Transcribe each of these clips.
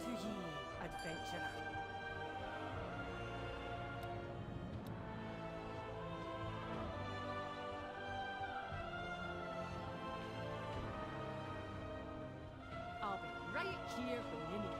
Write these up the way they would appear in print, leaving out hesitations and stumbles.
to ye, adventurer. I'll be right here when you need me.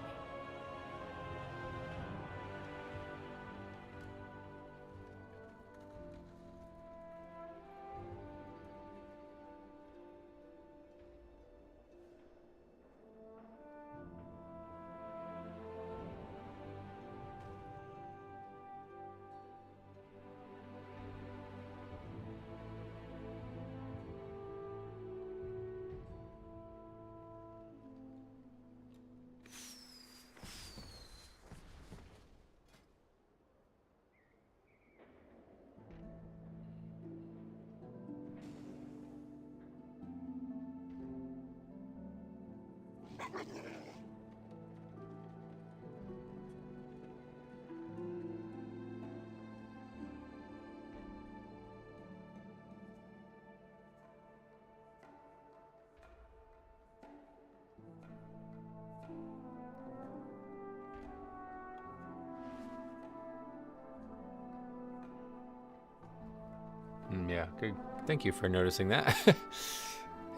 Yeah, good. Thank you for noticing that. Hey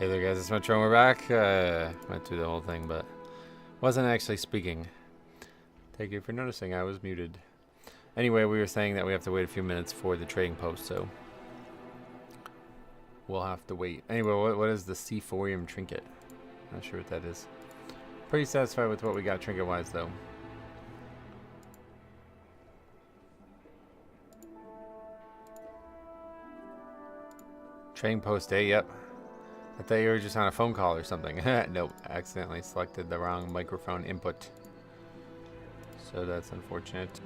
there, guys. It's Metro. We're back. Went through the whole thing, but wasn't actually speaking. Thank you for noticing. I was muted. Anyway, we were saying that we have to wait a few minutes for the trading post, so we'll have to wait. Anyway, what is the Seaphorium trinket? Not sure what that is. Pretty satisfied with what we got trinket-wise, though. Trading post day, yep. I thought you were just on a phone call or something. Nope, accidentally selected the wrong microphone input. So that's unfortunate.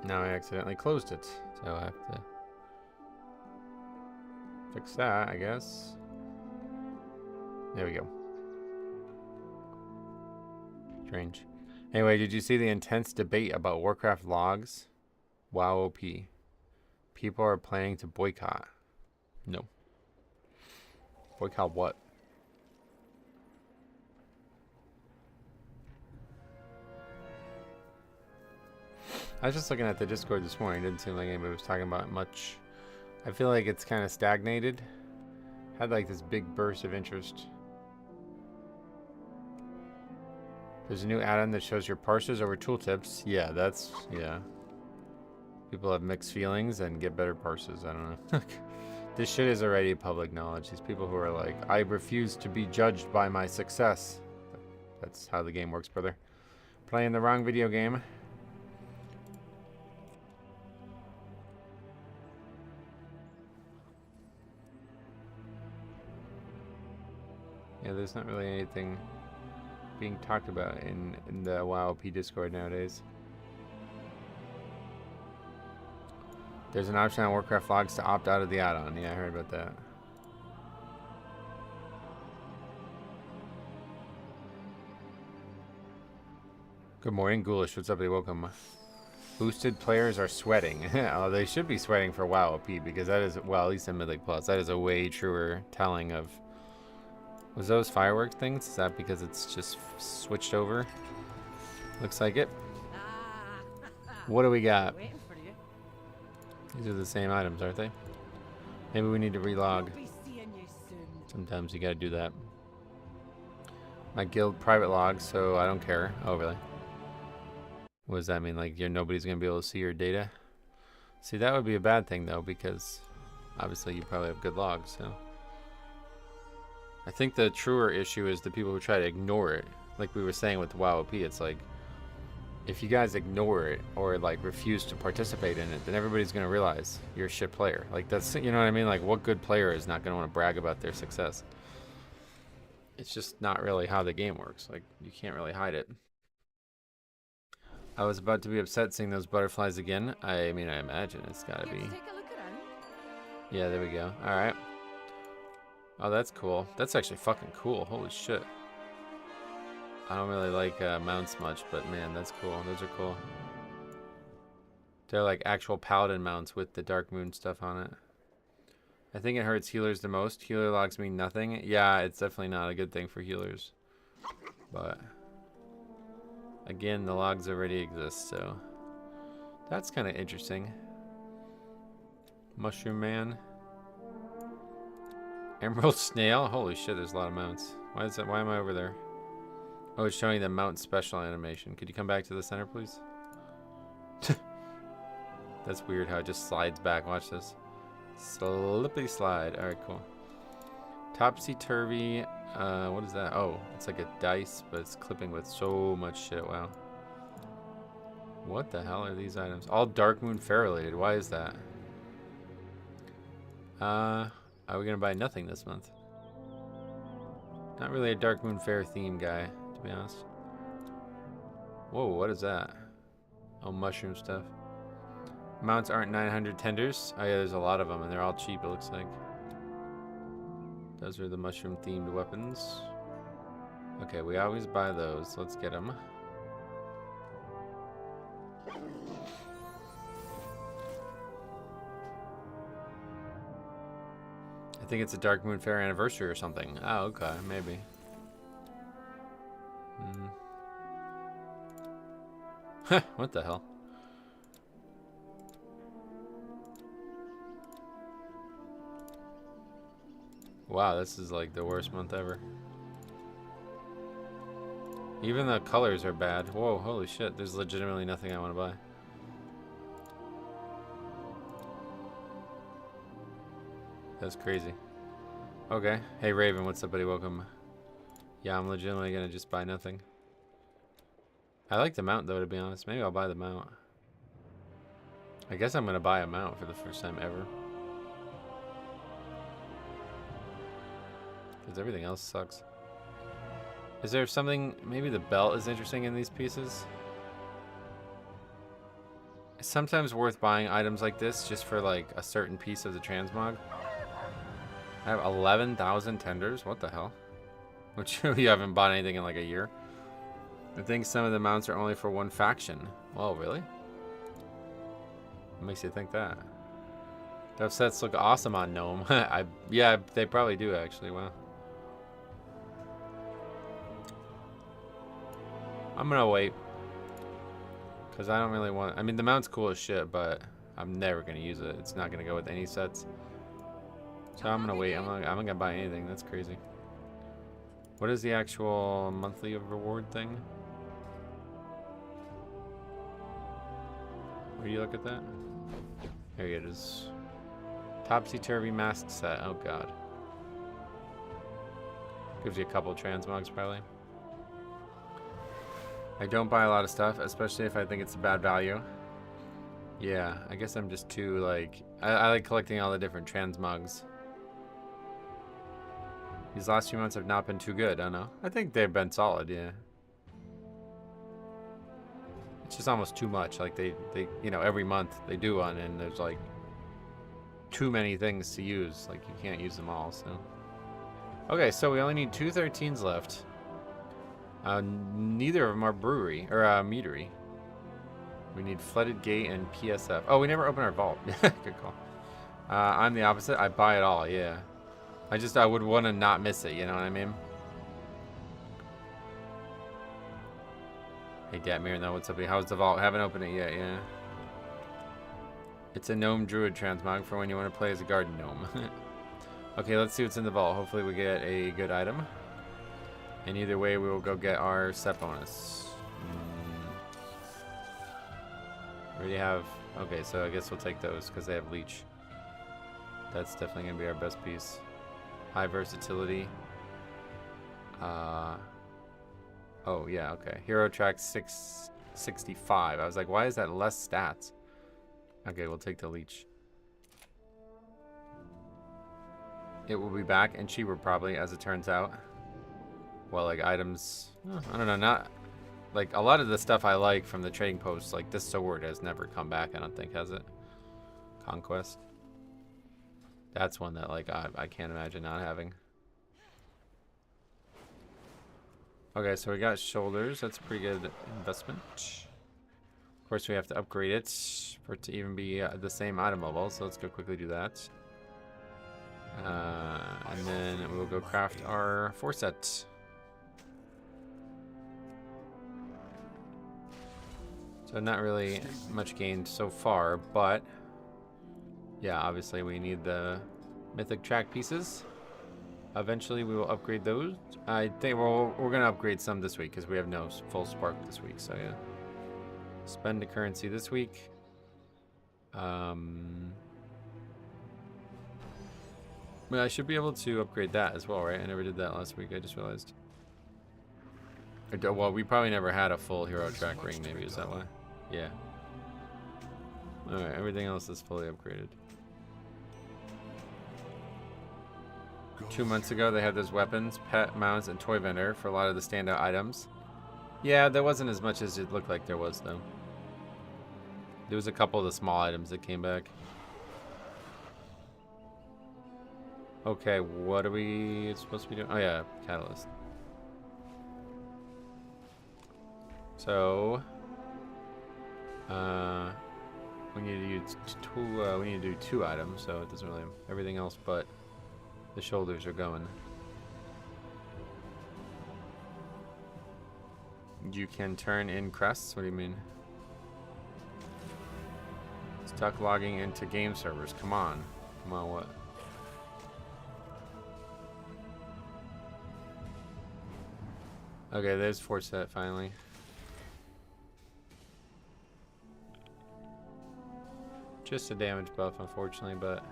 Now I accidentally closed it, so I have to fix that, I guess. There we go. Strange. Anyway, did you see the intense debate about Warcraft logs? WoW OP. People are planning to boycott. No. Boycott what? I was just looking at the Discord this morning. Didn't seem like anybody was talking about it much. I feel like it's kind of stagnated. Had like this big burst of interest. There's a new add-on that shows your parsers over tooltips. Yeah, that's, yeah. People have mixed feelings and get better parsers. I don't know. This shit is already public knowledge. These people who are like, I refuse to be judged by my success. That's how the game works, brother. Playing the wrong video game. Yeah, there's not really anything being talked about in the WoW OP Discord nowadays. There's an option on Warcraft logs to opt out of the add-on. Yeah, I heard about that. Good morning, Ghoulish. What's up, buddy? Welcome. Boosted players are sweating. Oh, they should be sweating for WoW OP because that is, well, at least in Mythic Plus, that is a way truer telling of. Was those fireworks things? Is that because it's just switched over? Looks like it. What do we got? These are the same items, aren't they? Maybe we need to relog. Sometimes you gotta do that. My guild private log, so I don't care. Oh, really? What does that mean? Like, nobody's gonna be able to see your data? See, that would be a bad thing, though, because obviously you probably have good logs, so. I think the truer issue is the people who try to ignore it. Like we were saying with WoW OP, it's like, if you guys ignore it or like refuse to participate in it, then everybody's gonna realize you're a shit player. Like that's, you know what I mean? Like what good player is not gonna want to brag about their success? It's just not really how the game works. Like you can't really hide it. I was about to be upset seeing those butterflies again. I mean, I imagine it's gotta be. Yeah, there we go. All right. Oh, that's cool. That's actually fucking cool. Holy shit. I don't really like mounts much, but man, that's cool. Those are cool. They're like actual paladin mounts with the Dark Moon stuff on it. I think it hurts healers the most. Healer logs mean nothing. Yeah, it's definitely not a good thing for healers. But again, the logs already exist, so that's kind of interesting. Mushroom Man. Emerald Snail. Holy shit, there's a lot of mounts. Why is that? Why am I over there? Oh, it's showing the mount special animation. Could you come back to the center, please? That's weird how it just slides back. Watch this. Slippy slide. Alright, cool. Topsy-turvy. What is that? Oh, it's like a dice, but it's clipping with so much shit. Wow. What the hell are these items? All Dark Moon Fair related. Why is that? Are we gonna buy nothing this month? Not really a Dark Moon Fair theme guy, to be honest. Whoa, what is that? Oh, mushroom stuff. Mounts aren't 900 tenders. Oh yeah, there's a lot of them, and they're all cheap, it looks like. Those are the mushroom themed weapons. Okay, we always buy those. Let's get them. I think it's a Dark Moon Fair anniversary or something. Oh, okay, maybe. What the hell? Wow, this is like the worst month ever. Even the colors are bad. Whoa, holy shit. There's legitimately nothing I want to buy. That's crazy. Okay. Hey, Raven, what's up, buddy? Welcome. Yeah, I'm legitimately going to just buy nothing. I like the mount, though, to be honest. Maybe I'll buy the mount. I guess I'm going to buy a mount for the first time ever. Because everything else sucks. Is there something... Maybe the belt is interesting in these pieces? It's sometimes worth buying items like this just for, like, a certain piece of the transmog. I have 11,000 tenders? What the hell? Which you haven't bought anything in, like, a year. I think some of the mounts are only for one faction. Well, really? What makes you think that? Those sets look awesome on Gnome. Yeah, they probably do, actually. Wow. I'm gonna wait. Because I don't really want... I mean, the mount's cool as shit, but I'm never gonna use it. It's not gonna go with any sets. So I'm gonna wait. I'm not gonna buy anything. That's crazy. What is the actual monthly reward thing? Where do you look at that? There it is. Topsy-turvy mask set. Oh god. Gives you a couple transmogs probably. I don't buy a lot of stuff, especially if I think it's a bad value. Yeah, I guess I'm just too like... I like collecting all the different transmogs. These last few months have not been too good, I don't know. I think they've been solid, yeah. It's just almost too much. Like they you know, every month they do one and there's like too many things to use. Like you can't use them all, so. Okay, so we only need 2 13s left. Neither of them are brewery or meadery. We need flooded gate and PSF. Oh, we never open our vault. Good call. I'm the opposite. I buy it all, yeah. I would want to not miss it, you know what I mean? Hey, Datmir, now what's up? How's the vault? Haven't opened it yet, yeah. It's a gnome druid transmog for when you want to play as a garden gnome. Okay, let's see what's in the vault. Hopefully we get a good item. And either way, we will go get our set bonus. We already have... Okay, so I guess we'll take those because they have leech. That's definitely going to be our best piece. High versatility. Oh, yeah, okay. Hero track 665. I was like, why is that less stats? Okay, we'll take the leech. It will be back and cheaper probably, as it turns out. Well, like items... I don't know, not... Like, a lot of the stuff I like from the trading posts, like this sword has never come back, I don't think, has it? Conquest. That's one that, like, I can't imagine not having. Okay, so we got shoulders. That's a pretty good investment. Of course, we have to upgrade it for it to even be the same item level. So let's go quickly do that. And then we'll go craft our 4-set. So not really much gained so far, but yeah, obviously we need the mythic track pieces. Eventually we will upgrade those. I think we're going to upgrade some this week because we have no full spark this week. So yeah, spend the currency this week. But I should be able to upgrade that as well, right? I never did that last week. I just realized. Well, we probably never had a full hero track ring. Maybe is that why? Yeah. All right. Everything else is fully upgraded. 2 months ago, they had those weapons, pet mounts, and toy vendor for a lot of the standout items. Yeah, there wasn't as much as it looked like there was, though. There was a couple of the small items that came back. Okay, what are we supposed to be doing? Oh, yeah, catalyst. So, we need to use two. We need to do 2 items, so it doesn't really. Everything else but the shoulders are going. You can turn in crests. What do you mean? Stuck logging into game servers. Come on. Come on, what? Okay, there's 4-set finally. Just a damage buff, unfortunately, but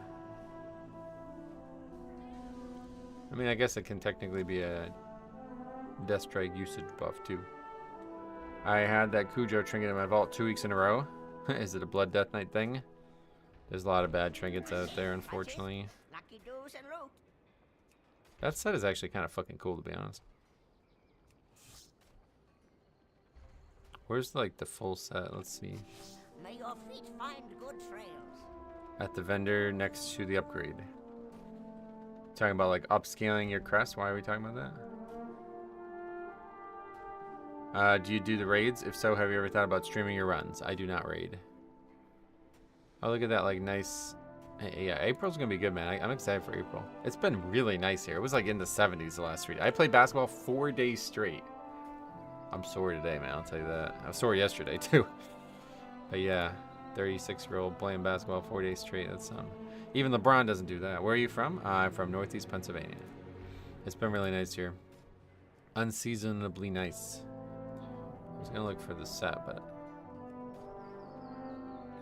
I mean, I guess it can technically be a Death Strike usage buff too. I had that Cujo trinket in my vault 2 weeks in a row. Is it a Blood Death Knight thing? There's a lot of bad trinkets out there, unfortunately. That set is actually kind of fucking cool, to be honest. Where's like the full set? Let's see. May your feet find good trails. At the vendor next to the upgrade. Talking about like upscaling your crest. Why are we talking about that? Do you do the raids? If so, have you ever thought about streaming your runs? I do not raid. Oh, look at that, like nice. Yeah, April's gonna be good, man. I'm excited for April. It's been really nice here. It was like in the 70s the last 3 days. I played basketball 4 days straight. I'm sore today, man. I'll tell you that. I was sore yesterday too. But yeah, 36-year-old playing basketball 4 days straight. That's even LeBron doesn't do that. Where are you from? I'm from Northeast Pennsylvania. It's been really nice here. Unseasonably nice. I was gonna look for the set, but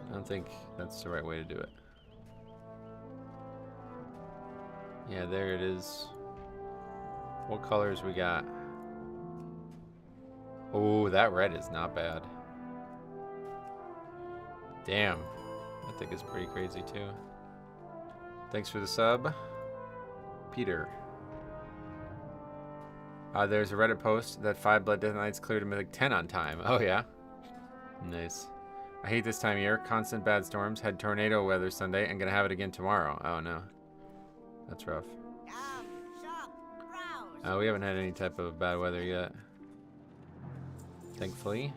I don't think that's the right way to do it. Yeah, there it is. What colors we got? Oh, that red is not bad. Damn. That thing is pretty crazy too. Thanks for the sub, Peter. There's a Reddit post that 5 Blood Death Knights cleared a Mythic 10 on time. Oh yeah? Nice. I hate this time of year. Constant bad storms. Had tornado weather Sunday and gonna have it again tomorrow. Oh no. That's rough. We haven't had any type of bad weather yet. Thankfully.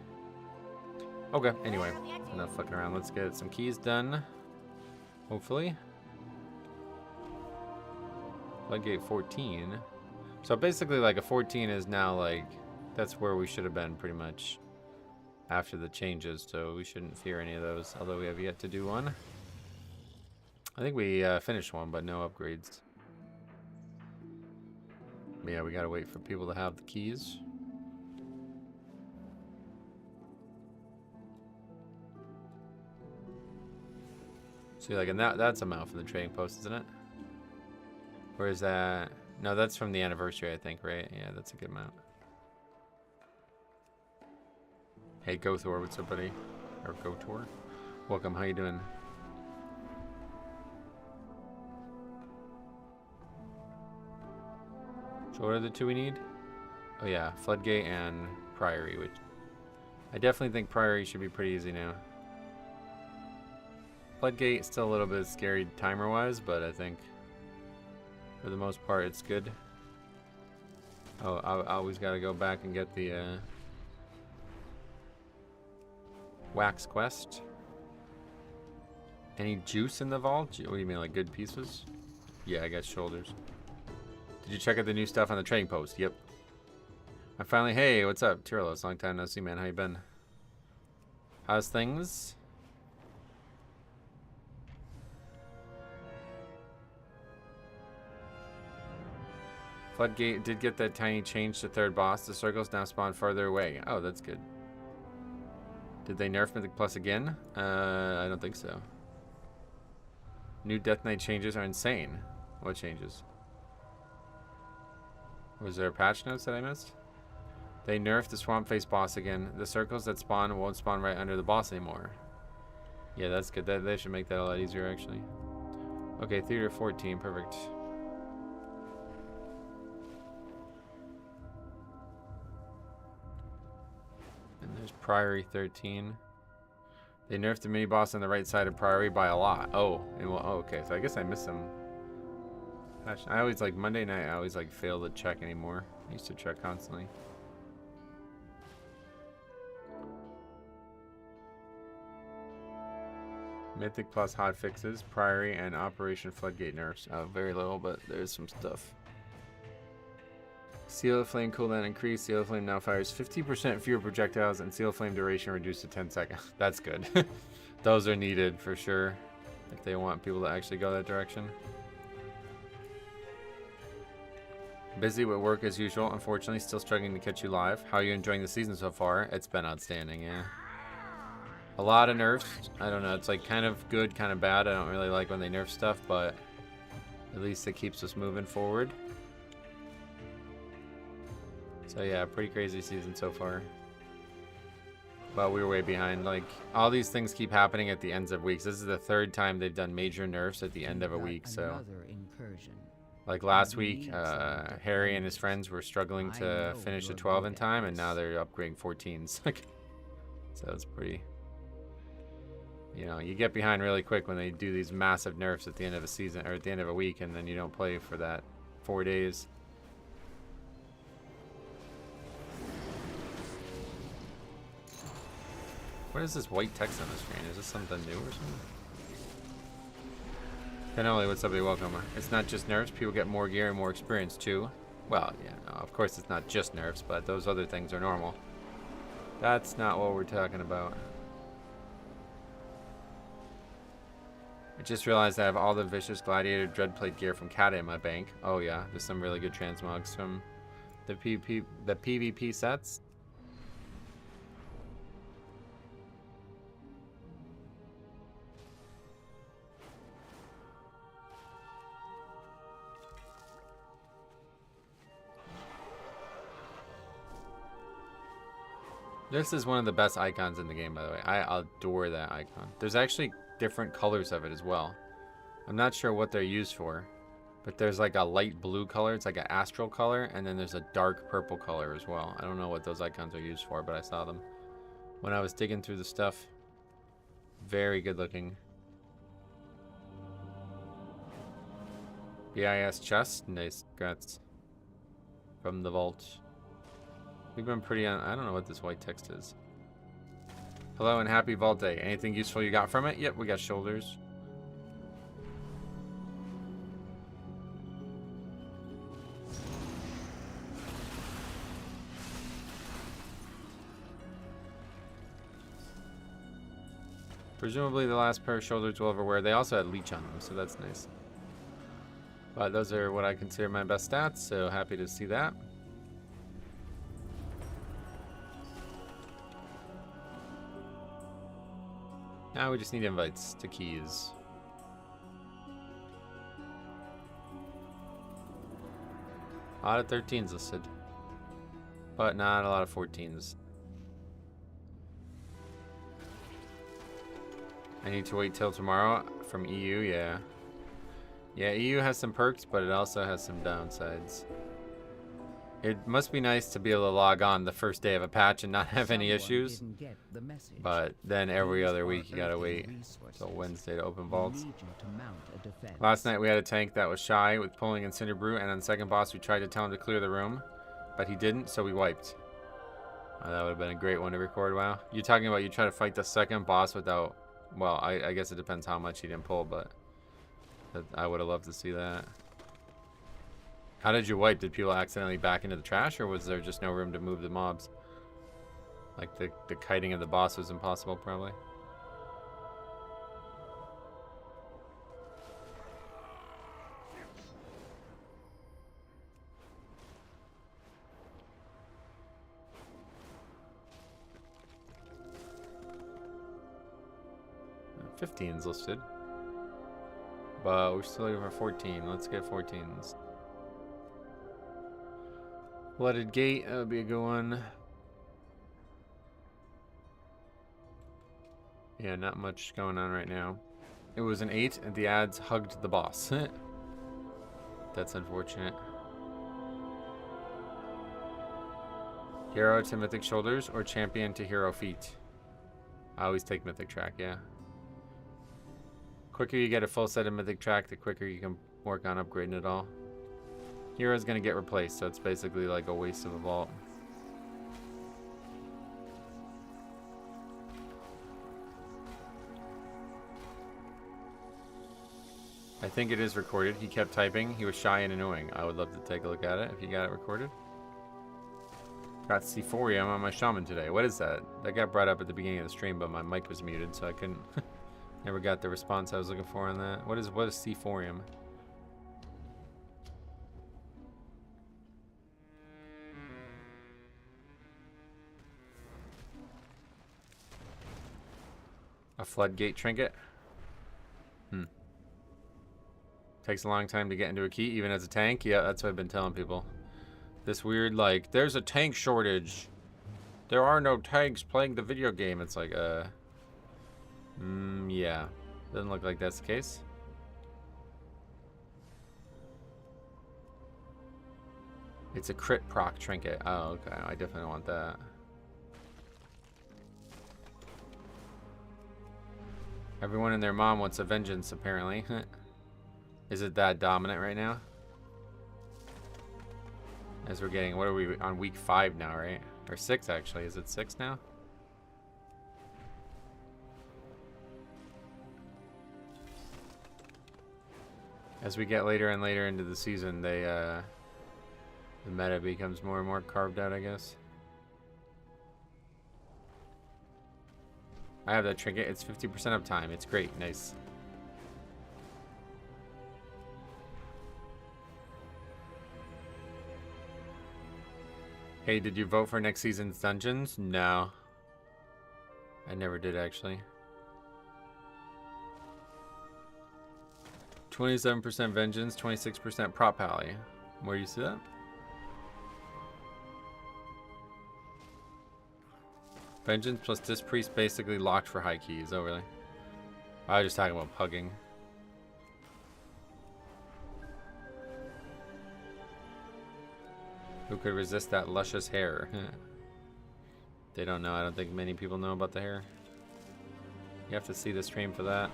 Okay, anyway. Enough fucking around. Let's get some keys done. Hopefully. Floodgate 14. So basically like a 14 is now like, that's where we should have been pretty much after the changes. So we shouldn't fear any of those. Although we have yet to do one. I think we finished one, but no upgrades. But yeah, we gotta wait for people to have the keys. See, like, and that's a mount for the trading post, isn't it? Or is that? No, that's from the anniversary, I think, right? Yeah, that's a good mount. Hey, Gothor, what's up, buddy? Or Gotor? Welcome, how you doing? So what are the 2 we need? Oh yeah, Floodgate and Priory, which I definitely think Priory should be pretty easy now. Floodgate still a little bit scary timer-wise, but I think for the most part it's good. Oh, I always gotta go back and get the wax quest. Any juice in the vault? What do you mean, like good pieces? Yeah, I got shoulders. Did you check out the new stuff on the trading post? Yep. I finally, hey, what's up? Tyralos, long time no see, man. How you been? How's things? Floodgate did get that tiny change to third boss. The circles now spawn farther away. Oh, that's good. Did they nerf Mythic Plus again? I don't think so. New Death Knight changes are insane. What changes? Was there a patch notes that I missed? They nerfed the Swamp Face boss again. The circles that spawn won't spawn right under the boss anymore. Yeah, that's good. They should make that a lot easier, actually. Okay, Theater 14. Perfect. And there's Priory 13. They nerfed the mini boss on the right side of Priory by a lot. Oh, and well, oh, okay. So I guess I missed some. I always like Monday night. I always like fail to check anymore. I used to check constantly. Mythic Plus hot fixes, Priory, and Operation Floodgate nerfs. Oh, very little, but there's some stuff. Seal of Flame cooldown increased. Seal of Flame now fires 50% fewer projectiles, and Seal of Flame duration reduced to 10 seconds. That's good. Those are needed for sure if they want people to actually go that direction. Busy with work as usual. Unfortunately, still struggling to catch you live. How are you enjoying the season so far? It's been outstanding, yeah. A lot of nerfs. I don't know. It's like kind of good, kind of bad. I don't really like when they nerf stuff, but at least it keeps us moving forward. So yeah, pretty crazy season so far. But we were way behind. Like, all these things keep happening at the ends of weeks. This is the third time they've done major nerfs at the end of a week, so... Like last week, Harry and his friends were struggling to finish the 12 in time, and now they're upgrading 14s. So it's pretty... You know, you get behind really quick when they do these massive nerfs at the end of a season, or at the end of a week, and then you don't play for that 4 days. What is this white text on the screen? Is this something new or something? Canoli, what's up, welcome. It's not just nerfs, people get more gear and more experience too. Well, yeah, no, of course it's not just nerfs, but those other things are normal. That's not what we're talking about. I just realized I have all the Vicious Gladiator Dreadplate gear from Kata in my bank. Oh yeah, there's some really good transmogs from the PvP sets. This is one of the best icons in the game, by the way. I adore that icon. There's actually different colors of it as well. I'm not sure what they're used for, but there's like a light blue color. It's like an astral color, and then there's a dark purple color as well. I don't know what those icons are used for, but I saw them when I was digging through the stuff. Very good looking. BIS chest. Nice. Congrats. From the vault. We've been pretty on... I don't know what this white text is. Hello and happy vault day. Anything useful you got from it? Yep, we got shoulders. Presumably the last pair of shoulders we'll ever wear. They also had leech on them, so that's nice. But those are what I consider my best stats, so happy to see that. Now we just need invites to keys. A lot of 13s listed, but not a lot of 14s. I need to wait till tomorrow from EU, yeah. Yeah, EU has some perks, but it also has some downsides. It must be nice to be able to log on the first day of a patch and not have any issues. But then every other week you gotta wait until Wednesday to open vaults. Last night we had a tank that was shy with pulling in Cinder Brew, and on the second boss we tried to tell him to clear the room. But he didn't, so we wiped. Oh, that would have been a great one to record. Wow. You're talking about you try to fight the second boss without... Well, I guess it depends how much he didn't pull, but... I would have loved to see that. How did you wipe? Did people accidentally back into the trash, or was there just no room to move the mobs? Like the kiting of the boss was impossible, probably. $15's listed. But we're still looking for 14. Let's get 14s. Flooded Gate, that would be a good one. Yeah, not much going on right now. It was an 8 and the ads hugged the boss. That's unfortunate. Hero to Mythic Shoulders or Champion to Hero Feet? I always take Mythic Track, yeah. Quicker you get a full set of Mythic Track, the quicker you can work on upgrading it all. Hero's gonna get replaced, so it's basically like a waste of a vault. I think it is recorded. He kept typing. He was shy and annoying. I would love to take a look at it if you got it recorded. Got Sephorium on my shaman today. What is that? That got brought up at the beginning of the stream, but my mic was muted, so I couldn't... Never got the response I was looking for on that. What is Sephorium? A floodgate trinket? Takes a long time to get into a key, even as a tank. Yeah, that's what I've been telling people. This weird, like, there's a tank shortage. There are no tanks playing the video game. It's like, yeah. Doesn't look like that's the case. It's a crit proc trinket. Oh, okay. I definitely want that. Everyone and their mom wants a vengeance, apparently. Is it that dominant right now? As we're getting, what are we on week 5 now, right? Or 6 actually. Is it 6 now? As we get later and later into the season, they the meta becomes more and more carved out, I guess. I have that trinket. It's 50% uptime. It's great. Nice. Hey, did you vote for next season's dungeons? No. I never did, actually. 27% vengeance, 26% prop pally. Where do you see that? Vengeance plus Dispriest basically locked for high keys. Oh, really? I was just talking about Pugging. Who could resist that luscious hair? They don't know. I don't think many people know about the hair. You have to see the stream for that.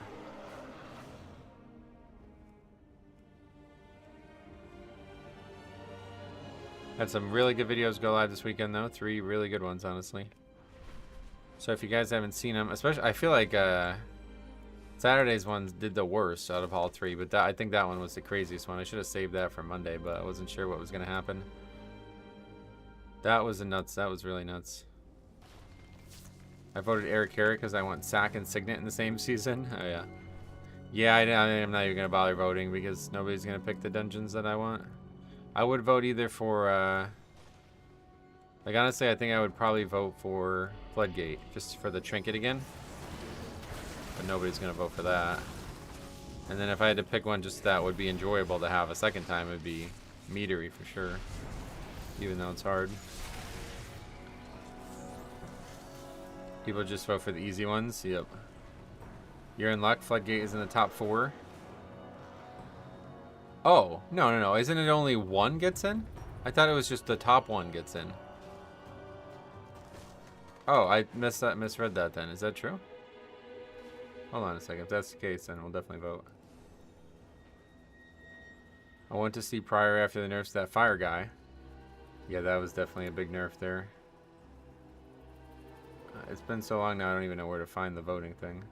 Had some really good videos go live this weekend, though. 3 really good ones, honestly. So if you guys haven't seen them, especially, I feel like Saturday's ones did the worst out of all 3, but I think that one was the craziest one. I should have saved that for Monday, but I wasn't sure what was going to happen. That was nuts. That was really nuts. I voted Eric Carrick because I want Sack and Signet in the same season. Oh, yeah. Yeah, I'm not even going to bother voting because nobody's going to pick the dungeons that I want. I would vote either for, like, honestly, I think I would probably vote for Floodgate just for the trinket again. But nobody's going to vote for that. And then if I had to pick one just that would be enjoyable to have a second time, it would be Meadery for sure. Even though it's hard. People just vote for the easy ones. Yep. You're in luck. Floodgate is in the top 4. Oh, no. Isn't it only 1 gets in? I thought it was just the top 1 gets in. Oh, I misread that then. Is that true? Hold on a second. If that's the case, then we'll definitely vote. I want to see Pryor after the nerfs to that fire guy. Yeah, that was definitely a big nerf there. It's been so long now, I don't even know where to find the voting thing.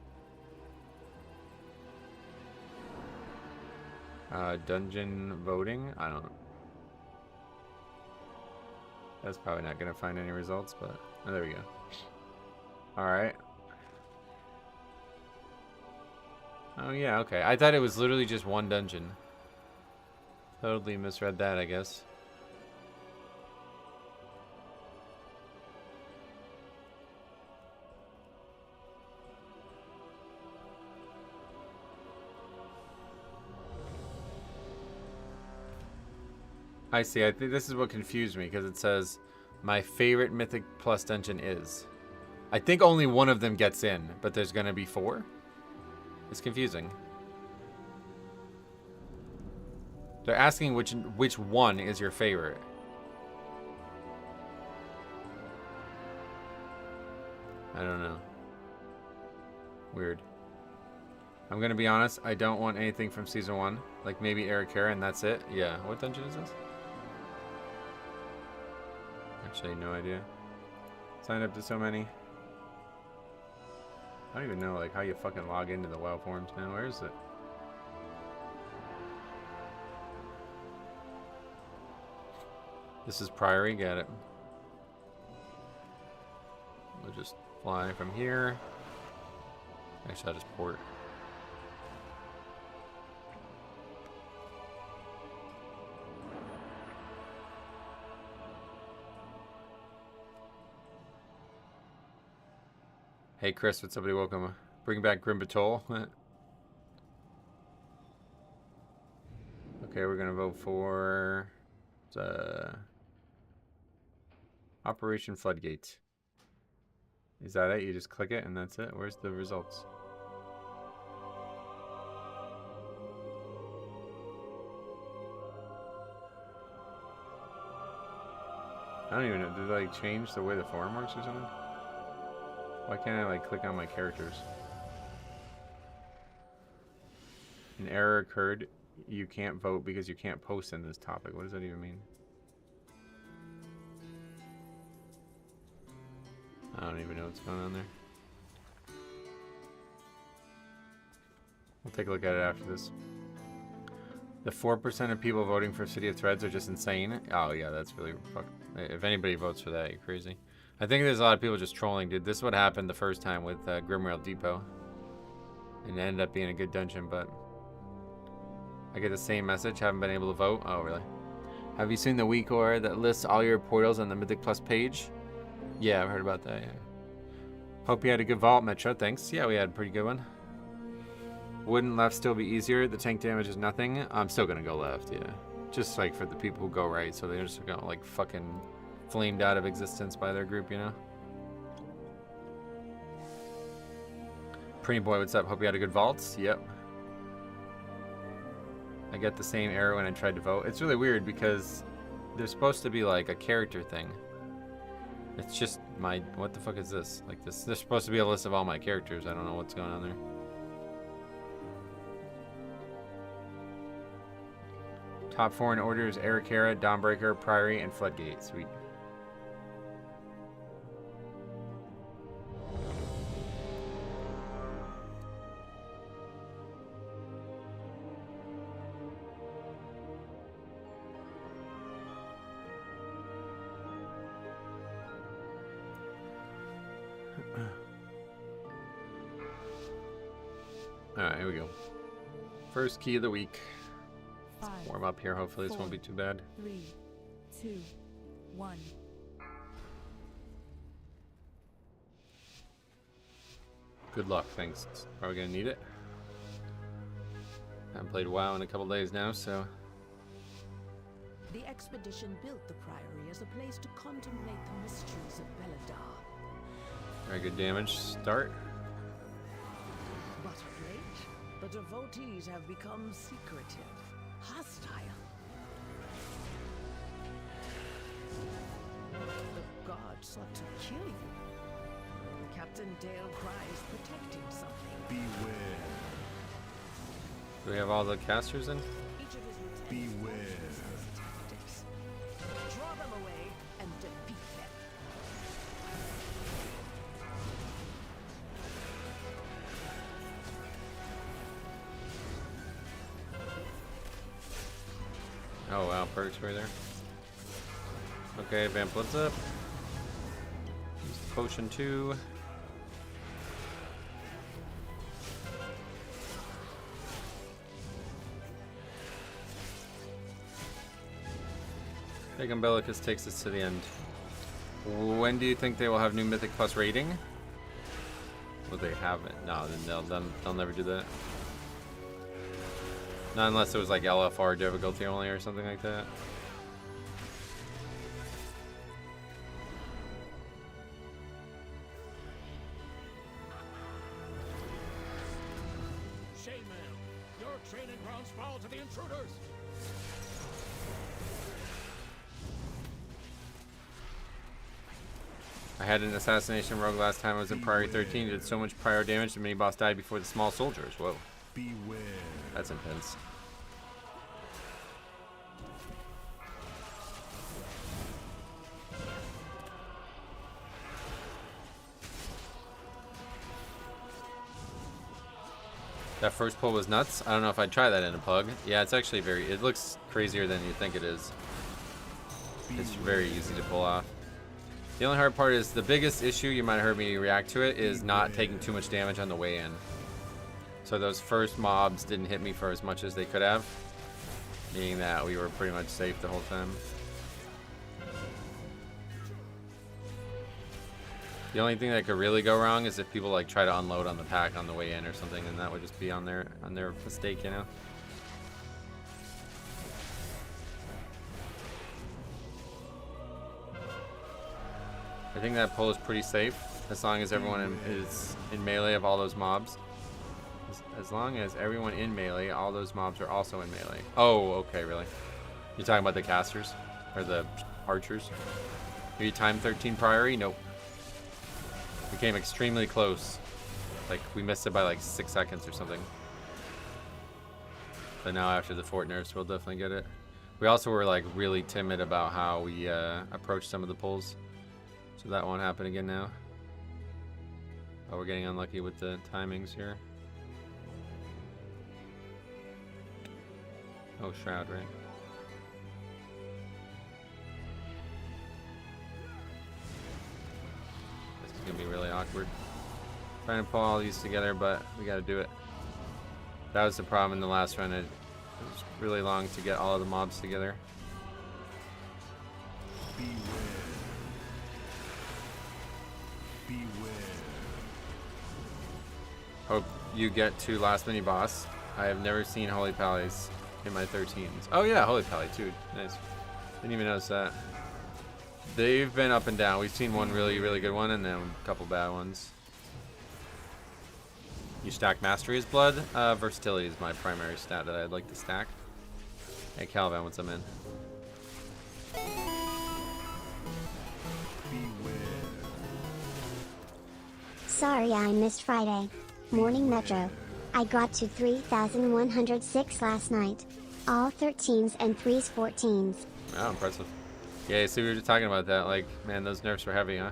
Dungeon voting? I don't know. That's probably not going to find any results, but... Oh, there we go. Alright. Oh, yeah, okay. I thought it was literally just one dungeon. Totally misread that, I guess. I see. I think this is what confused me, because it says, my favorite Mythic Plus dungeon is. I think only one of them gets in, but there's going to be 4? It's confusing. They're asking which one is your favorite. I don't know. Weird. I'm going to be honest, I don't want anything from Season 1. Like maybe Arikara and that's it. Yeah, what dungeon is this? Actually, no idea. Signed up to so many. I don't even know like how you fucking log into the WoW forums now. Where is it? This is Priory, got it. We'll just fly from here. Actually, I'll just port. Hey Chris, what's up, buddy? Welcome. Bring back Grim Patrol. Okay, we're gonna vote for Operation Floodgate. Is that it? You just click it and that's it? Where's the results? I don't even know. Did they like change the way the forum works or something? Why can't I like click on my characters? An error occurred. You can't vote because you can't post in this topic. What does that even mean? I don't even know what's going on there. We'll take a look at it after this. The 4% of people voting for City of Threads are just insane. Oh yeah, that's really fucked. If anybody votes for that, you're crazy. I think there's a lot of people just trolling, dude. This is what happened the first time with Grimrail Depot. And it ended up being a good dungeon, but... I get the same message, haven't been able to vote. Oh, really? Have you seen the WeCore that lists all your portals on the Mythic Plus page? Yeah, I've heard about that, yeah. Hope you had a good vault, Metro. Thanks. Yeah, we had a pretty good one. Wouldn't left still be easier? The tank damage is nothing. I'm still gonna go left, yeah. Just like for the people who go right, so they're just gonna like fucking flamed out of existence by their group, you know? Pretty boy, what's up? Hope you had a good vault. Yep. I get the same error when I tried to vote. It's really weird because there's supposed to be like a character thing. It's just my... What the fuck is this? Like this... There's supposed to be a list of all my characters. I don't know what's going on there. Top 4 in order is Arikara, Dawnbreaker, Priory, and Floodgate. Sweet. Alright, here we go. First key of the week. Let's warm up here. Hopefully this won't be too bad. 3, 2, 1. Good luck, thanks. Probably gonna need it. I haven't played WoW in a couple days now, so... The expedition built the Priory as a place to contemplate the mysteries of Beladar. Very good damage. Start. But of late, the devotees have become secretive, hostile. The gods sought to kill you. Captain Dale cries protecting something. Beware. Do we have all the casters in? Each of his lieutenants Beware. uses his tactics. Draw them away and defeat them. Oh wow, purgatory there. Okay, vamp blitz up. Use the potion 2. Big Umbilicus takes us to the end. When do you think they will have new Mythic Plus rating? Well, they haven't. No, then they'll never do that. Not unless it was like LFR difficulty only or something like that. Shame, man. Your training grounds fall to the intruders. I had an assassination rogue last time I was in Priority 13. It did so much prior damage, the mini boss died before the small soldiers. Whoa. Beware. That's intense. That first pull was nuts. I don't know if I'd try that in a pug. Yeah, it's actually it looks crazier than you think it is. It's very easy to pull off. The only hard part is the biggest issue, you might have heard me react to it, is not taking too much damage on the way in. So those first mobs didn't hit me for as much as they could have, meaning that we were pretty much safe the whole time. The only thing that could really go wrong is if people like try to unload on the pack on the way in or something, and that would just be on their mistake, you know. I think that pull is pretty safe as long as everyone is in melee of all those mobs. As long as everyone in melee, all those mobs are also in melee. Oh, okay, really? You're talking about the casters or the archers? Are you time 13 priority? Nope. We came extremely close. Like we missed it by like 6 seconds or something. But now after the fort nerfs, we'll definitely get it. We also were like really timid about how we approached some of the pulls. So that won't happen again now. Oh, we're getting unlucky with the timings here. Oh, Shroud, right? This is gonna be really awkward. Trying to pull all these together, but we gotta do it. That was the problem in the last run. It was really long to get all of the mobs together. Hope you get to last mini boss. I have never seen Holy Pallies in my 13s. Oh yeah, Holy Pally too. Nice. Didn't even notice that. They've been up and down. We've seen one really, really good one and then a couple bad ones. You stack Mastery as Blood. Versatility is my primary stat that I'd like to stack. Hey Calvin, what's up, man? Sorry I missed Friday. Morning Metro. I got to 3,106 last night. All 13s and 3s 14s. Oh, impressive. Yeah, so we were just talking about that. Like, man, those nerfs were heavy, huh?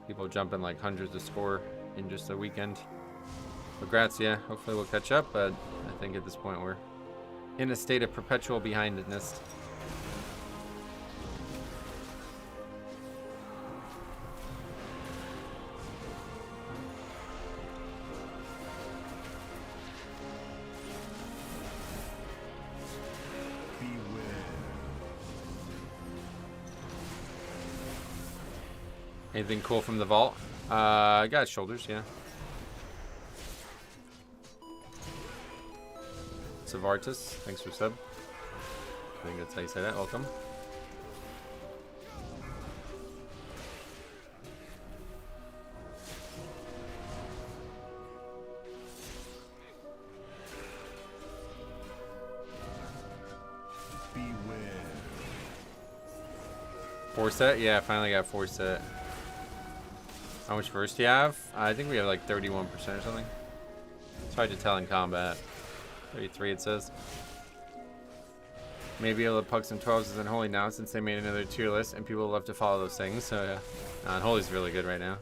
People jumping like hundreds of score in just a weekend. Congrats, yeah. Hopefully we'll catch up, but I think at this point we're in a state of perpetual behindness. Anything cool from the vault? I got shoulders, yeah. Savartis, thanks for sub. I think that's how you say that. Welcome. Beware. 4 set? Yeah, I finally got 4 set. How much first do you have? I think we have like 31% or something. It's hard to tell in combat. 33 it says. Maybe able to pug some 12s as Unholy now since they made another tier list and people love to follow those things. So yeah, Unholy's really good right now.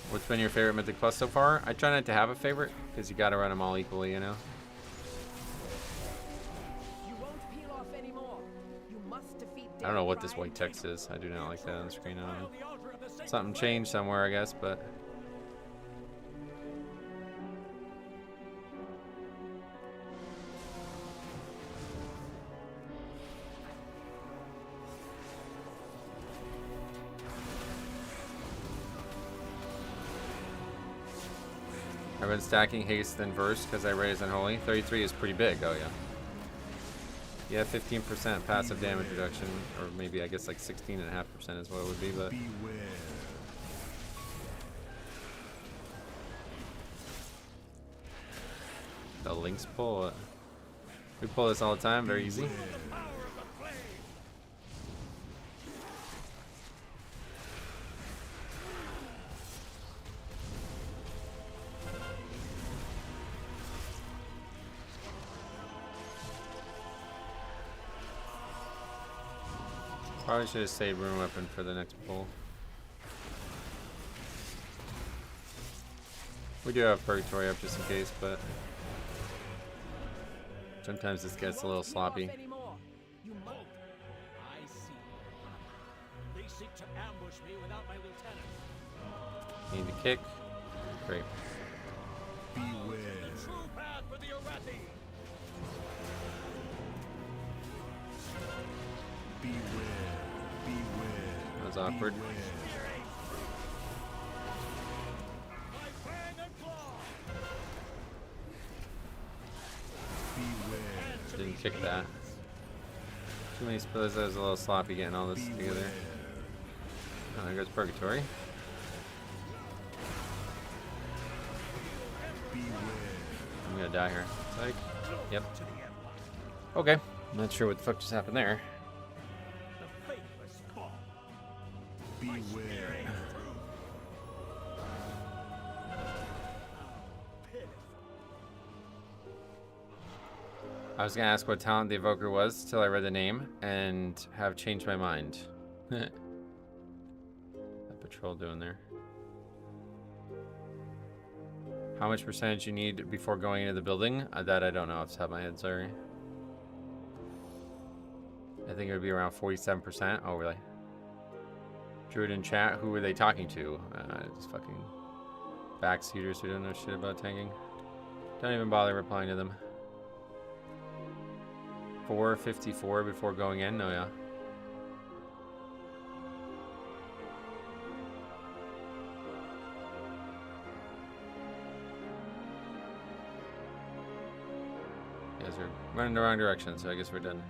What's been your favorite Mythic Plus so far? I try not to have a favorite because you got to run them all equally, you know. You won't peel off anymore. You must defeat I don't know what this white text is. I do not like that on the screen. I don't know. Something changed somewhere, I guess, but. I've been stacking haste and verse because I raised Unholy. 33 is pretty big. Oh, yeah. Yeah, 15% passive damage reduction, or maybe I guess like 16.5% is what it would be, but. The links pull. We pull this all the time, very easy. Probably should have saved Rune Weapon for the next pull. We do have Purgatory up just in case, but sometimes this gets a little sloppy. I see. They seek to ambush me without my lieutenant. Need to kick. Great. Beware. The true path for the Arathi. That was awkward. Didn't kick that. Too many spills. That was a little sloppy getting all this together. Oh, there goes Purgatory. I'm gonna die here. Psych. Yep. Okay. I'm not sure what the fuck just happened there. I was gonna ask what talent the evoker was till I read the name and have changed my mind. That patrol doing there. How much percentage you need before going into the building? That I don't know off the top of my head, sorry. I think it would be around 47%. Oh, really? Druid in chat, who were they talking to? Just fucking backseaters who don't know shit about tanking. Don't even bother replying to them. 454 before going in? No, yeah. You guys are running the wrong direction, so I guess we're done.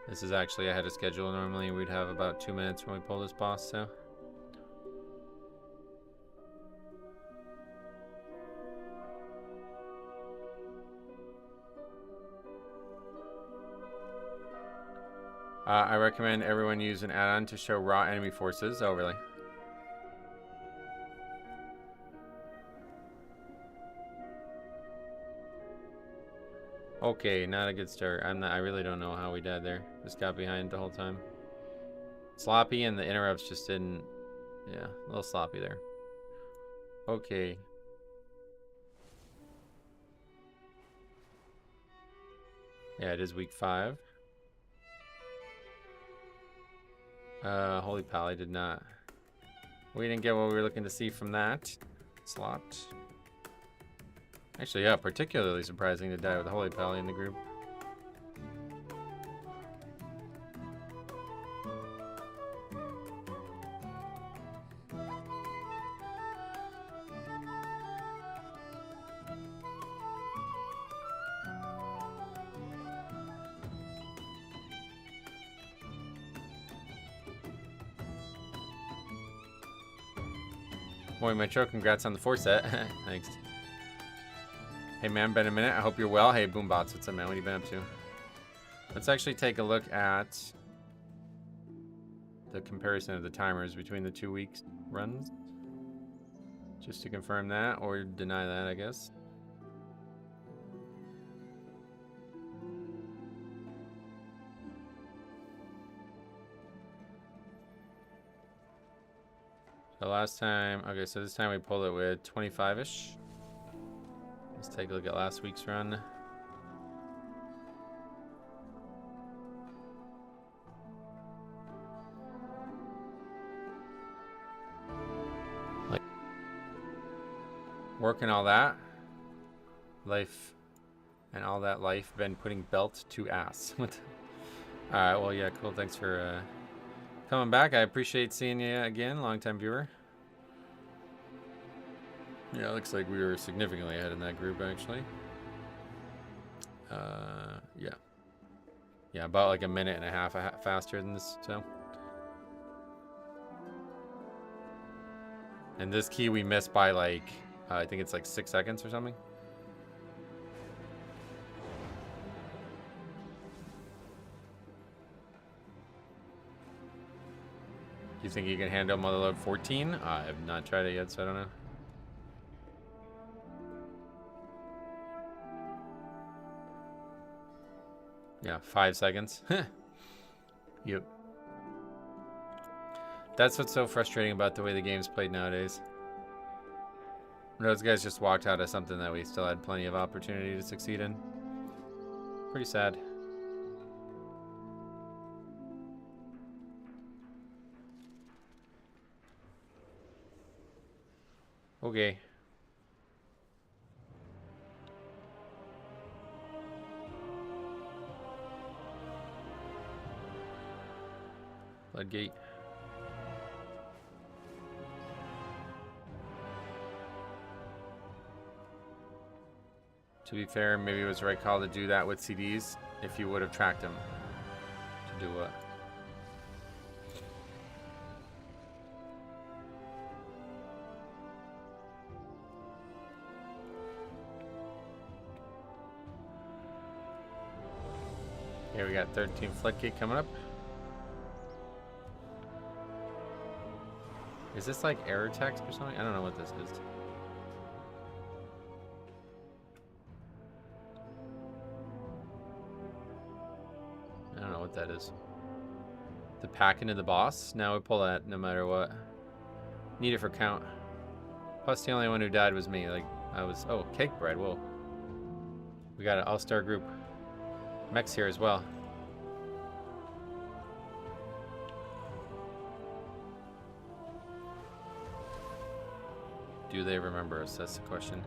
This is actually ahead of schedule. Normally we'd have about 2 minutes when we pull this boss, so. I recommend everyone use an add-on to show raw enemy forces. Oh, really? Okay, not a good start. I really don't know how we died there. Just got behind the whole time. Sloppy, and the interrupts just didn't. Yeah, a little sloppy there. Okay. Yeah, it is week 5. Holy Pally did not. We didn't get what we were looking to see from that slot. Actually, yeah, particularly surprising to die with a Holy Pally in the group. Boy, Metro, congrats on the 4 set. Thanks. Hey man, been a minute. I hope you're well. Hey Boombots, what's up man? What have you been up to? Let's actually take a look at the comparison of the timers between the 2 weeks runs. Just to confirm that or deny that, I guess. So last time, okay, so this time we pulled it with 25-ish. Let's take a look at last week's run. Like, working all that life and all that life been putting belt to ass. All right, well, yeah, cool. Thanks for coming back. I appreciate seeing you again, longtime viewer. Yeah, it looks like we were significantly ahead in that group, actually. Yeah. Yeah, about like a minute and a half faster than this, so. And this key we missed by like, I think it's like 6 seconds or something. Do you think you can handle Motherload 14? I have not tried it yet, so I don't know. Yeah, 5 seconds. Yep. That's what's so frustrating about the way the game's played nowadays. Those guys just walked out of something that we still had plenty of opportunity to succeed in. Pretty sad. Okay. Floodgate. To be fair, maybe it was the right call to do that with CDs if you would have tracked them. To do what? Here we got 13 Floodgate coming up. Is this like error text or something? I don't know what this is. I don't know what that is. The pack into the boss? Now we pull that no matter what. Need it for count. Plus the only one who died was me. Like I was, oh, cake bread, whoa. We got an all-star group. Mech's here as well. Do they remember us? That's the question.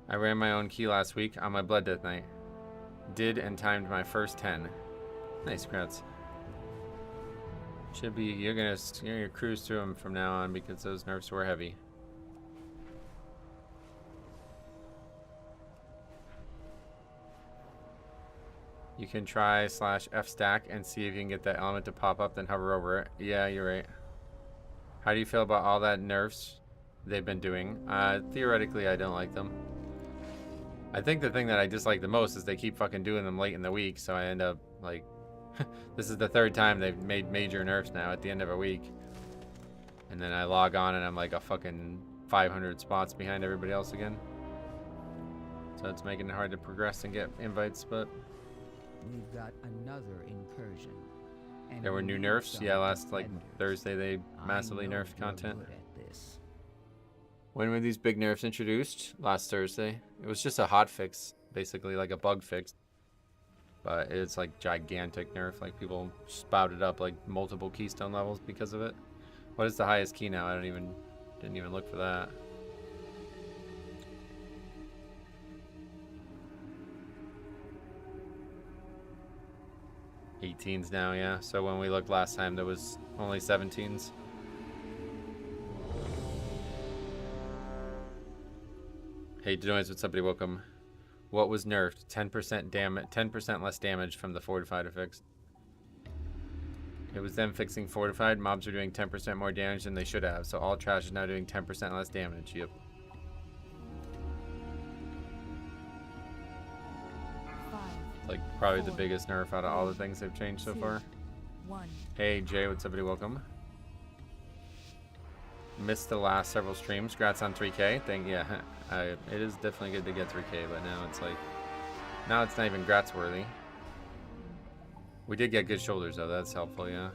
I ran my own key last week on my Blood Death night. Did and timed my first 10. Nice, crowds. Should be, you're gonna cruise through them from now on because those nerfs were heavy. You can try /F stack and see if you can get that element to pop up, then hover over it. Yeah, you're right. How do you feel about all that nerfs they've been doing? Theoretically, I don't like them. I think the thing that I dislike the most is they keep fucking doing them late in the week, so I end up, like, this is the 3rd time they've made major nerfs now at the end of a week. And then I log on and I'm like a fucking 500 spots behind everybody else again. So it's making it hard to progress and get invites, but... We've got another incursion. There were new nerfs? Yeah, last, like, Thursday they massively nerfed content. When were these big nerfs introduced? Last Thursday. It was just a hot fix, basically, like a bug fix. But it's like gigantic nerf, like people spouted up like multiple keystone levels because of it. What is the highest key now? I didn't even look for that. '18s now, yeah. So when we looked last time, there was only 17s. Hey, Denoise, what's up, buddy? Welcome. What was nerfed? 10% damage, 10% less damage from the fortified effects. It was them fixing fortified. Mobs are doing 10% more damage than they should have. So all trash is now doing 10% less damage. Yep. Like probably the biggest nerf out of all the things they've changed so far. Hey Jay, what's up, buddy? Welcome. Missed the last several streams. Congrats on 3K. Yeah, it is definitely good to get 3K, but now it's like, now it's not even grats worthy. We did get good shoulders though. That's helpful, yeah.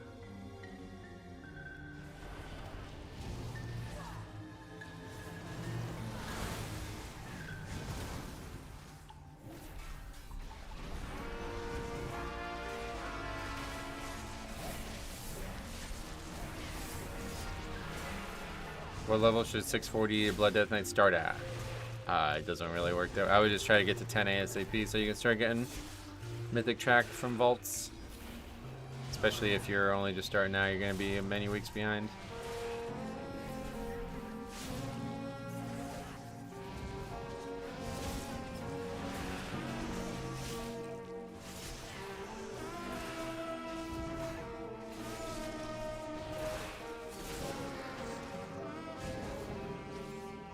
What level should 640 Blood Death Knight start at? It doesn't really work there. I would just try to get to 10 ASAP so you can start getting Mythic track from vaults. Especially if you're only just starting now, you're going to be many weeks behind.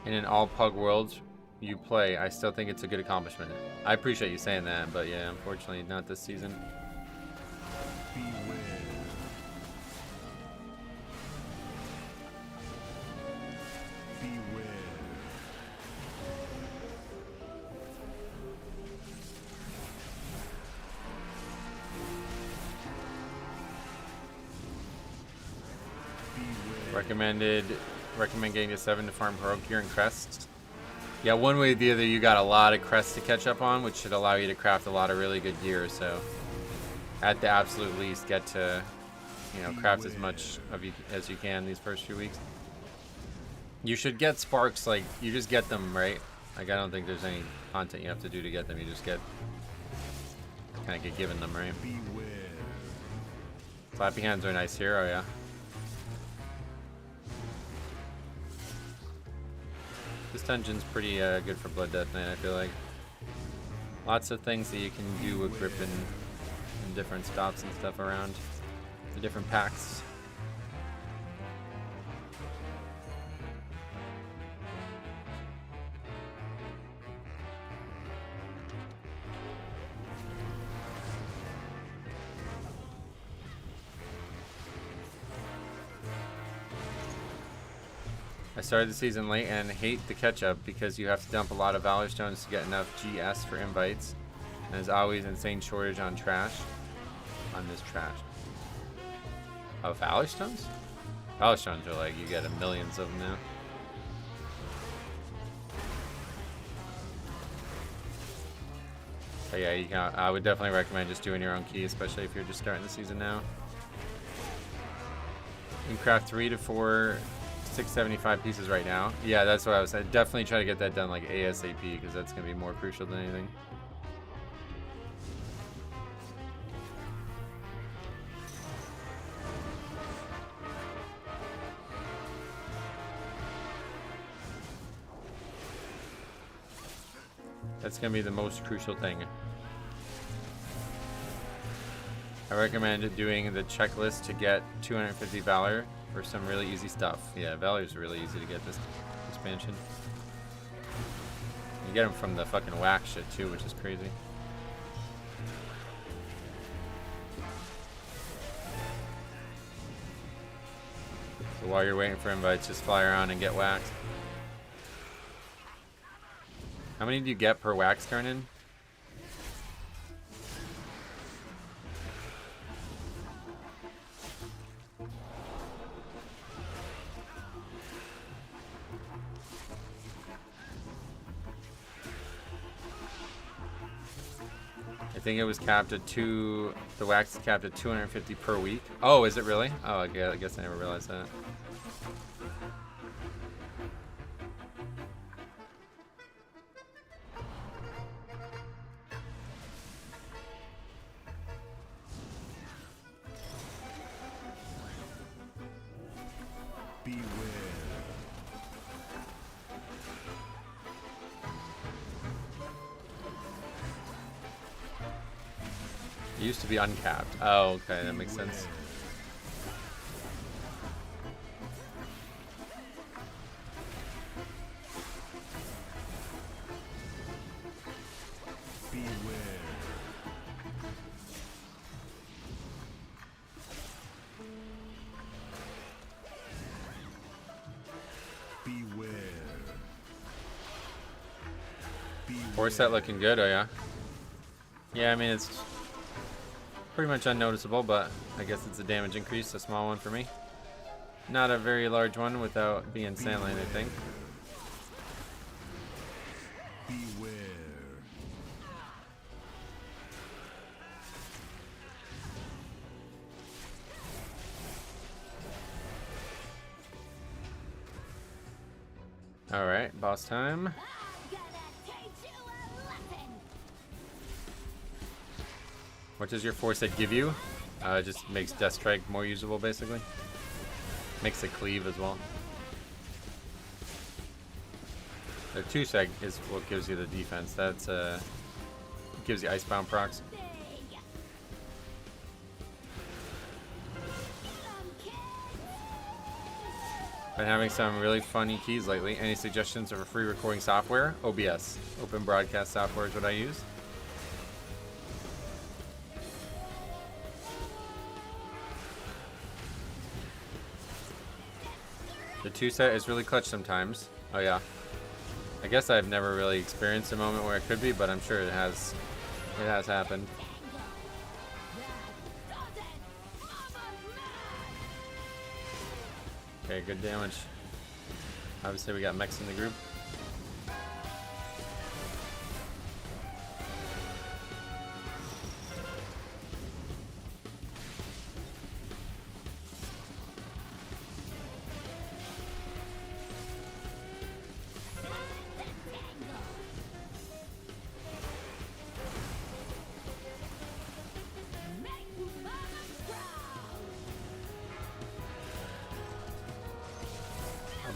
In an all pug world you play, I still think it's a good accomplishment. I appreciate you saying that, but yeah, unfortunately not this season. Recommend getting to 7 to farm heroic gear and crests. Yeah, one way or the other, you got a lot of crests to catch up on, which should allow you to craft a lot of really good gear. So, at the absolute least, get to, you know, craft as much of you as you can these first few weeks. You should get sparks, like you just get them, right? Like I don't think there's any content you have to do to get them. You just kind of get given them, right? Flappy hands are a nice hero, yeah. This dungeon's pretty good for Blood Death Knight, I feel like. Lots of things that you can do with grip and different stops and stuff around the different packs. I started the season late and hate the catch-up because you have to dump a lot of Valor Stones to get enough GS for invites. And there's always insane shortage on trash. On this trash. Oh, Valor Stones? Valor Stones are like, you get millions of them now. But yeah, you can, I would definitely recommend just doing your own key, especially if you're just starting the season now. You can craft 3 to 4 675 pieces right now. Yeah, that's what I was saying. Definitely try to get that done like ASAP because that's going to be more crucial than anything. That's going to be the most crucial thing. I recommend doing the checklist to get 250 Valor for some really easy stuff. Yeah, Valor's really easy to get this expansion. You get them from the fucking whack shit too, which is crazy. So while you're waiting for invites, just fly around and get whacked. How many do you get per wax turn in? I think it was capped at the wax is capped at 250 per week. Oh, is it really? Oh, I guess I never realized that. It used to be uncapped. Oh, okay, that makes sense. Four set looking good, oh yeah. Yeah, I mean it's pretty much unnoticeable, but I guess it's a damage increase, a small one for me. Not a very large one without being sandline, I think. Beware. Alright, boss time. What does your 4-set give you? It just makes Death Strike more usable, basically. Makes it cleave as well. The 2-set is what gives you the defense. That's gives you Icebound procs. Been having some really funny keys lately. Any suggestions of a free recording software? OBS. Open Broadcast Software is what I use. The 2-set is really clutch sometimes. Oh yeah. I guess I've never really experienced a moment where it could be, but I'm sure it has happened. Okay, good damage. Obviously we got mechs in the group.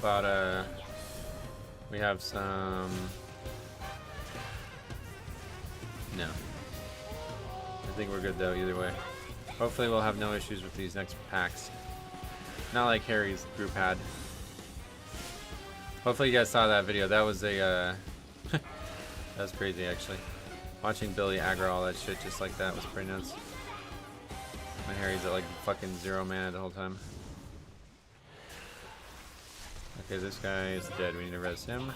About we have some. No, I think we're good though either way. Hopefully we'll have no issues with these next packs. Not like Harry's group had. Hopefully you guys saw that video. That was a that was crazy actually. Watching Billy aggro all that shit just like that was pretty nuts. And Harry's at like fucking 0 mana the whole time. Okay, this guy is dead. We need to res him.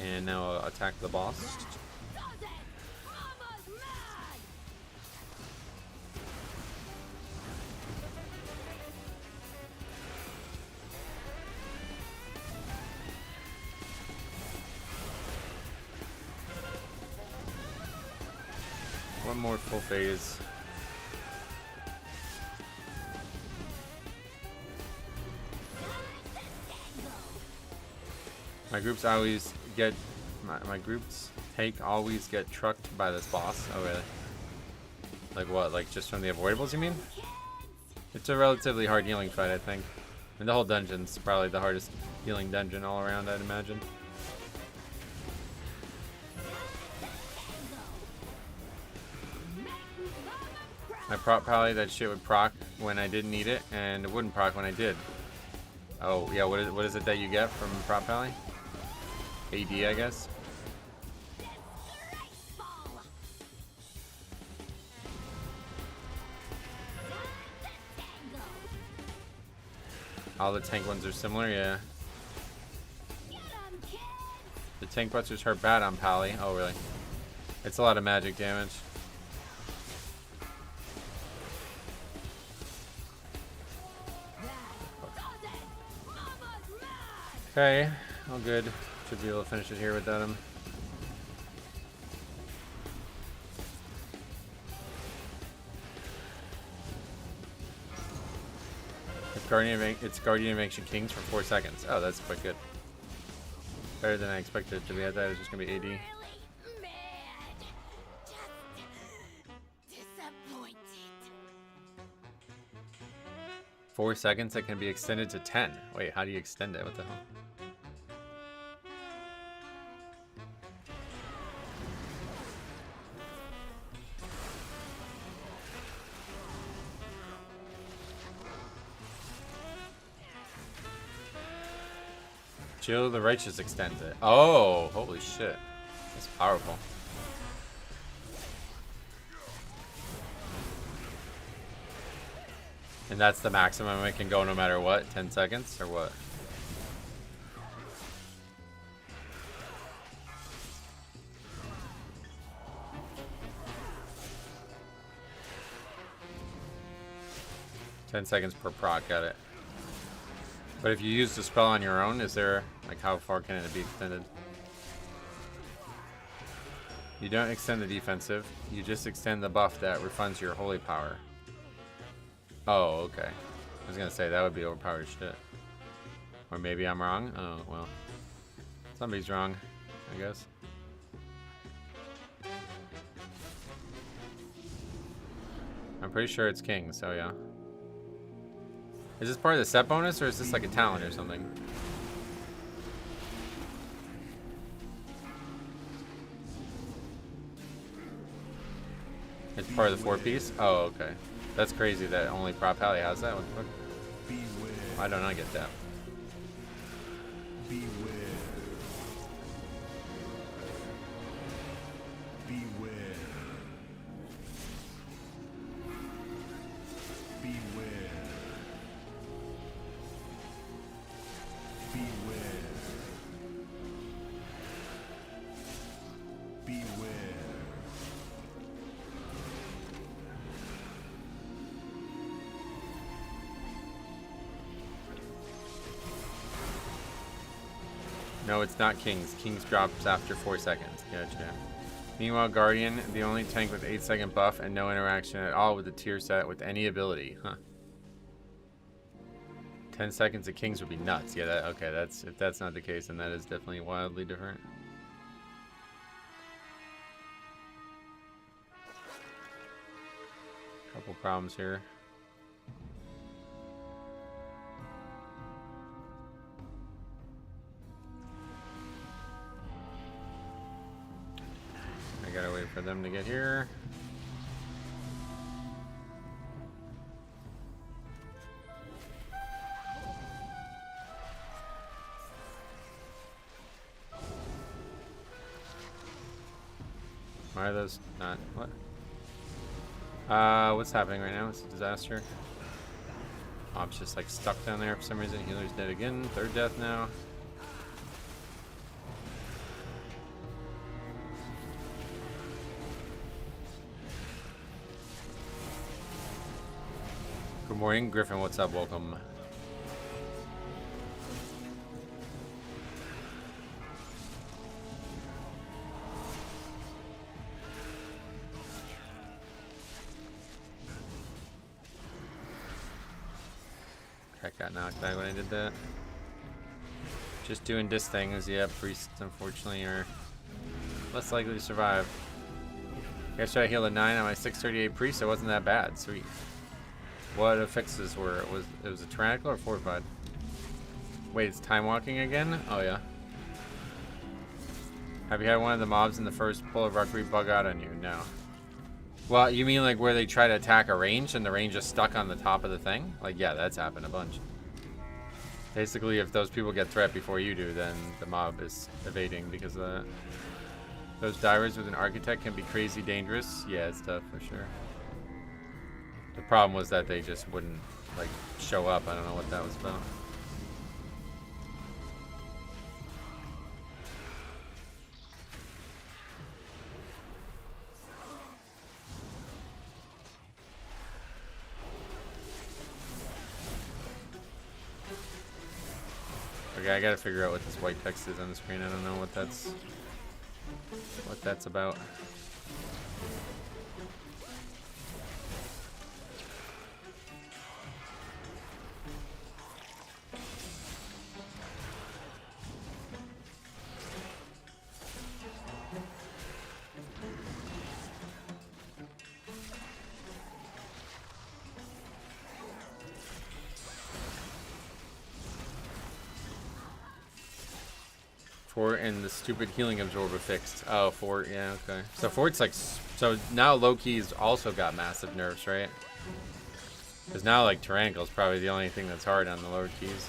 And now I'll attack the boss. One more full phase. My groups always get my groups always get trucked by this boss. Oh really? Like what? Like just from the avoidables you mean? It's a relatively hard healing fight, I think. And the whole dungeon's probably the hardest healing dungeon all around, I'd imagine. I prop probably that shit would proc when I didn't need it, and it wouldn't proc when I did. Oh yeah, what is it that you get from prop pally? AD, I guess. All the tank ones are similar, yeah. The tank busters hurt bad on Pally. Oh really? It's a lot of magic damage. Okay, all good. Should be able to finish it here without him. It's Guardian of Ancient Kings for 4 seconds. Oh, that's quite good. Better than I expected it to be. I thought it was just gonna be AD. 4 seconds that can be extended to 10. Wait, how do you extend it? What the hell? Jill the Righteous extends it. Oh, holy shit. That's powerful. And that's the maximum it can go no matter what? 10 seconds or what? 10 seconds per proc, got it. But if you use the spell on your own, is there, like, how far can it be extended? You don't extend the defensive, you just extend the buff that refunds your holy power. Oh, okay. I was gonna say, that would be overpowered shit. Or maybe I'm wrong? Oh, well. Somebody's wrong, I guess. I'm pretty sure it's king, so yeah. Is this part of the set bonus, or is this like a talent or something? It's part of the 4-piece? Oh, okay. That's crazy that only Prop Pally has that one. Why don't I get that? Beware. Beware. Beware. Beware. Beware. No, it's not Kings. Kings drops after 4 seconds. Gotcha. Meanwhile, Guardian, the only tank with 8-second buff and no interaction at all with the tier set with any ability. Huh. 10 seconds of Kings would be nuts. Yeah, that, okay, that's, if that's not the case, then that is definitely wildly different. Couple problems here. I gotta wait for them to get here. Why are those not? What? What's happening right now? It's a disaster. Mob's just like stuck down there for some reason. Healer's dead again. Third death now. Good morning, Griffin. What's up? Welcome. Cat got knocked back when I did that. Just doing dis things. Yeah, priests unfortunately are less likely to survive. Yesterday I healed a 9 on my 638 priest. It wasn't that bad. Sweet. What affixes were it? Was a tyrannical or fortified? Wait, it's time walking again? Oh yeah. Have you had one of the mobs in the first pull of Rockery bug out on you? No. Well, you mean like where they try to attack a range and the range is stuck on the top of the thing? Like, yeah, that's happened a bunch. Basically, if those people get threat before you do, then the mob is evading because of that. Those divers with an architect can be crazy dangerous. Yeah, it's tough for sure. The problem was that they just wouldn't, like, show up. I don't know what that was about. Okay, I gotta figure out what this white text is on the screen. I don't know what that's about. Fort and the stupid healing absorber fixed. Oh, Fort, yeah, okay. So Fort's like, so now Loki's also got massive nerfs, right? Because now like Tyrannical's probably the only thing that's hard on the lower keys.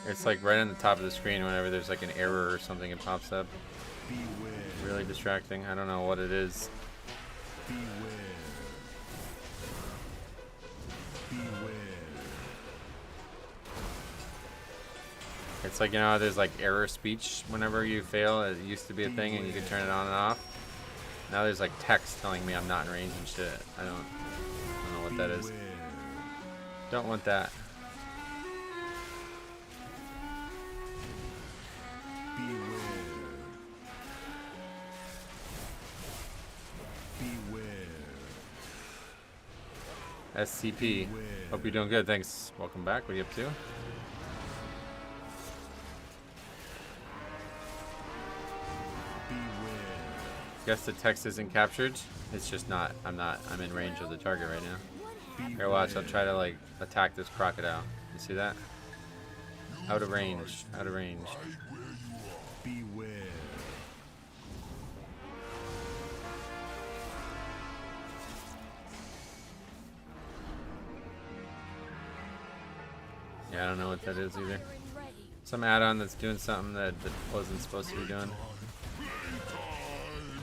It's like right on the top of the screen whenever there's like an error or something, it pops up. Beware. Really distracting. I don't know what it is. Beware. Beware. It's like, you know, there's like error speech whenever you fail. It used to be a thing and you could turn it on and off. Now there's like text telling me I'm not in range and shit. I don't know what that is. Don't want that. SCP. Hope you're doing good. Thanks. Welcome back. What are you up to? Guess the text isn't captured. It's just not. I'm in range of the target right now. Here, watch. I'll try to like attack this crocodile. You see that? Out of range. Out of range. Beware. Yeah, I don't know what that is either. Some add-on that's doing something that wasn't supposed to be doing.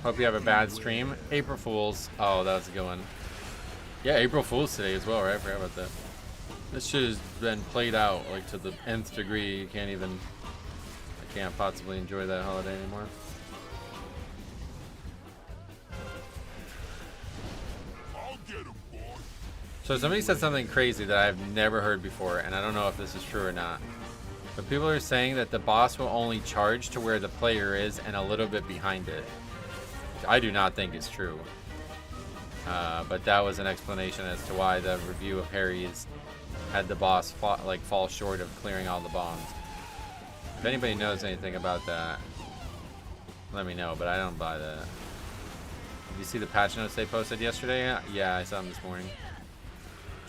Hope you have a bad stream. April Fools. Oh, that was a good one. Yeah, April Fools today as well, right? I forgot about that. This shit has been played out like to the nth degree. You can't even. I can't possibly enjoy that holiday anymore. So somebody said something crazy that I've never heard before, and I don't know if this is true or not. But people are saying that the boss will only charge to where the player is and a little bit behind it. I do not think it's true. But that was an explanation as to why the review of Harry's had the boss fall short of clearing all the bombs. If anybody knows anything about that, let me know, but I don't buy that. Did you see the patch notes they posted yesterday? Yeah, I saw them this morning.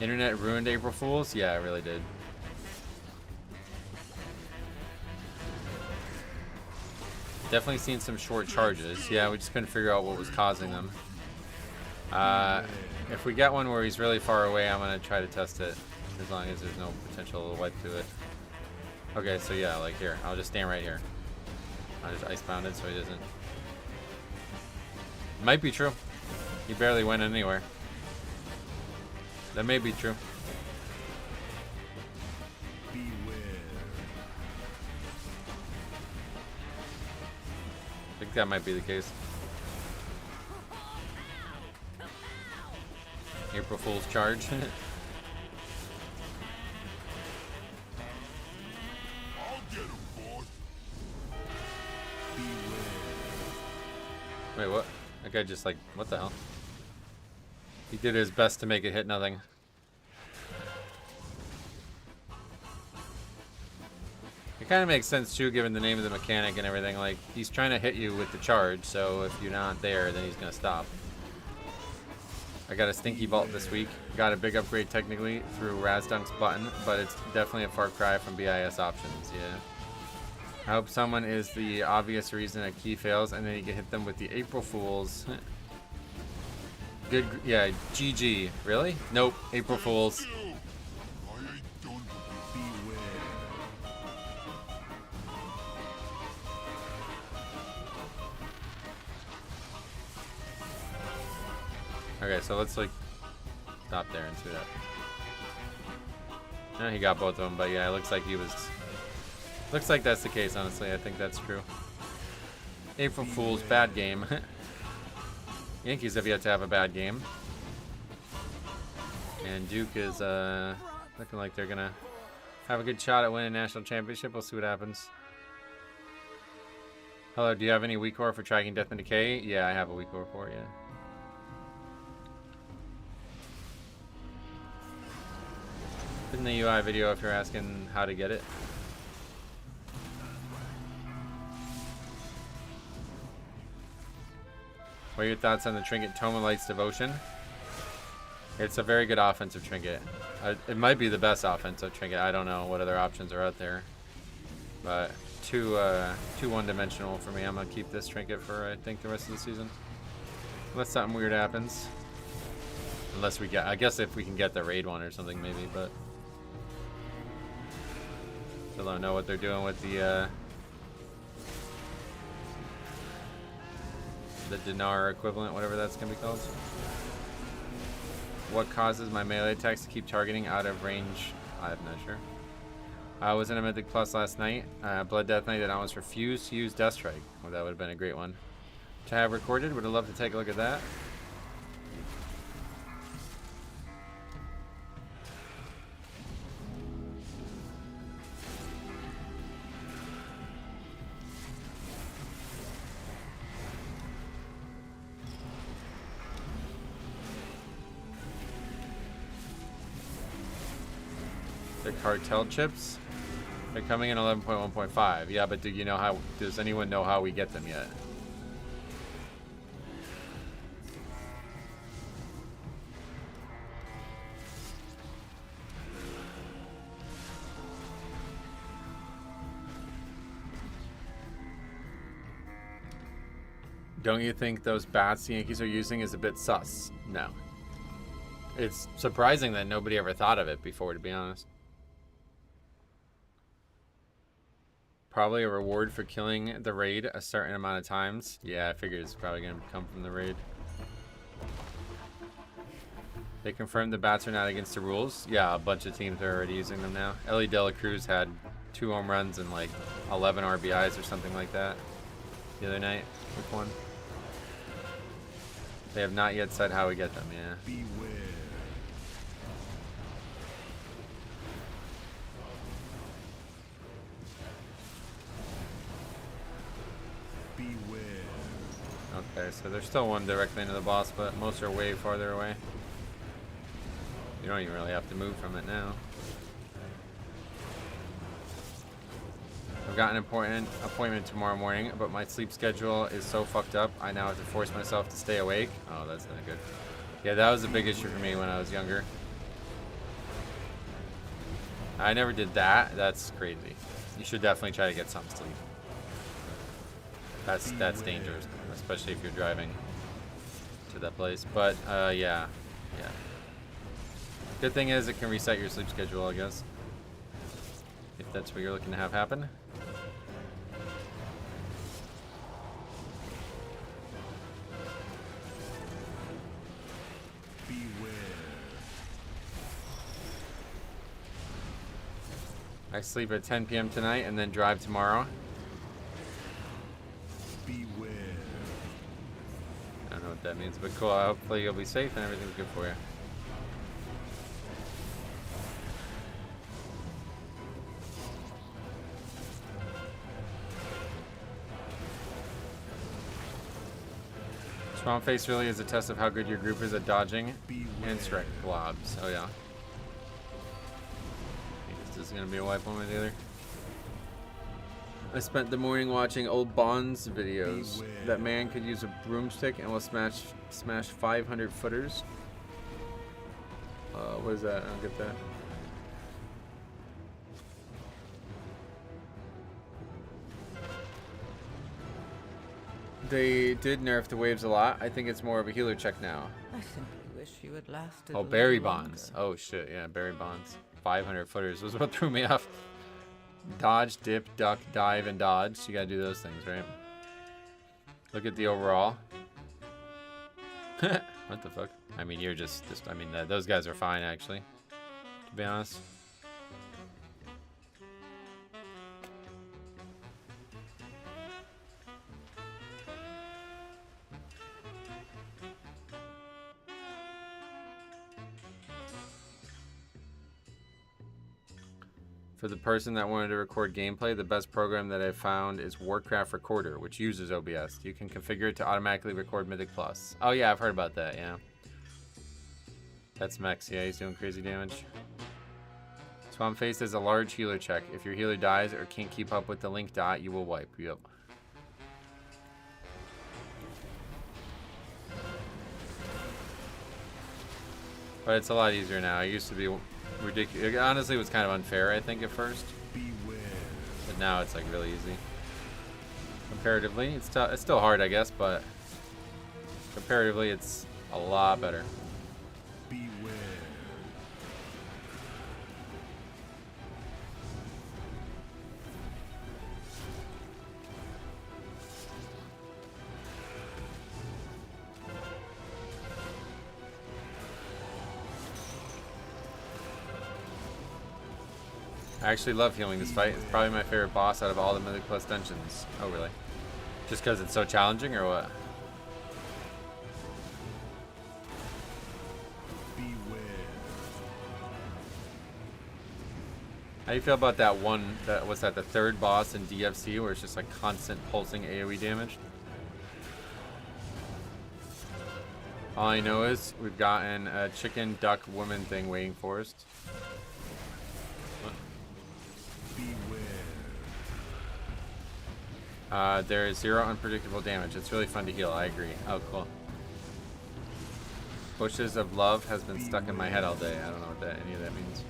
Internet ruined April Fools? Yeah, it really did. Definitely seen some short charges. Yeah, we just couldn't figure out what was causing them. If we get one where he's really far away, I'm going to try to test it. As long as there's no potential wipe to it. Okay, so yeah, like here. I'll just stand right here. I'll just icebound it so he doesn't... Might be true. He barely went anywhere. That may be true. I think that might be the case. April Fool's charge. Wait, what? That guy just like, what the hell? He did his best to make it hit nothing. It kind of makes sense too, given the name of the mechanic and everything. Like, he's trying to hit you with the charge, so if you're not there, then he's gonna stop. I got a Stinky Vault this week. Got a big upgrade technically through Razdunk's button, but it's definitely a far cry from BIS options, yeah. I hope someone is the obvious reason a key fails, and then you can hit them with the April Fools. Good, yeah, GG. Really? Nope, April Fools. Okay, so let's like stop there and see that. No, he got both of them, but yeah, it looks like he was. Looks like that's the case, honestly. I think that's true. April Fools, bad game. Yankees have yet to have a bad game. And Duke is looking like they're gonna have a good shot at winning a national championship. We'll see what happens. Hello, do you have any weak core for tracking Death and Decay? Yeah, I have a weak core for it, yeah. In the UI video if you're asking how to get it. What are your thoughts on the trinket Toma Light's Devotion? It's a very good offensive trinket. It might be the best offensive trinket. I don't know what other options are out there. But too one-dimensional for me. I'm going to keep this trinket for, I think, the rest of the season. Unless something weird happens. Unless we get... I guess if we can get the raid one or something, maybe, but... Still don't know what they're doing with the dinar equivalent, whatever that's gonna be called. What causes my melee attacks to keep targeting out of range? I'm not sure. I was in a Mythic Plus last night. Blood Death Knight, and I was refused to use Death Strike. Well, that would have been a great one to have recorded. Would have loved to take a look at that. The cartel chips, they're coming in 11.1.5. Yeah, but do you know how? Does anyone know how we get them yet? Don't you think those bats the Yankees are using is a bit sus? No. It's surprising that nobody ever thought of it before, to be honest. Probably a reward for killing the raid a certain amount of times. Yeah, I figured it's probably going to come from the raid. They confirmed the bats are not against the rules. Yeah, a bunch of teams are already using them now. Ellie De La Cruz had 2 home runs and like 11 RBIs or something like that the other night with one. They have not yet said how we get them, yeah. Beware. Okay, so there's still one directly into the boss, but most are way farther away. You don't even really have to move from it now. I've got an important appointment tomorrow morning, but my sleep schedule is so fucked up, I now have to force myself to stay awake. Oh, that's not good. Yeah, that was a big issue for me when I was younger. I never did that. That's crazy. You should definitely try to get some sleep. That's dangerous, especially if you're driving to that place. But yeah. Good thing is it can reset your sleep schedule, I guess, if that's what you're looking to have happen. I sleep at 10 p.m. tonight and then drive tomorrow. Beware. I don't know what that means, but cool. Hopefully you'll be safe and everything's good for you. Swamp Face really is a test of how good your group is at dodging and strike blobs. Oh yeah. This is gonna be a wipe one way or the other. I spent the morning watching old Bonds videos. That man could use a broomstick and will smash 500 footers. What is that? I don't get that. They did nerf the waves a lot. I think it's more of a healer check now. I simply wish you had lasted. Oh, berry bonds. Oh shit, yeah, berry bonds. 500 footers was what threw me off. Dodge, dip, duck, dive, and dodge. You gotta do those things, right? Look at the overall. What the fuck? I mean, you're just I mean, those guys are fine, actually, to be honest. For the person that wanted to record gameplay, the best program that I've found is Warcraft Recorder, which uses OBS. You can configure it to automatically record Mythic Plus. Oh yeah, I've heard about that, yeah. That's Mex, yeah, he's doing crazy damage. Swamp Face is a large healer check. If your healer dies or can't keep up with the link dot, you will wipe. Yep. But it's a lot easier now. It used to be ridiculous. Honestly, it was kind of unfair, I think, at first. Beware. But now it's like really easy. Comparatively, it's still hard, I guess, but comparatively, it's a lot better. Beware. I actually love healing this fight. It's probably my favorite boss out of all the Mythic Plus dungeons. Oh, really? Just because it's so challenging, or what? How do you feel about that one, what's that, the third boss in DFC, where it's just like constant pulsing AoE damage? All I know is we've gotten a chicken, duck, woman thing waiting for us. There is 0 unpredictable damage. It's really fun to heal, I agree. Oh, cool. Bushes of Love has been stuck in my head all day. I don't know what any of that means.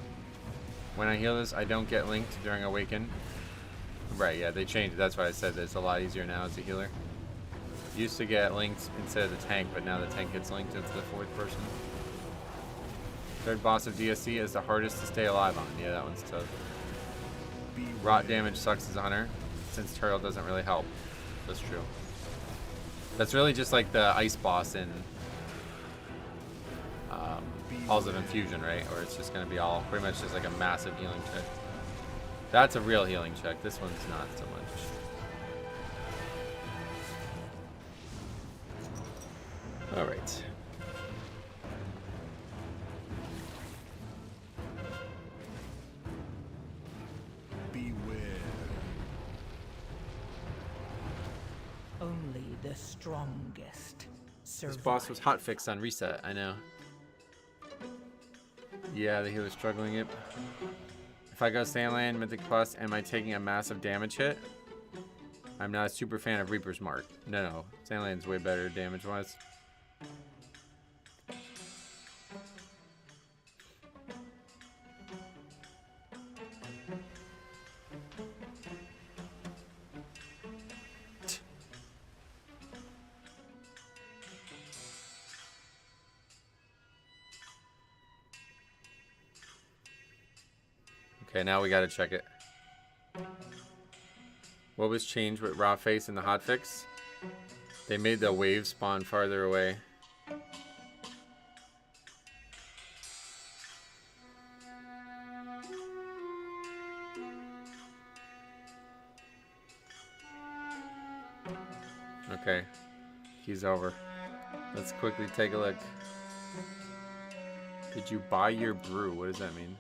When I heal this, I don't get linked during Awaken. Right, yeah, they changed it. That's why I said it's a lot easier now as a healer. Used to get linked instead of the tank, but now the tank gets linked into the 4th person. Third boss of DSC is the hardest to stay alive on. Yeah, that one's tough. Rot damage sucks as a hunter, since Turtle doesn't really help. That's true. That's really just like the ice boss in Halls of Infusion, right? Or it's just going to be all pretty much just like a massive healing check. That's a real healing check. This one's not so much. All right. Beware. Only the strongest survive. This boss was hotfixed on reset. I know. Yeah, the healer's struggling it. If I go Sandland, Mythic Plus, am I taking a massive damage hit? I'm not a super fan of Reaper's Mark. No. Sandland's way better damage-wise. Okay, now we gotta check it. What was changed with Raw Face and the hotfix? They made the wave spawn farther away. Okay, he's over. Let's quickly take a look. Did you buy your brew? What does that mean?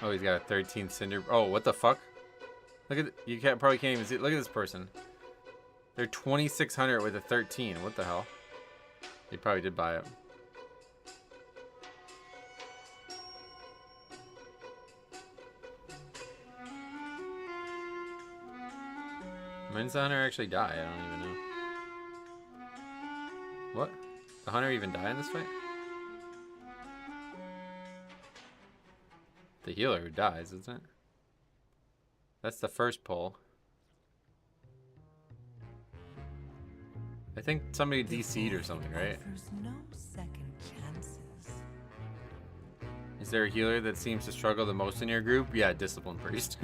Oh, he's got a 13 cinder. Oh, what the fuck? Look at you probably can't even see. Look at this person. They're 2,600 with a 13. What the hell? He probably did buy it. When does the hunter actually die? I don't even know. What? The hunter even die in this fight? The healer who dies, isn't it? That's the first pull. I think somebody DC'd or something, right? No second chances. Is there a healer that seems to struggle the most in your group? Yeah, Discipline Priest.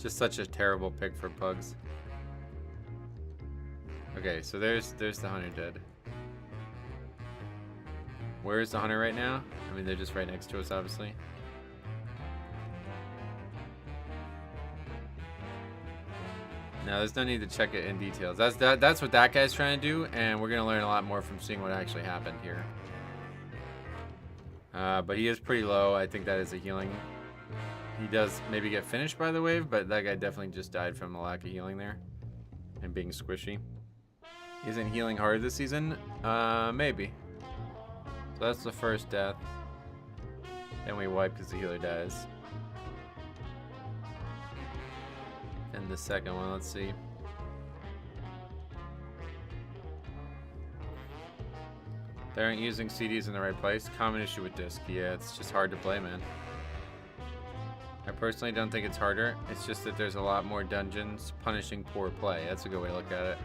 Just such a terrible pick for pugs. Okay, so there's the hunter dead. Where is the hunter right now? I mean, they're just right next to us, obviously. No, there's no need to check it in details. That's what that guy's trying to do, and we're gonna learn a lot more from seeing what actually happened here. But he is pretty low. I think that is a healing. He does maybe get finished by the wave, but that guy definitely just died from a lack of healing there and being squishy. Isn't healing hard this season? Maybe. So that's the first death. Then we wipe because the healer dies. And the second one, let's see. They aren't using CDs in the right place. Common issue with disc. Yeah, it's just hard to play, man. I personally don't think it's harder. It's just that there's a lot more dungeons punishing poor play. That's a good way to look at it.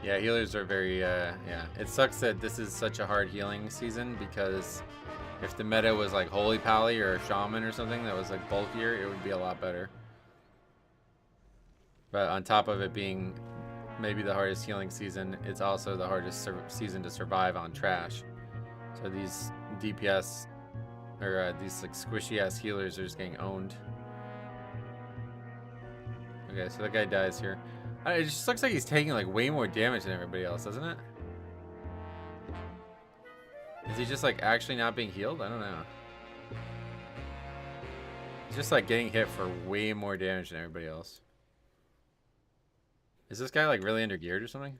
Yeah, healers are very, yeah. It sucks that this is such a hard healing season, because if the meta was like Holy Pally or a Shaman or something that was like bulkier, it would be a lot better. But on top of it being maybe the hardest healing season, it's also the hardest season to survive on trash. So these DPS, or these like squishy ass healers are just getting owned. Okay, so that guy dies here. It just looks like he's taking like way more damage than everybody else, doesn't it? Is he just like actually not being healed? I don't know. He's just like getting hit for way more damage than everybody else. Is this guy like really undergeared or something?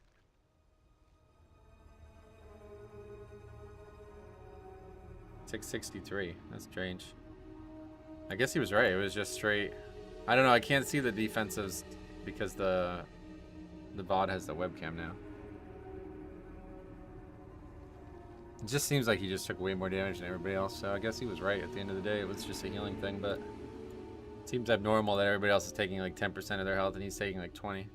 663. That's strange. I guess he was right. It was just straight. I don't know. I can't see the defensives because the bot has the webcam now. It just seems like he just took way more damage than everybody else. So I guess he was right. At the end of the day, it was just a healing thing. But it seems abnormal that everybody else is taking like 10% of their health and he's taking like 20.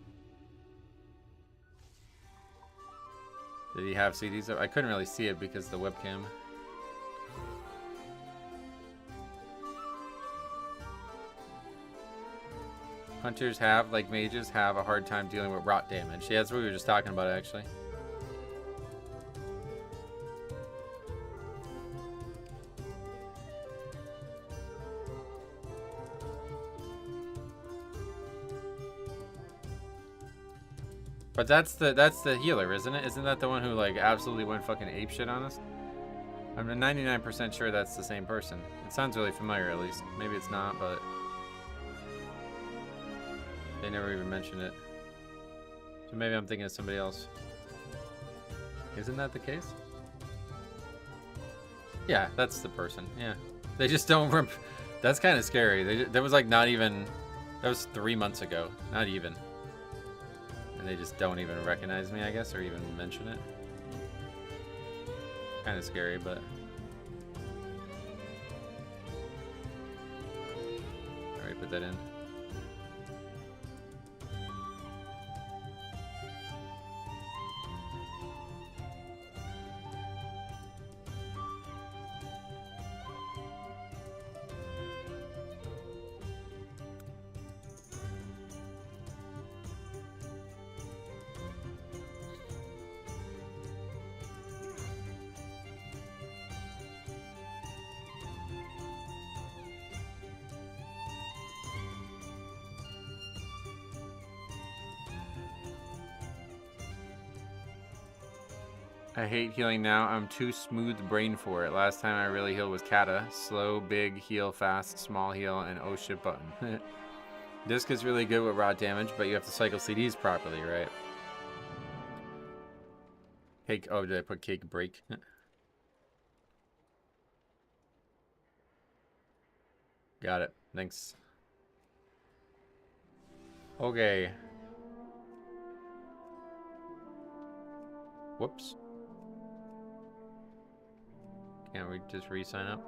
Did he have CDs? I couldn't really see it because of the webcam. Hunters have, like mages, have a hard time dealing with rot damage. Yeah, that's what we were just talking about, actually. But that's the healer, isn't it? Isn't that the one who like absolutely went fucking apeshit on us? I'm 99% sure that's the same person. It sounds really familiar, at least. Maybe it's not, but they never even mentioned it. So maybe I'm thinking of somebody else. Isn't that the case? Yeah, that's the person. Yeah, they just don't. That's kind of scary. That was like not even. That was 3 months ago. Not even. And they just don't even recognize me, I guess, or even mention it. Kind of scary, but. Alright, put that in. I hate healing now. I'm too smooth brain for it. Last time I really healed was Kata. Slow, big, heal, fast, small heal, and oh shit button. Disc is really good with rot damage, but you have to cycle CDs properly, right? Cake. Oh, did I put cake break? Got it. Thanks. Okay. Whoops. Can't we just re-sign up?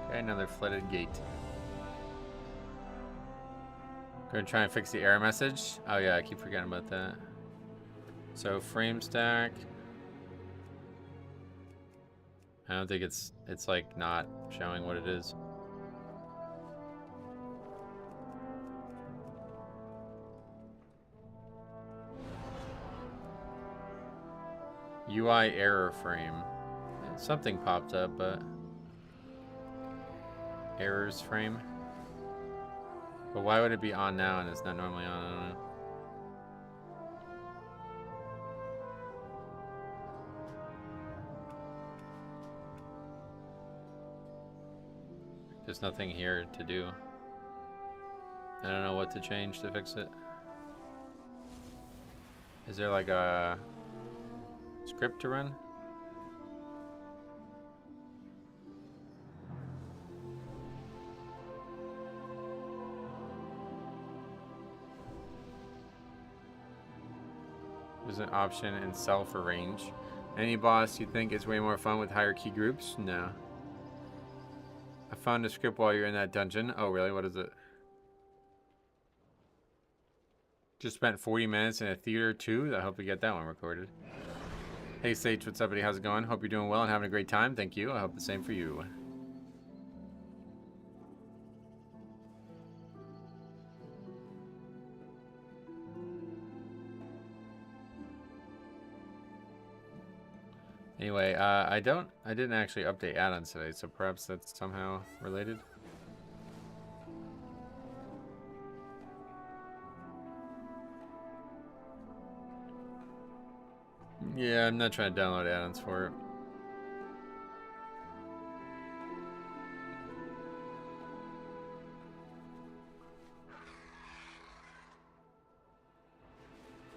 Okay, another flooded gate. Gonna try and fix the error message. Oh yeah, I keep forgetting about that. So frame stack. I don't think it's like not showing what it is. UI error frame. Something popped up, but errors frame. But why would it be on now and it's not normally on? I don't know. There's nothing here to do. I don't know what to change to fix it. Is there like a script to run? There's an option in cell for range. Any boss you think is way more fun with higher key groups? No. I found a script while you're in that dungeon. Oh, really? What is it? Just spent 40 minutes in a theater too. I hope we get that one recorded. Hey Sage, what's up, buddy? How's it going? Hope you're doing well and having a great time. Thank you. I hope the same for you. Anyway, I didn't actually update add-ons today, so perhaps that's somehow related. Yeah, I'm not trying to download add-ons for it.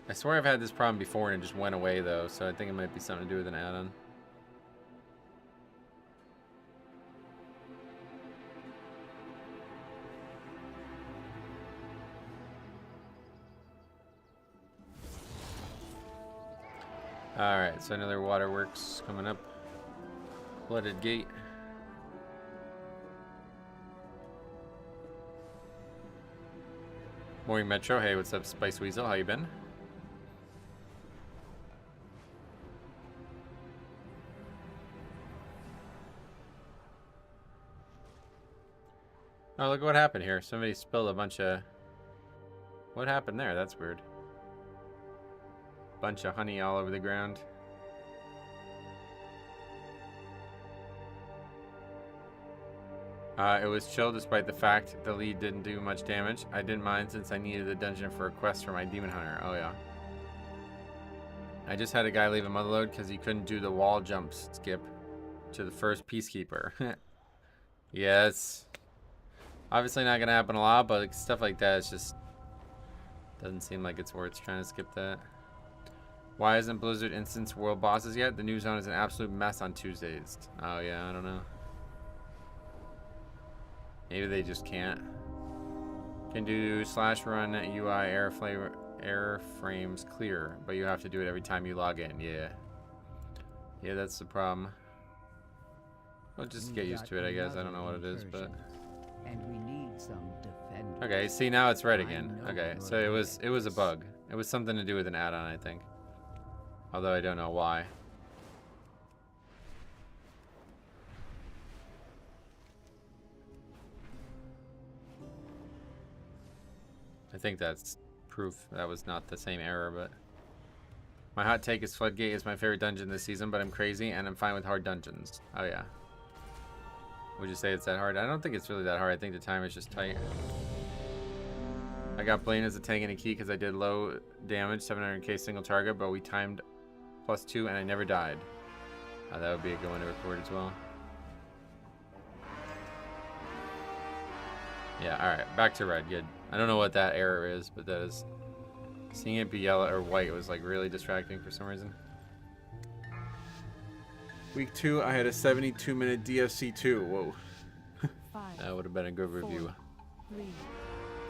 I swear I've had this problem before and it just went away though, so I think it might be something to do with an add-on. Alright, so another waterworks coming up. Flooded gate. Morning Metro, hey, what's up Spice Weasel, how you been? Oh, look what happened here. Somebody spilled a bunch of... What happened there? That's weird. Bunch of honey all over the ground. It was chill despite the fact the lead didn't do much damage. I didn't mind since I needed the dungeon for a quest for my demon hunter. Oh yeah. I just had a guy leave a motherload because he couldn't do the wall jump skip to the first peacekeeper. Yes. Obviously not gonna happen a lot, but like, stuff like that, it's just doesn't seem like it's worth trying to skip that. Why isn't Blizzard Instance World bosses yet? The new zone is an absolute mess on Tuesdays. Oh yeah, I don't know. Maybe they just can't. Can do /run UI airframes clear, but you have to do it every time you log in. Yeah. Yeah, that's the problem. We'll just get used to it, I guess. I don't know what it is, but. And we need some defenders. Okay, see now it's red again. Okay, so it was a bug. It was something to do with an add-on, I think. Although I don't know why. I think that's proof that was not the same error, but my hot take is Floodgate is my favorite dungeon this season, but I'm crazy and I'm fine with hard dungeons. Oh yeah. Would you say it's that hard? I don't think it's really that hard. I think the time is just tight. I got Blaine as a tank and a key because I did low damage, 700k single target, but we timed +2 and I never died. That would be a good one to record as well. Yeah, alright, back to red, good. I don't know what that error is, but that is... Seeing it be yellow or white was like really distracting for some reason. Week 2, I had a 72-minute DFC 2. Whoa. That would have been a good review. 3,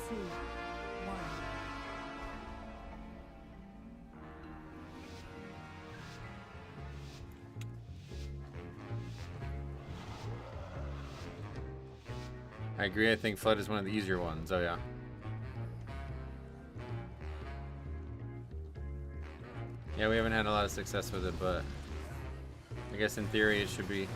2, 1. I agree, I think Flood is one of the easier ones. Oh yeah. Yeah, we haven't had a lot of success with it, but I guess in theory it should be.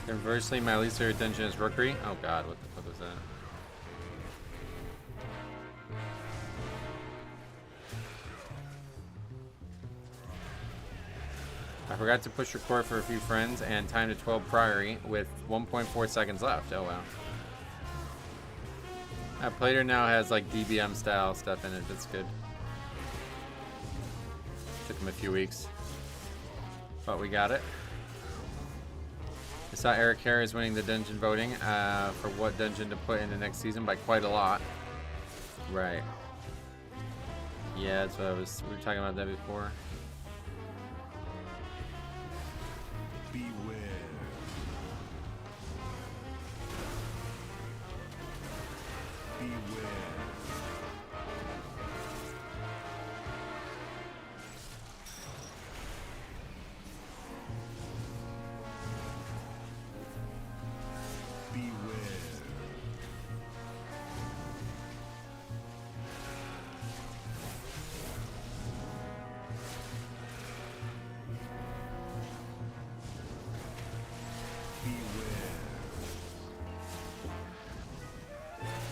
Conversely, my least favorite dungeon is Rookery. Oh god, what the fuck was that? I forgot to push record for a few friends and time to 12 Priory with 1.4 seconds left. Oh wow. Plater now has like DBM style stuff in it. That's good. Took him a few weeks, but we got it. I saw Eric Harris winning the dungeon voting for what dungeon to put in the next season by quite a lot. Right. Yeah, that's what we were talking about that before. Beware. Beware.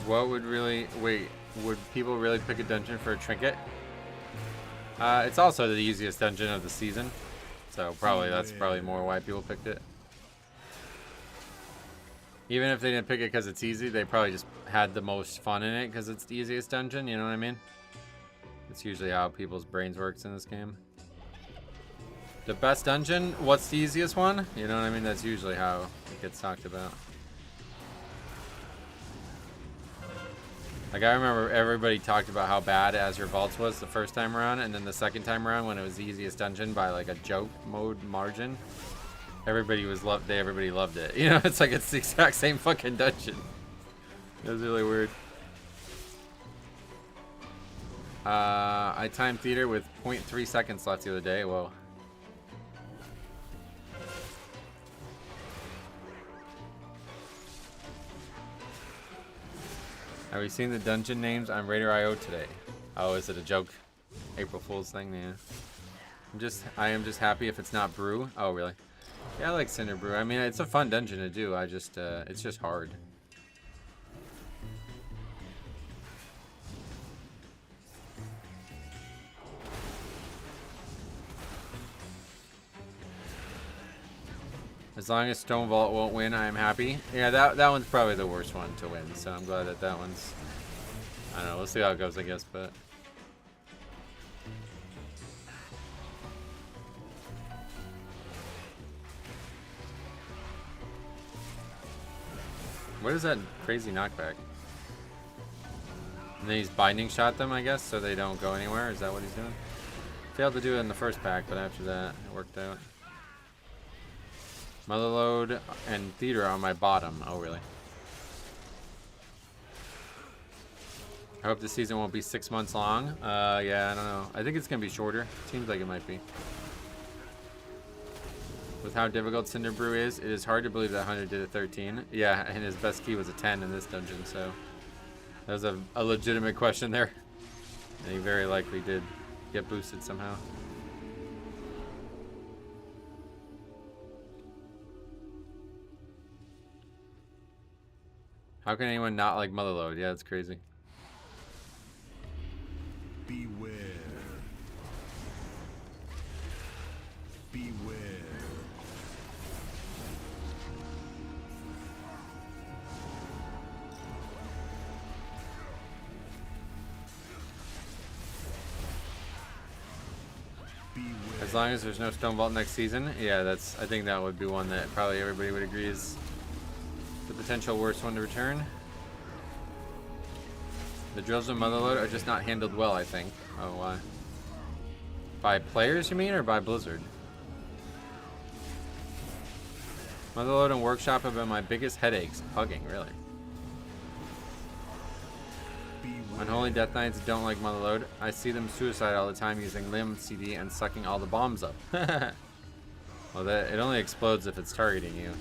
What would really would people really pick a dungeon for a trinket? It's also the easiest dungeon of the season, so that's probably more why people picked it. Even if they didn't pick it because it's easy, they probably just had the most fun in it because it's the easiest dungeon, you know what I mean? It's usually how people's brains works in this game. The best dungeon, what's the easiest one? You know what I mean? That's usually how it gets talked about. Like, I remember everybody talked about how bad Azure Vaults was the first time around, and then the second time around when it was the easiest dungeon by like a joke mode margin, everybody loved it. You know, it's like it's the exact same fucking dungeon. It was really weird. I timed theater with 0.3 seconds left the other day. Whoa. Have we seen the dungeon names on Raider.io today? Oh, is it a joke? April Fool's thing? Yeah. I am just happy if it's not Brew. Oh, really? Yeah, I like Cinder Brew. I mean, it's a fun dungeon to do. It's just hard. As long as Stone Vault won't win, I am happy. Yeah, that one's probably the worst one to win, so I'm glad that one's... I don't know, we'll see how it goes, I guess, but... What is that crazy knockback? And then he's binding shot them, I guess, so they don't go anywhere? Is that what he's doing? Failed to do it in the first pack, but after that, it worked out. Motherload and Theater on my bottom. Oh, really? I hope the season won't be 6 months long. Yeah, I don't know. I think it's going to be shorter. Seems like it might be. With how difficult Cinder Brew is, it is hard to believe that Hunter did a 13. Yeah, and his best key was a 10 in this dungeon, so... That was a legitimate question there. And he very likely did get boosted somehow. How can anyone not like Motherload? Yeah, it's crazy. Beware. Beware. As long as there's no Stone Vault next season, yeah, I think that would be one that probably everybody would agree is the potential worst one to return. The drills of Motherload are just not handled well, I think. Oh, why? By players, you mean, or by Blizzard? Motherload and Workshop have been my biggest headaches. Pugging, really. Unholy Death Knights don't like Motherload. I see them suicide all the time using Limb CD and sucking all the bombs up. Well, it only explodes if it's targeting you.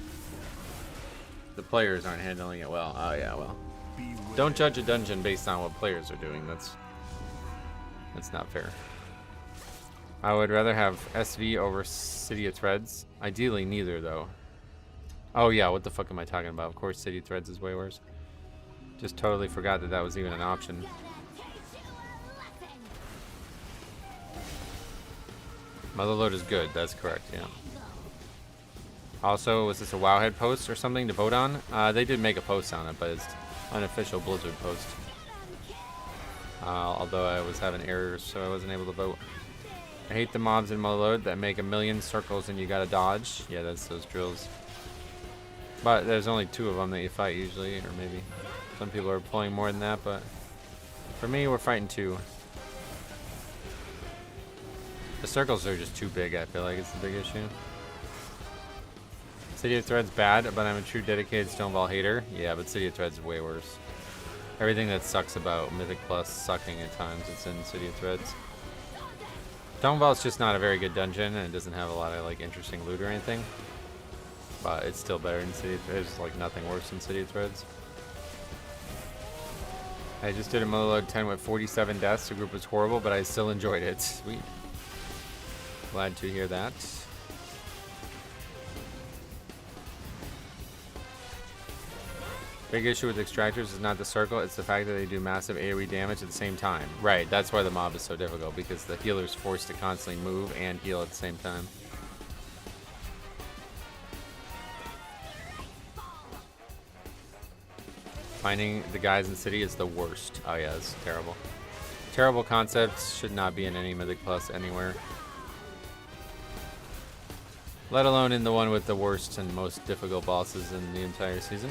The players aren't handling it well. Oh yeah, well. Don't judge a dungeon based on what players are doing. That's not fair. I would rather have SV over City of Threads. Ideally, neither, though. Oh yeah, what the fuck am I talking about? Of course, City of Threads is way worse. Just totally forgot that was even an option. Motherload is good. That's correct, yeah. Also, was this a Wowhead post or something to vote on? They did make a post on it, but it's unofficial Blizzard post. Although I was having errors, so I wasn't able to vote. I hate the mobs in Motherload that make a million circles and you gotta dodge. Yeah, that's those drills. But there's only 2 of them that you fight usually, or maybe some people are pulling more than that, but for me, we're fighting 2. The circles are just too big, I feel like it's the big issue. City of Threads bad, but I'm a true dedicated Stonewall hater. Yeah, but City of Threads is way worse. Everything that sucks about Mythic Plus sucking at times, it's in City of Threads. Stonewall's just not a very good dungeon, and it doesn't have a lot of like interesting loot or anything. But it's still better than City of Threads. There's like nothing worse than City of Threads. I just did a Motherload 10 with 47 deaths. The group was horrible, but I still enjoyed it. Sweet. Glad to hear that. Big issue with extractors is not the circle, it's the fact that they do massive AoE damage at the same time. Right, that's why the mob is so difficult, because the healer's forced to constantly move and heal at the same time. Finding the guys in city is the worst. Oh yeah, it's terrible. Terrible concepts should not be in any Mythic Plus anywhere. Let alone in the one with the worst and most difficult bosses in the entire season.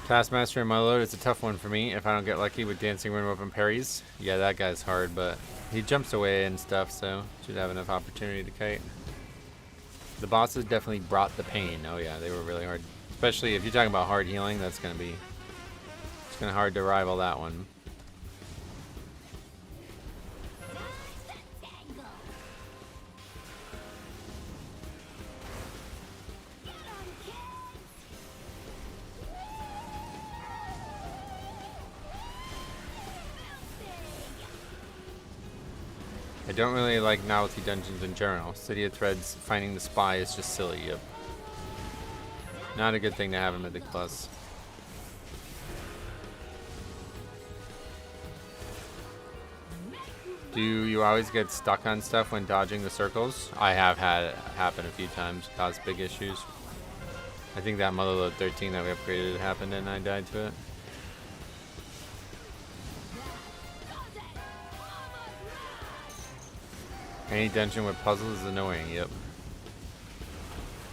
Taskmaster in my load is a tough one for me if I don't get lucky with Dancing Rune Whip and parries. Yeah, that guy's hard, but he jumps away and stuff, so should have enough opportunity to kite. The bosses definitely brought the pain. Oh yeah, they were really hard. Especially if you're talking about hard healing, it's gonna hard to rival that one. I don't really like novelty dungeons in general. City of Threads finding the spy is just silly. Yep. Not a good thing to have in Mythic Plus. Do you always get stuck on stuff when dodging the circles? I have had it happen a few times, caused big issues. I think that Motherload 13 that we upgraded happened and I died to it. Any dungeon with puzzles is annoying, yep.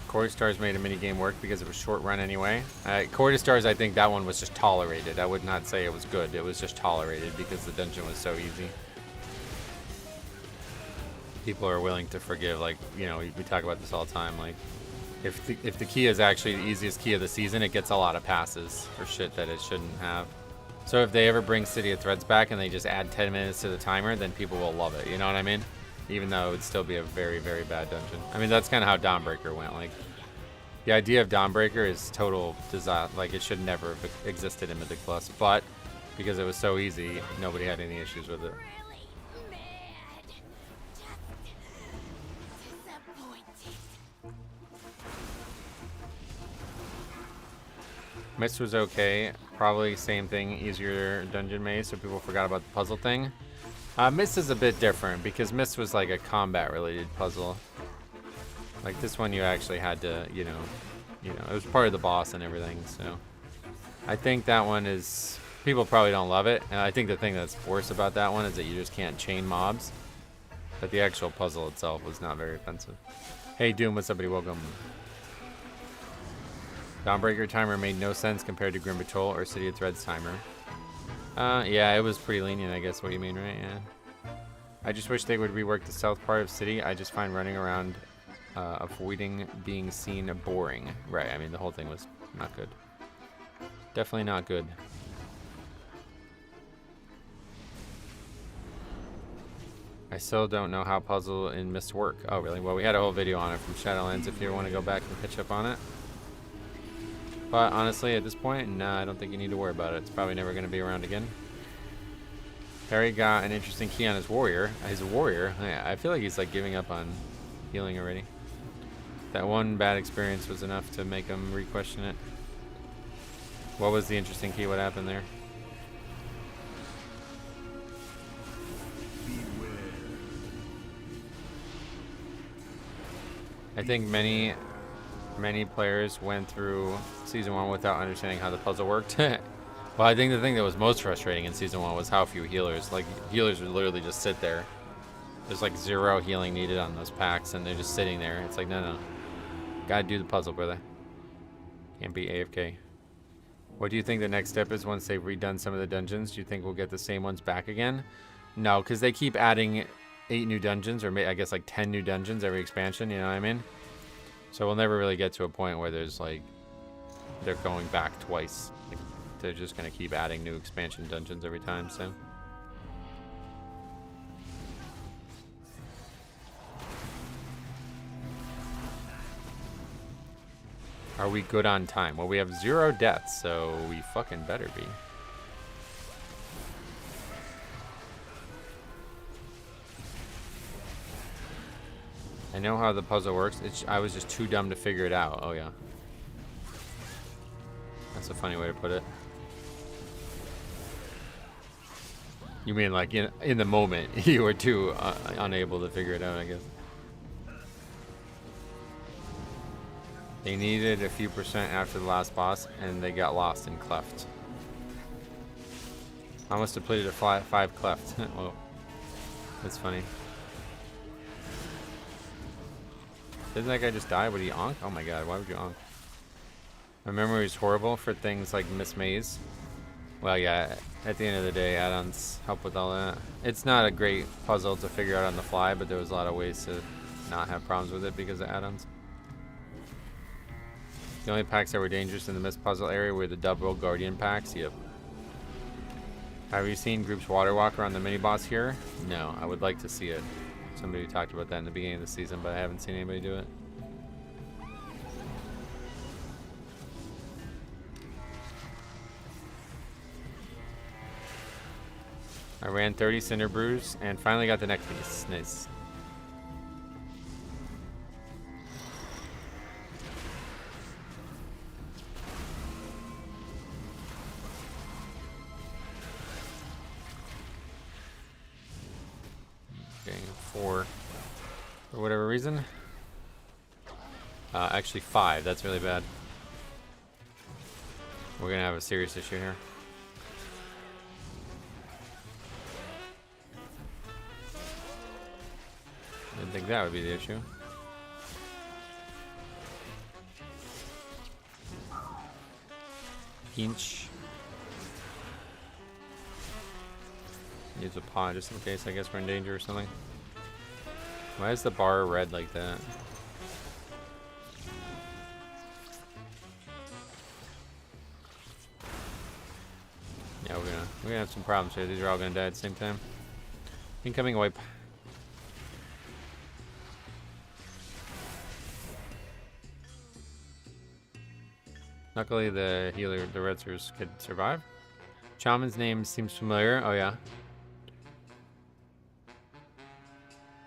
Core Stars made a minigame work because it was short run anyway. Core Stars, I think that one was just tolerated. I would not say it was good. It was just tolerated because the dungeon was so easy. People are willing to forgive, like, you know, we talk about this all the time. Like, if the key is actually the easiest key of the season, it gets a lot of passes for shit that it shouldn't have. So if they ever bring City of Threads back and they just add 10 minutes to the timer, then people will love it. You know what I mean? Even though it would still be a very, very bad dungeon. I mean, that's kind of how Dawnbreaker went. Like, the idea of Dawnbreaker is total disaster. Like, it should never have existed in Mythic Plus, but because it was so easy, nobody had any issues with it. Mist was okay. Probably same thing, easier dungeon maze, so people forgot about the puzzle thing. Mist is a bit different because Mist was like a combat related puzzle. Like this one you actually had to, you know, it was part of the boss and everything, so. I think that one is, people probably don't love it. And I think the thing that's worse about that one is that you just can't chain mobs. But the actual puzzle itself was not very offensive. Hey Doom, what's up buddy, welcome. Dawnbreaker timer made no sense compared to Grim Patrol or City of Threads timer. Yeah, it was pretty lenient, I guess what you mean, right? Yeah. I just wish they would rework the south part of City. I just find running around avoiding being seen boring. Right, I mean, the whole thing was not good. Definitely not good. I still don't know how puzzle in Mist work. Oh, really? Well, we had a whole video on it from Shadowlands if you want to go back and catch up on it. But honestly, at this point, nah, I don't think you need to worry about it. It's probably never going to be around again. Harry got an interesting key on his warrior. His warrior, yeah, I feel like he's like giving up on healing already. That one bad experience was enough to make him re-question it. What was the interesting key? What happened there? I think many players went through Season 1 without understanding how the puzzle worked. Well, I think the thing that was most frustrating in Season 1 was how few healers. Like, healers would literally just sit there. There's like 0 healing needed on those packs, and they're just sitting there. It's like, no. Gotta do the puzzle, brother. Can't be AFK. What do you think the next step is once they've redone some of the dungeons? Do you think we'll get the same ones back again? No, because they keep adding 8 new dungeons, or I guess like 10 new dungeons every expansion, you know what I mean? So we'll never really get to a point where there's like, they're going back twice. Like, they're just gonna keep adding new expansion dungeons every time, so. Are we good on time? Well, we have 0 deaths, so we fucking better be. I know how the puzzle works. I was just too dumb to figure it out. Oh, yeah. That's a funny way to put it. You mean like in the moment you were too unable to figure it out, I guess. They needed a few percent after the last boss, and they got lost in Cleft. I almost depleted a 5 Cleft. Whoa. That's funny. Didn't that guy just die? Would he onk? Oh my god, why would you onk? My memory is horrible for things like Miss Maze. Well, yeah, at the end of the day, add-ons help with all that. It's not a great puzzle to figure out on the fly, but there was a lot of ways to not have problems with it because of add-ons. The only packs that were dangerous in the Mist puzzle area were the double Guardian packs. Yep. Have you seen Group's Water Walker on the mini-boss here? No, I would like to see it. Somebody talked about that in the beginning of the season, but I haven't seen anybody do it. I ran 30 Cinder Brews and finally got the neck piece. Nice. Okay, 4 for whatever reason. Actually 5. That's really bad. We're gonna have a serious issue here. Didn't think that would be the issue. Inch. Use a paw just in case. I guess we're in danger or something. Why is the bar red like that? Yeah, we're gonna have some problems here. These are all gonna die at the same time. Incoming wipe. Luckily, the healer, the Redsers, could survive. Shaman's name seems familiar. Oh, yeah.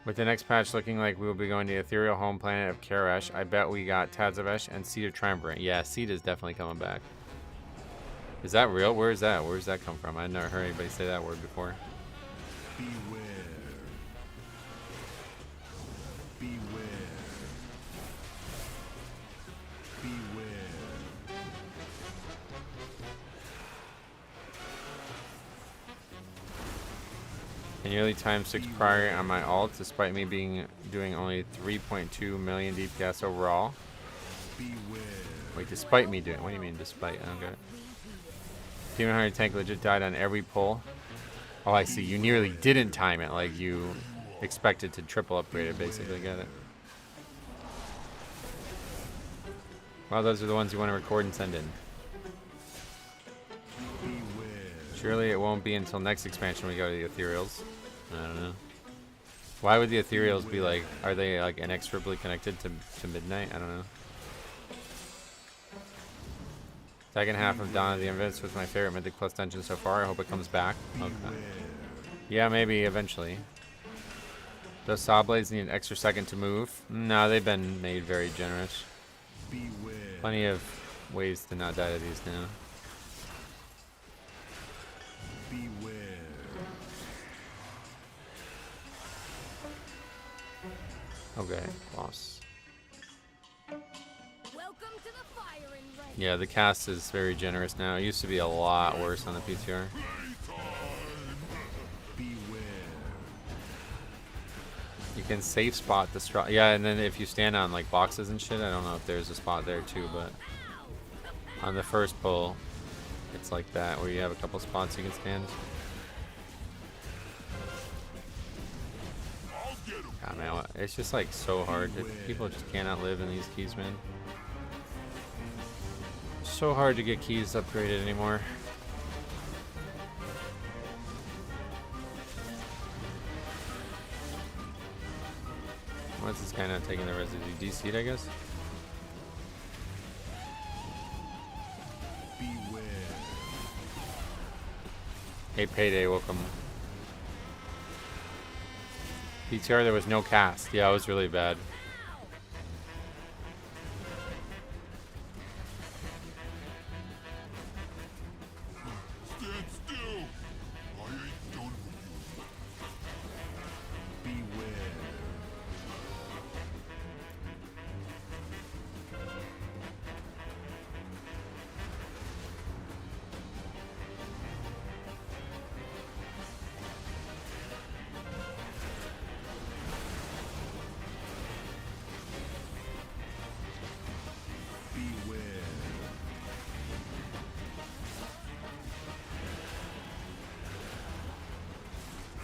With the next patch looking like we will be going to the ethereal home planet of Karash, I bet we got Tazavesh and Seed of Triumvirate. Yeah, Seed is definitely coming back. Is that real? Where is that? Where does that come from? I've never heard anybody say that word before. Beware. Beware. Beware. I nearly times 6 prior on my ult, despite me doing only 3.2 million DPS overall. Beware. Wait, despite me doing? What do you mean, despite? I don't get it. Demon Hunter tank legit died on every pull. Oh, I see. You nearly didn't time it, like you expected to triple upgrade it. Basically, get it. Well, those are the ones you want to record and send in. Surely it won't be until next expansion we go to the Ethereals. I don't know. Why would the Ethereals be like, are they like inexorably connected to Midnight? I don't know. Second half of Dawn of the Invents was my favorite Mythic Plus dungeon so far. I hope it comes back. Okay. Yeah, maybe eventually. Those saw blades need an extra second to move. No, they've been made very generous. Plenty of ways to not die to these now. Beware. Okay, boss. Welcome to the firing range. Yeah, the cast is very generous now. It used to be a lot worse on the PTR. Beware. You can safe spot the straw. Yeah, and then if you stand on like boxes and shit, I don't know if there's a spot there too, but on the first pull, it's like that where you have a couple spots you can stand. God, man, it's just like so hard. People just cannot live in these keys, man. So hard to get keys upgraded anymore. What's this guy not taking the residue? DC'd, I guess? Beware. Hey, Payday, welcome. PTR, there was no cast. Yeah, it was really bad. Stand still! I ain't done with you. Beware. Beware.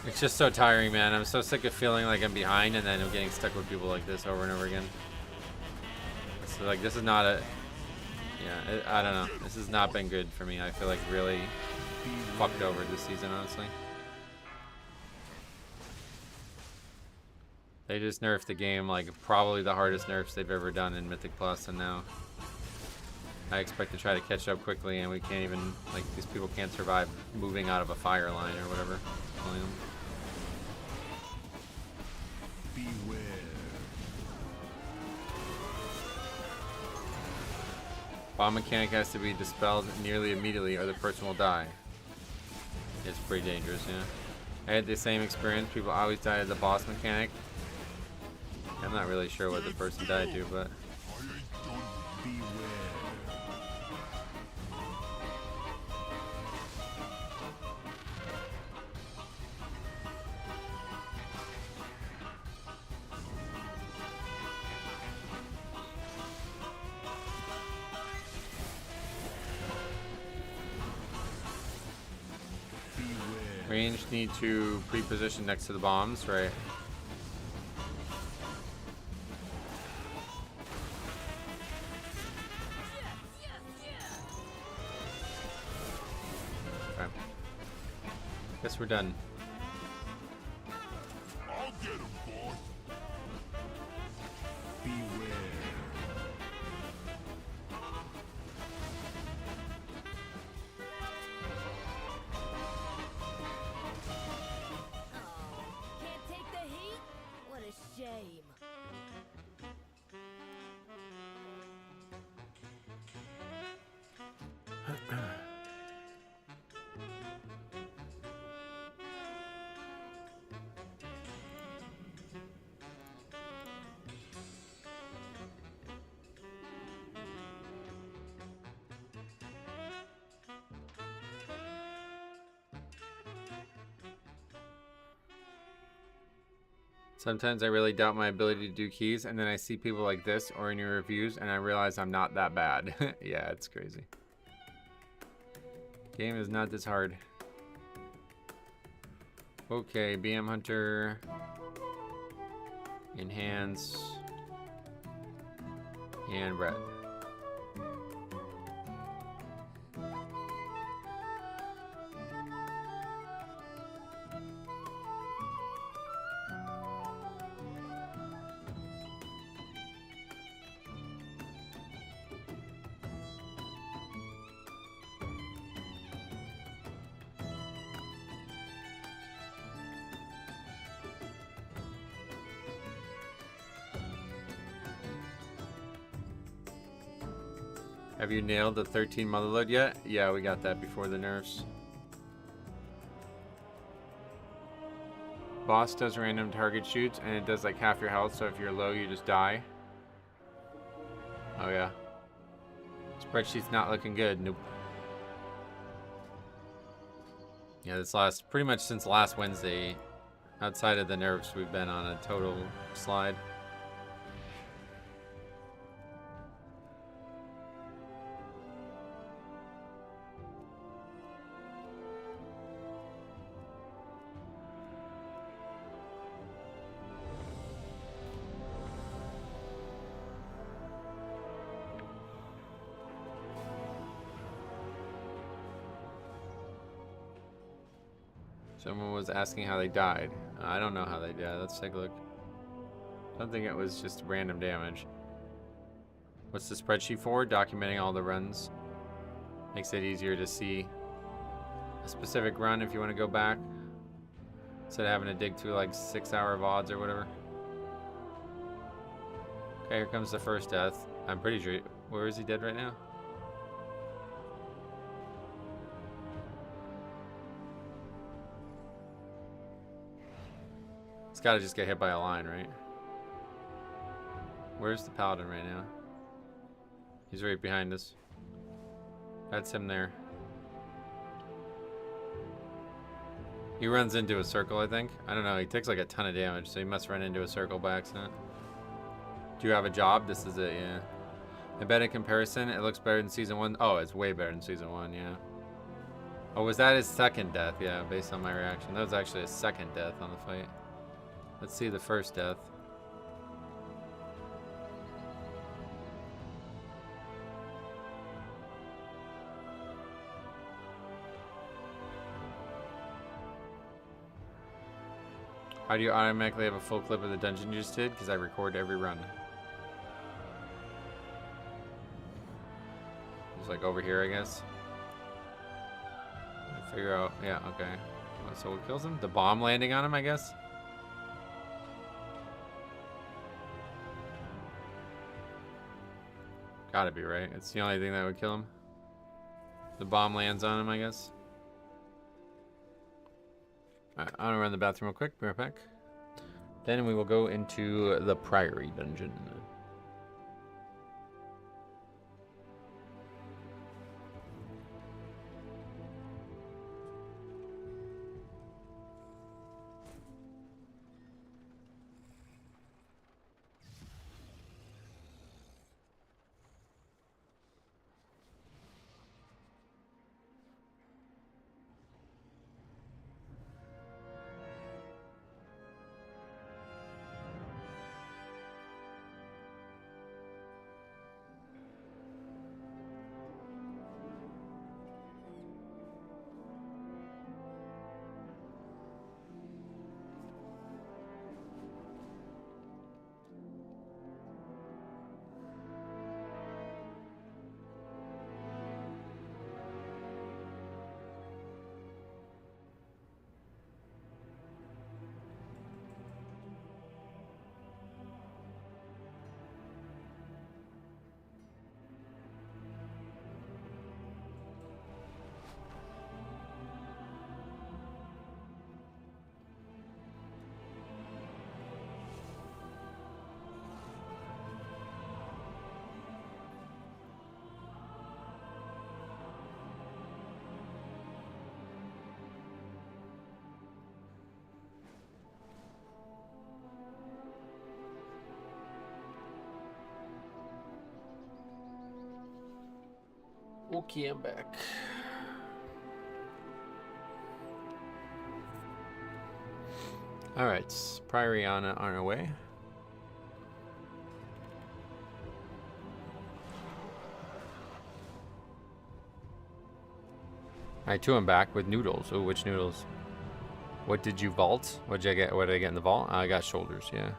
It's just so tiring, man. I'm so sick of feeling like I'm behind and then I'm getting stuck with people like this over and over again. So like, this is not a... Yeah, I don't know. This has not been good for me. I feel like really fucked over this season, honestly. They just nerfed the game like probably the hardest nerfs they've ever done in Mythic Plus, and now I expect to try to catch up quickly, and we can't even, like, these people can't survive moving out of a fire line or whatever. Killing them. Beware. Bomb mechanic has to be dispelled nearly immediately or the person will die. It's pretty dangerous, yeah. I had the same experience. People always die at the boss mechanic. I'm not really sure what the person died to, but... I ain't done with you. Beware. Range need to pre-position next to the bombs, right? Okay. Guess we're done. I'll get him, boss. Beware. Can't take the heat? What a shame. Sometimes I really doubt my ability to do keys, and then I see people like this or in your reviews, and I realize I'm not that bad. Yeah, it's crazy. Game is not this hard. Okay, BM Hunter. Enhance. And Brett. Have you nailed the 13 motherload yet? Yeah, we got that before the nerfs. Boss does random target shoots, and it does like half your health, so if you're low, you just die. Oh yeah. Spreadsheet's not looking good. Nope. Yeah, this pretty much since last Wednesday, outside of the nerfs, we've been on a total slide. Someone was asking how they died. I don't know how they died. Let's take a look. I don't think it was just random damage. What's the spreadsheet for? Documenting all the runs. Makes it easier to see a specific run if you want to go back. Instead of having to dig through like 6-hour VODs or whatever. Okay, here comes the first death. I'm pretty sure. Where is he dead right now? He's got to just get hit by a line, right? Where's the paladin right now? He's right behind us. That's him there. He runs into a circle, I think. I don't know. He takes like a ton of damage, so he must run into a circle by accident. Do you have a job? This is it, yeah. I bet in comparison, it looks better than Season 1. Oh, it's way better than Season 1, yeah. Oh, was that his second death? Yeah, based on my reaction. That was actually his second death on the fight. Let's see the first death. How do you automatically have a full clip of the dungeon you just did? Because I record every run. It's like over here, I guess. Figure out, yeah, okay. So what kills him? The bomb landing on him, I guess? Gotta be, right? It's the only thing that would kill him. The bomb lands on him, I guess. Alright, I'm gonna run to the bathroom real quick, be right back. Then we will go into the Priory Dungeon. Okay, I'm back. Alright, Priory on our way. Alright, two, I'm back with noodles. Oh, which noodles? What did you vault? What did I get? What did I get in the vault? I got shoulders, yeah.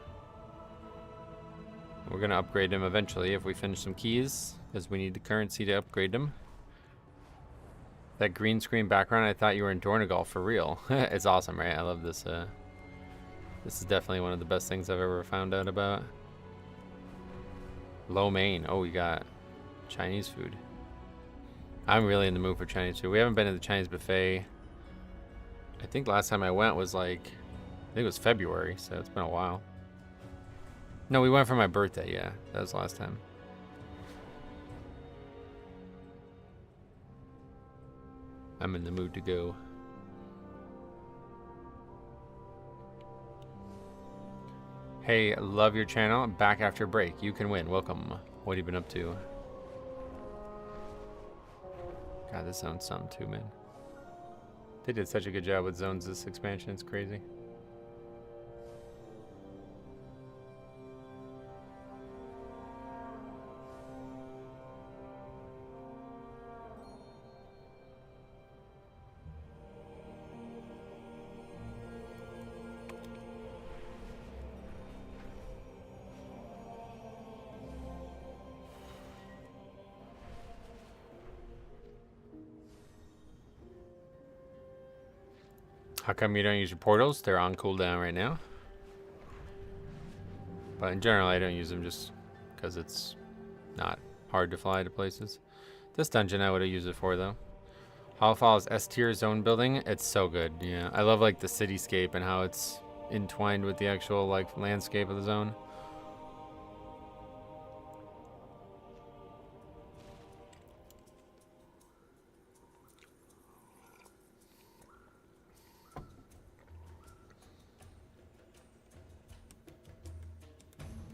We're gonna upgrade them eventually if we finish some keys, because we need the currency to upgrade them. That green screen background, I thought you were in Dornegal for real. It's awesome, right? I love this. This is definitely one of the best things I've ever found out about. Lo mein. Oh, we got Chinese food. I'm really in the mood for Chinese food. We haven't been to the Chinese buffet. I think last time I went was like, I think it was February, so it's been a while. No, we went for my birthday, yeah. That was the last time. I'm in the mood to go. Hey, love your channel. Back after break. You can win. Welcome. What have you been up to? God, this sounds something too, man. They did such a good job with zones this expansion. It's crazy. How come you don't use your portals? They're on cooldown right now. But in general, I don't use them just because it's not hard to fly to places. This dungeon I would have used it for, though. Hollowfall's S-tier zone building. It's so good, yeah. I love, like, the cityscape and how it's entwined with the actual, like, landscape of the zone.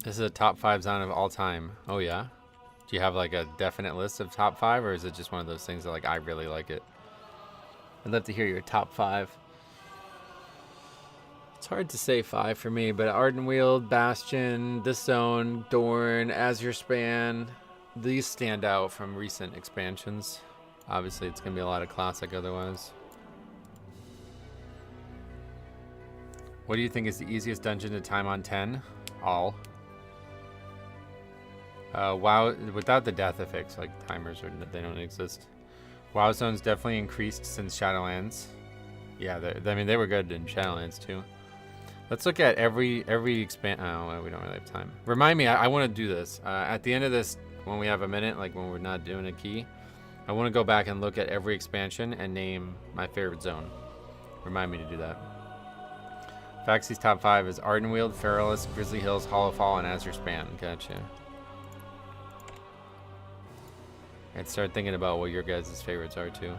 This is a top 5 zone of all time. Oh, yeah? Do you have, like, a definite list of top 5, or is it just one of those things that, like, I really like it? I'd love to hear your top 5. It's hard to say 5 for me, but Ardenweald, Bastion, this zone, Dorn, Azure Span, these stand out from recent expansions. Obviously, it's going to be a lot of classic otherwise. What do you think is the easiest dungeon to time on 10? All. WoW, without the death effects, like timers, they don't exist. WoW zones definitely increased since Shadowlands. Yeah, I mean, they were good in Shadowlands too. Let's look at every expand. Oh, we don't really have time. Remind me, I want to do this. At the end of this, when we have a minute, like when we're not doing a key, I want to go back and look at every expansion and name my favorite zone. Remind me to do that. Faxy's top 5 is Ardenweald, Feralus, Grizzly Hills, Hollowfall, and Azure Span. Gotcha. I'd start thinking about what your guys' favorites are too.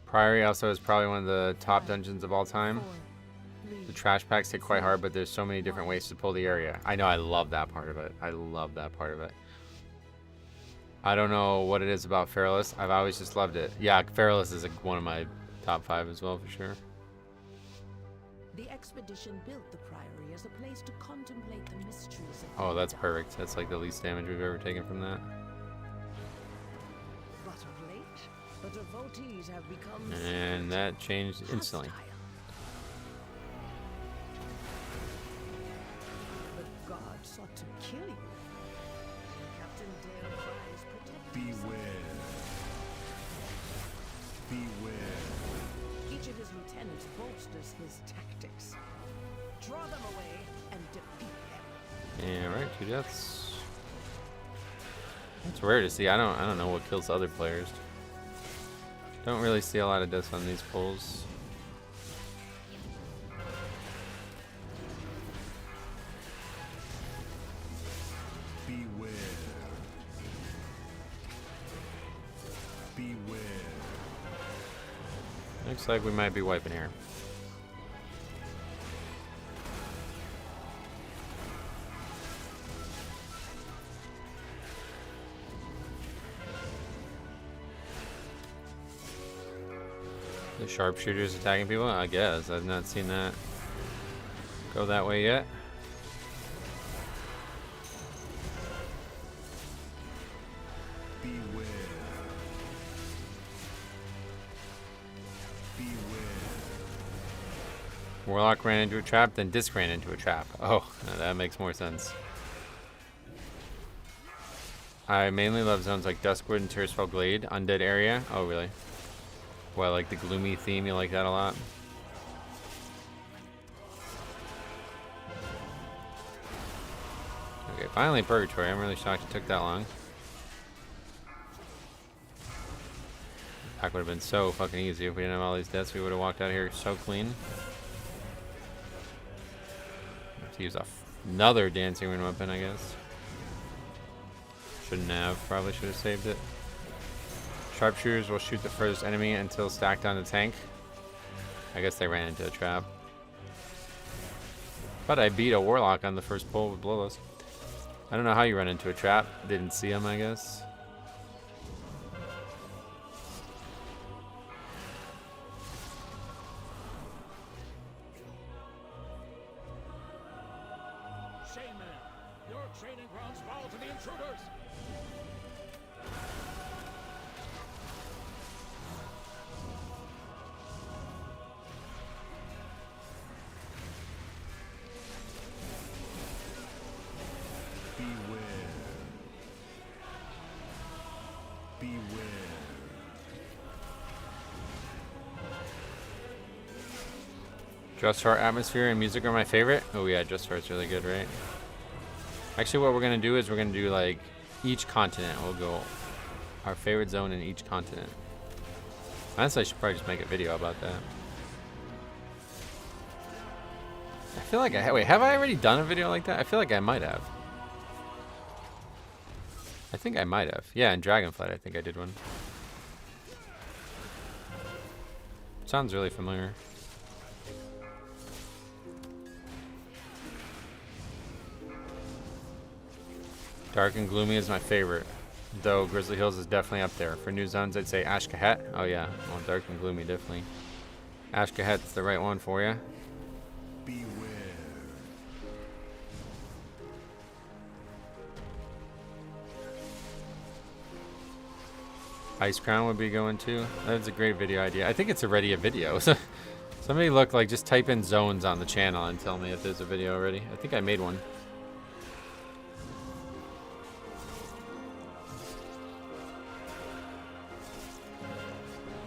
Priory also is probably one of the top dungeons of all time. The trash packs hit quite hard, but there's so many different ways to pull the area. I know, I love that part of it. I love that part of it. I don't know what it is about Feralus. I've always just loved it. Yeah, Feralus is one of my top 5 as well, for sure. The expedition built the priory as a place to contemplate the mysteries of Oh, that's perfect. That's like the least damage we've ever taken from that. But of late, the devotees have become And that changed instantly. The gods sought to kill you. Captain Dale Fry's protected. Beware. Beware. Each of his lieutenants bolsters his tactics. Draw them away and defeat them. Yeah, right, 2 deaths. It's rare to see. I don't know what kills other players. Don't really see a lot of deaths on these pulls. Beware. Beware. Looks like we might be wiping here. The sharpshooters attacking people? I guess. I've not seen that go that way yet. Beware. Beware. Warlock ran into a trap, then Disc ran into a trap. Oh, that makes more sense. I mainly love zones like Duskwood and Tearsfall Glade. Undead area. Oh, really? Well, I like the gloomy theme. You like that a lot? Okay, finally Purgatory. I'm really shocked it took that long. That would have been so fucking easy if we didn't have all these deaths. We would have walked out here so clean. Have to use another dancing rune weapon, I guess. Shouldn't have. Probably should have saved it. Sharpshooters will shoot the furthest enemy until stacked on the tank. I guess they ran into a trap. But I beat a Warlock on the first pull with Bloodlust. I don't know how you run into a trap. Didn't see him, I guess. Shame man, your training grounds fall to the intruders. Just Heart atmosphere and music are my favorite. Oh yeah, Just Heart's really good, right? Actually, what we're gonna do is we're gonna do like each continent. We'll go our favorite zone in each continent. Honestly, I should probably just make a video about that. I feel like wait, have I already done a video like that? I feel like I might have. I think I might have. Yeah, in Dragonflight, I think I did one. Sounds really familiar. Dark and Gloomy is my favorite, though Grizzly Hills is definitely up there. For new zones, I'd say Ashkahet. Oh yeah, well, Dark and Gloomy, definitely. Ashkahet's the right one for you. Beware. Ice Crown would be going too. That's a great video idea. I think it's already a video. So somebody look, like, just type in zones on the channel and tell me if there's a video already. I think I made one.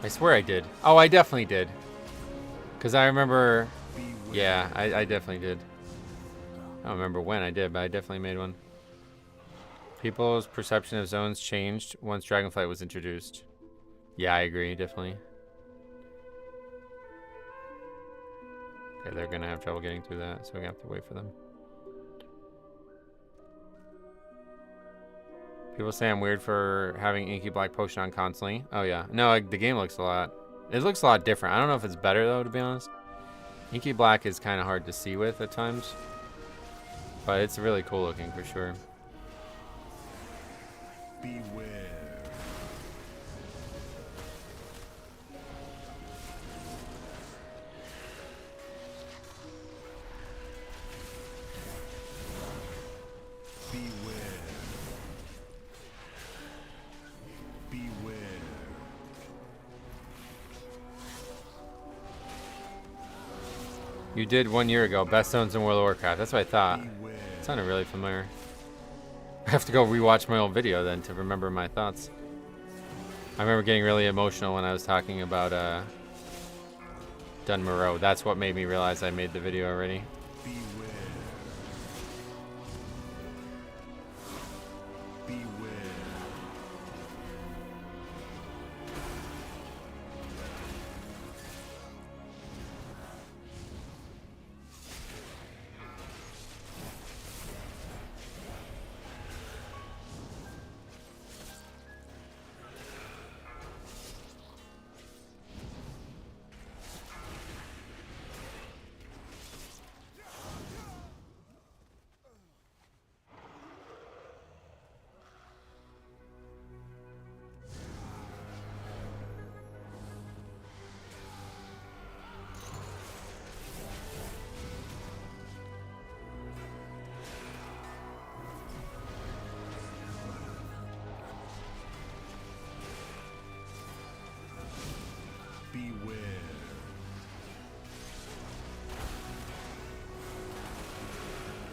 I swear I did. Oh, I definitely did. Because I remember... Yeah, I definitely did. I don't remember when I did, but I definitely made one. People's perception of zones changed once Dragonflight was introduced. Yeah, I agree, definitely. Okay, they're going to have trouble getting through that, so we're going to have to wait for them. People say I'm weird for having Inky Black Potion on constantly. Oh yeah. No, like, the game looks a lot... It looks a lot different. I don't know if it's better though, to be honest. Inky Black is kind of hard to see with at times. But it's really cool looking for sure. Beware. You did 1 year ago, best zones in World of Warcraft. That's what I thought. It sounded really familiar. I have to go rewatch my old video then to remember my thoughts. I remember getting really emotional when I was talking about Dun Moreau. That's what made me realize I made the video already.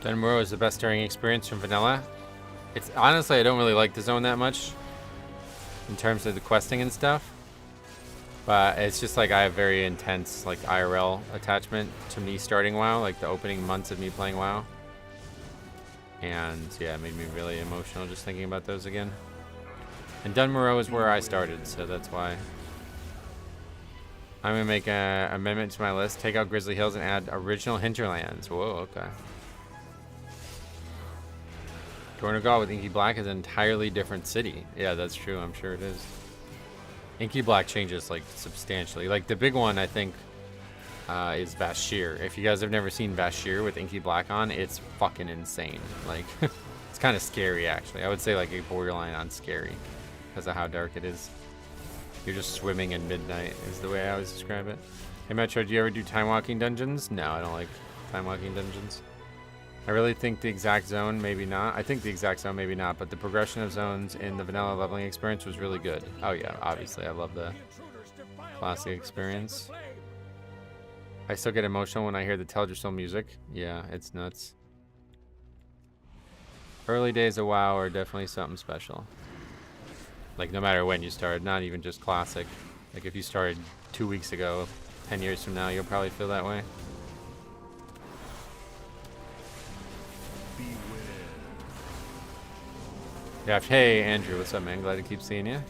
Dun Moreau is the best starting experience from vanilla. It's honestly, I don't really like the zone that much in terms of the questing and stuff. But it's just like I have very intense like IRL attachment to me starting WoW, like the opening months of me playing WoW. And yeah, it made me really emotional just thinking about those again. And Dun Moreau is where I started, so that's why. I'm gonna make an amendment to my list. Take out Grizzly Hills and add original hinterlands. Whoa, okay. Dornogal with Inky Black is an entirely different city. Yeah, that's true. I'm sure it is. Inky Black changes like substantially. Like the big one, I think, is Vashir. If you guys have never seen Vashir with Inky Black on, it's fucking insane. Like, it's kind of scary actually. I would say like a borderline on scary because of how dark it is. You're just swimming in midnight is the way I always describe it. Hey Metro, do you ever do time walking dungeons? No, I don't like time walking dungeons. I really think the exact zone, maybe not. I think the exact zone, maybe not, but the progression of zones in the vanilla leveling experience was really good. Oh yeah, obviously, I love the classic experience. I still get emotional when I hear the Teldrassil music. Yeah, it's nuts. Early days of WoW are definitely something special. Like, no matter when you started, not even just classic. Like, if you started 2 weeks ago, 10 years from now, you'll probably feel that way. Yeah. Hey, Andrew, what's up, man? Glad to keep seeing you.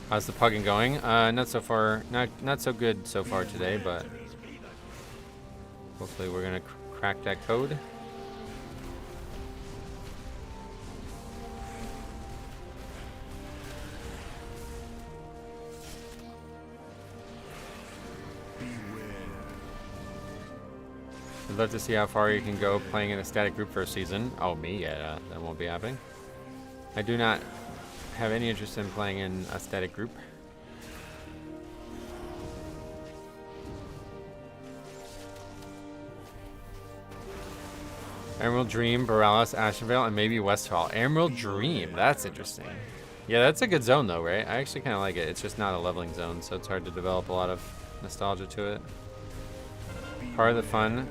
How's the pugging going? Not so far. Not so good so far today, but hopefully we're gonna crack that code. I'd love to see how far you can go playing in a static group for a season. Oh, me? Yeah, that won't be happening. I do not have any interest in playing in a static group. Emerald Dream, Borealis, Ashenvale, and maybe Westfall. Emerald Dream, that's interesting. Yeah, that's a good zone though, right? I actually kind of like it. It's just not a leveling zone, so it's hard to develop a lot of nostalgia to it. Part of the fun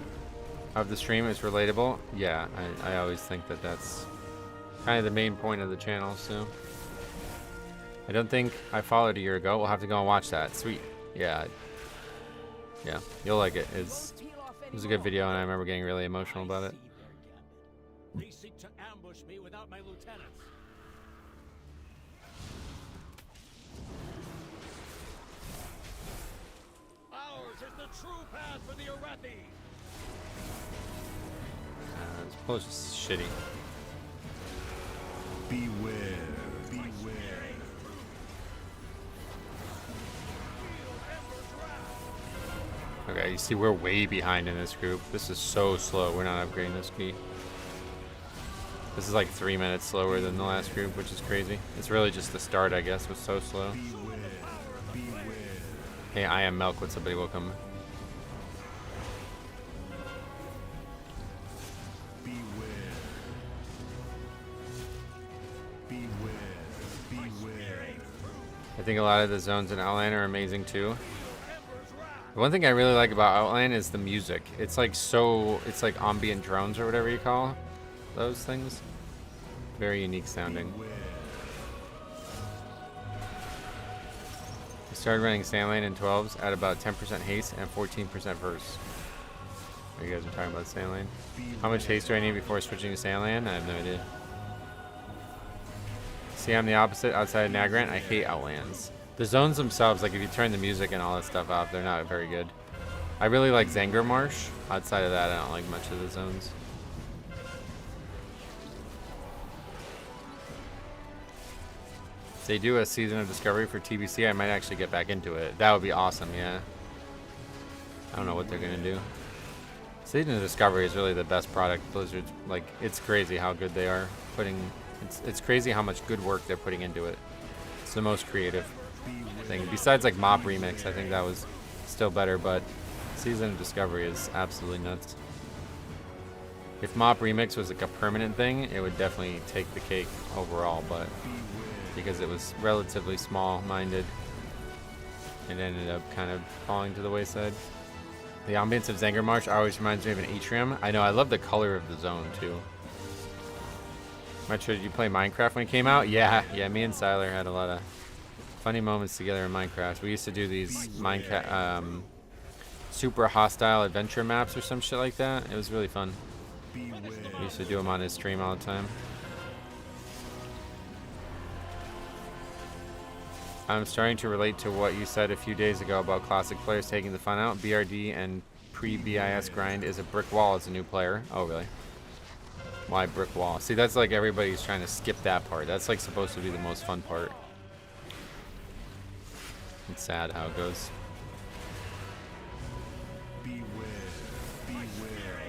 of the stream is relatable. Yeah, I always think that that's kind of the main point of the channel, so. I don't think I followed a year ago. We'll have to go and watch that. Sweet. Yeah. Yeah, you'll like it. It was a good video, and I remember getting really emotional about it. They seek to ambush me without my lieutenants. Ours is the true path for the Arathi. This post is shitty. Beware, beware. Okay, you see we're way behind in this group. This is so slow. We're not upgrading this key. This is like 3 minutes slower than the last group, which is crazy. It's really just the start, I guess, was so slow. Beware, beware. Hey, I am Milk. What's up, buddy? Welcome. Beware. Beware, beware. I think a lot of the zones in Outland are amazing too. The one thing I really like about Outland is the music. It's like it's like ambient drones or whatever you call those things. Very unique sounding. I started running Sandlane in 12s at about 10% haste and 14% verse. Oh, you guys are talking about Sandlane. How much haste do I need before switching to Sandlane? I have no idea. See, I'm the opposite. Outside of Nagrant, I hate Outlands. The zones themselves, like if you turn the music and all that stuff off, they're not very good. I really like Zangor Marsh. Outside of that, I don't like much of the zones. If they do a season of Discovery for TBC, I might actually get back into it. That would be awesome, yeah. I don't know what they're gonna do. Season of Discovery is really the best product Blizzard. Like, it's crazy how good they are putting. It's crazy how much good work they're putting into it. It's the most creative thing. Besides like Mop Remix, I think that was still better, but Season of Discovery is absolutely nuts. If Mop Remix was like a permanent thing, it would definitely take the cake overall, but because it was relatively small-minded, it ended up kind of falling to the wayside. The ambience of Zangor Marsh always reminds me of an atrium. I know, I love the color of the zone too. Metro, did you play Minecraft when it came out? Yeah, me and Siler had a lot of funny moments together in Minecraft. We used to do these Minecraft super hostile adventure maps or some shit like that. It was really fun. We used to do them on his stream all the time. I'm starting to relate to what you said a few days ago about classic players taking the fun out. BRD and pre-BIS grind is a brick wall as a new player. Oh, really? Why brick wall? See, that's like everybody's trying to skip that part. That's like supposed to be the most fun part. It's sad how it goes. Beware, beware.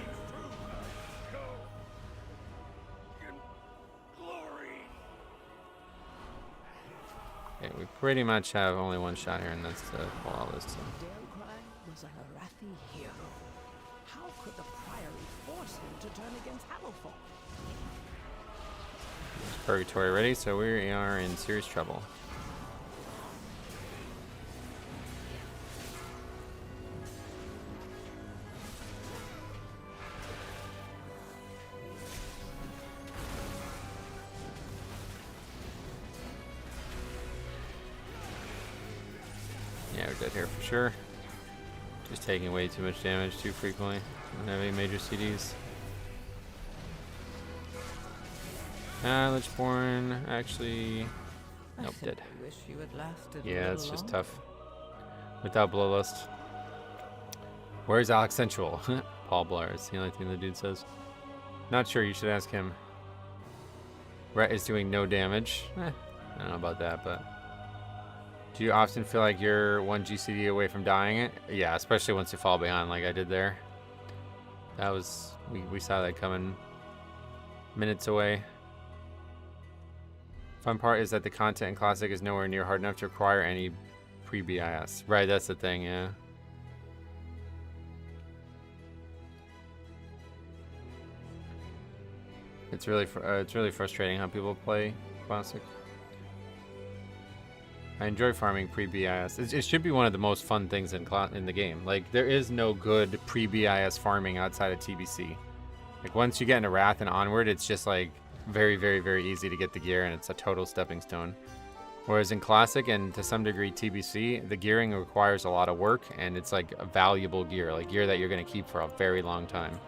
Okay, we pretty much have only one shot here, and that's to pull all this. So. Delcry was an Arathi hero. How could the Priory force him to turn against Hammerfall? Purgatory ready, so we are in serious trouble. Yeah, we're dead here for sure. Just taking way too much damage too frequently. Don't have any major CDs. Lichborn actually... Nope, dead. Wish you had lasted. Yeah, it's just tough. Without Bloodlust. Where's Alex Sensual? Paul Blair is the only thing the dude says. Not sure, you should ask him. Rhett is doing no damage. I don't know about that, but... Do you often feel like you're one GCD away from dying it? Yeah, especially once you fall behind like I did there. That was... We saw that coming minutes away. Fun part is that the content in Classic is nowhere near hard enough to require any pre-BIS. Right, that's the thing, yeah. It's really frustrating how people play Classic. I enjoy farming pre-BIS. It should be one of the most fun things in the game. Like, there is no good pre-BIS farming outside of TBC. Like, once you get into Wrath and onward, it's just like very, very, very easy to get the gear, and it's a total stepping stone. Whereas in Classic and to some degree TBC, the gearing requires a lot of work, and it's like a valuable gear, like gear that you're going to keep for a very long time.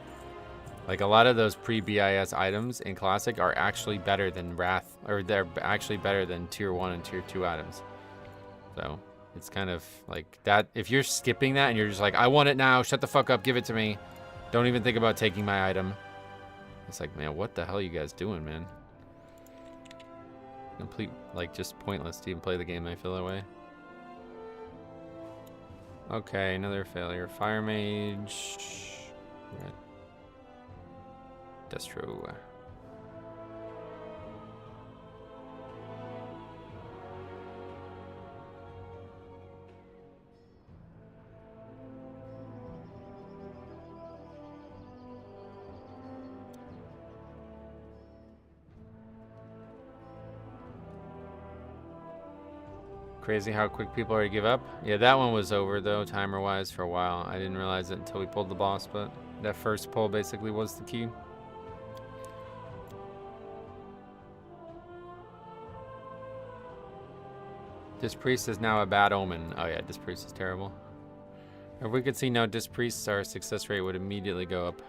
Like, a lot of those pre-BIS items in Classic are actually better than Wrath, or they're actually better than Tier 1 and Tier 2 items. So, it's kind of like that. If you're skipping that and you're just like, I want it now, shut the fuck up, give it to me. Don't even think about taking my item. It's like, man, what the hell are you guys doing, man? Complete, like, just pointless to even play the game, I feel that way. Okay, another failure. Fire Mage. Right. Destro. Crazy how quick people are to give up. Yeah, that one was over though, timer-wise, for a while. I didn't realize it until we pulled the boss, but that first pull basically was the key. Dispriest is now a bad omen. Oh yeah, Dispriest is terrible. If we could see no Dispriests, our success rate would immediately go up.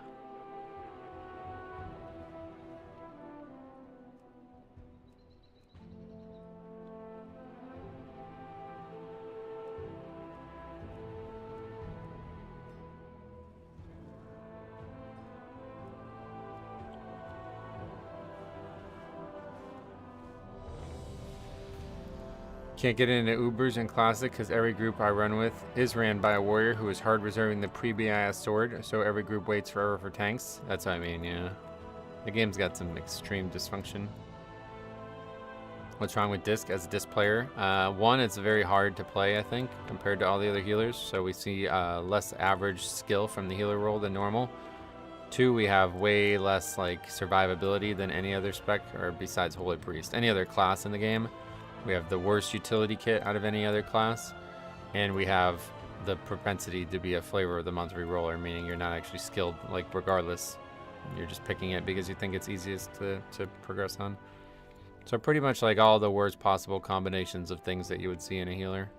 Can't get into Ubers in Classic because every group I run with is ran by a warrior who is hard reserving the pre-BIS sword, so every group waits forever for tanks. That's what I mean, yeah. The game's got some extreme dysfunction. What's wrong with Disc as a Disc player? One, it's very hard to play, I think, compared to all the other healers, so we see less average skill from the healer role than normal. Two, we have way less like survivability than any other spec, or besides Holy Priest. Any other class in the game. We have the worst utility kit out of any other class, and we have the propensity to be a flavor of the month reroller, meaning you're not actually skilled, like, regardless. You're just picking it because you think it's easiest to progress on. So pretty much like all the worst possible combinations of things that you would see in a healer.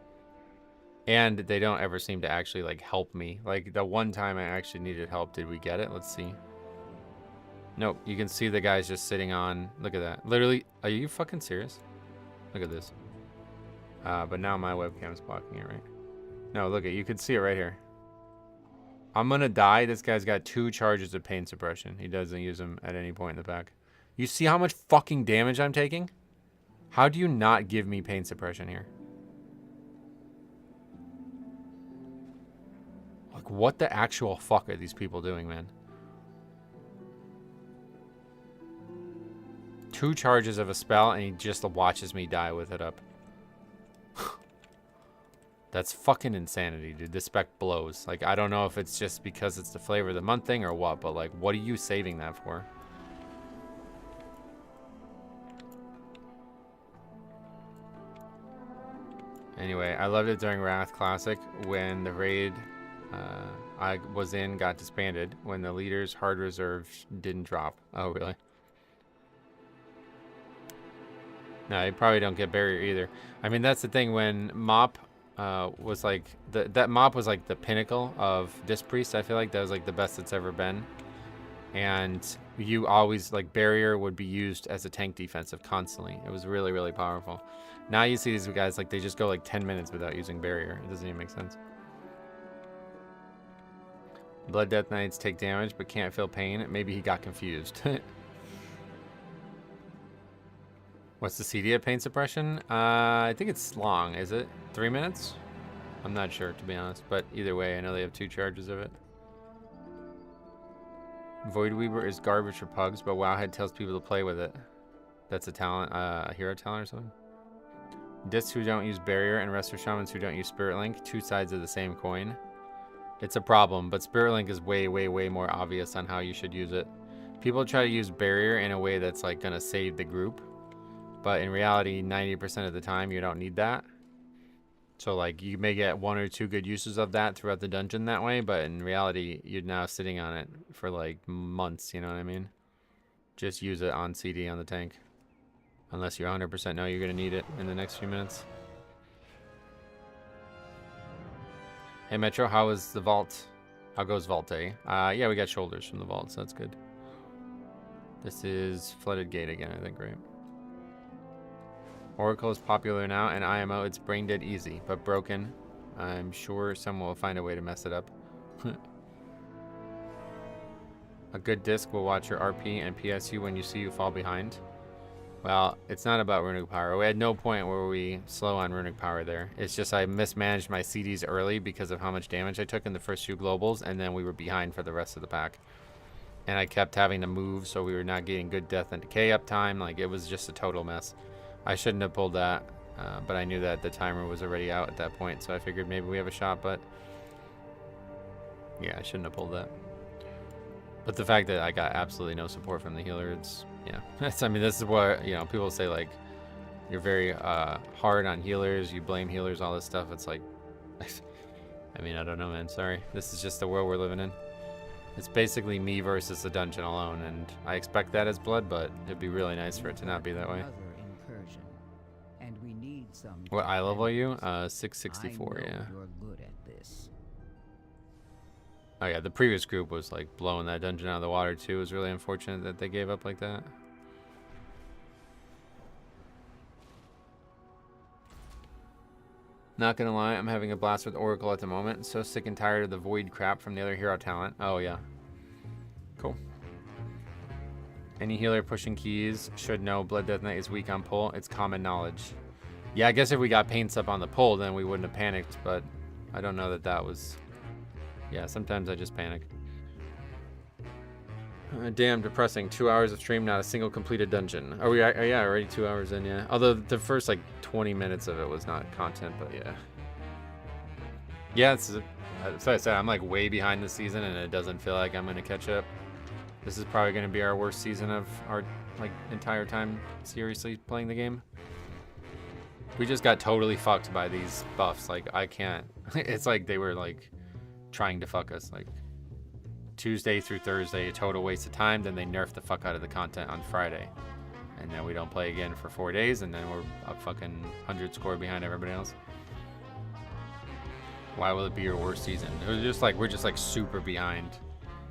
And they don't ever seem to actually, like, help me. Like, the one time I actually needed help, did we get it? Let's see. Nope, you can see the guy's just sitting on, look at that. Literally, are you fucking serious? Look at this. But now my webcam's blocking it, right? No, look at, you can see it right here. I'm gonna die. This guy's got 2 charges of pain suppression. He doesn't use them at any point in the back. You see how much fucking damage I'm taking? How do you not give me pain suppression here? Like, what the actual fuck are these people doing, man? 2 charges of a spell, and he just watches me die with it up. That's fucking insanity, dude. This spec blows. Like, I don't know if it's just because it's the flavor of the month thing or what, but, like, what are you saving that for? Anyway, I loved it during Wrath Classic when the raid I was in got disbanded, when the leader's hard reserve didn't drop. Oh, really? No, you probably don't get barrier either. I mean, that's the thing. When Mop was like that Mop was like the pinnacle of Dispriest. I feel like that was like the best it's ever been. And you always, like, barrier would be used as a tank defensive constantly. It was really, really powerful. Now you see these guys, like, they just go like 10 minutes without using barrier. It doesn't even make sense. Blood Death Knights take damage but can't feel pain. Maybe he got confused. What's the CD of pain suppression? I think it's long. Is it 3 minutes? I'm not sure, to be honest. But either way, I know they have 2 charges of it. Void Weaver is garbage for pugs, but Wowhead tells people to play with it. That's a talent, a hero talent or something. Discs who don't use barrier and Resto Shamans who don't use Spirit Link. 2 sides of the same coin. It's a problem, but Spirit Link is way, way, way more obvious on how you should use it. People try to use barrier in a way that's like gonna save the group, but in reality, 90% of the time you don't need that. So like you may get 1 or 2 good uses of that throughout the dungeon that way, but in reality, you're now sitting on it for like months, you know what I mean? Just use it on CD on the tank. Unless you 100% know you're gonna need it in the next few minutes. Hey Metro, how is the vault? How goes Vault A? Yeah, we got shoulders from the vault, so that's good. This is Flooded Gate again, I think, right? Oracle is popular now, and IMO, it's brain dead easy, but broken. I'm sure someone will find a way to mess it up. A good disc will watch your RP and PSU when you see you fall behind. Well, it's not about runic power. We had no point where we slow on runic power there. It's just I mismanaged my CDs early because of how much damage I took in the first 2 globals, and then we were behind for the rest of the pack. And I kept having to move, so we were not getting good death and decay uptime. Like, it was just a total mess. I shouldn't have pulled that, but I knew that the timer was already out at that point, so I figured maybe we have a shot, but yeah, I shouldn't have pulled that. But the fact that I got absolutely no support from the healer, it's, yeah. I mean, this is what, you know, people say, like, you're very hard on healers, you blame healers, all this stuff. It's like, I mean, I don't know, man, sorry. This is just the world we're living in. It's basically me versus the dungeon alone, and I expect that as blood, but it'd be really nice for it to not be that way. And we need some What eye level are you? 664, yeah. You're good at this. Oh yeah, the previous group was like blowing that dungeon out of the water too. It was really unfortunate that they gave up like that. Not gonna lie, I'm having a blast with Oracle at the moment. So sick and tired of the void crap from the other hero talent. Oh yeah. Cool. Any healer pushing keys should know Blood Death Knight is weak on pull. It's common knowledge. Yeah, I guess if we got paints up on the pull, then we wouldn't have panicked, but I don't know that that was... Yeah, sometimes I just panic. Damn depressing. 2 hours of stream, not a single completed dungeon. Oh, yeah, already 2 hours in, yeah. Although the first, like, 20 minutes of it was not content, but yeah. Yeah, it's... So I said, I'm, like, way behind the season, and it doesn't feel like I'm going to catch up. This is probably going to be our worst season of our, like, entire time seriously playing the game. We just got totally fucked by these buffs. Like, I can't... It's like they were, like, trying to fuck us. Like, Tuesday through Thursday, a total waste of time. Then they nerf the fuck out of the content on Friday. And then we don't play again for 4 days, and then we're a fucking 100 score behind everybody else. Why will it be your worst season? It was just like, we're just, like, super behind.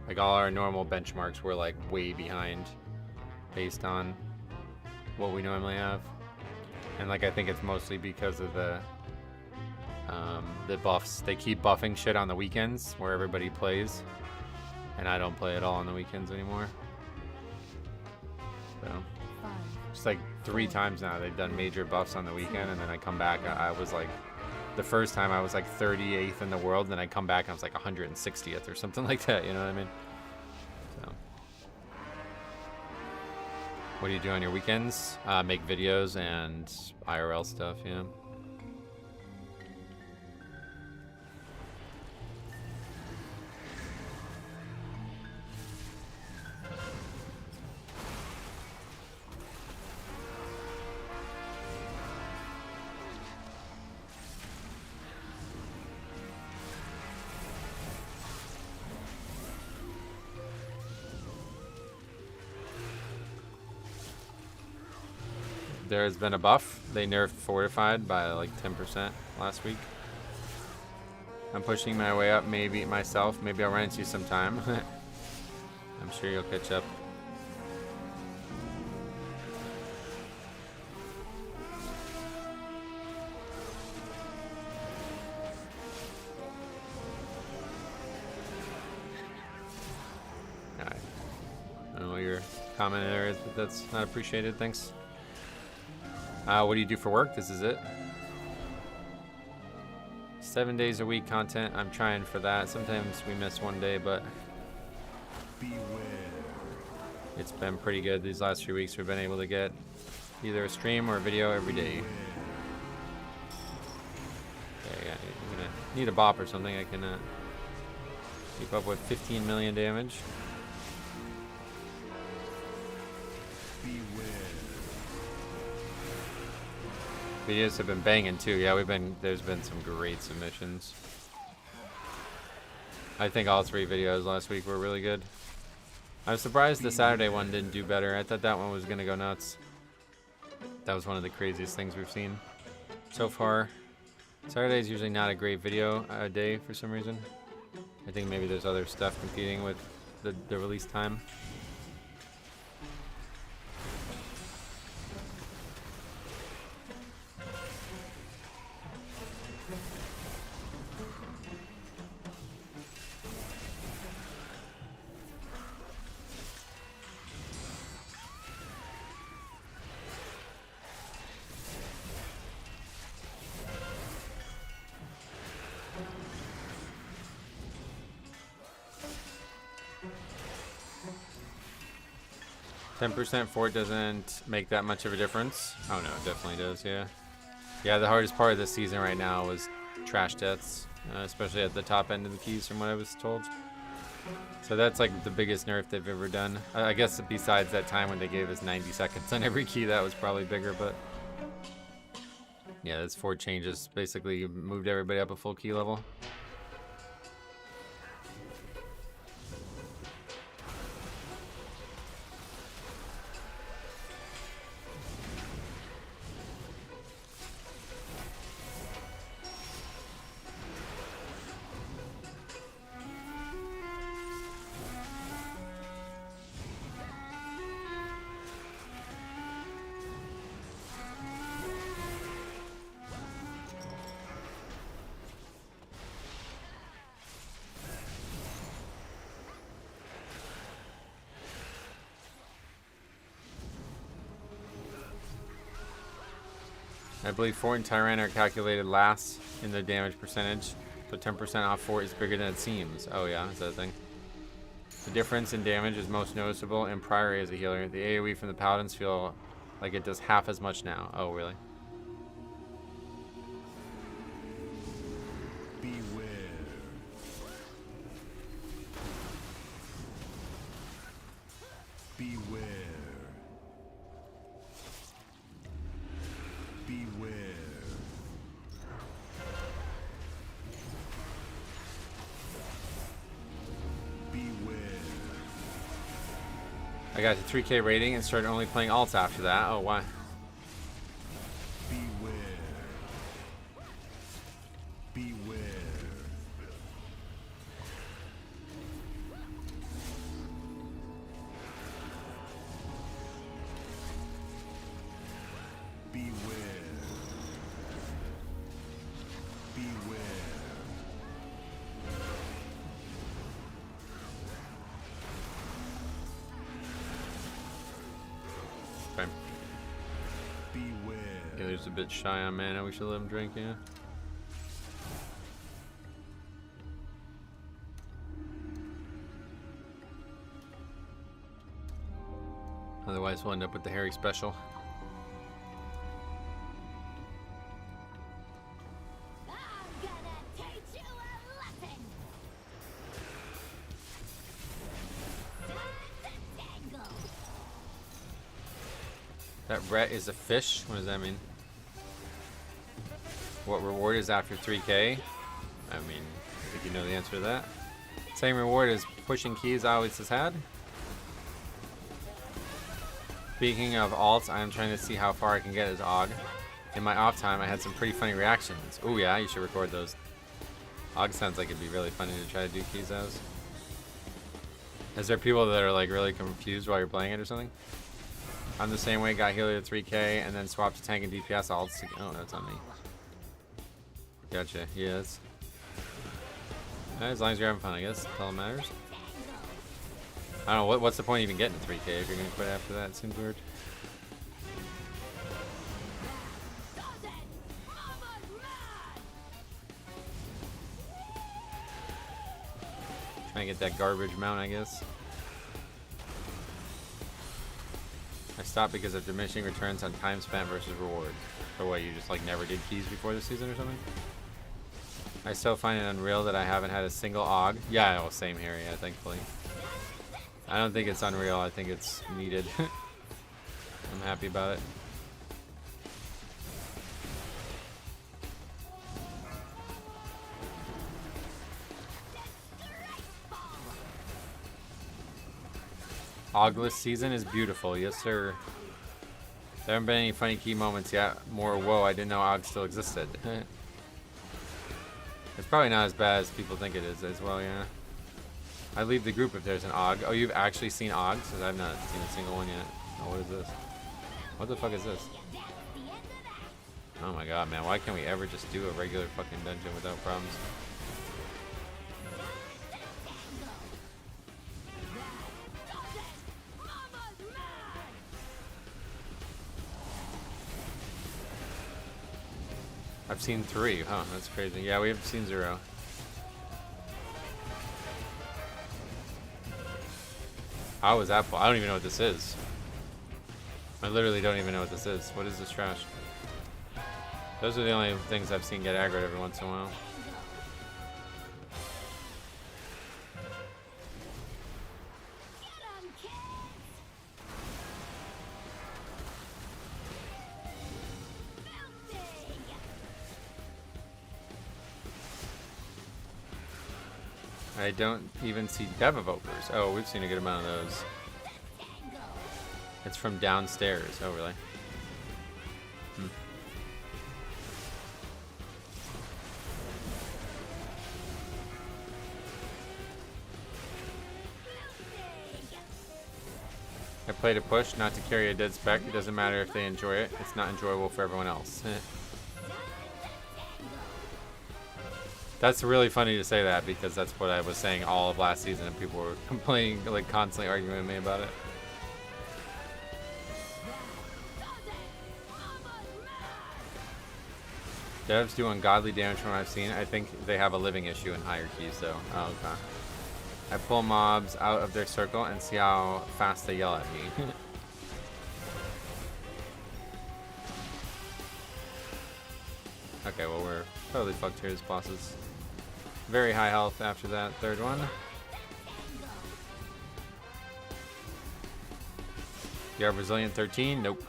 Like, all our normal benchmarks were, like, way behind based on what we normally have. And, like, I think it's mostly because of the buffs. They keep buffing shit on the weekends where everybody plays. And I don't play at all on the weekends anymore. So, it's like 3 times now they've done major buffs on the weekend, and then I come back, I was like, the first time I was like 38th in the world, and then I come back and I was like 160th or something like that, you know what I mean? So, what do you do on your weekends? Make videos and IRL stuff, yeah. There's been a buff. They nerfed Fortified by like 10% last week. I'm pushing my way up, maybe myself. Maybe I'll run into you sometime. I'm sure you'll catch up. comment areas, but that's not appreciated. Thanks. What do you do for work? This is it. 7 days a week content. I'm trying for that. Sometimes we miss one day, but it's been pretty good these last few weeks. We've been able to get either a stream or a video every day. Okay, yeah, I'm gonna need a bop or something. I can keep up with 15 million damage. Videos have been banging too. Yeah, there's been some great submissions. I think all 3 videos last week were really good. I was surprised the Saturday one didn't do better. I thought that one was gonna go nuts. That was one of the craziest things we've seen so far. Saturday is usually not a great video day for some reason. I think maybe there's other stuff competing with the release time. 10% fort doesn't make that much of a difference. Oh no, it definitely does, yeah. Yeah, the hardest part of this season right now was trash deaths, especially at the top end of the keys from what I was told. So that's like the biggest nerf they've ever done. I guess besides that time when they gave us 90 seconds on every key, that was probably bigger, but yeah, this fort changes basically moved everybody up a full key level. I believe Fort and Tyrant are calculated last in the damage percentage, so 10% off Fort is bigger than it seems. Oh yeah, is that a thing? The difference in damage is most noticeable in Priory as a healer. The AoE from the Paladins feel like it does half as much now. Oh really? I got to 3K rating and started only playing alts after that. Oh, why? Healer's a bit shy on mana. We should let him drink, yeah. Otherwise, we'll end up with the Harry special. That Rhett is a fish? What does that mean? What reward is after 3K? I mean, I think you know the answer to that. Same reward as pushing keys I always has had. Speaking of alts, I'm trying to see how far I can get as Og. In my off time, I had some pretty funny reactions. Oh yeah, you should record those. Og sounds like it'd be really funny to try to do keys as. Is there people that are like really confused while you're playing it or something? I'm the same way, got healer to 3K and then swapped to tank and DPS alts. Oh, that's on me. Gotcha, yes. As long as you're having fun, I guess. That's all that matters. I don't know, what's the point of even getting 3K if you're gonna quit after that? It seems weird. Trying to get that garbage mount, I guess. I stopped because of diminishing returns on time spent versus reward. So what, you just like never did keys before the season or something? I still find it unreal that I haven't had a single AUG. Yeah, well, same here, yeah, thankfully. I don't think it's unreal, I think it's needed. I'm happy about it. AUGless season is beautiful, yes sir. There haven't been any funny key moments yet. More, whoa, I didn't know AUG still existed. It's probably not as bad as people think it is as well, yeah. I leave the group if there's an AUG. Oh, you've actually seen AUGs? Because I've not seen a single one yet. Oh, what is this? What the fuck is this? Oh my god, man. Why can't we ever just do a regular fucking dungeon without problems? I've seen 3. Huh, that's crazy. Yeah, we have seen 0. How is that? I don't even know what this is. I literally don't even know what this is. What is this trash? Those are the only things I've seen get aggroed every once in a while. I don't even see dev evokers. Oh, we've seen a good amount of those. It's from downstairs. Oh, really? Hmm. I play to push, not to carry a dead spec. It doesn't matter if they enjoy it. It's not enjoyable for everyone else. That's really funny to say that because that's what I was saying all of last season and people were complaining, like constantly arguing with me about it. Devs do ungodly damage from what I've seen. I think they have a living issue in higher keys though. Oh, okay. I pull mobs out of their circle and see how fast they yell at me. Okay, well we're totally fucked here as bosses. Very high health after that third one. You are Brazilian 13? Nope.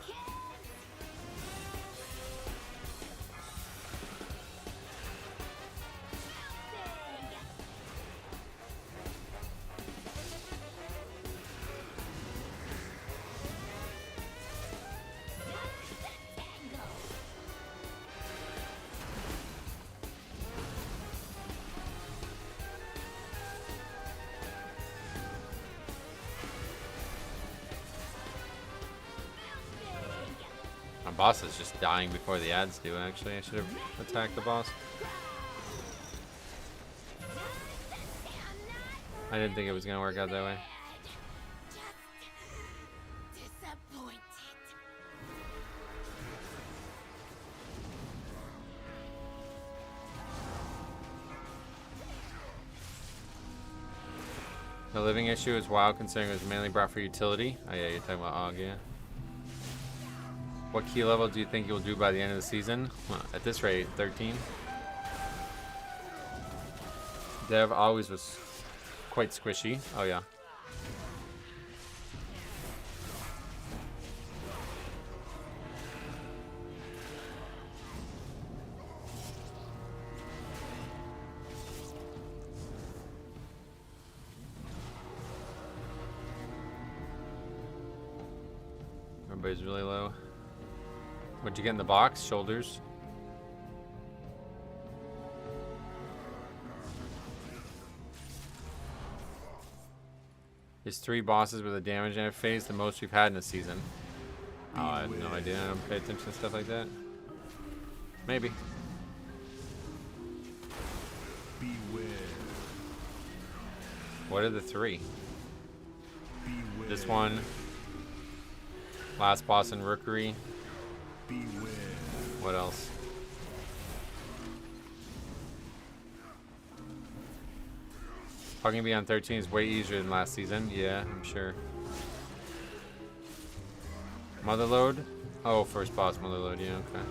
Boss is just dying before the ads do, actually. I should have attacked the boss. I didn't think it was going to work out that way. The living issue is wild considering it was mainly brought for utility. Oh yeah, you're talking about AUG, yeah. What key level do you think you'll do by the end of the season? Well, at this rate, 13. Dev always was quite squishy. Oh yeah. Everybody's really low. What'd you get in the box? Shoulders. Is 3 bosses with a damage and a phase the most we've had in a season? Oh, I have no idea. I don't pay attention to stuff like that. Maybe. Beware. What are the 3? This one. Last boss in Rookery. Beware. What else? Pugging Beyond 13 is way easier than last season. Yeah, I'm sure. Motherload? Oh, first boss Motherload. Yeah, okay.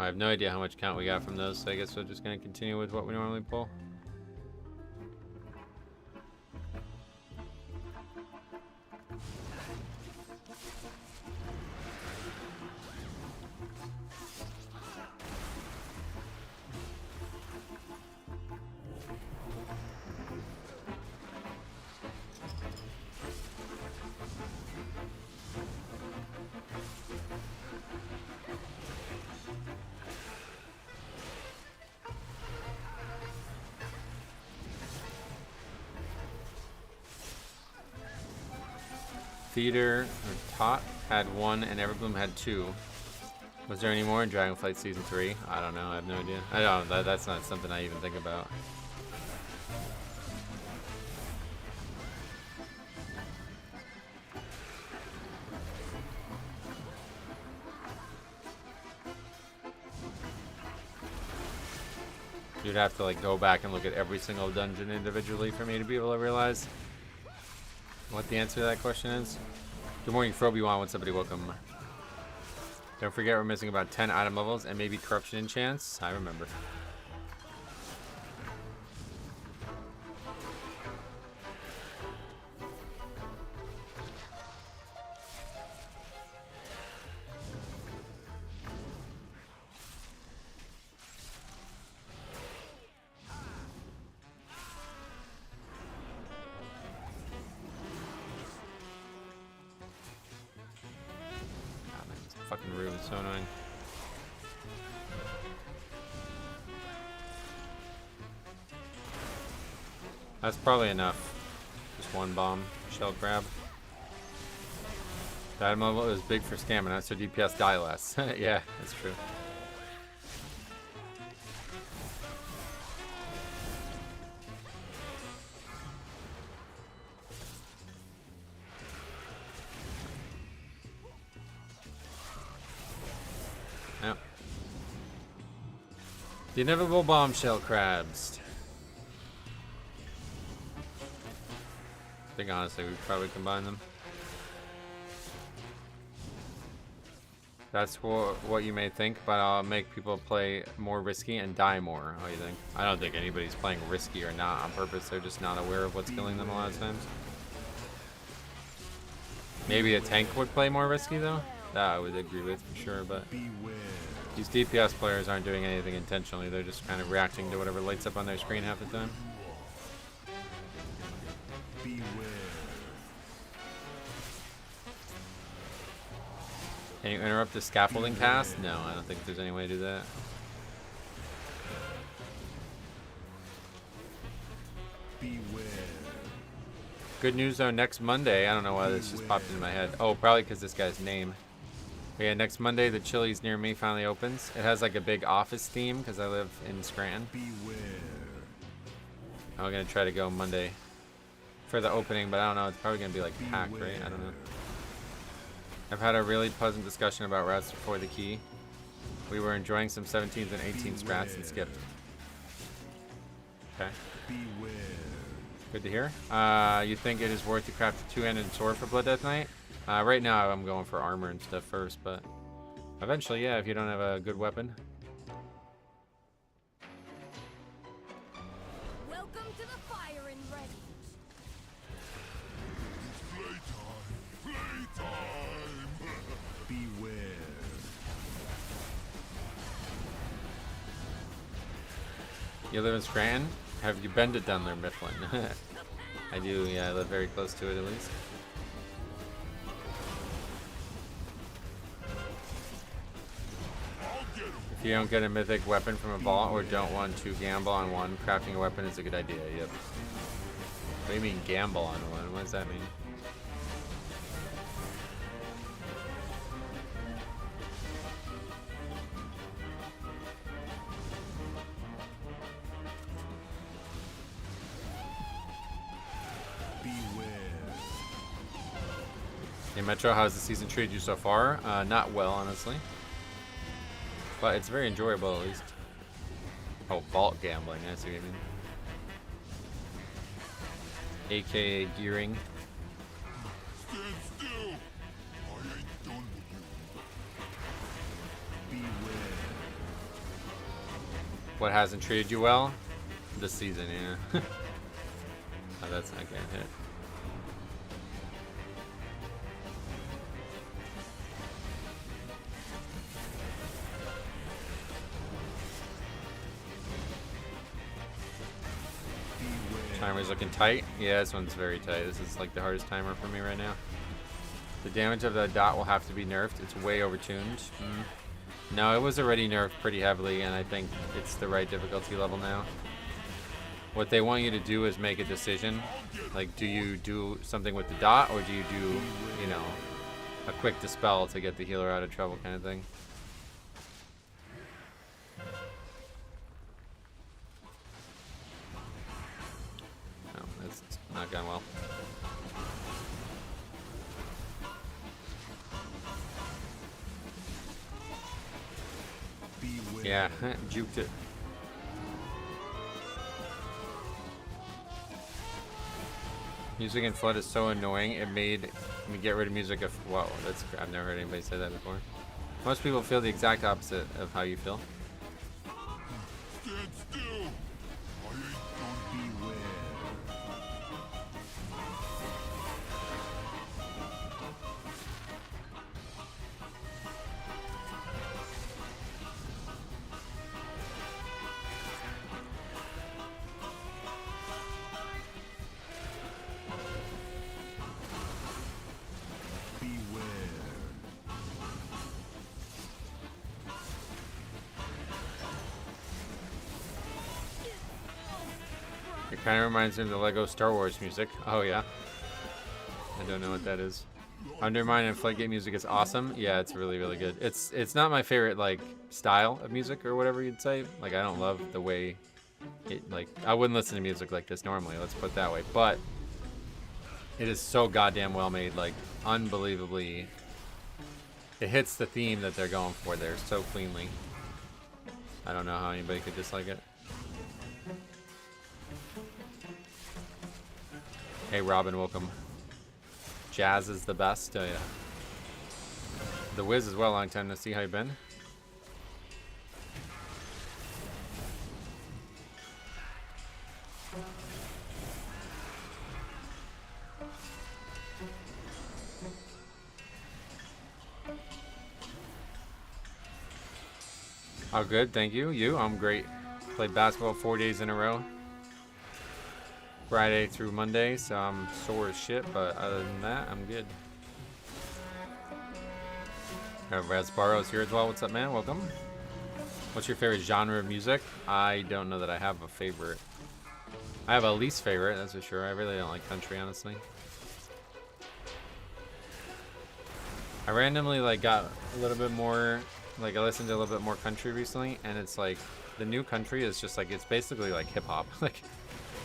I have no idea how much count we got from those, so I guess we're just going to continue with what we normally pull. Theater or Tot had 1 and Everbloom had 2. Was there any more in Dragonflight Season 3? I don't know. I have no idea. I don't. That's not something I even think about. You'd have to like go back and look at every single dungeon individually for me to be able to realize what the answer to that question is. Good morning, Froby1. What's up, buddy? Welcome. Don't forget we're missing about 10 item levels and maybe corruption enchants. I remember. Fucking rude, it's so annoying. That's probably enough. Just one bomb, shell crab. That mobile is big for stamina, so DPS die less. Yeah, that's true. The inevitable bombshell crabs. I think honestly we probably combine them. That's what you may think, but I'll make people play more risky and die more. What do you think? I don't think anybody's playing risky or not on purpose. They're just not aware of what's killing them a lot of times. Maybe a tank would play more risky though. That I would agree with for sure, but these DPS players aren't doing anything intentionally. They're just kind of reacting to whatever lights up on their screen half the time. Can you interrupt the scaffolding cast? No, I don't think there's any way to do that. Good news though, next Monday, I don't know why this just popped into my head. Oh, probably because this guy's name. But yeah, next Monday, the Chili's near me finally opens. It has like a big office theme because I live in Scranton. I'm going to try to go Monday for the opening, but I don't know. It's probably going to be like packed, right? I don't know. I've had a really pleasant discussion about routes before the key. We were enjoying some 17th and 18th strats and skipped. Okay. Good to hear. You think it is worth to craft a two-handed sword for Blood Death Knight? Right now I'm going for armor and stuff first, but eventually, yeah, if you don't have a good weapon. Welcome to the firing range. Playtime! Beware. You live in Scranton? Have you been to Dunler, Mifflin? I do, yeah, I live very close to it at least. If you don't get a mythic weapon from a vault or don't want to gamble on one, crafting a weapon is a good idea, yep. What do you mean gamble on one? What does that mean? Hey Metro, how's the season treated you so far? Not well, honestly. But it's very enjoyable at least. Oh, vault gambling, I see what you mean. AKA gearing. Stand still! I ain't done with you. Beware. What hasn't treated you well? This season, yeah. Oh, that's not getting hit. Timer's looking tight. Yeah, this one's very tight. This is like the hardest timer for me right now. The damage of the dot will have to be nerfed. It's way overtuned. No, it was already nerfed pretty heavily, and I think it's the right difficulty level now. What they want you to do is make a decision. Like, do you do something with the dot, or do you do, you know, a quick dispel to get the healer out of trouble kind of thing? No, that's not going well. Yeah, juked it. Music in Flood is so annoying. It made me get rid of music. Whoa, that's, I've never heard anybody say that before. Most people feel the exact opposite of how you feel. Stand still! I ain't done. Beware. It kind of reminds me of the Lego Star Wars music. Oh yeah. I don't know what that is. Undermine and Floodgate music is awesome. Yeah, it's really, really good. It's not my favorite like style of music or whatever you'd say. Like I don't love the way it like I wouldn't listen to music like this normally, let's put it that way. But it is so goddamn well made, like unbelievably. It hits the theme that they're going for there so cleanly. I don't know how anybody could dislike it. Hey Robin, welcome. Jazz is the best. Oh yeah. The Wiz as well, long time to see. How you been? Oh good, thank you. You? I'm great. Played basketball 4 days in a row. Friday through Monday, so I'm sore as shit, but other than that, I'm good. Rasbaro's here as well. What's up, man? Welcome. What's your favorite genre of music? I don't know that I have a favorite. I have a least favorite, that's for sure. I really don't like country, honestly. I randomly like got a little bit more, like I listened to a little bit more country recently, and it's like the new country is just like, it's basically like hip hop. Like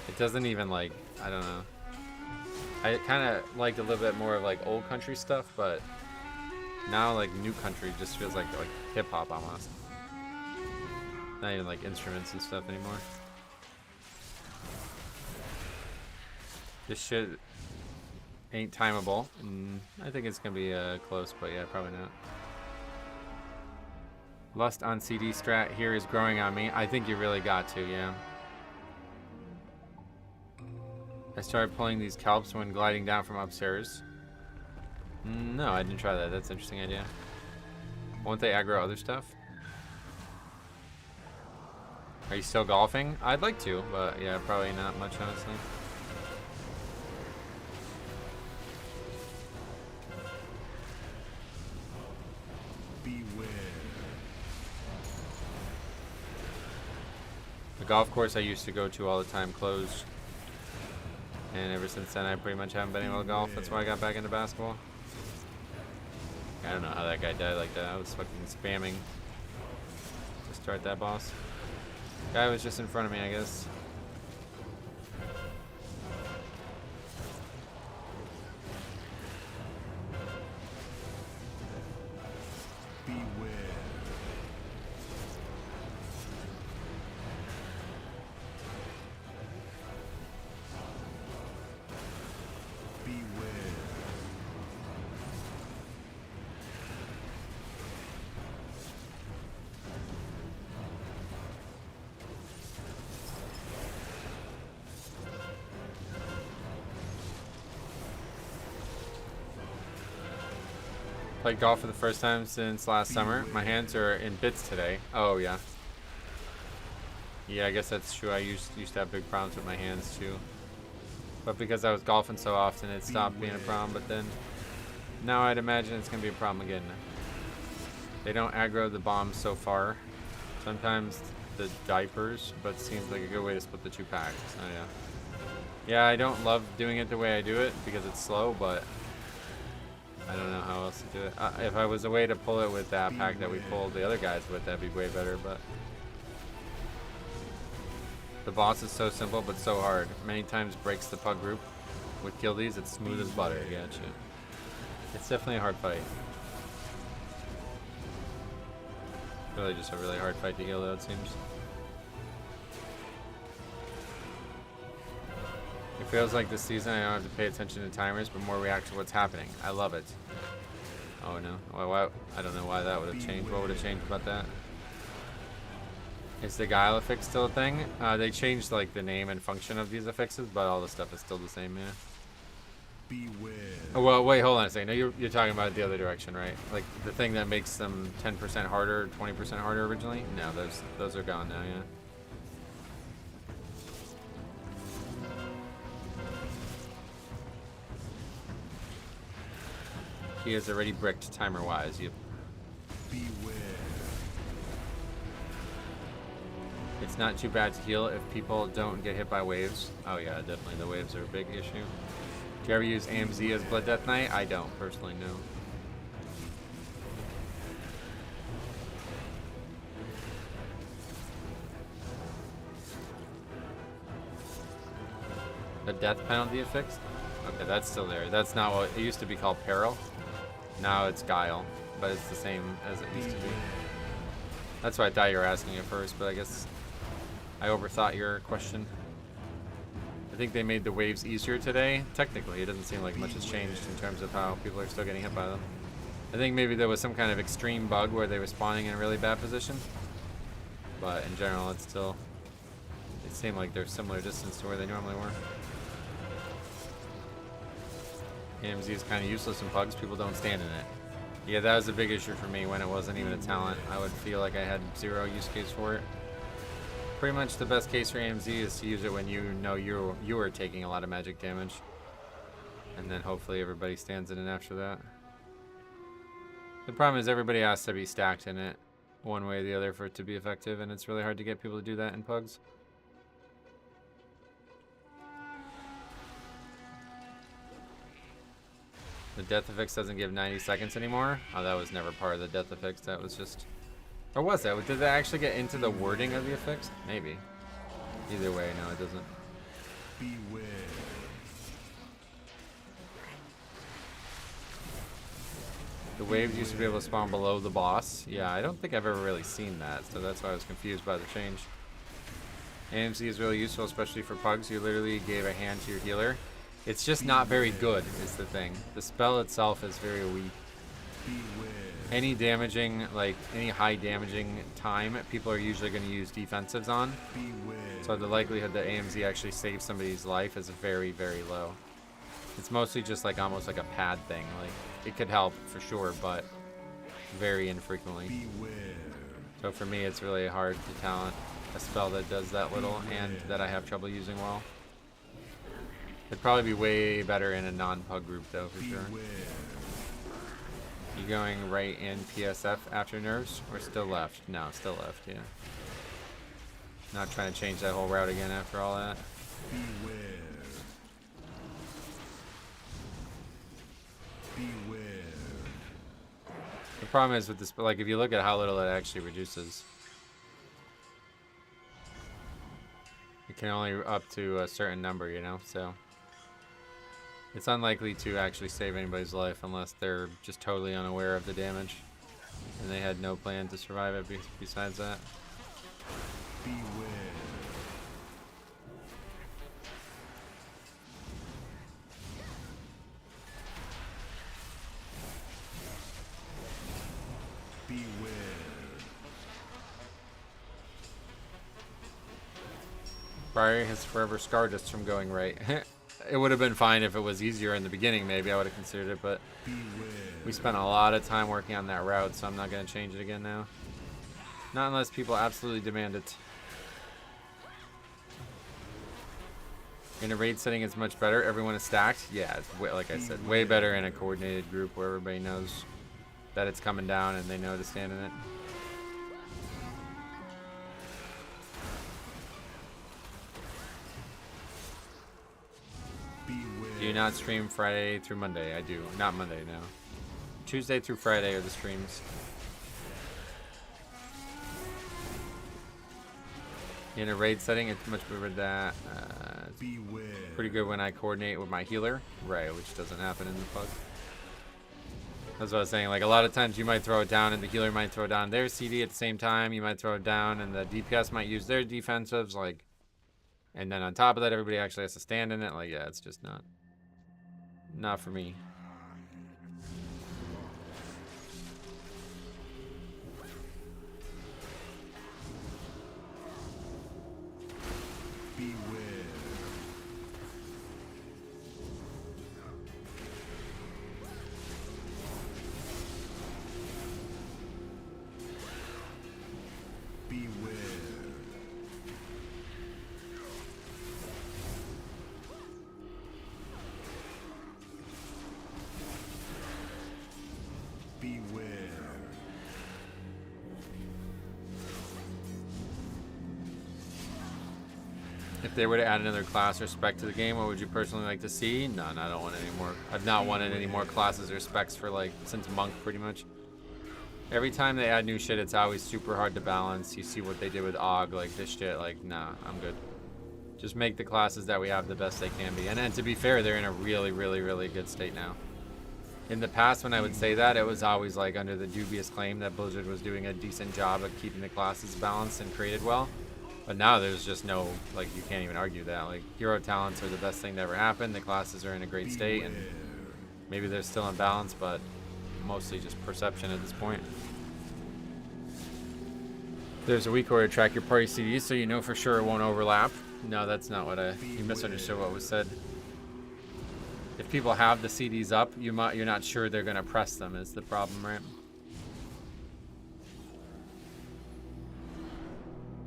it doesn't even like, I don't know. I kind of liked a little bit more of like old country stuff, but now like new country just feels like hip hop almost. Not even like instruments and stuff anymore. This shit ain't timeable. I think it's gonna be close, but yeah, probably not. Lust on CD strat here is growing on me. I think you really got to, yeah. I started pulling these kelps when gliding down from upstairs. No, I didn't try that. That's an interesting idea. Won't they aggro other stuff? Are you still golfing? I'd like to, but yeah, probably not much, honestly. Beware. The golf course I used to go to all the time closed. And ever since then, I pretty much haven't been able to golf. That's why I got back into basketball. I don't know how that guy died like that. I was fucking spamming to start that boss. Guy was just in front of me, I guess. Played golf for the first time since last summer. My hands are in bits today. Oh, yeah. Yeah, I guess that's true. I used to have big problems with my hands, too. But because I was golfing so often, it stopped being a problem. But then, now I'd imagine it's going to be a problem again. They don't aggro the bombs so far. Sometimes the diapers, but it seems like a good way to split the two packs. Oh, yeah. Yeah, I don't love doing it the way I do it because it's slow, but I don't know how else to do it. If I was a way to pull it with that pack that we pulled the other guys with, that'd be way better, but the boss is so simple but so hard. Many times breaks the pug group. With guildies, it's smooth as butter. Gotcha. It's definitely a hard fight. Really just a really hard fight to heal though, it seems. It feels like this season I don't have to pay attention to timers, but more react to what's happening. I love it. Oh no. Why, I don't know why that would have changed. What would have changed about that? Is the Guile affix still a thing? They changed like the name and function of these affixes, but all the stuff is still the same, yeah. Beware. Oh, well, wait, hold on a second. No, you're talking about it the other direction, right? Like the thing that makes them 10% harder, 20% harder originally? No, those are gone now, yeah. He is already bricked timer-wise. Yep. Beware. It's not too bad to heal if people don't get hit by waves. Oh yeah, definitely the waves are a big issue. Do you ever use AMZ as Blood Death Knight? I don't personally, no. The death penalty affixed? Okay, that's still there. That's not what it used to be called, Peril. Now it's Guile, but it's the same as it used to be. That's why I thought you were asking at first, but I guess I overthought your question. I think they made the waves easier today. Technically, it doesn't seem like much has changed in terms of how people are still getting hit by them. I think maybe there was some kind of extreme bug where they were spawning in a really bad position. But in general, it seemed like they're similar distance to where they normally were. AMZ is kind of useless in pugs. People don't stand in it. Yeah, that was a big issue for me when it wasn't even a talent. I would feel like I had zero use case for it. Pretty much the best case for AMZ is to use it when you know you are taking a lot of magic damage. And then hopefully everybody stands in it after that. The problem is everybody has to be stacked in it one way or the other for it to be effective, and it's really hard to get people to do that in pugs. The death affix doesn't give 90 seconds anymore? Oh, that was never part of the death affix. That was just... Or was that? Did that actually get into the wording of the affix? Maybe. Either way, no, it doesn't. Beware. The waves used to be able to spawn below the boss. Yeah, I don't think I've ever really seen that, so that's why I was confused by the change. AMC is really useful, especially for pugs. You literally gave a hand to your healer. It's just not very good, is the thing. The spell itself is very weak. Any damaging, like any high damaging time, people are usually going to use defensives on. So the likelihood that AMZ actually saves somebody's life is very, very low. It's mostly just like almost like a pad thing. Like it could help for sure, but very infrequently. So for me, it's really hard to talent a spell that does that little and that I have trouble using well. It'd probably be way better in a non-pug group though, for sure. You going right in PSF after nerves or still left? No, still left, yeah. Not trying to change that whole route again after all that. Beware. The problem is with this, like if you look at how little it actually reduces, it can only up to a certain number, you know, so it's unlikely to actually save anybody's life unless they're just totally unaware of the damage and they had no plan to survive it besides that. Beware. Briar has forever scarred us from going right. It would have been fine if it was easier in the beginning, maybe I would have considered it, but Beware. We spent a lot of time working on that route, so I'm not going to change it again now. Not unless people absolutely demand it. In a raid setting, it's much better. Everyone is stacked. Yeah, it's way, like I said, way better in a coordinated group where everybody knows that it's coming down and they know to stand in it. Do you not stream Friday through Monday? I do. Not Monday, no. Tuesday through Friday are the streams. In a raid setting, it's much better than that. It's pretty good when I coordinate with my healer. Right, which doesn't happen in the Pug. That's what I was saying. Like, a lot of times you might throw it down and the healer might throw down their CD at the same time. You might throw it down and the DPS might use their defensives. Like, and then on top of that, everybody actually has to stand in it. Like, yeah, it's just not for me. If they were to add another class or spec to the game, what would you personally like to see? None. I don't want any more. I've not wanted any more classes or specs for like since Monk pretty much. Every time they add new shit, it's always super hard to balance. You see what they did with Og, like this shit, like nah, I'm good. Just make the classes that we have the best they can be. And to be fair, they're in a really, really, really good state now. In the past, when I would say that, it was always like under the dubious claim that Blizzard was doing a decent job of keeping the classes balanced and created well. But now there's just no, like, you can't even argue that. Like, hero talents are the best thing that ever happened. The classes are in a great state, and maybe they're still in balance, but mostly just perception at this point. There's a weak order to track your party CDs so you know for sure it won't overlap. No, that's not what you misunderstood what was said. If people have the CDs up, you're not sure they're going to press them is the problem, right?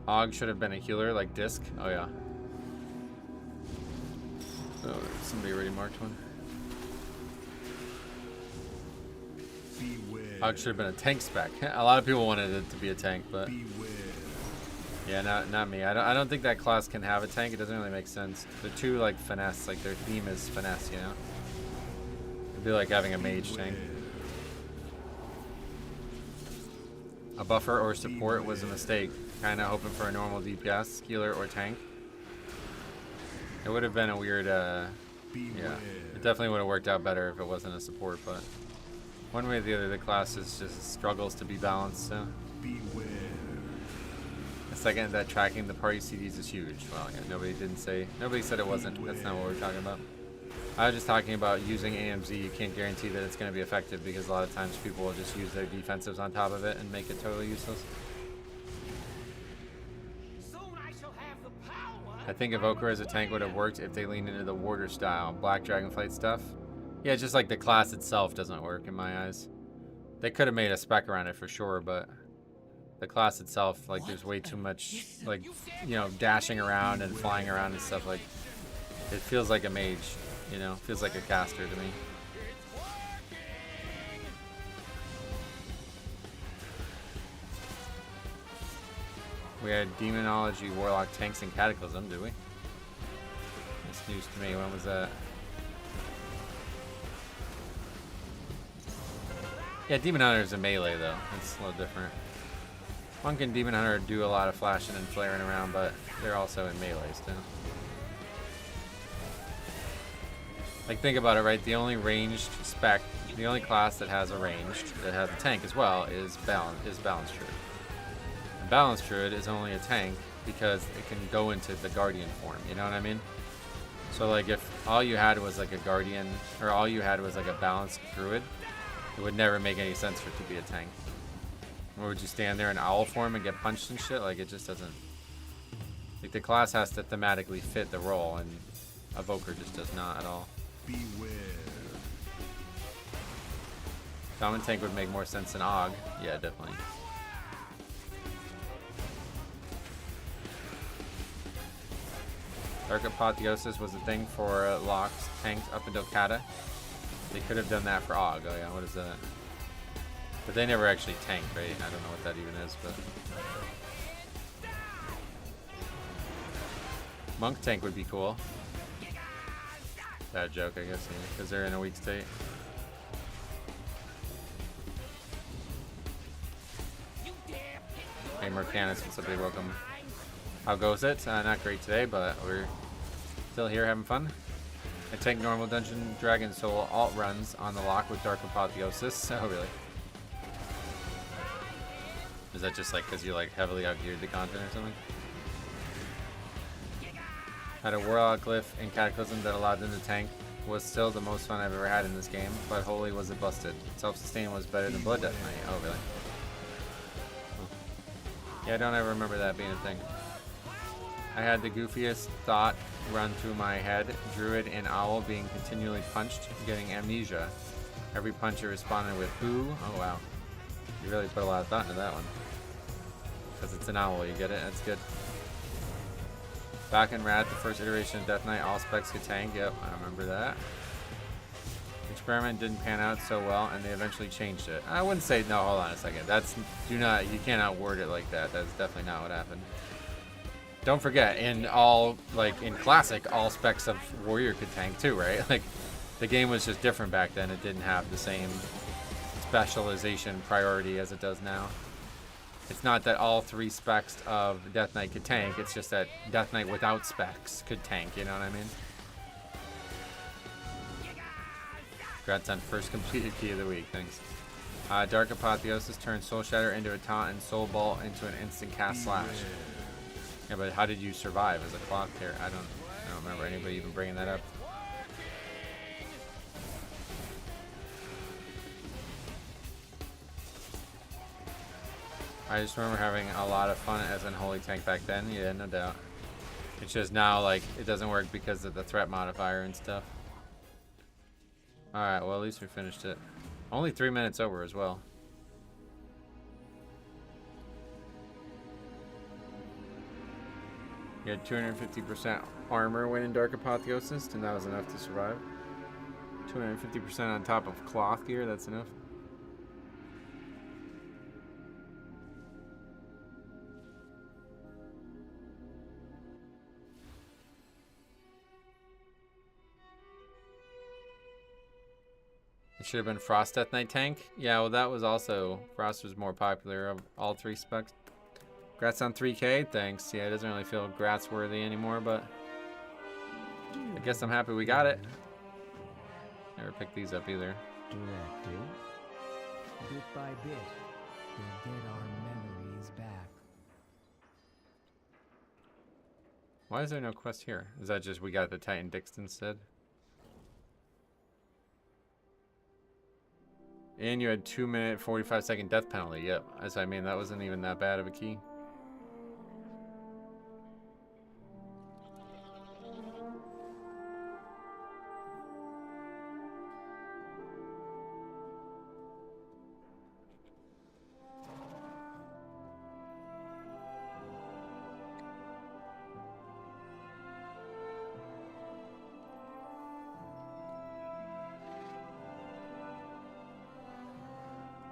Og should have been a healer like Disc. Oh yeah. Oh, somebody already marked one. Og should have been a tank spec. A lot of people wanted it to be a tank, but yeah, not me. I don't think that class can have a tank. It doesn't really make sense. They're too like finesse. Like their theme is finesse, you know. It'd be like having a mage tank. A buffer or support was a mistake. Kind of hoping for a normal DPS, healer, or tank. It would have been a weird, yeah. It definitely would have worked out better if it wasn't a support, but one way or the other, the class is just struggles to be balanced, so. The second that tracking the party CDs is huge. Well, yeah, nobody said it wasn't. That's not what we're talking about. I was just talking about using AMZ. You can't guarantee that it's going to be effective because a lot of times people will just use their defensives on top of it and make it totally useless. I think Evoker as a tank would have worked if they leaned into the warder style, Black Dragonflight stuff. Yeah, just like the class itself doesn't work in my eyes. They could have made a spec around it for sure, but the class itself, like there's way too much, like, you know, dashing around and flying around and stuff. Like, it feels like a mage, you know, feels like a caster to me. We had Demonology, Warlock, Tanks, and Cataclysm, did we? That's news to me. When was that? Yeah, Demon Hunter is a melee, though. It's a little different. Monk and Demon Hunter do a lot of flashing and flaring around, but they're also in melee still. Like, think about it, right? The only ranged spec, the only class that has a ranged, that has a tank as well, is Balance Druid. Balance Druid is only a tank because it can go into the Guardian form, you know what I mean? So like if all you had was like a Guardian, or all you had was like a Balanced Druid, it would never make any sense for it to be a tank. Or would you stand there in owl form and get punched and shit? Like it just doesn't, like the class has to thematically fit the role and Evoker just does not at all. Beware. Shaman tank would make more sense than Og. Yeah, definitely. Dark Apotheosis was a thing for Locks tanked up until Kata. They could have done that for Og. Oh yeah, what is that? But they never actually tanked, right? I don't know what that even is, but... Monk tank would be cool. Bad joke, I guess, because they're in a weak state. Hey, Mercanus, what's up, welcome. How goes it? Not great today, but we're still here having fun. I tank normal Dungeon Dragon Soul alt runs on the lock with Dark Apotheosis. Oh, really? Is that just like because you like heavily outgeared the content or something? Had a Warlock Glyph in Cataclysm that allowed them to tank. Was still the most fun I've ever had in this game, but holy was it busted. Self-sustain was better than Blood Death Knight. Oh, really? Yeah, I don't ever remember that being a thing. I had the goofiest thought run through my head. Druid and Owl being continually punched, getting amnesia. Every puncher responded with who? Oh wow. You really put a lot of thought into that one. Because it's an owl, you get it? That's good. Back in Rad, the first iteration of Death Knight, all specs could tank. Yep, I remember that. Experiment didn't pan out so well, and they eventually changed it. I wouldn't say, no, hold on a second. You cannot word it like that. That's definitely not what happened. Don't forget, in Classic, all specs of Warrior could tank too, right? Like, the game was just different back then. It didn't have the same specialization priority as it does now. It's not that all 3 specs of Death Knight could tank, it's just that Death Knight without specs could tank, you know what I mean? Congrats on first completed key of the week, thanks. Dark Apotheosis turns Soul Shatter into a taunt and Soul Bolt into an instant cast slash. Yeah, but how did you survive as a cloth here? I don't remember anybody even bringing that up. I just remember having a lot of fun as an Holy Tank back then. Yeah, no doubt. It's just now, like, it doesn't work because of the threat modifier and stuff. Alright, well, at least we finished it. Only 3 minutes over as well. You had 250% armor when in Dark Apotheosis, and that was enough to survive. 250% on top of cloth gear, that's enough. It should have been Frost Death Knight tank. Yeah, well, that was also... Frost was more popular of all 3 specs. Grats on 3K, thanks. Yeah, it doesn't really feel grats worthy anymore, but... I guess I'm happy we got it. Never picked these up either. Directed. Bit by bit, we'll get our memories back. Why is there no quest here? Is that just we got the Titan Dix instead? And you had 2-minute 45-second death penalty. Yep. As I mean, that wasn't even that bad of a key.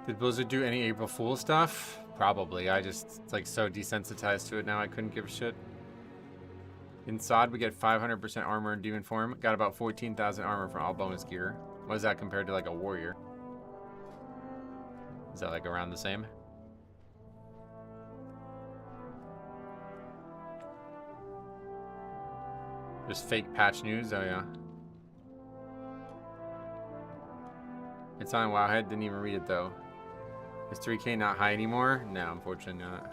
Did Blizzard do any April Fool stuff? Probably. It's like so desensitized to it now I couldn't give a shit. In Sod, we get 500% armor in Demon form. Got about 14,000 armor from all bonus gear. What is that compared to like a warrior? Is that like around the same? Just fake patch news? Oh yeah. It's on Wowhead, didn't even read it though. Is 3K not high anymore? No, unfortunately not.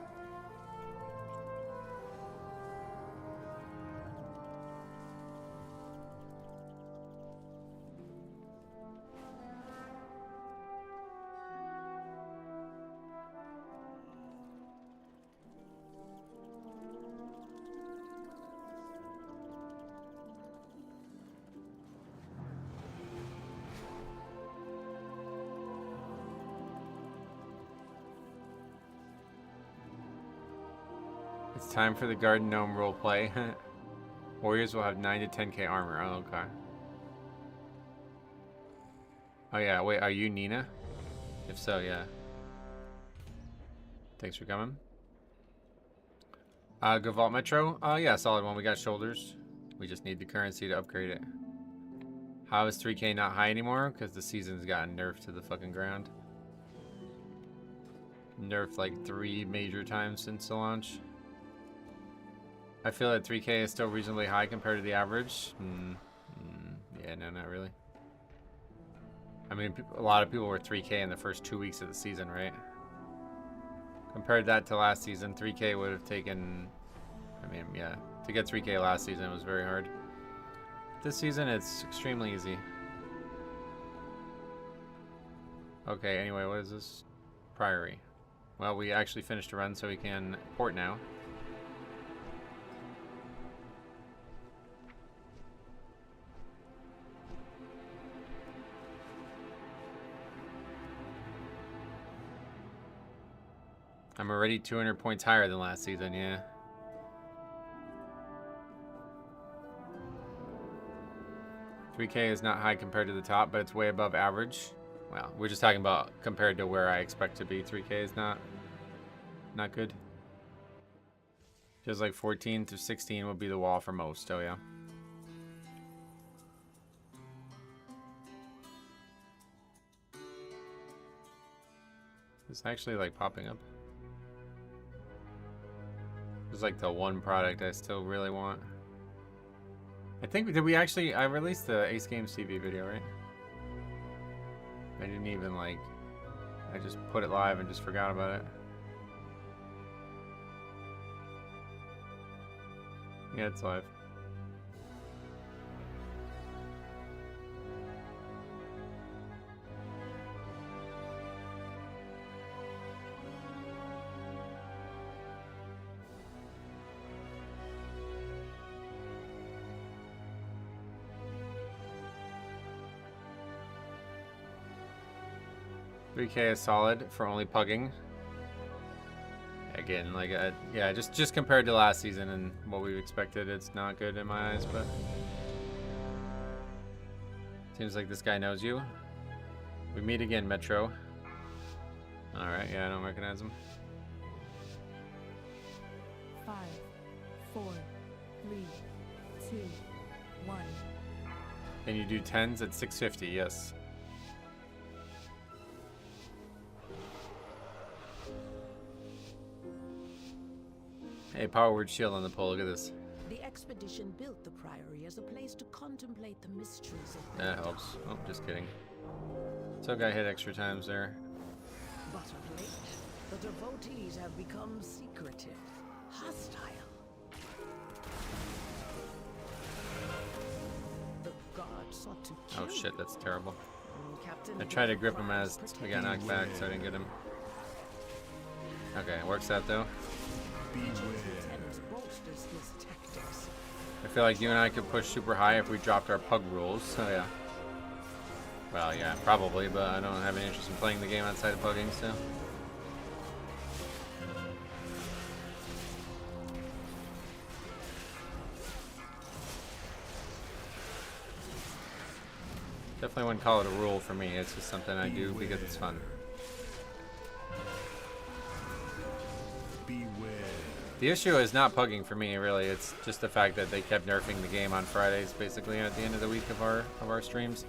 It's time for the Garden Gnome roleplay. Warriors will have 9 to 10k armor. Oh, okay. Oh yeah, wait, are you Nina? If so, yeah. Thanks for coming. Gavalt Metro? Yeah, solid one. We got shoulders. We just need the currency to upgrade it. How is 3k not high anymore? Because the season's gotten nerfed to the fucking ground. Nerfed like 3 major times since the launch. I feel that 3k is still reasonably high compared to the average. Yeah, no, not really. I mean, a lot of people were 3k in the first 2 weeks of the season, right? Compared that to last season, 3k would have taken... I mean, yeah. To get 3k last season was very hard. This season, it's extremely easy. Okay, anyway, what is this? Priory. Well, we actually finished a run, so we can port now. I'm already 200 points higher than last season, yeah. $3K is not high compared to the top, but it's way above average. Well, we're just talking about compared to where I expect to be. 3K is not good. Just like 14 to 16 will be the wall for most. Oh yeah. It's actually like popping up. It's like the one product I still really want. I think, did we actually, I released the Ace Games TV video, right? I didn't even like, I just put it live and just forgot about it. Yeah, it's live. $3K is solid for only pugging. Again, like, yeah, just compared to last season and what we expected, it's not good in my eyes, but... Seems like this guy knows you. We meet again, Metro. Alright, yeah, I don't recognize him. 5, 4, 3, 2, 1. Can you do 10s at 650? Yes. Hey, power word shield on the pole. Look at this. The expedition built the priory as a place to contemplate the mysteries of That Beledar. helps. Oh, just kidding. So guy hit extra times there. But of late, the devotees have become secretive, hostile. The guard sought to kill Oh shit, that's terrible. Captain I tried to grip him as Protect we got knocked back, so I didn't get him. Okay, it works out though. Lieutenant bolsters his tactics. I feel like you and I could push super high if we dropped our pug rules. So yeah. Well, yeah, probably, but I don't have any interest in playing the game outside of pugging, so. Definitely wouldn't call it a rule for me. It's just something I do because it's fun. The issue is not pugging for me, really. It's just the fact that they kept nerfing the game on Fridays, basically, at the end of the week of our streams.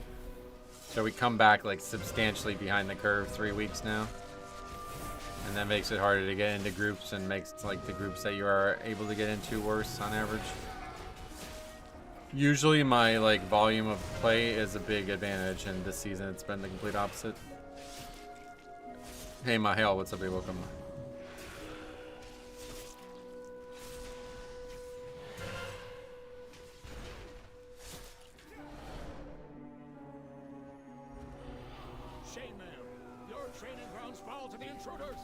So we come back like substantially behind the curve 3 weeks now, and that makes it harder to get into groups and makes like the groups that you are able to get into worse on average. Usually my like volume of play is a big advantage, and this season it's been the complete opposite. Hey Mahale, what's up? Hey, welcome. Shame, ma'am. Your training grounds fall to the intruders.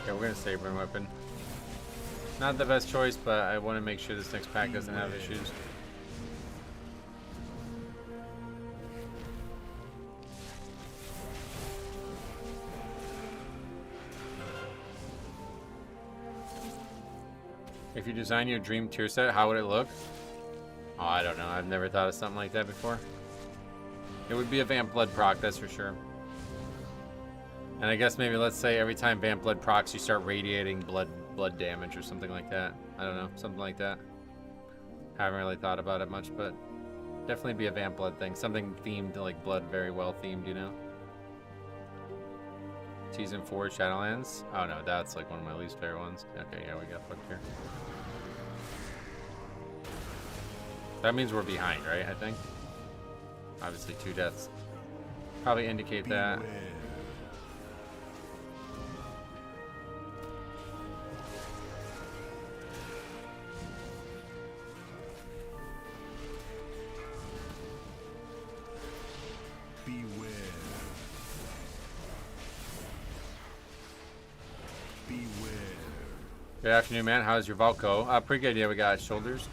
Okay, we're gonna Sabering Weapon. Not the best choice, but I want to make sure this next pack doesn't have issues. If you design your dream tier set, how would it look? Oh, I don't know. I've never thought of something like that before. It would be a Vamp Blood proc, that's for sure. And I guess maybe, let's say every time Vamp Blood procs, you start radiating blood damage or something like that. I don't know, something like that. Haven't really thought about it much, but definitely be a Vamp Blood thing. Something themed like blood, very well themed, you know? Season 4 Shadowlands. Oh no, that's like one of my least favorite ones. Okay, yeah, we got fucked here. That means we're behind, right? I think. Obviously 2 deaths. Probably indicate that. Good afternoon, man. How's your vault go? Pretty good. Yeah, we got shoulders.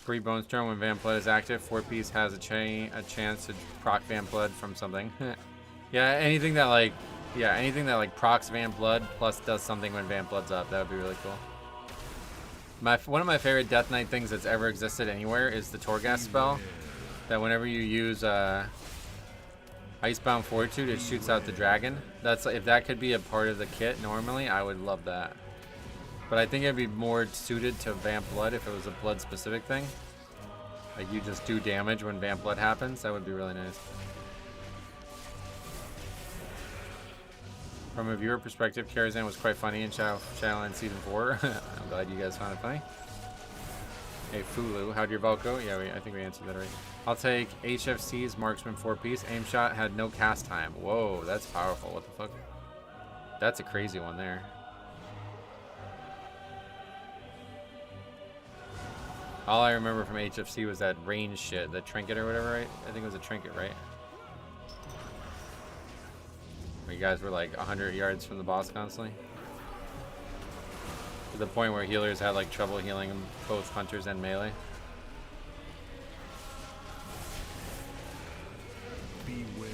Free Bone Storm when Vamp Blood is active. 4-piece has a chance to proc Vamp Blood from something. Yeah, anything that like procs Vamp Blood plus does something when Vamp Blood's up. That would be really cool. One of my favorite Death Knight things that's ever existed anywhere is the Torghast spell. That whenever you use Icebound Fortitude, it shoots out the dragon. That's if that could be a part of the kit normally, I would love that. But I think it'd be more suited to Vamp Blood if it was a blood specific thing. Like you just do damage when Vamp Blood happens. That would be really nice. From a viewer perspective, Karazhan was quite funny in Shadowlands Season 4. I'm glad you guys found it funny. Hey Fulu, how'd your vault go? Yeah, I think we answered that right. I'll take HFC's Marksman 4-piece. Aim shot had no cast time. Whoa, that's powerful. What the fuck? That's a crazy one there. All I remember from HFC was that range shit, the trinket or whatever, right? I think it was a trinket, right? Where you guys were like 100 yards from the boss constantly. To the point where healers had like trouble healing both hunters and melee. Beware.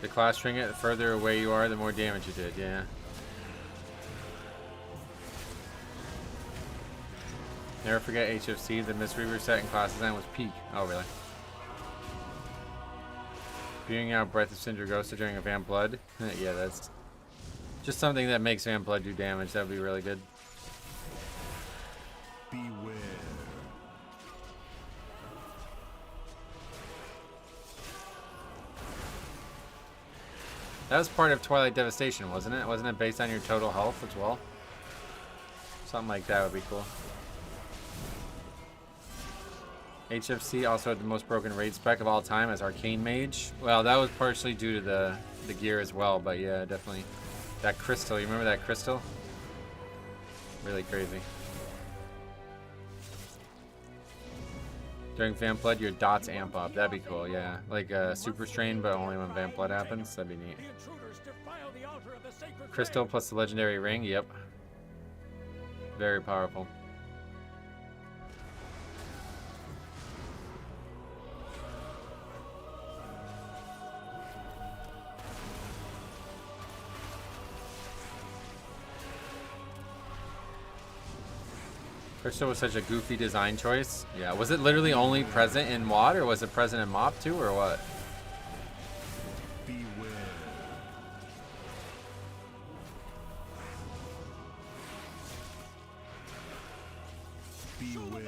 The class trinket, the further away you are, the more damage you did, yeah. Never forget HFC, the Mistweaver set in class design was peak. Oh, really? Spewing out Breath of Sindragosa during a Vamp Blood. Yeah, that's just something that makes Vamp Blood do damage. That would be really good. Beware. That was part of Twilight Devastation, wasn't it? Wasn't it based on your total health as well? Something like that would be cool. HFC also had the most broken raid spec of all time as Arcane Mage. Well, that was partially due to the gear as well, but yeah, definitely. That crystal, you remember that crystal? Really crazy. During Vamp Blood, your dots amp up. That'd be cool, yeah. Like Super Strain, but only when Vamp Blood happens. That'd be neat. Crystal plus the legendary ring, yep. Very powerful. Crystal was such a goofy design choice. Yeah, was it literally only present in MOD, or was it present in MOP too, or what? Beware. Beware.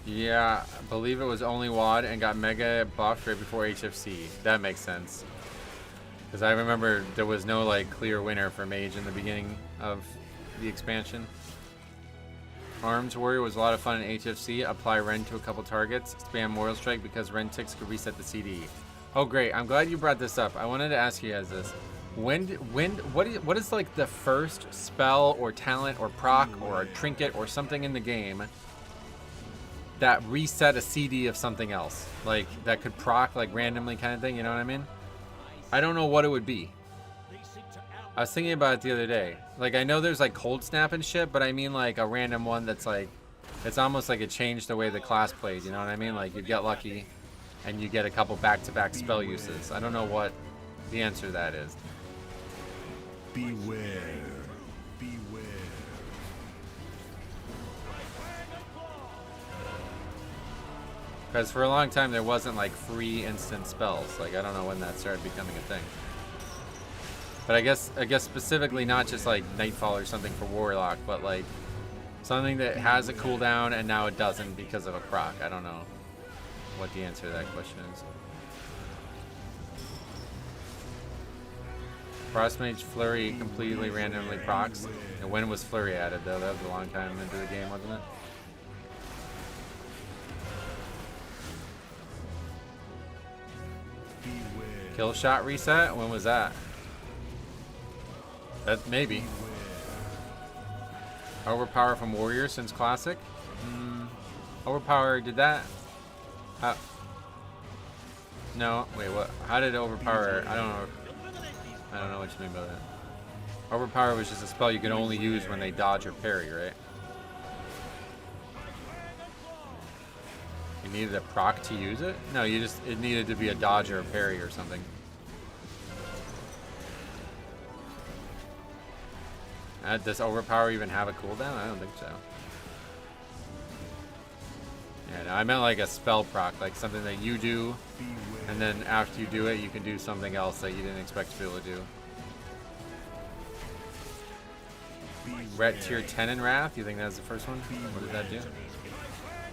Yeah, I believe it was only WAD and got mega buffed right before HFC. That makes sense. Because I remember there was no like clear winner for Mage in the beginning of the expansion. Arms Warrior was a lot of fun in HFC. Apply Rend to a couple targets. Spam Mortal Strike because Rend ticks could reset the CD. Oh great, I'm glad you brought this up. I wanted to ask you guys this. What is like the first spell or talent or proc or a trinket or something in the game that reset a CD of something else, like that could proc like randomly kind of thing? You know what I mean? I don't know what it would be. I was thinking about it the other day. Like, I know there's like cold snap and shit, but I mean like a random one that's like, it's almost like it changed the way the class played. You know what I mean? Like, you get lucky and you get a couple back-to-back spell uses. I don't know what the answer to that is. Beware. Beware. Because for a long time there wasn't like free instant spells. Like, I don't know when that started becoming a thing. But I guess specifically not just like Nightfall or something for Warlock, but like something that has a cooldown and now it doesn't because of a proc. I don't know what the answer to that question is. Frostmage Flurry completely randomly procs. And when was Flurry added though? That was a long time into the game, wasn't it? Kill shot reset? When was that? That maybe. Overpower from Warrior since Classic? Overpower did that? No, wait, what? How did Overpower? I don't know what you mean by that. Overpower was just a spell you could only use when they dodge or parry, right? You needed a proc to use it? No, it needed to be a dodge or a parry or something. Does Overpower even have a cooldown? I don't think so. Yeah, no, I meant like a spell proc, like something that you do, and then after you do it, you can do something else that you didn't expect to be able to do. Ret tier 10 in Wrath? You think that's the first one? What did that do?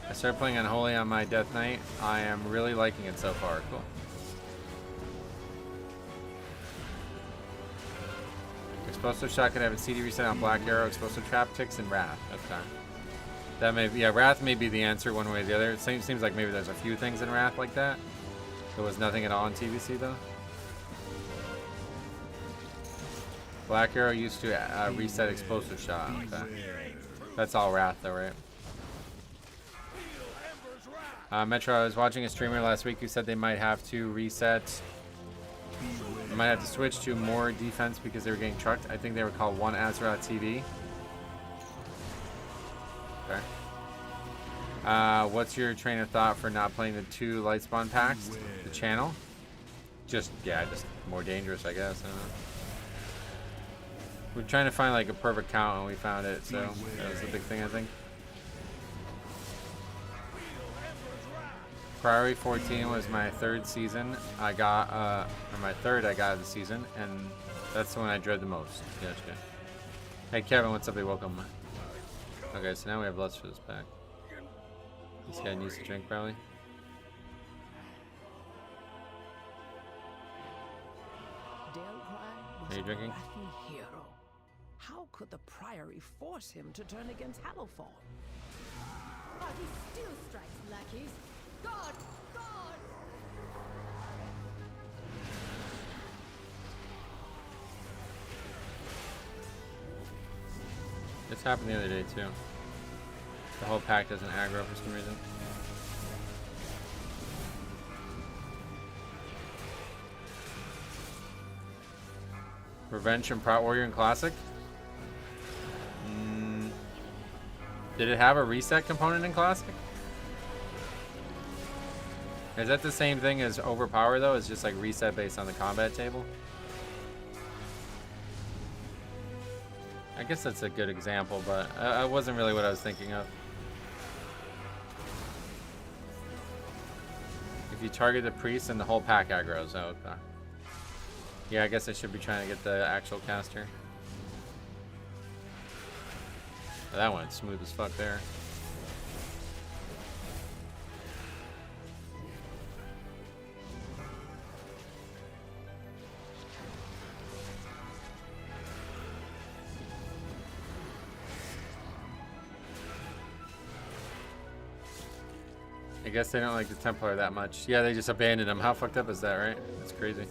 I started playing Unholy on my Death Knight. I am really liking it so far. Cool. Explosive Shot could have a CD reset on Black Arrow, Explosive Trap ticks, and Wrath. Okay. That may be, yeah, Wrath may be the answer one way or the other. It seems like maybe there's a few things in Wrath like that. There was nothing at all in TBC though. Black Arrow used to reset Explosive Shot. Okay. That's all Wrath though, right? Metro, I was watching a streamer last week who said they might have to reset. They might have to switch to more defense because they were getting trucked. I think they were called One Azeroth TV. Okay. What's your train of thought for not playing the 2 Lightspawn packs? The channel? Just more dangerous, I guess. I don't know. We're trying to find like a perfect count and we found it, so that was the big thing, I think. Priority 14 was my 3rd season. I got, or my 3rd I got of the season, and that's the one I dread the most. Gotcha. Hey Kevin, what's up? Hey, welcome. Okay, so now we have lust for this pack. This guy needs to drink, probably. Are you drinking? Hero. How could the Priory force him to turn against Hallowfall? But he still strikes lackeys. God! God! This happened the other day too. The whole pack doesn't aggro for some reason. Revenge from Prot Warrior in Classic? Did it have a reset component in Classic? Is that the same thing as Overpower though? It's just like reset based on the combat table? I guess that's a good example, but it wasn't really what I was thinking of. If you target the priest, then the whole pack aggroes. Oh, okay. Yeah, I guess I should be trying to get the actual caster. Oh, that went smooth as fuck there. I guess they don't like the Templar that much. Yeah, they just abandoned him. How fucked up is that, right? That's crazy.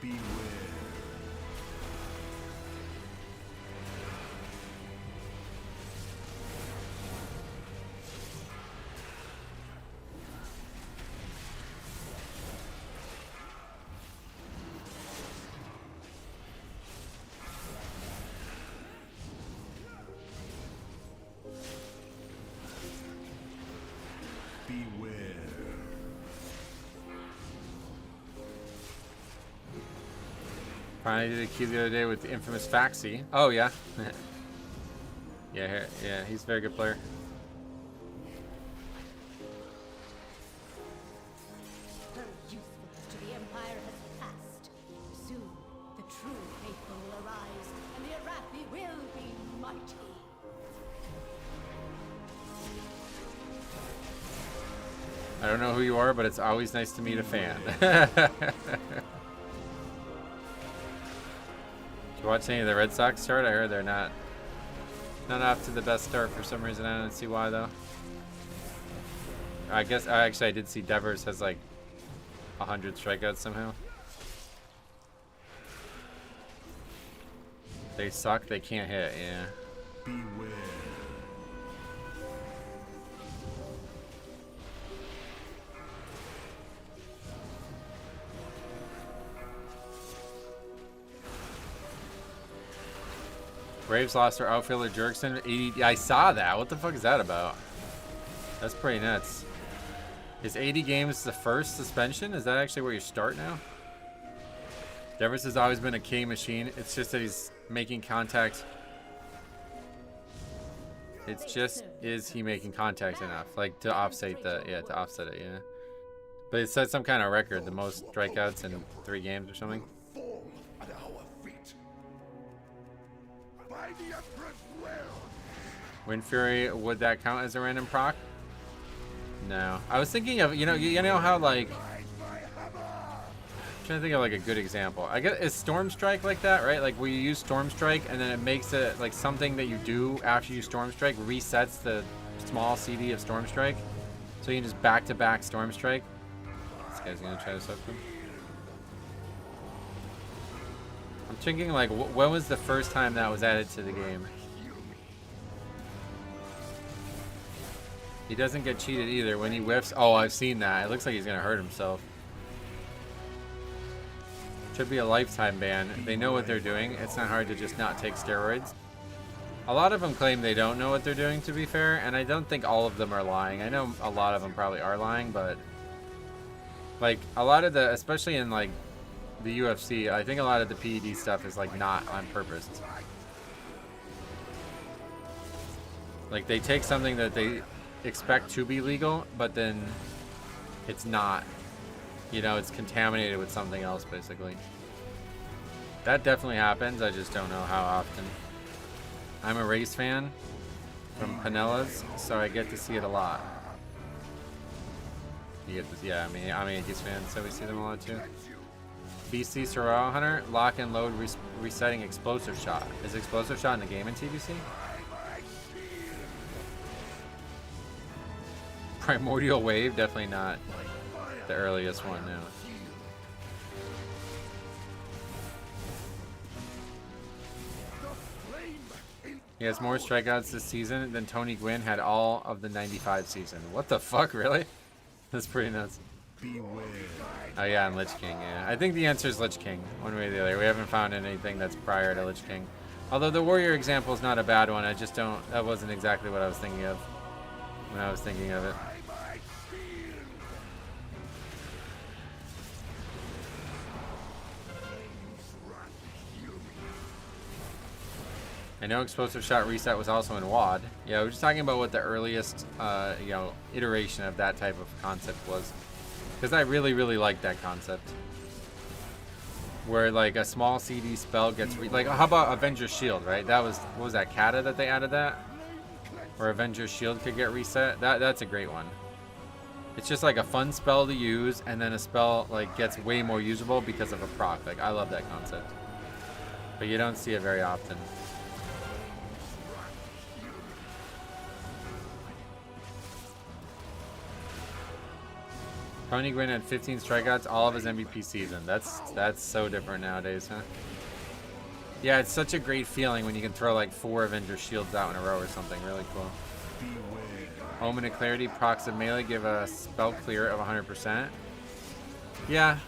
Beware. Beware. Finally did a queue the other day with the infamous Faxi. Oh yeah. Yeah, he's a very good player. Her usefulness to the Empire has passed. Soon, the true faithful will arise, and the Arathi will be mighty. I don't know who you are, but it's always nice to meet a fan. Did you watch any of the Red Sox start? I heard they're not off to the best start for some reason. I don't see why though. I guess I did see Devers has like 100 strikeouts somehow. They suck. They can't hit. Yeah. Beware. Braves lost their outfielder Jerkson. 80. I saw that. What the fuck is that about? That's pretty nuts. Is 80 games the first suspension? Is that actually where you start now? Devers has always been a K machine. It's just that he's making contact. It's just, is he making contact enough? Like to offset the, yeah, to offset it, yeah. But it said some kind of record, the most strikeouts in 3 games or something. Fall at our feet. By the Emperor's will. Wind Fury, would that count as a random proc? No. I was thinking of, you know how like, I'm trying to think of like a good example. I guess is Storm Strike like that, right? Like where you use Storm Strike and then it makes it like something that you do after you Storm Strike resets the small CD of Storm Strike. So you can just back-to-back Storm Strike. This guy's gonna try to soak them. I'm thinking like, when was the first time that was added to the game? He doesn't get cheated either. When he whiffs, oh, I've seen that. It looks like he's gonna hurt himself. Should be a lifetime ban. They know what they're doing. It's not hard to just not take steroids. A lot of them claim they don't know what they're doing, to be fair, and I don't think all of them are lying. I know a lot of them probably are lying, but like a lot of the, especially in like the UFC, I think a lot of the PED stuff is like not on purpose. Like they take something that they expect to be legal, but then it's not. You know, it's contaminated with something else, basically. That definitely happens. I just don't know how often. I'm a race fan from Pinellas, so I get to see it a lot. You get this, yeah. I'm a Yankees fan, so we see them a lot too. BC Sorrow Hunter, lock and load, resetting explosive shot. Is explosive shot in the game in TBC? Primordial Wave, definitely not the earliest one, no. He has more strikeouts this season than Tony Gwynn had all of the 95 season. What the fuck, really? That's pretty nuts. Beware. Oh yeah, and Lich King, yeah. I think the answer is Lich King, one way or the other. We haven't found anything that's prior to Lich King. Although the Warrior example is not a bad one, I just don't, that wasn't exactly what I was thinking of when I was thinking of it. I know explosive shot reset was also in WAD. Yeah, we're just talking about what the earliest, iteration of that type of concept was. Because I really, really like that concept. Where like a small CD spell gets like, how about Avenger's Shield, right? That was, what was that, Kata that they added that? Where Avenger's Shield could get reset. That's a great one. It's just like a fun spell to use, and then a spell like gets way more usable because of a proc. Like I love that concept. But you don't see it very often. Tony Gwynn had 15 strikeouts all of his MVP season. That's so different nowadays, huh? Yeah, it's such a great feeling when you can throw like 4 Avenger Shields out in a row or something. Really cool. Omen of Clarity, procs of melee give a spell clear of 100%. Yeah.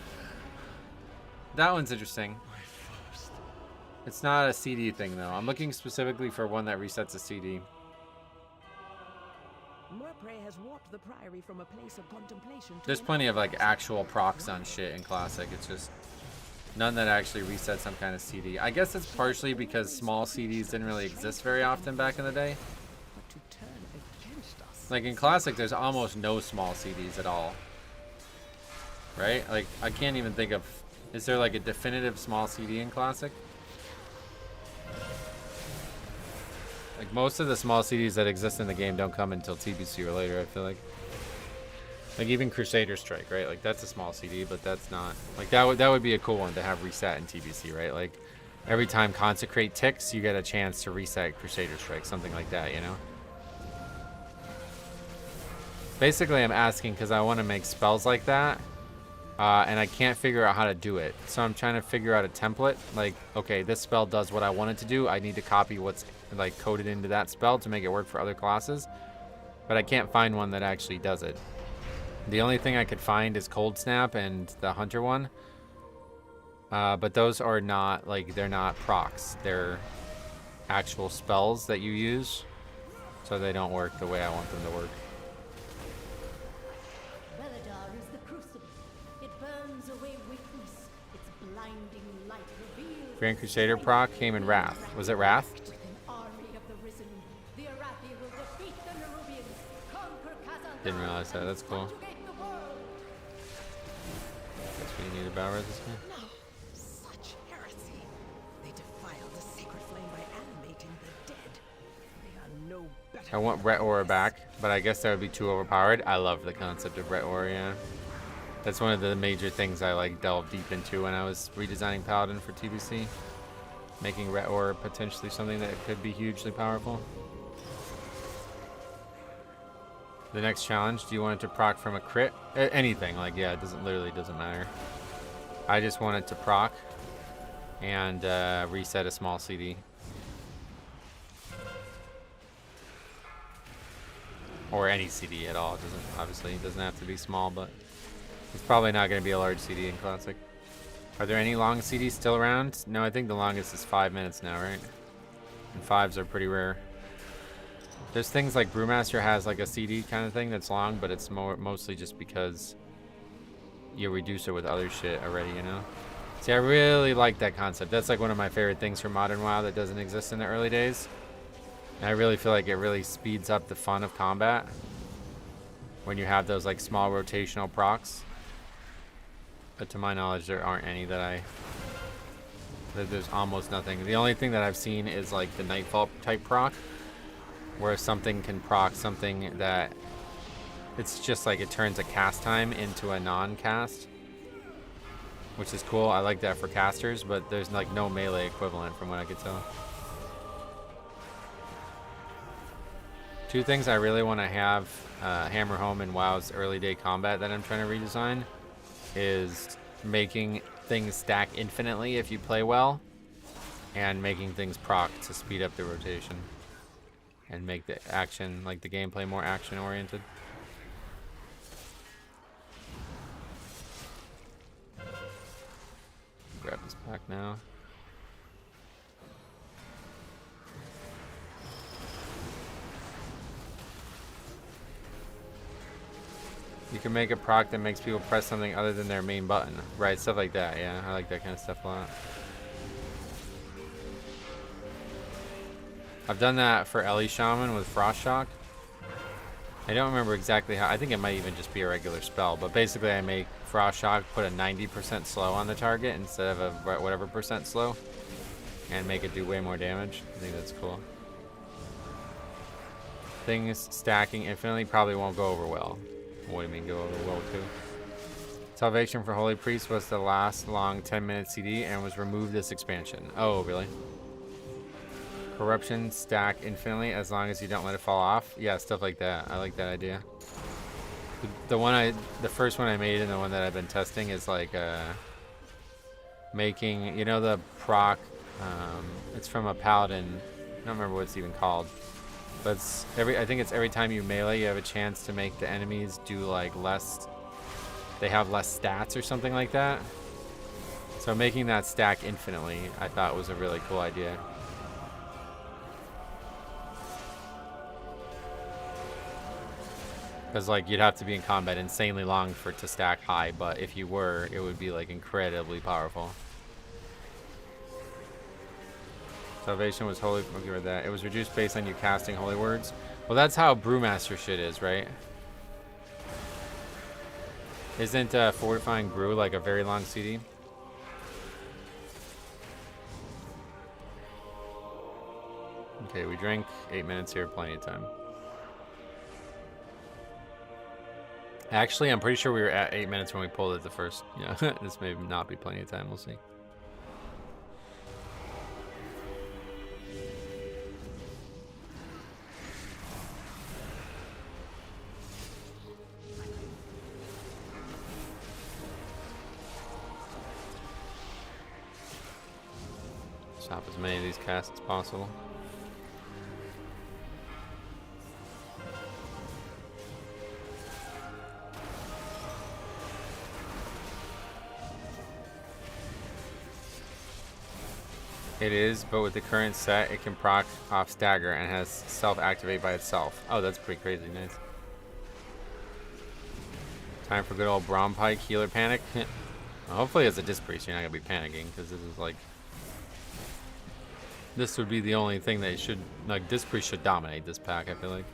That one's interesting. It's not a CD thing though. I'm looking specifically for one that resets a CD. Murpray has warped the priory from a place of contemplation to There's plenty of like actual procs on shit in Classic. It's just none that actually resets some kind of CD. I guess it's partially because small CDs didn't really exist very often back in the day. but to turn against us. Like in Classic, there's almost no small CDs at all. Right? Like I can't even think of. Is there like a definitive small CD in Classic? Like most of the small CDs that exist in the game don't come until TBC or later, I feel like. Like even Crusader Strike, right? Like that's a small CD, but that's not like that would be a cool one to have reset in TBC, right? Like every time Consecrate ticks, you get a chance to reset Crusader Strike, something like that, you know? Basically, I'm asking because I want to make spells like that, and I can't figure out how to do it. So I'm trying to figure out a template. Like, okay, this spell does what I want it to do. I need to copy what's like coded into that spell to make it work for other classes, but I can't find one that actually does it. The only thing I could find is Cold Snap and the Hunter one, but those are not like they're not procs. They're actual spells that you use, so they don't work the way I want them to work. Belladar is the crucible. It burns away weakness. Its blinding light reveals. Grand Crusader proc came in Wrath. Was it Wrath? With an army of the risen, the Arathi will defeat the Nerubians, conquer Khazar. Didn't realize that. That's cool. Subjugate the world. Guess we need a battle res this game. No, such heresy. They defiled the sacred flame by animating the dead. They are no better. I want Brett Aura back, but I guess that would be too overpowered. I love the concept of Brett Aura, yeah. That's one of the major things I like delved deep into when I was redesigning Paladin for TBC. Making Ret Aura potentially something that could be hugely powerful. The next challenge, do you want it to proc from a crit? Anything, like, yeah, it doesn't matter. I just want it to proc and reset a small CD. Or any CD at all. It doesn't have to be small, but it's probably not going to be a large CD in Classic. Are there any long CDs still around? No, I think the longest is 5 minutes now, right? And 5s are pretty rare. There's things like Brewmaster has like a CD kind of thing that's long, but it's mostly just because you reduce it with other shit already, you know? See, I really like that concept. That's like one of my favorite things from Modern WoW that doesn't exist in the early days. And I really feel like it really speeds up the fun of combat when you have those like small rotational procs. But to my knowledge, there aren't any there's almost nothing. The only thing that I've seen is like the Nightfall type proc, where something can proc something that it's just like it turns a cast time into a non-cast, which is cool. I like that for casters, but there's like no melee equivalent from what I could tell. Two things I really want to have hammer home in WoW's early day combat that I'm trying to redesign is making things stack infinitely if you play well, and making things proc to speed up the rotation and make the action, like the gameplay, more action oriented. Grab this pack now. You can make a proc that makes people press something other than their main button. Right, stuff like that, yeah. I like that kind of stuff a lot. I've done that for Ellie Shaman with Frost Shock. I don't remember exactly how. I think it might even just be a regular spell, but basically I make Frost Shock put a 90% slow on the target instead of a whatever percent slow, and make it do way more damage. I think that's cool. Things stacking infinitely probably won't go over well. What do you mean go over well too? Salvation for Holy Priest was the last long 10-minute CD and was removed this expansion. Oh, really? Corruption stack infinitely as long as you don't let it fall off. Yeah, stuff like that. I like that idea. The first one I made and the one that I've been testing is like making, you know, the proc. It's from a paladin. I don't remember what it's even called. But it's I think it's every time you melee, you have a chance to make the enemies do like less. They have less stats or something like that. So making that stack infinitely, I thought was a really cool idea. Because like you'd have to be in combat insanely long for it to stack high, but if you were, it would be like incredibly powerful. Salvation was holy. Okay, read that. It was reduced based on you casting holy words. Well, that's how Brewmaster shit is, right? Isn't Fortifying Brew like a very long CD? Okay, we drank 8 minutes here, plenty of time. Actually, I'm pretty sure we were at 8 minutes when we pulled it the first. Yeah, this may not be plenty of time. We'll see. Stop as many of these casts as possible. It is, but with the current set, it can proc off stagger and has self-activate by itself. Oh, that's pretty crazy. Nice. Time for good old Braum Pike healer panic. Well, hopefully as a Disc Priest, you're not going to be panicking, because this is like... This would be the only thing that should... Like, Disc Priest should dominate this pack, I feel like.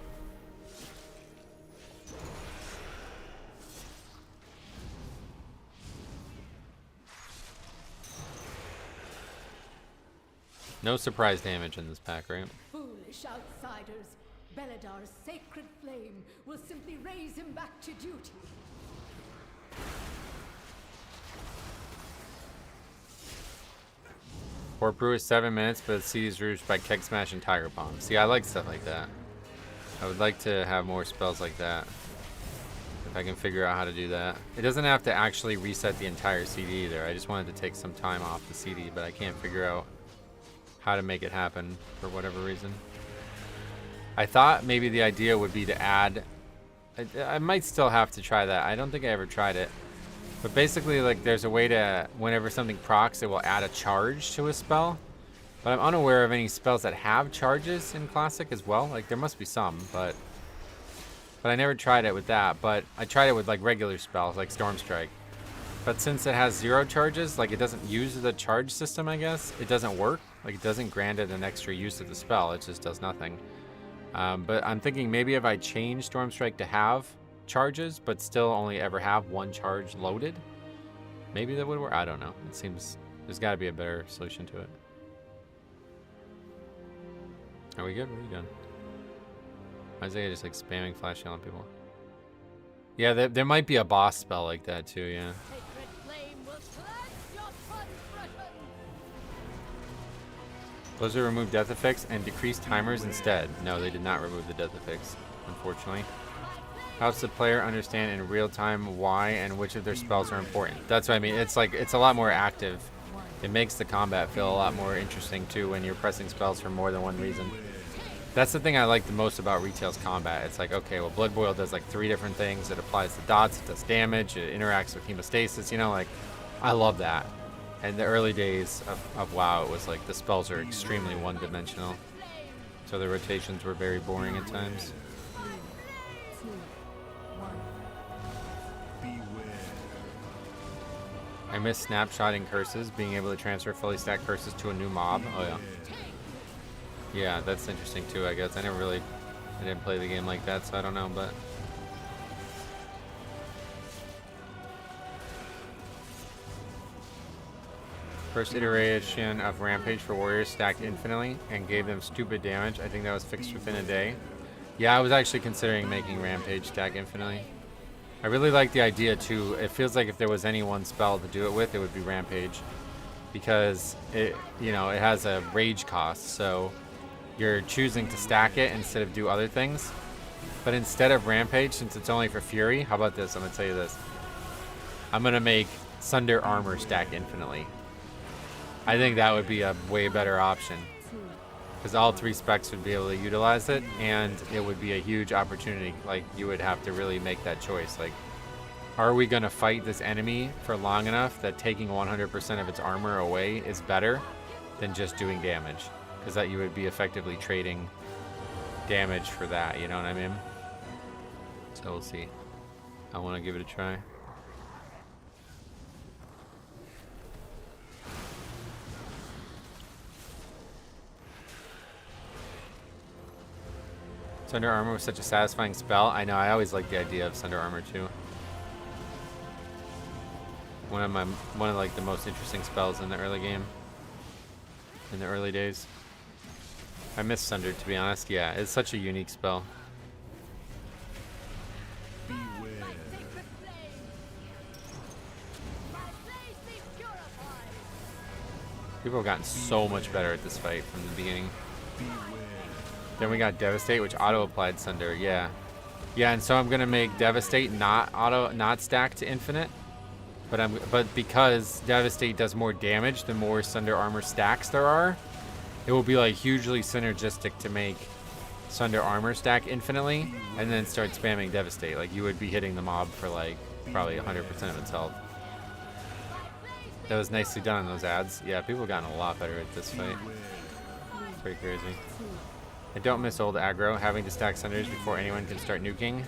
No surprise damage in this pack, right? Foolish outsiders. Beladar's sacred flame will simply raise him back to duty. Port Brew is 7 minutes, but the CD is reduced by Keg Smash and Tiger Bomb. See, I like stuff like that. I would like to have more spells like that. If I can figure out how to do that. It doesn't have to actually reset the entire CD either. I just wanted to take some time off the CD, but I can't figure out how to make it happen for whatever reason. I thought maybe the idea would be to add... I might still have to try that. I don't think I ever tried it. But basically, like, there's a way to, whenever something procs, it will add a charge to a spell. But I'm unaware of any spells that have charges in Classic as well. Like, there must be some, but I never tried it with that. But I tried it with, like, regular spells, like Storm Strike. But since it has 0 charges, like, it doesn't use the charge system, I guess. It doesn't work. Like, it doesn't grant it an extra use of the spell. It just does nothing. But I'm thinking maybe if I change Storm Strike to have charges, but still only ever have 1 charge loaded, maybe that would work. I don't know. It seems there's got to be a better solution to it. Are we good? What are you doing? Isaiah just like spamming flash on people. Yeah, there might be a boss spell like that too. Yeah. Blizzard removed death effects and decreased timers instead. No, they did not remove the death effects, unfortunately. Helps the player understand in real time why and which of their spells are important. That's what I mean. It's like, it's a lot more active. It makes the combat feel a lot more interesting too when you're pressing spells for more than one reason. That's the thing I like the most about Retail's combat. It's like, okay, well, Blood Boil does like 3 different things. It applies to dots, it does damage, it interacts with hemostasis, you know, like, I love that. And the early days of WoW, it was like the spells are extremely one-dimensional. So the rotations were very boring at times. I miss snapshotting curses, being able to transfer fully stacked curses to a new mob. Oh yeah. Yeah, that's interesting too, I guess. I didn't play the game like that, so I don't know, but... First iteration of Rampage for Warriors stacked infinitely and gave them stupid damage. I think that was fixed within a day. Yeah, I was actually considering making Rampage stack infinitely. I really like the idea too. It feels like if there was any one spell to do it with, it would be Rampage. Because it, you know, it has a rage cost, so you're choosing to stack it instead of do other things. But instead of Rampage, since it's only for Fury, how about this? I'm going to tell you this. I'm going to make Sunder Armor stack infinitely. I think that would be a way better option. Because all 3 specs would be able to utilize it, and it would be a huge opportunity. Like, you would have to really make that choice. Like, are we going to fight this enemy for long enough that taking 100% of its armor away is better than just doing damage? Because that you would be effectively trading damage for that, you know what I mean? So we'll see. I want to give it a try. Sunder Armor was such a satisfying spell. I know, I always liked the idea of Sunder Armor too. One of like the most interesting spells in the early game. In the early days. I miss Sunder, to be honest. Yeah, it's such a unique spell. People have gotten so much better at this fight from the beginning. Then we got Devastate, which auto-applied Sunder. Yeah. Yeah, and so I'm gonna make Devastate not stack to infinite. But because Devastate does more damage the more Sunder Armor stacks there are, it will be like hugely synergistic to make Sunder Armor stack infinitely and then start spamming Devastate. Like, you would be hitting the mob for like probably 100% of its health. That was nicely done on those ads. Yeah, people have gotten a lot better at this fight. It's pretty crazy. I don't miss old aggro, having to stack Sunders before anyone can start nuking.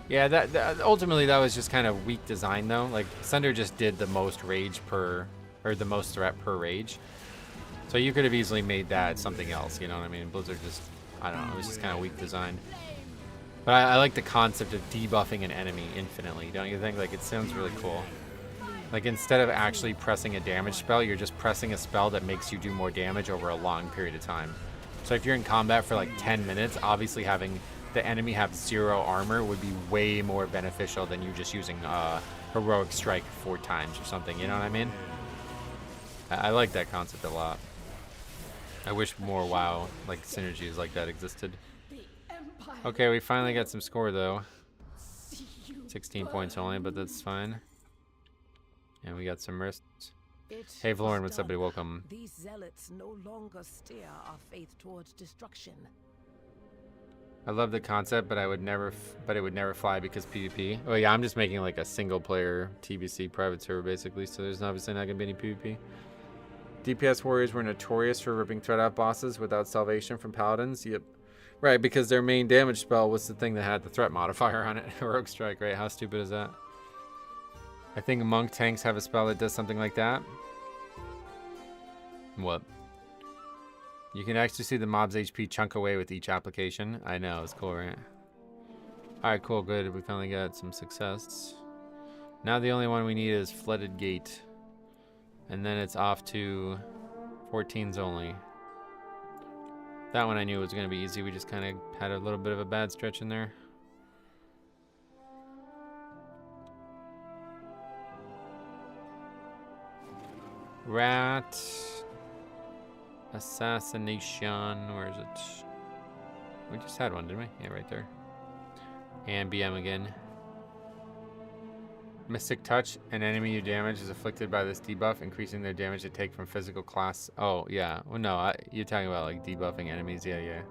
Yeah, that ultimately that was just kind of weak design though. Like, Sunder just did the most rage per, or the most threat per rage. So you could have easily made that something else, you know what I mean? Blizzard just, I don't know, it was just kind of weak designed. But I like the concept of debuffing an enemy infinitely, don't you think? Like, it sounds really cool. Like, instead of actually pressing a damage spell, you're just pressing a spell that makes you do more damage over a long period of time. So if you're in combat for like 10 minutes, obviously having the enemy have 0 armor would be way more beneficial than you just using Heroic Strike 4 times or something, you know what I mean? I like that concept a lot. I wish more WoW, like, synergies like that existed. Okay, we finally got some score though. 16 points only, but that's fine. And we got some wrists. Hey Vlorin, what's up, buddy? Welcome. These zealots no longer steer our faith towards destruction. I love the concept, but it would never fly because PvP. Oh yeah, I'm just making like a single player TBC private server basically, so there's obviously not gonna be any PvP. DPS warriors were notorious for ripping threat out bosses without salvation from paladins. Yep. Right, because their main damage spell was the thing that had the threat modifier on it. Heroic Strike, right? How stupid is that? I think monk tanks have a spell that does something like that. What? You can actually see the mob's HP chunk away with each application. I know, it's cool, right? Alright, cool, good. We finally got some success. Now the only one we need is Flooded Gate. And then it's off to 14s only. That one I knew was going to be easy. We just kind of had a little bit of a bad stretch in there. Rat. Assassination. Where is it? We just had one, didn't we? Yeah, right there. And BM again. Mystic Touch. An enemy you damage is afflicted by this debuff, increasing their damage they take from physical class. Oh, yeah. Well, no, you're talking about like debuffing enemies. Yeah, yeah.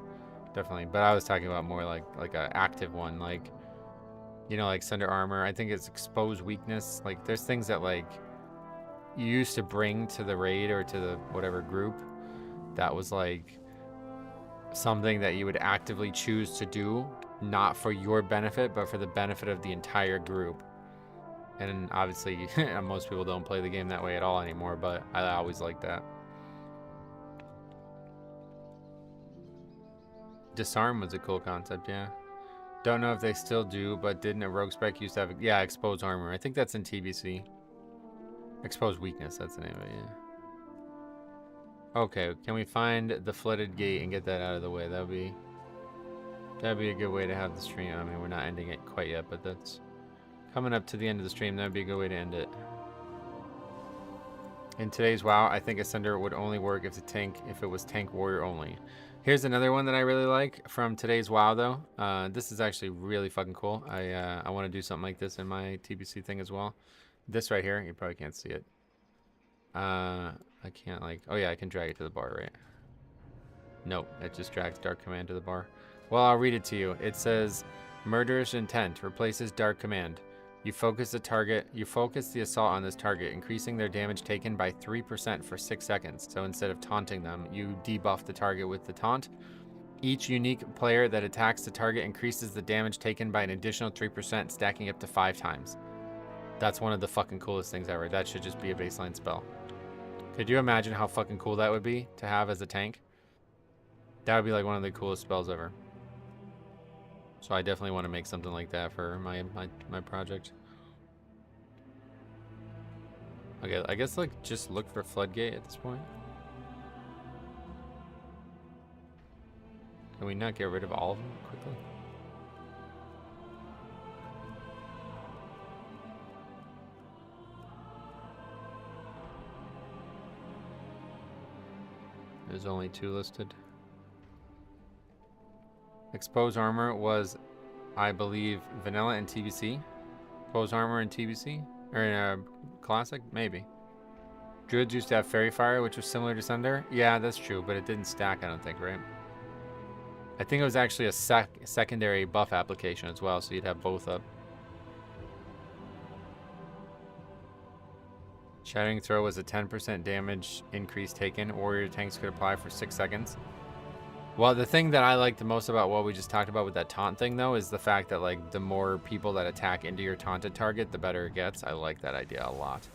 Definitely. But I was talking about more like an active one. Like, you know, like Sunder Armor. I think it's Expose Weakness. Like, there's things that like you used to bring to the raid or to the whatever group that was like something that you would actively choose to do, not for your benefit, but for the benefit of the entire group. And obviously, most people don't play the game that way at all anymore, but I always liked that. Disarm was a cool concept, yeah. Don't know if they still do, but didn't a rogue spec used to have, yeah, Expose Armor. I think that's in TBC. Expose Weakness, that's the name of it, yeah. Okay, can we find the Flooded Gate and get that out of the way? That'd be a good way to have the stream. I mean, we're not ending it quite yet, but that's coming up to the end of the stream. That'd be a good way to end it. In today's WoW, I think Ascender would only work if it was tank warrior only. Here's another one that I really like from today's WoW though. This is actually really fucking cool. I want to do something like this in my TBC thing as well. This right here, you probably can't see it. I can't like, oh yeah, I can drag it to the bar, right? Nope, it just drags Dark Command to the bar. Well, I'll read it to you. It says, Murderous Intent replaces Dark Command. You focus the assault on this target, increasing their damage taken by 3% for 6 seconds. So instead of taunting them, you debuff the target with the taunt. Each unique player that attacks the target increases the damage taken by an additional 3%, stacking up to 5 times. That's one of the fucking coolest things ever. That should just be a baseline spell. Could you imagine how fucking cool that would be to have as a tank? That would be like one of the coolest spells ever. So I definitely want to make something like that for my project. Okay, I guess like just look for Floodgate at this point. Can we not get rid of all of them quickly? There's only 2 listed. Expose Armor was, I believe, Vanilla and TBC. Expose Armor in TBC? Or in a Classic? Maybe. Druids used to have Fairy Fire, which was similar to Sunder. Yeah, that's true, but it didn't stack, I don't think, right? I think it was actually a secondary buff application as well, so you'd have both up. Shattering Throw was a 10% damage increase taken. Warrior tanks could apply for 6 seconds. Well, the thing that I like the most about what we just talked about with that taunt thing, though, is the fact that, like, the more people that attack into your taunted target, the better it gets. I like that idea a lot.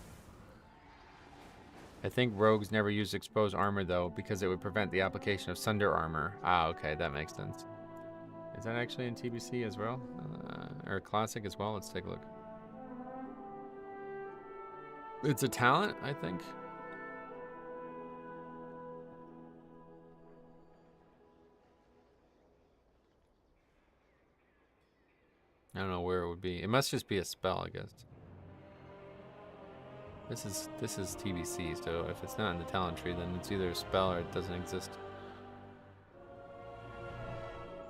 I think rogues never use Expose Armor, though, because it would prevent the application of Sunder Armor. Ah, okay, that makes sense. Is that actually in TBC as well? Or Classic as well? Let's take a look. It's a talent, I think. I don't know where it would be. It must just be a spell, I guess. This is TBC, so if it's not in the talent tree, then it's either a spell or it doesn't exist.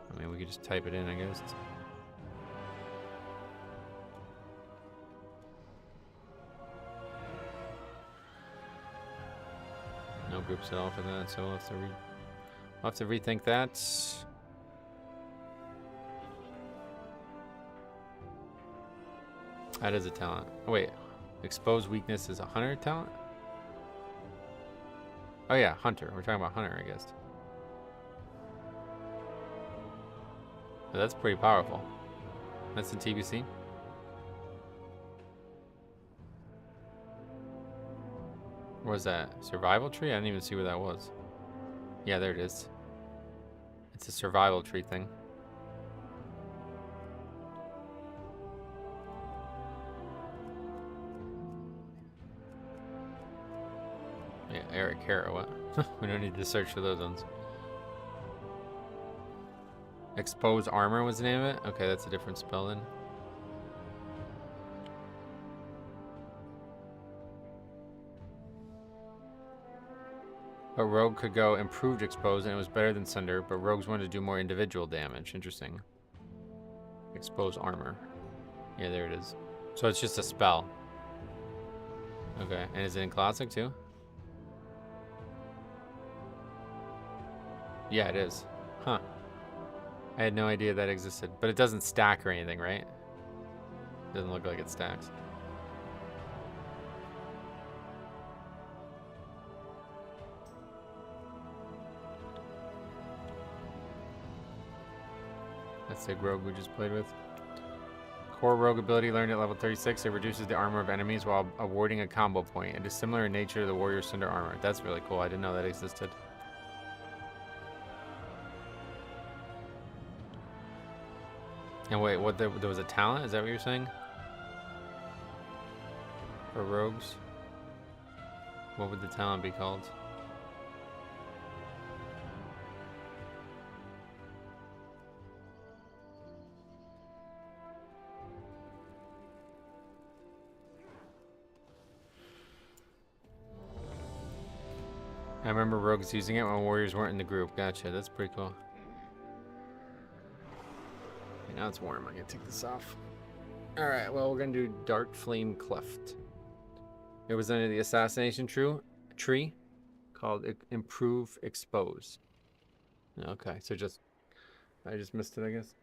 I mean, we could just type it in, I guess. No groups at all for that, so we'll have to rethink that. That is a talent. Oh, wait. Expose Weakness is a Hunter talent? Oh yeah, Hunter. We're talking about Hunter, I guess. But that's pretty powerful. That's in TBC. What was that? Survival tree? I didn't even see where that was. Yeah, there it is. It's a survival tree thing. Yeah, Eric Hara, what? We don't need to search for those ones. Expose Armor was the name of it? Okay, that's a different spell then. But Rogue could go Improved Expose and it was better than Sunder, but Rogues wanted to do more individual damage. Interesting. Expose Armor. Yeah, there it is. So it's just a spell. Okay, and is it in Classic too? Yeah, it is. Huh. I had no idea that existed. But it doesn't stack or anything, right? Doesn't look like it stacks. That's the rogue we just played with. Core rogue ability learned at level 36. It reduces the armor of enemies while awarding a combo point. It is similar in nature to the warrior Sunder armor. That's really cool. I didn't know that existed. And wait, what? There was a talent? Is that what you're saying? For rogues? What would the talent be called? remember rogues using it when warriors weren't in the group. Gotcha, that's pretty cool. Okay, now it's warm. I'm gonna take this off. All right, well, we're gonna do Dark Flame Cleft. It was under the assassination tree called Improve Expose. Okay, so I just missed it, I guess.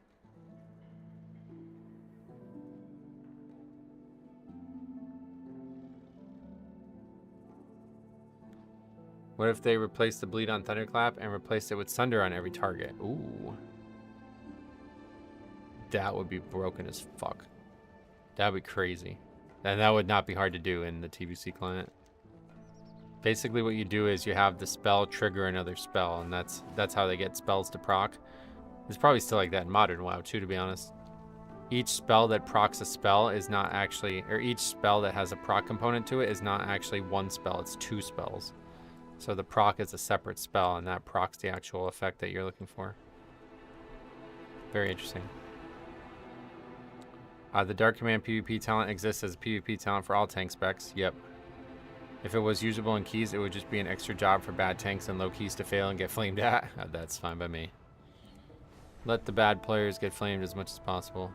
What if they replaced the bleed on Thunderclap and replaced it with Sunder on every target? Ooh. That would be broken as fuck. That would be crazy. And that would not be hard to do in the TBC client. Basically what you do is you have the spell trigger another spell, and that's how they get spells to proc. It's probably still like that in Modern WoW too, to be honest. Each spell that procs a spell is not actually, or each spell that has a proc component to it is not actually one spell, it's two spells. So the proc is a separate spell, and that procs the actual effect that you're looking for. Very interesting. The Dark Command PvP talent exists as a PvP talent for all tank specs. Yep. If it was usable in keys, it would just be an extra job for bad tanks and low keys to fail and get flamed at. That's fine by me. Let the bad players get flamed as much as possible.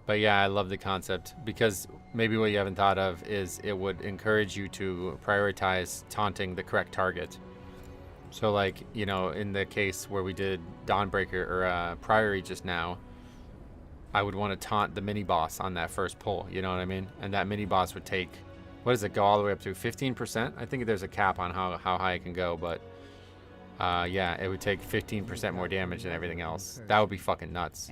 But yeah, I love the concept, because maybe what you haven't thought of is it would encourage you to prioritize taunting the correct target. So like, you know, in the case where we did Dawnbreaker or Priory just now, I would want to taunt the mini boss on that first pull, you know what I mean? And that mini boss would take, what does it go all the way up to? 15%? I think there's a cap on how high it can go, but yeah, it would take 15% more damage than everything else. That would be fucking nuts.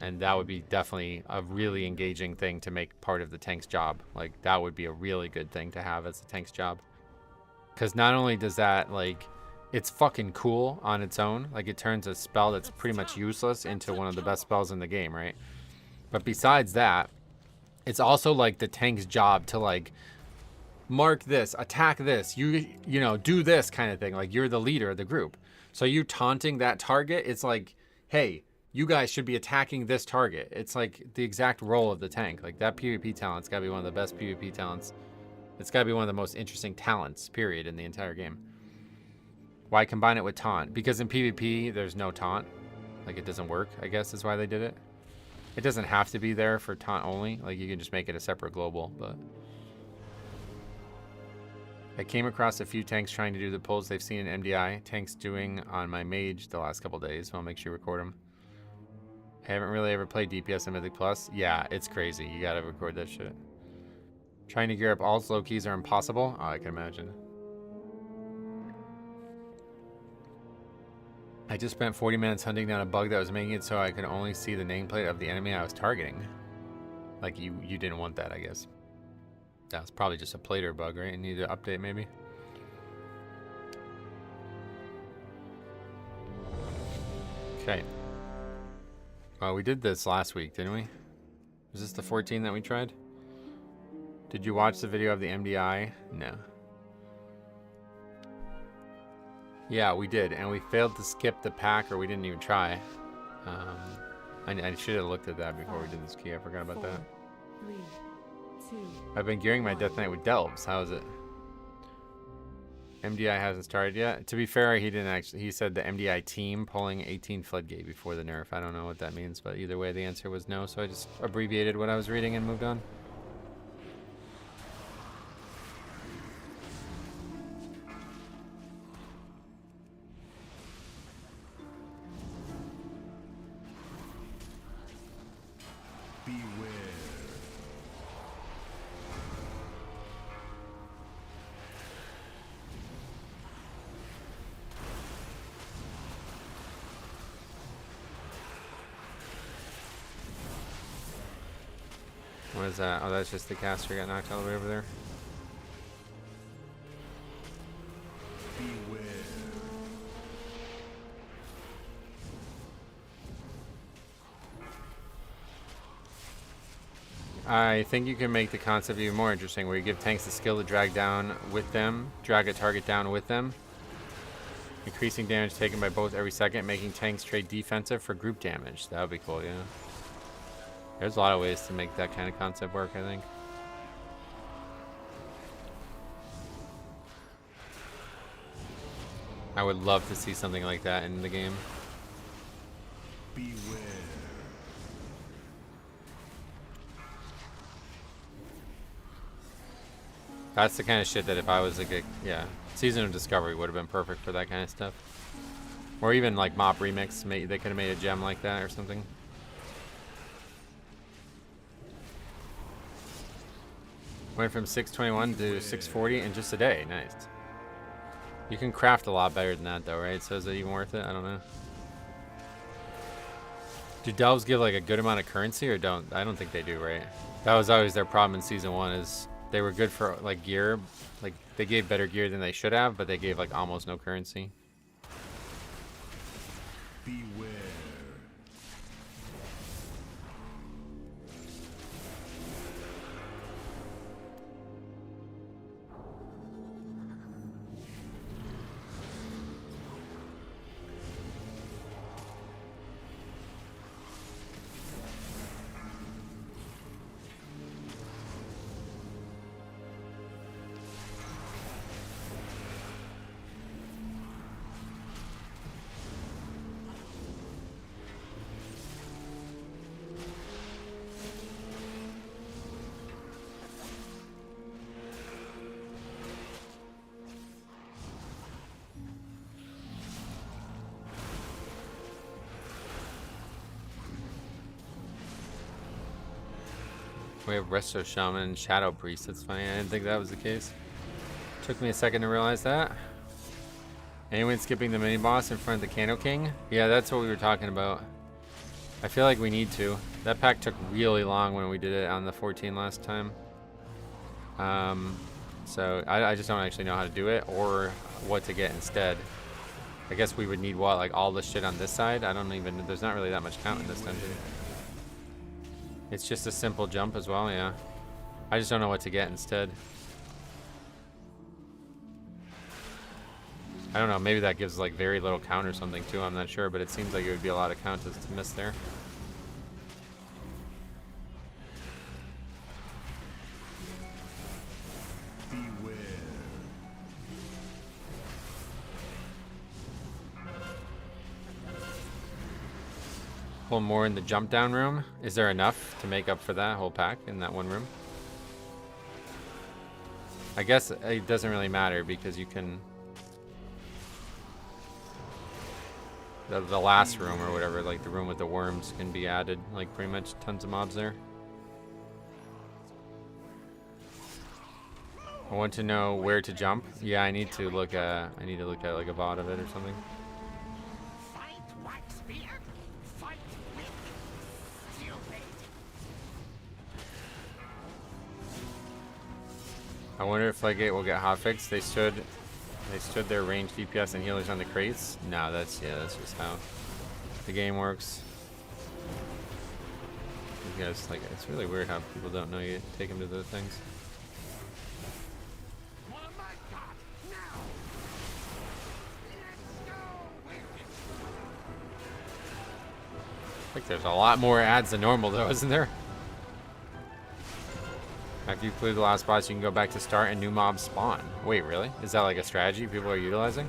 And that would be definitely a really engaging thing to make part of the tank's job. Like, that would be a really good thing to have as the tank's job. Because not only does that, like, it's fucking cool on its own. Like, it turns a spell that's pretty much useless into one of the best spells in the game, right? But besides that, it's also, like, the tank's job to, like, mark this, attack this, you know, do this kind of thing. Like, you're the leader of the group. So you taunting that target, it's like, hey, you guys should be attacking this target. It's like the exact role of the tank. Like, that PvP talent's gotta be one of the best PvP talents. It's gotta be one of the most interesting talents, period, in the entire game. Why combine it with taunt? Because in PvP, there's no taunt. Like, it doesn't work, I guess is why they did it. It doesn't have to be there for taunt only. Like, you can just make it a separate global, but... I came across a few tanks trying to do the pulls they've seen in MDI. Tanks doing on my mage the last couple days, so I'll make sure you record them. I haven't really ever played DPS in Mythic Plus. Yeah, it's crazy. You gotta record that shit. Trying to gear up all slow keys are impossible. Oh, I can imagine. I just spent 40 minutes hunting down a bug that was making it so I could only see the nameplate of the enemy I was targeting. Like, you didn't want that, I guess. That was probably just a plater bug, right? It needed to update, maybe. Okay. Well, we did this last week, didn't we? Was this the 14 that we tried? Did you watch the video of the MDI? No. Yeah, we did, and we failed to skip the pack, or we didn't even try. I should have looked at that before we did this key. I forgot about that. 3, 2, I've been gearing my Death Knight with Delves. How is it? MDI hasn't started yet. To be fair, he didn't actually. He said the MDI team pulling 18 Floodgate before the nerf. I don't know what that means, but either way, the answer was no. So I just abbreviated what I was reading and moved on. What is that? Oh, that's just the caster got knocked all the way over there. Beware. I think you can make the concept even more interesting, where you give tanks the skill to drag down with them, drag a target down with them, increasing damage taken by both every second, making tanks trade defensive for group damage. That would be cool, yeah. There's a lot of ways to make that kind of concept work, I think. I would love to see something like that in the game. Beware. That's the kind of shit that if I was like a, yeah, Season of Discovery would have been perfect for that kind of stuff. Or even like Mop Remix, they could have made a gem like that or something. Went from 621 to 640 in just a day. Nice. You can craft a lot better than that though, right? So is it even worth it? I don't know. Do delves give like a good amount of currency or don't? I don't think they do, right? That was always their problem in Season 1 is they were good for like gear. Like they gave better gear than they should have, but they gave like almost no currency. Beware. We have Resto Shaman and Shadow Priest. That's funny. I didn't think that was the case. Took me a second to realize that. Anyone skipping the mini boss in front of the Cano King? Yeah, that's what we were talking about. I feel like we need to. That pack took really long when we did it on the 14 last time. So I just don't actually know how to do it or what to get instead. I guess we would need what, like all the shit on this side? I don't even, there's not really that much count in this dungeon. It's just a simple jump as well, yeah. I just don't know what to get instead. I don't know, maybe that gives like very little count or something too, I'm not sure, but it seems like it would be a lot of count to miss there. Beware. Pull more in the jump down room. Is there enough to make up for that whole pack in that one room? I guess it doesn't really matter because you can... The last room or whatever, like the room with the worms can be added, like pretty much tons of mobs there. I want to know where to jump. Yeah, I need to look at like a VOD of it or something. I wonder if Flagate will get hotfix. They stood their ranged DPS and healers on the crates. No, that's just how the game works. You guys, like, it's really weird how people don't know you take them to the things. Like, there's a lot more ads than normal though, isn't there? After you clear the last boss, you can go back to start and new mobs spawn. Wait, really? Is that like a strategy people are utilizing?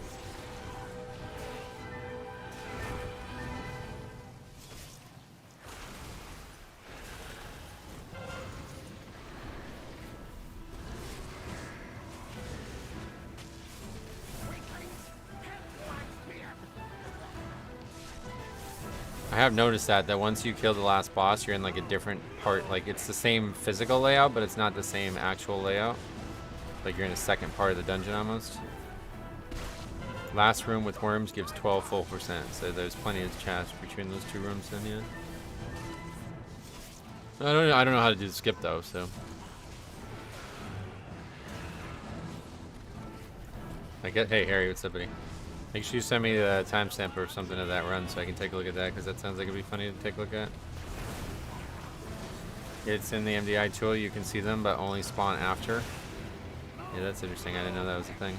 I have noticed that once you kill the last boss, you're in like a different part. Like it's the same physical layout, but it's not the same actual layout. Like you're in a second part of the dungeon almost. Last room with worms gives 12 full %, so there's plenty of chance between those two rooms then, yeah. I don't know how to do the skip though, so. Hey Harry, what's up, buddy? Make sure you send me the timestamp or something of that run so I can take a look at that, because that sounds like it'd be funny to take a look at. It's in the MDI tool, you can see them, but only spawn after. Yeah, that's interesting. I didn't know that was a thing.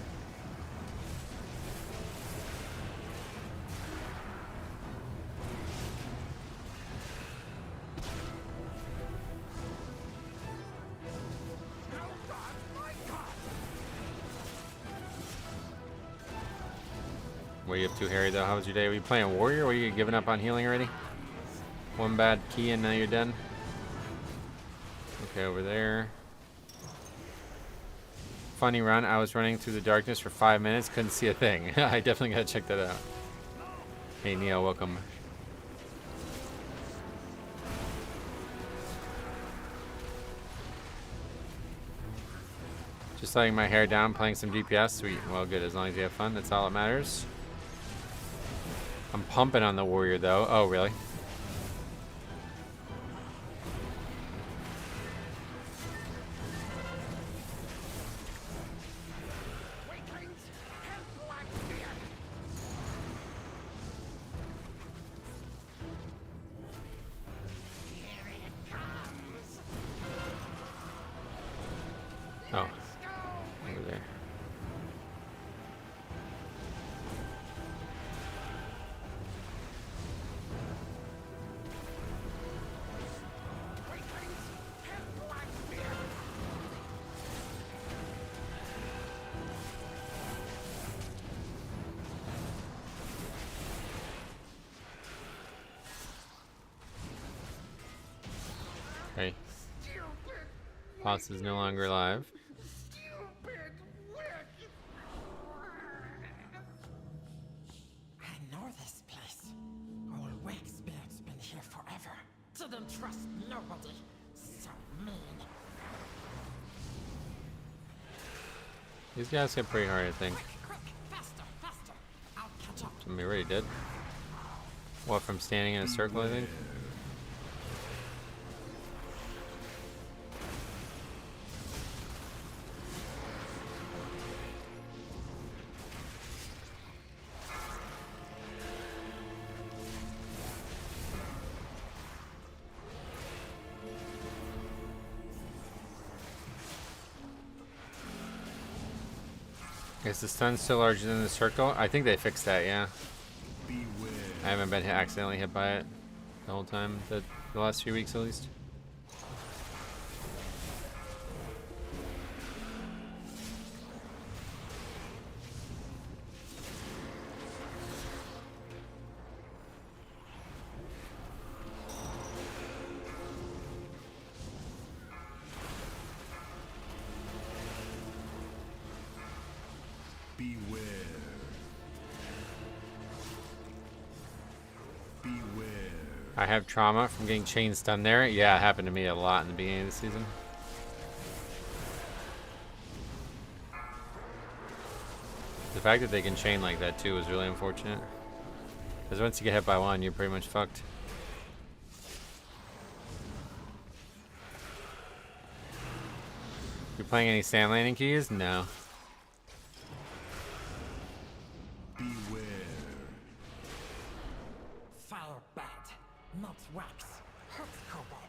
What are you up to, Harry, though? How was your day? Were you playing Warrior? Were you giving up on healing already? One bad key and now you're done? Okay, over there. Funny run. I was running through the darkness for 5 minutes. Couldn't see a thing. I definitely gotta check that out. Hey, Neil. Welcome. Just letting my hair down, playing some DPS. Sweet. Well, good. As long as you have fun, that's all that matters. I'm pumping on the Warrior, though. Oh, really? Oh, over there. Okay. Boss is no longer alive. I know this place. Old Wakebeard's been here forever. Didn't trust nobody. So mean. These guys hit pretty hard, I think. Quick, faster, faster. I'll catch up. Somebody already did. What, from standing in a circle, I think? Is the stun still larger than the circle? I think they fixed that, yeah. I haven't been accidentally hit by it the whole time, the last few weeks at least. I have trauma from getting chain stunned there. Yeah, it happened to me a lot in the beginning of the season. The fact that they can chain like that too is really unfortunate. Because once you get hit by one, you're pretty much fucked. You playing any sand landing keys? No. Fire bad, not wax. Hurt cobalt.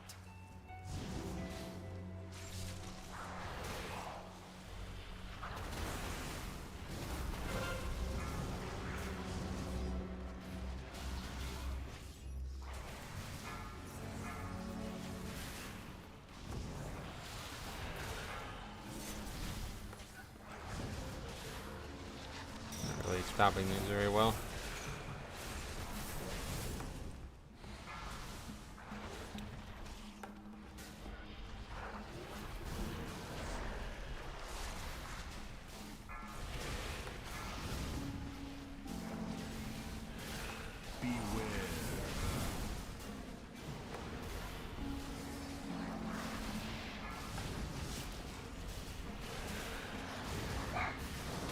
Not really stopping things very well.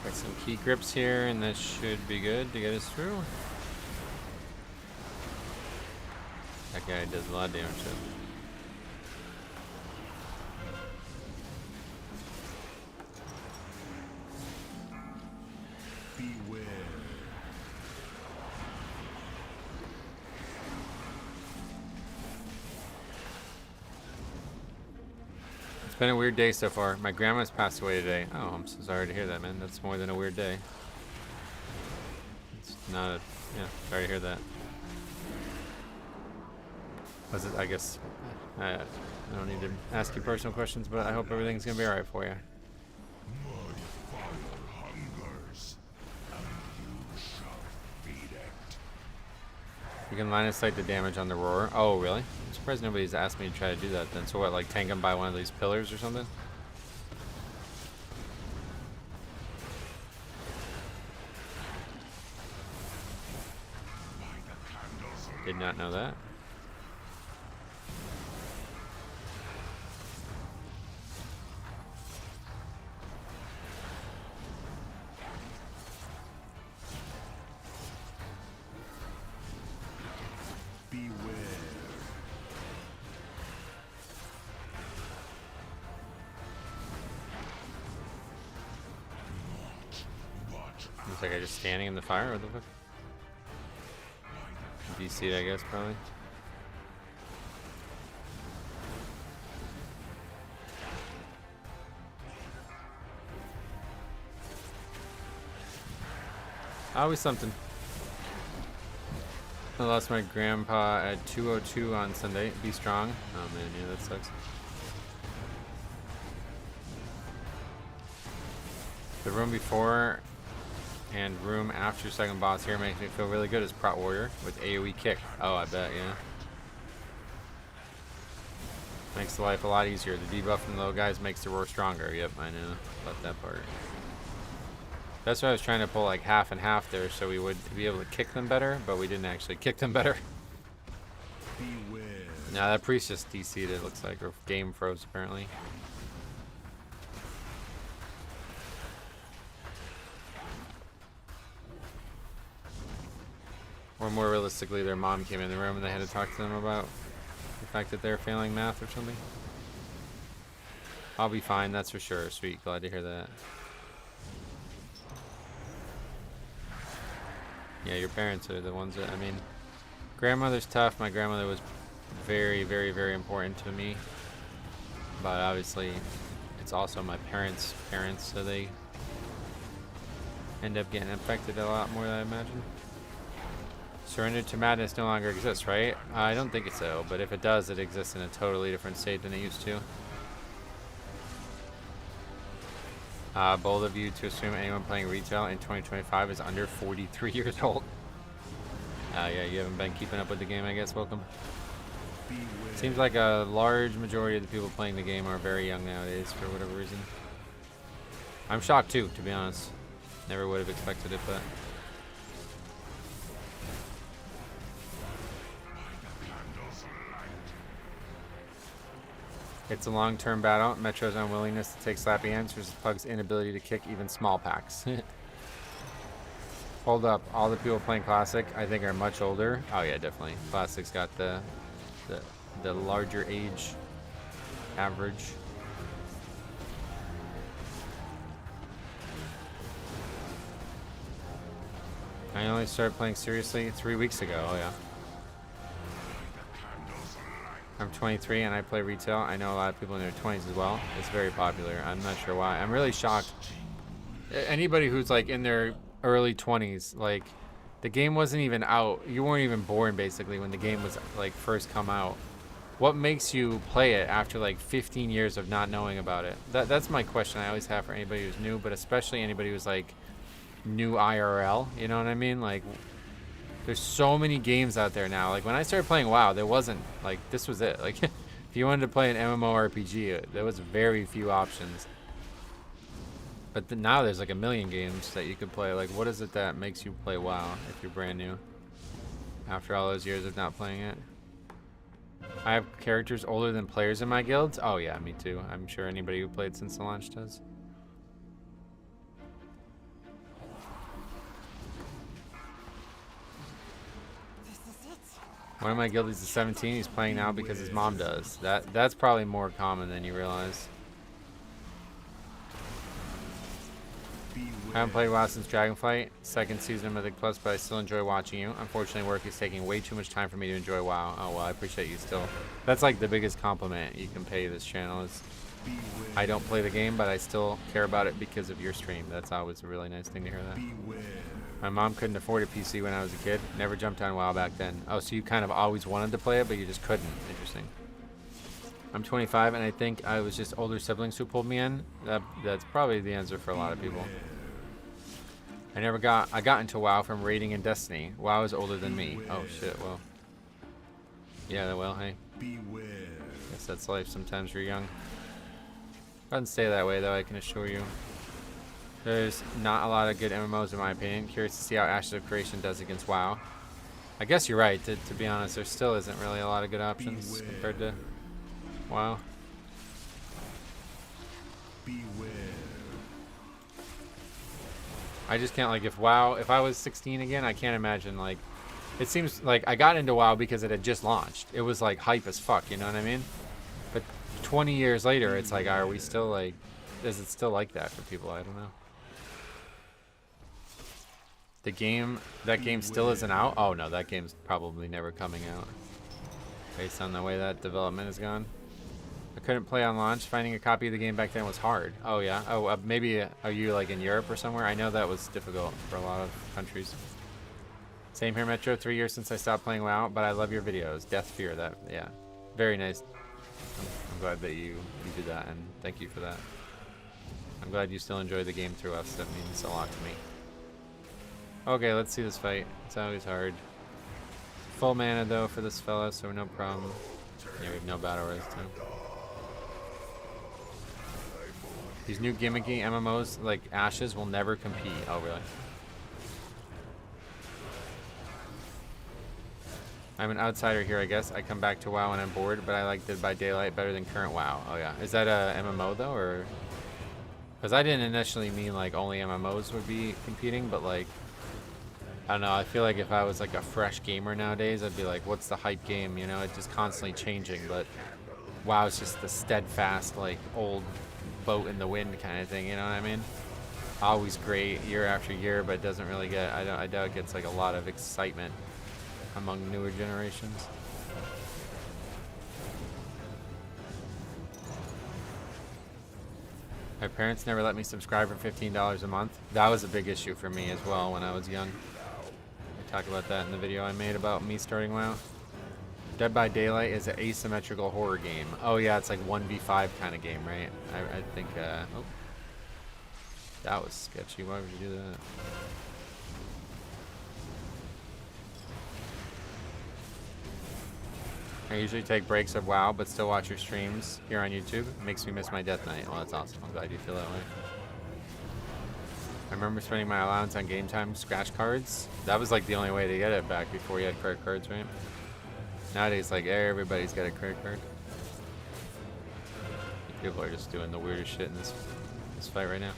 Got some key grips here, and that should be good to get us through. That guy does a lot of damage to him. It's been a weird day so far. My grandma's passed away today. Oh, I'm so sorry to hear that, man. That's more than a weird day. It's not a... Yeah, sorry to hear that. Was it, I guess... I don't need to ask you personal questions, but I hope everything's gonna be alright for you. My fire hungers, and you shall You can line of sight the damage on the roar. Oh, really? I'm surprised nobody's asked me to try to do that then. So what, like tank him by one of these pillars or something? Did not know that. Looks like I'm just standing in the fire. What the fuck? DC'd, I guess, probably. Always something. I lost my grandpa at 2:02 on Sunday. Be strong. Oh man, yeah, that sucks. The room before and room after second boss here makes me feel really good as Prot Warrior with AoE kick. Oh, I bet, yeah. Makes the life a lot easier. The debuff from the little guys makes the roar stronger. Yep, I know about that part. That's why I was trying to pull like half and half there so we would be able to kick them better, but we didn't actually kick them better. Nah, that priest just DC'd it, looks like, or game froze apparently. Or more realistically, their mom came in the room and they had to talk to them about the fact that they're failing math or something. I'll be fine, that's for sure. Sweet, glad to hear that. Yeah, your parents are the ones that, I mean, grandmother's tough. My grandmother was very, very, very important to me. But obviously, it's also my parents' parents, so they end up getting affected a lot more than I imagine. Surrender to Madness no longer exists, right? I don't think so, but if it does, it exists in a totally different state than it used to. Bold of you to assume anyone playing retail in 2025 is under 43 years old. Yeah, you haven't been keeping up with the game, I guess. Welcome. Seems like a large majority of the people playing the game are very young nowadays for whatever reason. I'm shocked too, to be honest. Never would have expected it, but... It's a long-term battle. Metro's unwillingness to take slappy hands versus Pug's inability to kick even small packs. Hold up. All the people playing Classic, I think, are much older. Oh yeah, definitely. Classic's got the larger age average. I only started playing seriously 3 weeks ago. Oh yeah. I'm 23 and I play retail. I know a lot of people in their 20s as well. It's very popular. I'm not sure why. I'm really shocked. Anybody who's like in their early 20s, like the game wasn't even out. You weren't even born basically when the game was like first come out. What makes you play it after like 15 years of not knowing about it? That's my question I always have for anybody who's new, but especially anybody who's like new IRL. You know what I mean? Like, there's so many games out there now. Like when I started playing WoW, there wasn't like this was it. Like if you wanted to play an MMORPG, there was very few options. But now there's like a million games that you could play. Like what is it that makes you play WoW if you're brand new? After all those years of not playing it. I have characters older than players in my guilds. Oh yeah, me too. I'm sure anybody who played since the launch does. One of my guildies is 17. He's playing now because his mom does. That's probably more common than you realize. I haven't played WoW since Dragonflight, second season of Mythic Plus, but I still enjoy watching you. Unfortunately, work is taking way too much time for me to enjoy WoW. Oh well, I appreciate you still. That's like the biggest compliment you can pay this channel is I don't play the game, but I still care about it because of your stream. That's always a really nice thing to hear that. My mom couldn't afford a PC when I was a kid. Never jumped on WoW back then. Oh, so you kind of always wanted to play it, but you just couldn't. Interesting. I'm 25, and I think I was just older siblings who pulled me in. That's probably the answer for a lot of people. I got into WoW from raiding in Destiny. WoW is older than me. Oh shit, well. Yeah, well, hey. Beware. Guess that's life. Sometimes you're young. Doesn't stay that way though, I can assure you. There's not a lot of good MMOs in my opinion. Curious to see how Ashes of Creation does against WoW. I guess you're right, to be honest, there still isn't really a lot of good options compared to WoW. Beware. I just can't, like, if I was 16 again, I can't imagine, like, it seems like I got into WoW because it had just launched. It was, like, hype as fuck, you know what I mean? But 20 years later, it's like, are we still, like, is it still like that for people? I don't know. That game still isn't out? Oh, no, that game's probably never coming out. Based on the way that development has gone. I couldn't play on launch. Finding a copy of the game back then was hard. Oh, yeah? Oh, maybe, are you, like, in Europe or somewhere? I know that was difficult for a lot of countries. Same here, Metro. 3 years since I stopped playing WoW, but I love your videos. Death Fear, that, yeah. Very nice. I'm glad that you did that, and thank you for that. I'm glad you still enjoy the game through us. That means a lot to me. Okay, let's see this fight. It's always hard. Full mana, though, for this fella, so no problem. Yeah, we have no battle res, too. These new gimmicky MMOs, like Ashes, will never compete. Oh, really? I'm an outsider here, I guess. I come back to WoW when I'm bored, but I like Dead by Daylight better than current WoW. Oh, yeah. Is that a MMO, though, or...? Because I didn't initially mean, like, only MMOs would be competing, but, like... I don't know, I feel like if I was, like, a fresh gamer nowadays, I'd be like, what's the hype game, you know? It's just constantly changing, but... WoW is just the steadfast, like, old boat in the wind kind of thing, you know what I mean? Always great year after year, but it doesn't really get... I doubt it gets, like, a lot of excitement among newer generations. My parents never let me subscribe for $15 a month. That was a big issue for me as well when I was young. I talk about that in the video I made about me starting WoW. Dead by Daylight is an asymmetrical horror game. Oh yeah, it's like 1v5 kind of game, right? I think, oh. That was sketchy, why would you do that? I usually take breaks of WoW, but still watch your streams here on YouTube. It makes me miss my death night. Well, that's awesome. I'm glad you feel that way. I remember spending my allowance on game time scratch cards. That was like the only way to get it back before you had credit cards, right? Nowadays, like, everybody's got a credit card. People are just doing the weirdest shit in this fight right now.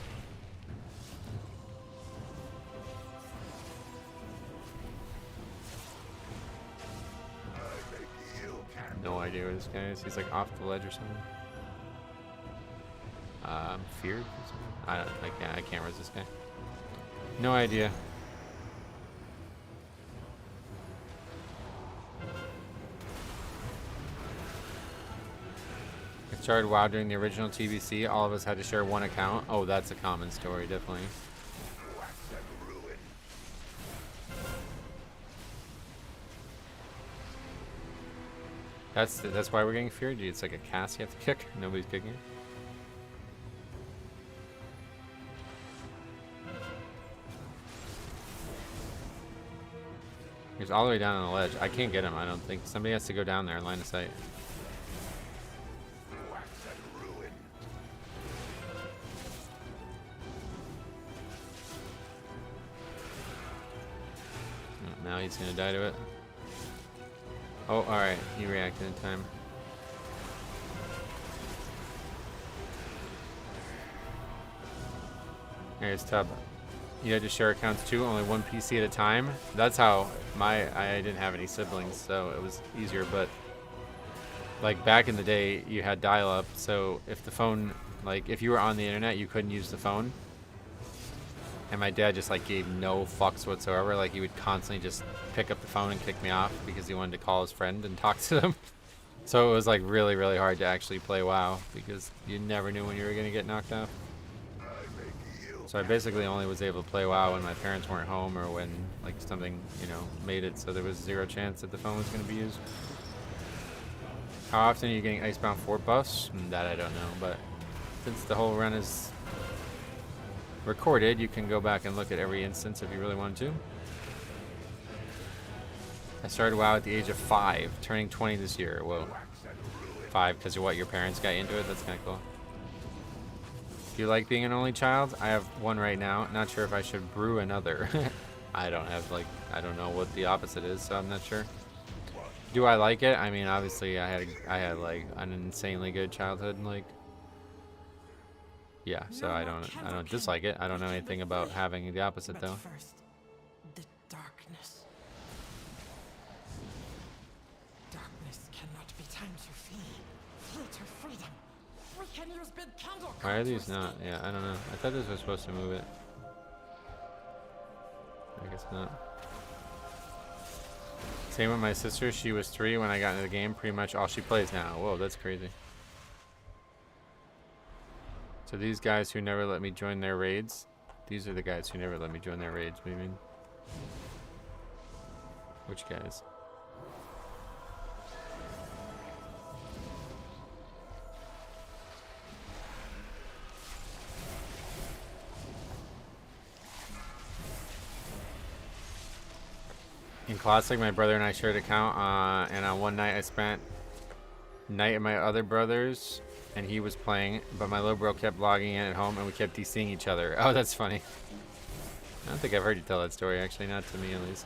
No idea where this guy is. He's like off the ledge or something. Feared? I can't resist this guy. No idea. I started WoW during the original TBC. All of us had to share one account. Oh, that's a common story, definitely. That's why we're getting feared. It's like a cast you have to kick. Nobody's kicking it. He's all the way down on the ledge. I can't get him, I don't think. Somebody has to go down there in line of sight. Oh, now he's gonna die to it. Oh, alright. He reacted in time. There's Tub. You had to share accounts too, only one PC at a time. That's how I didn't have any siblings, so it was easier, but like back in the day you had dial-up, so if the phone, like if you were on the internet you couldn't use the phone. And my dad just like gave no fucks whatsoever. Like he would constantly just pick up the phone and kick me off because he wanted to call his friend and talk to them. So it was like really, really hard to actually play WoW because you never knew when you were gonna get knocked off. So I basically only was able to play WoW when my parents weren't home or when like something, you know, made it so there was zero chance that the phone was gonna be used. How often are you getting Icebound 4 buffs? That I don't know, but since the whole run is recorded. You can go back and look at every instance if you really want to. I started WoW at the age of 5, turning 20 this year. Whoa. 5 because of what, your parents got into it? That's kind of cool. Do you like being an only child? I have one right now. Not sure if I should brew another. I don't have, like, I don't know what the opposite is, so I'm not sure. Do I like it? I mean, obviously I had like an insanely good childhood, like, yeah, so I don't dislike it. I don't know anything about having the opposite though. First, the darkness. Darkness cannot be timed to flee. Flee to freedom. We can use big candle. Why are these not? Yeah, I don't know. I thought this was supposed to move it. I guess not. Same with my sister. She was 3 when I got into the game. Pretty much all she plays now. Whoa, that's crazy. So these guys who never let me join their raids. These are the guys who never let me join their raids. What do you mean? Which guys? In Classic, my brother and I shared an account, and on one night I spent night at my other brother's, and he was playing, but my little bro kept logging in at home, and we kept DCing each other. Oh, that's funny. I don't think I've heard you tell that story, actually, not to me at least.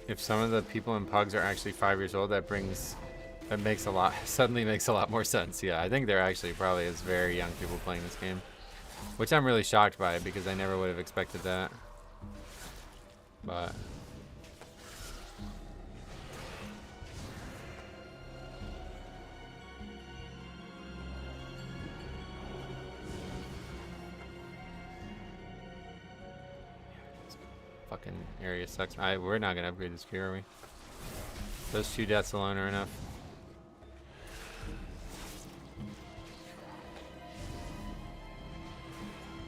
If some of the people in Pugs are actually 5 years old, that makes a lot, suddenly makes a lot more sense. Yeah, I think there actually probably is very young people playing this game, which I'm really shocked by because I never would have expected that. But fucking area sucks. We're not gonna upgrade this gear, are we? Those 2 deaths alone are enough.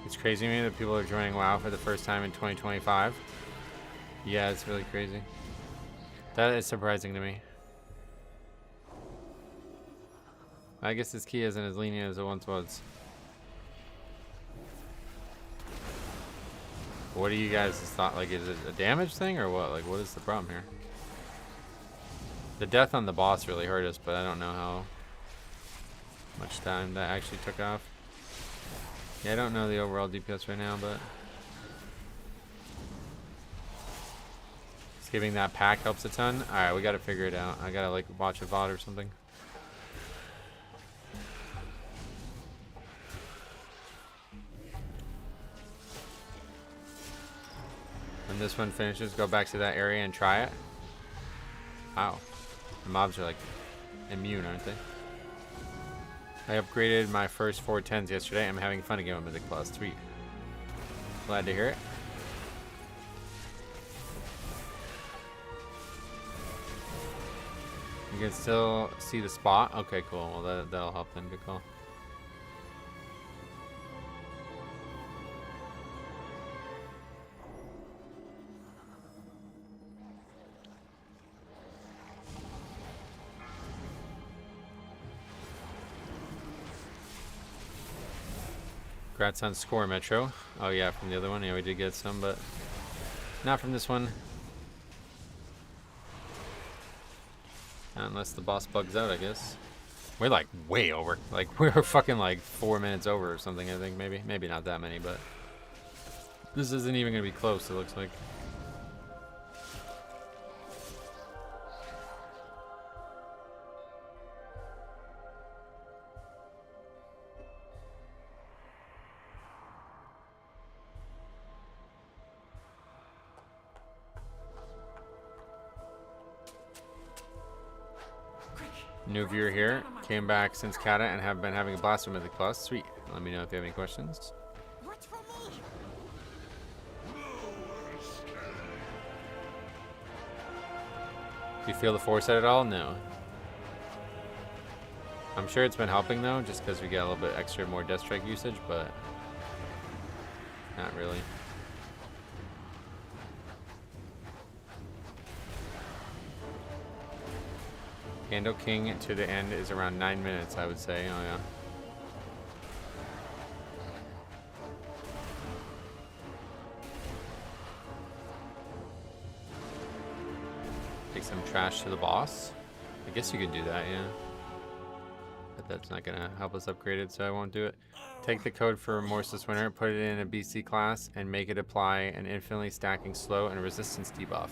It's crazy to me that people are joining WoW for the first time in 2025. Yeah, it's really crazy. That is surprising to me. I guess this key isn't as lenient as it once was. What do you guys thought? Like, is it a damage thing or what? Like, what is the problem here? The death on the boss really hurt us, but I don't know how much time that actually took off. Yeah, I don't know the overall DPS right now, but skipping that pack helps a ton. Alright, we gotta figure it out. I gotta, like, watch a VOD or something. When this one finishes, go back to that area and try it. Wow. The mobs are, like, immune, aren't they? I upgraded my first 4 10s yesterday. I'm having fun again with Mythic Plus 3. Glad to hear it. You can still see the spot. Okay, cool. Well, that'll help then. Good call. Congrats on score, Metro. Oh yeah, from the other one. Yeah, we did get some, but not from this one. Not unless the boss bugs out, I guess. We're like way over. Like we're fucking like 4 minutes over or something, I think, maybe. Maybe not that many, but this isn't even gonna be close, it looks like. New viewer here. Came back since Kata and have been having a blast with Mythic Plus. Sweet. Let me know if you have any questions. What's for me? Do you feel the force at all? No. I'm sure it's been helping though, just because we get a little bit extra more Death Strike usage, but not really. Candle King to the end is around 9 minutes, I would say. Oh yeah. Take some trash to the boss. I guess you could do that, yeah. But that's not gonna help us upgrade it, so I won't do it. Take the code for Remorseless Winter, put it in a BC class, and make it apply an infinitely stacking slow and resistance debuff.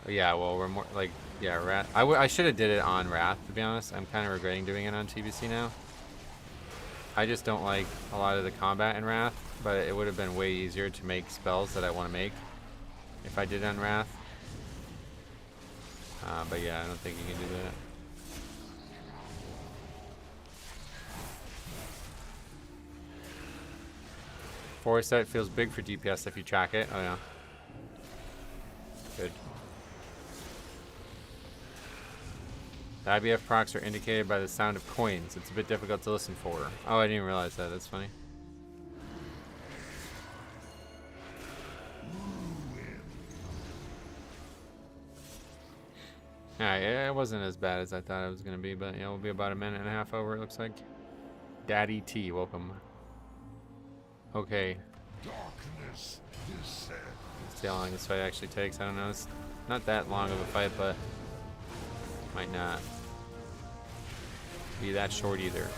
Yeah, well, Wrath. I should have did it on Wrath, to be honest. I'm kind of regretting doing it on TBC now. I just don't like a lot of the combat in Wrath, but it would have been way easier to make spells that I want to make if I did on Wrath. But yeah, I don't think you can do that. Foresight feels big for DPS if you track it. Oh yeah. Good. The IBF procs are indicated by the sound of coins. It's a bit difficult to listen for. Oh, I didn't realize that. That's funny. Alright, it wasn't as bad as I thought it was going to be, but yeah, we'll be about a minute and a half over, it looks like. Daddy T, welcome. Okay. Darkness descends. Let's see how long this fight actually takes. I don't know. It's not that long of a fight, but might not be that short either.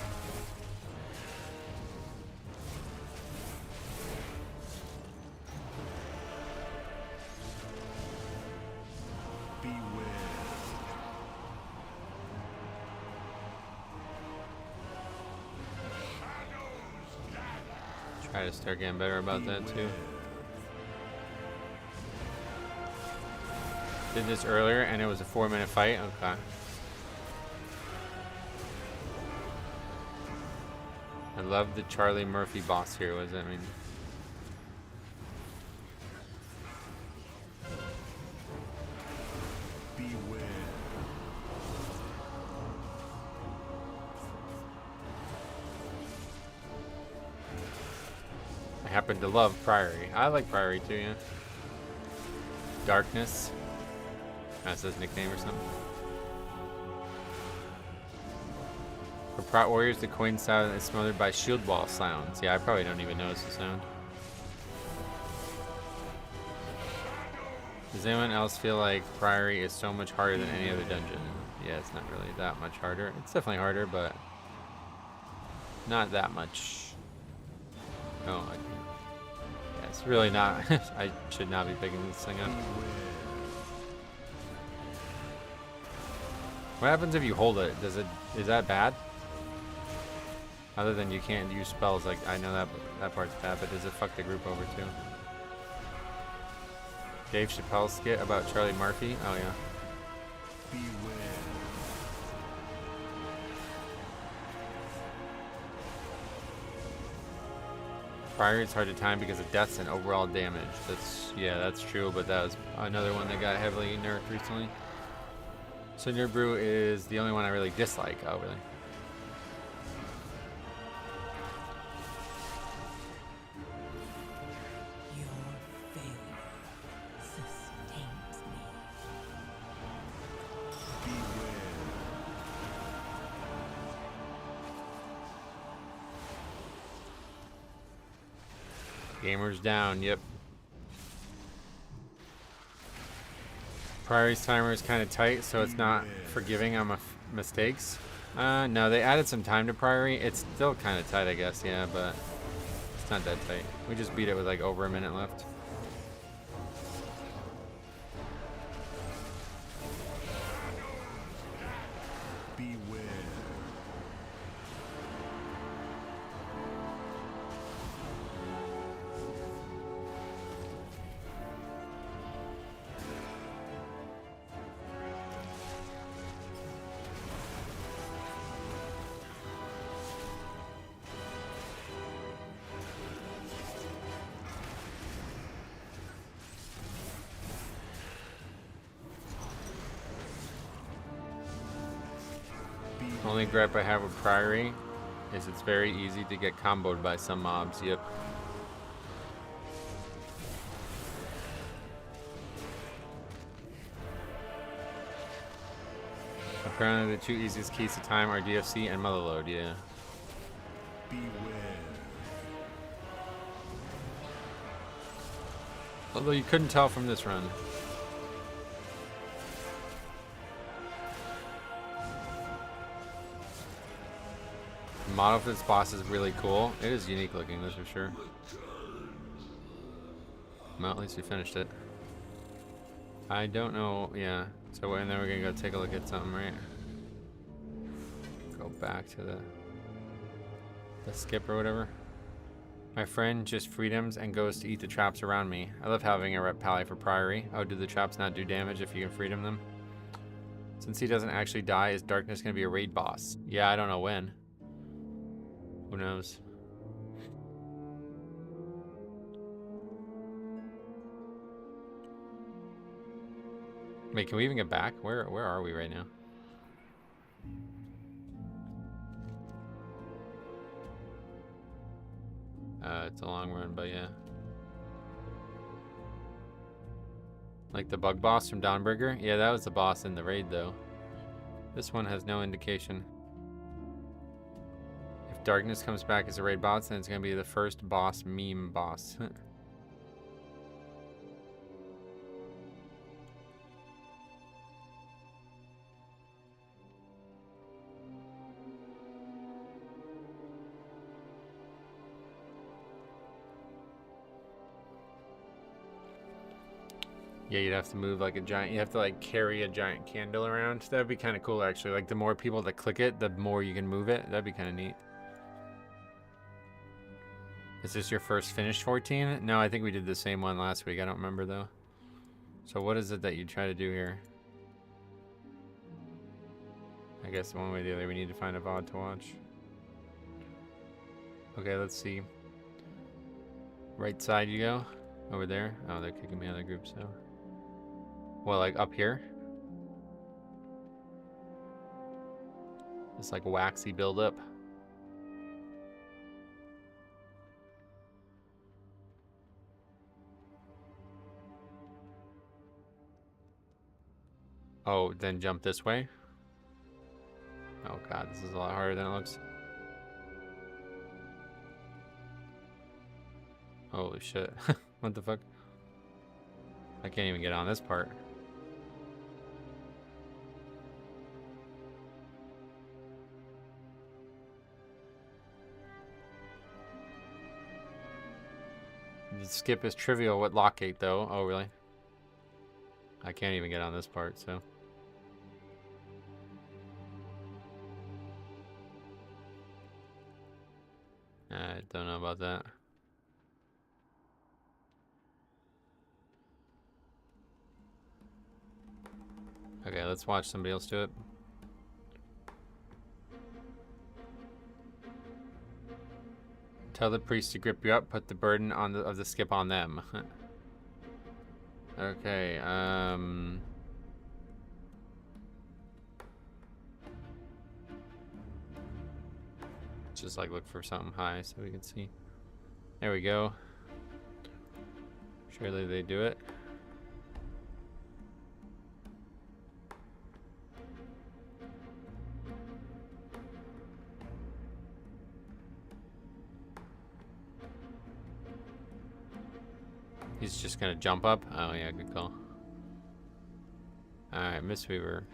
Try to start getting better about that too. Did this earlier and it was a 4-minute fight. Okay. I love the Charlie Murphy boss here. What does that mean? I happen to love Priory. I like Priory too, yeah. Darkness. That's his nickname or something. For Prot Warriors, the coin sound is smothered by shield wall sounds. Yeah, I probably don't even notice the sound. Does anyone else feel like Priory is so much harder than any other dungeon? Yeah, it's not really that much harder. It's definitely harder, but not that much. Oh, yeah, it's really not. I should not be picking this thing up. What happens if you hold it? Is that bad? Other than you can't use spells, like I know that part's bad, but does it fuck the group over too? Dave Chappelle skit about Charlie Murphy? Oh yeah. Priory is hard to time because of deaths and overall damage. That's true, but that was another one that got heavily nerfed recently. So Brew is the only one I really dislike. Oh really? Gamers down, yep. Priory's timer is kind of tight, so it's not forgiving on mistakes. No, they added some time to Priory. It's still kind of tight, I guess, yeah, but it's not that tight. We just beat it with like over a minute left. Only gripe I have with Priory is it's very easy to get comboed by some mobs, yep. Apparently the two easiest keys to time are DFC and Motherload, yeah. Beware. Although you couldn't tell from this run. The model for this boss is really cool. It is unique looking, that's for sure. Well, at least we finished it. I don't know, yeah. So and then we're gonna go take a look at something, right? Go back to the skip or whatever. My friend just freedoms and goes to eat the traps around me. I love having a rep pally for Priory. Oh, do the traps not do damage if you can freedom them? Since he doesn't actually die, is Darkness gonna be a raid boss? Yeah, I don't know when. Who knows? Wait, can we even get back? Where are we right now? It's a long run, but yeah. Like the bug boss from Dawnbreaker? Yeah, that was the boss in the raid, though. This one has no indication. If Darkness comes back as a raid boss, then it's gonna be the first boss meme boss. Yeah, you'd have to move like a giant, you have to like carry a giant candle around. That'd be kind of cool actually. Like the more people that click it, the more you can move it. That'd be kind of neat. Is this your first finished 14? No, I think we did the same one last week. I don't remember though. So what is it that you try to do here? I guess one way or the other we need to find a VOD to watch. Okay, let's see. Right side you go. Over there. Oh, they're kicking me out of the group, so. Well, like up here? It's like waxy buildup. Oh, then jump this way? Oh god, this is a lot harder than it looks. Holy shit. What the fuck? I can't even get on this part. The skip is trivial with Lockgate though. Oh really? I can't even get on this part, so. I don't know about that. Okay, let's watch somebody else do it. Tell the priest to grip you up, put the burden on of the skip on them. Okay, just like look for something high so we can see. There we go. Surely they do it. He's just gonna jump up? Oh yeah, good call. Alright, Mistweaver.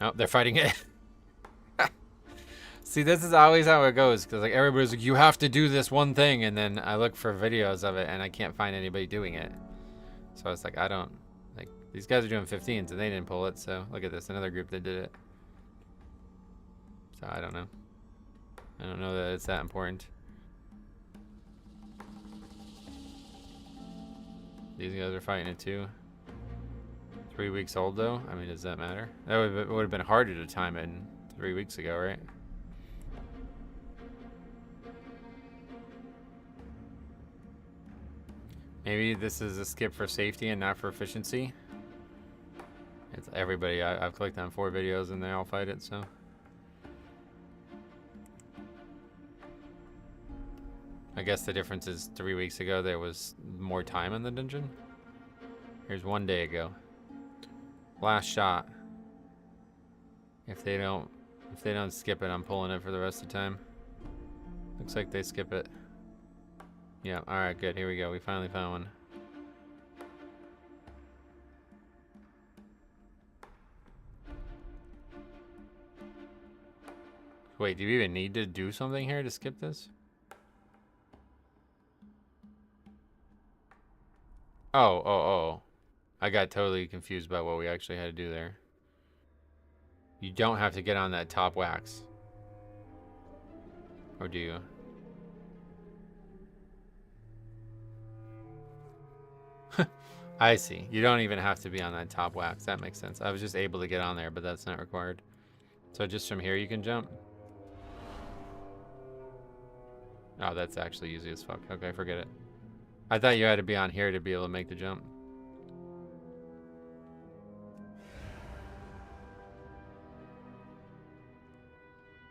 Oh, they're fighting it. See, this is always how it goes, because like everybody's like, you have to do this one thing, and then I look for videos of it and I can't find anybody doing it. So I was like, I don't, like, these guys are doing 15s and they didn't pull it, so look at this, another group that did it. So I don't know. I don't know that it's that important. These guys are fighting it too. 3 weeks old though? I mean, does that matter? That would have been harder to time it 3 weeks ago, right? Maybe this is a skip for safety and not for efficiency. It's everybody. I've clicked on 4 videos and they all fight it, so. I guess the difference is 3 weeks ago there was more time in the dungeon. Here's 1 day ago. Last shot. If they don't skip it, I'm pulling it for the rest of the time. Looks like they skip it. Yeah, alright, good. Here we go. We finally found one. Wait, do you even need to do something here to skip this? Oh. I got totally confused by what we actually had to do there. You don't have to get on that top wax. Or do you? I see. You don't even have to be on that top wax. That makes sense. I was just able to get on there, but that's not required. So just from here you can jump? Oh, that's actually easy as fuck. Okay, forget it. I thought you had to be on here to be able to make the jump.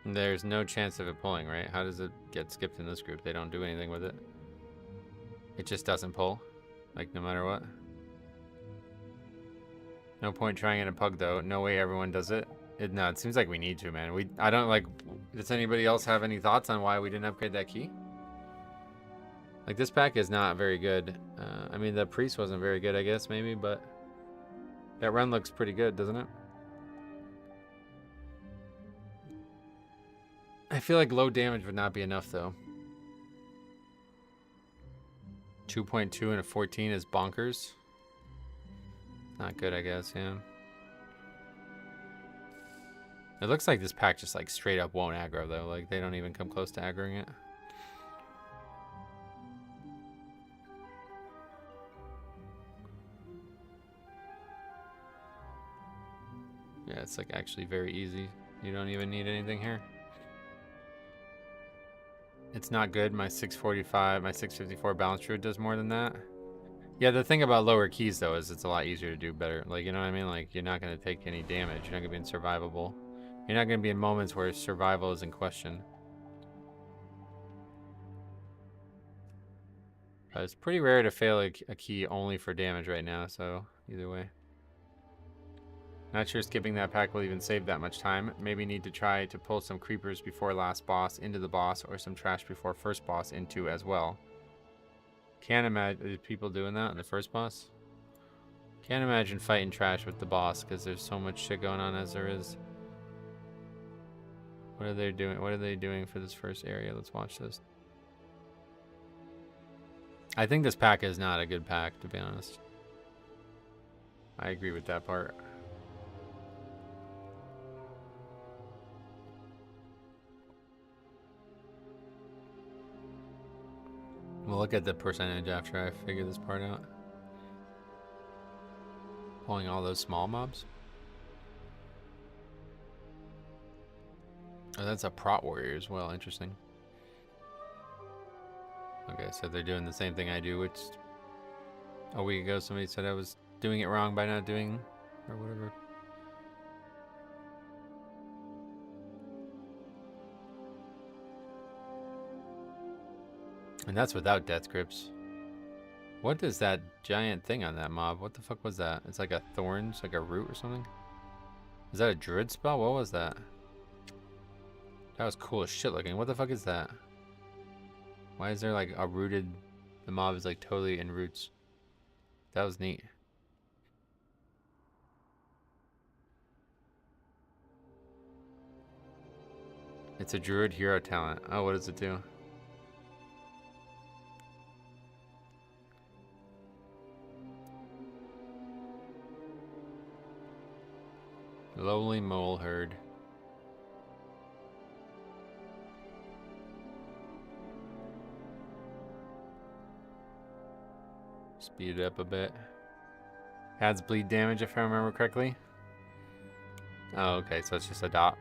There's no chance of it pulling, right? How does it get skipped in this group? They don't do anything with it. It just doesn't pull, like no matter what. No point trying it in Pug though. No way everyone does it. No, it seems like we need to, man. I don't like. Does anybody else have any thoughts on why we didn't upgrade that key? Like this pack is not very good. I mean the priest wasn't very good, I guess maybe, but that run looks pretty good, doesn't it? I feel like low damage would not be enough though. 2.2 and a 14 is bonkers. Not good, I guess, yeah. It looks like this pack just like straight up won't aggro though. Like they don't even come close to aggroing it. Yeah, it's like actually very easy. You don't even need anything here. It's not good. My 645, my 654 balance druid does more than that. Yeah, the thing about lower keys though is it's a lot easier to do better. Like, you know what I mean? Like you're not going to take any damage. You're not going to be in survivable. You're not going to be in moments where survival is in question. It's pretty rare to fail a key only for damage right now, so either way. Not sure skipping that pack will even save that much time. Maybe need to try to pull some creepers before last boss into the boss, or some trash before first boss into as well. Can't imagine people doing that in the first boss. Can't imagine fighting trash with the boss because there's so much shit going on as there is. What are they doing? What are they doing for this first area? Let's watch this. I think this pack is not a good pack, to be honest. I agree with that part. We'll look at the percentage after I figure this part out. Pulling all those small mobs. Oh, that's a prot warrior as well. Interesting. Okay, so they're doing the same thing I do, which a week ago somebody said I was doing it wrong by not doing, or whatever. And that's without death grips. What is that giant thing on that mob? What the fuck was that? It's like a thorns, like a root or something? Is that a druid spell? What was that? That was cool as shit looking. What the fuck is that? Why is there like a rooted... The mob is like totally in roots. That was neat. It's a druid hero talent. Oh, what does it do? Lowly mole herd. Speed it up a bit. Adds bleed damage if I remember correctly. Oh, okay, so it's just a dot.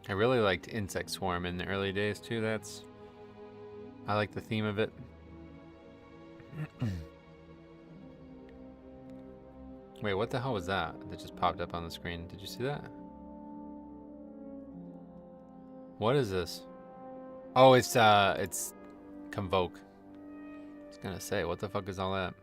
I really liked Insect Swarm in the early days too. I like the theme of it. Wait, what the hell was that just popped up on the screen? Did you see that? What is this? Oh, it's Convoke. It's gonna say, what the fuck is all that?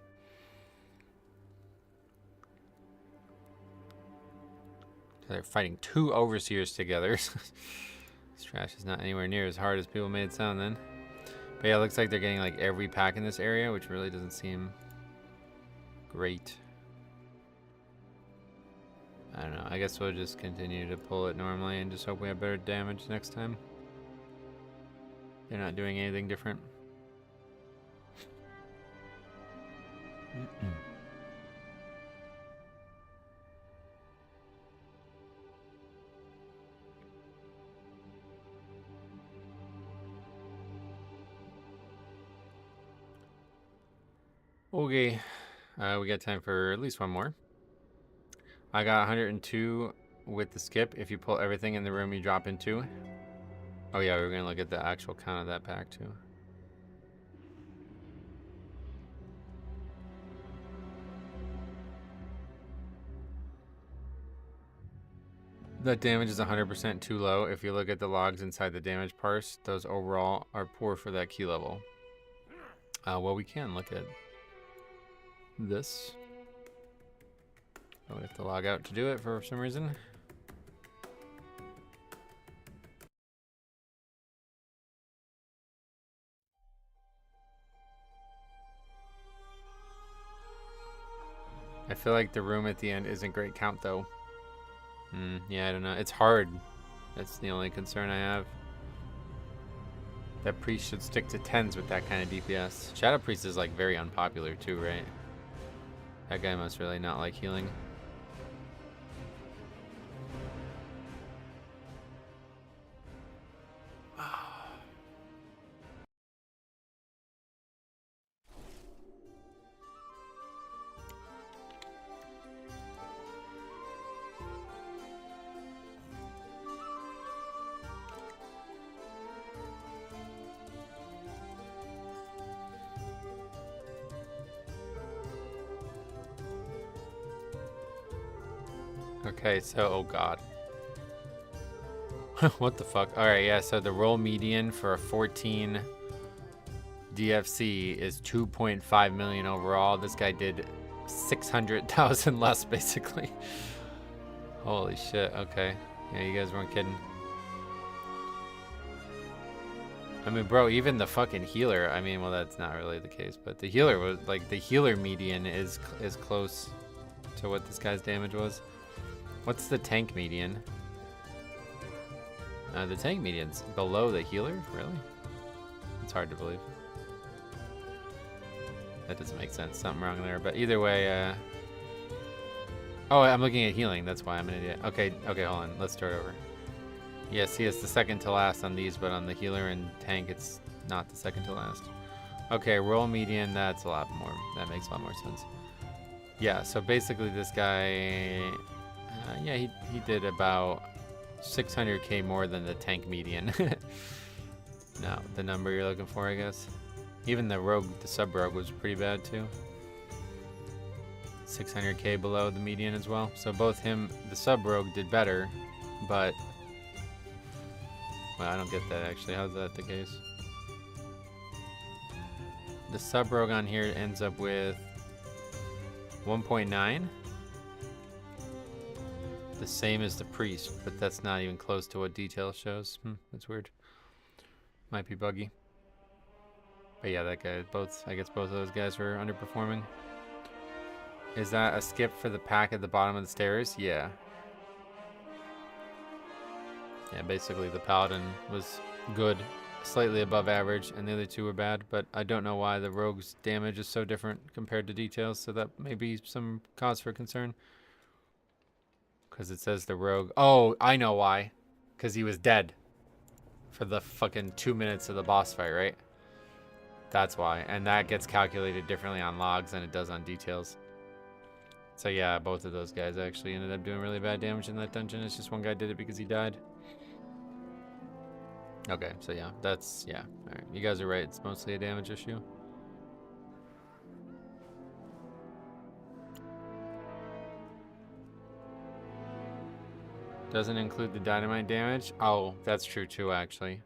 They're fighting 2 overseers together. This trash is not anywhere near as hard as people made it sound then. But yeah, it looks like they're getting like every pack in this area, which really doesn't seem great. I don't know. I guess we'll just continue to pull it normally and just hope we have better damage next time. They're not doing anything different. Okay, we got time for at least one more. I got 102 with the skip. If you pull everything in the room, you drop into. Oh yeah, we're gonna look at the actual count of that pack too. That damage is 100% too low. If you look at the logs inside the damage parse, those overall are poor for that key level. Well, we can look at this. Oh, we have to log out to do it for some reason. I feel like the room at the end isn't great count though. Yeah, I don't know. It's hard. That's the only concern I have. That priest should stick to 10s with that kind of DPS. Shadow Priest is like very unpopular too, right? That guy must really not like healing. Okay, so, oh god. What the fuck? Alright, yeah, so the roll median for a 14 DFC is 2.5 million overall. This guy did 600,000 less, basically. Holy shit, okay. Yeah, you guys weren't kidding. I mean, bro, even the fucking healer, I mean, well, that's not really the case, but the healer was, like, the healer median is close to what this guy's damage was. What's the tank median? The tank median's below the healer? Really? It's hard to believe. That doesn't make sense. Something wrong there. But either way, oh, I'm looking at healing. That's why I'm an idiot. Okay, hold on. Let's start over. Yeah, see, it's the second to last on these, but on the healer and tank, it's not the second to last. Okay, roll median, that's a lot more. That makes a lot more sense. Yeah, so basically this guy... yeah, he did about 600k more than the tank median. No, the number you're looking for, I guess. Even the rogue, the sub-rogue was pretty bad too. 600k below the median as well. So both him, the sub-rogue did better, but... Well, I don't get that actually. How's that the case? The sub-rogue on here ends up with 1.9. The same as the priest, but that's not even close to what detail shows. That's weird. Might be buggy. But yeah, that guy, I guess both of those guys were underperforming. Is that a skip for the pack at the bottom of the stairs? Yeah. Yeah, basically the paladin was good, slightly above average, and the other two were bad, but I don't know why the rogue's damage is so different compared to details, so that may be some cause for concern. Because it says the rogue... Oh, I know why. Because he was dead for the fucking 2 minutes of the boss fight, right? That's why. And that gets calculated differently on logs than it does on details. So yeah, both of those guys actually ended up doing really bad damage in that dungeon. It's just one guy did it because he died. Okay, so yeah, that's... Yeah, alright. You guys are right. It's mostly a damage issue. Doesn't include the dynamite damage? Oh, that's true too, actually.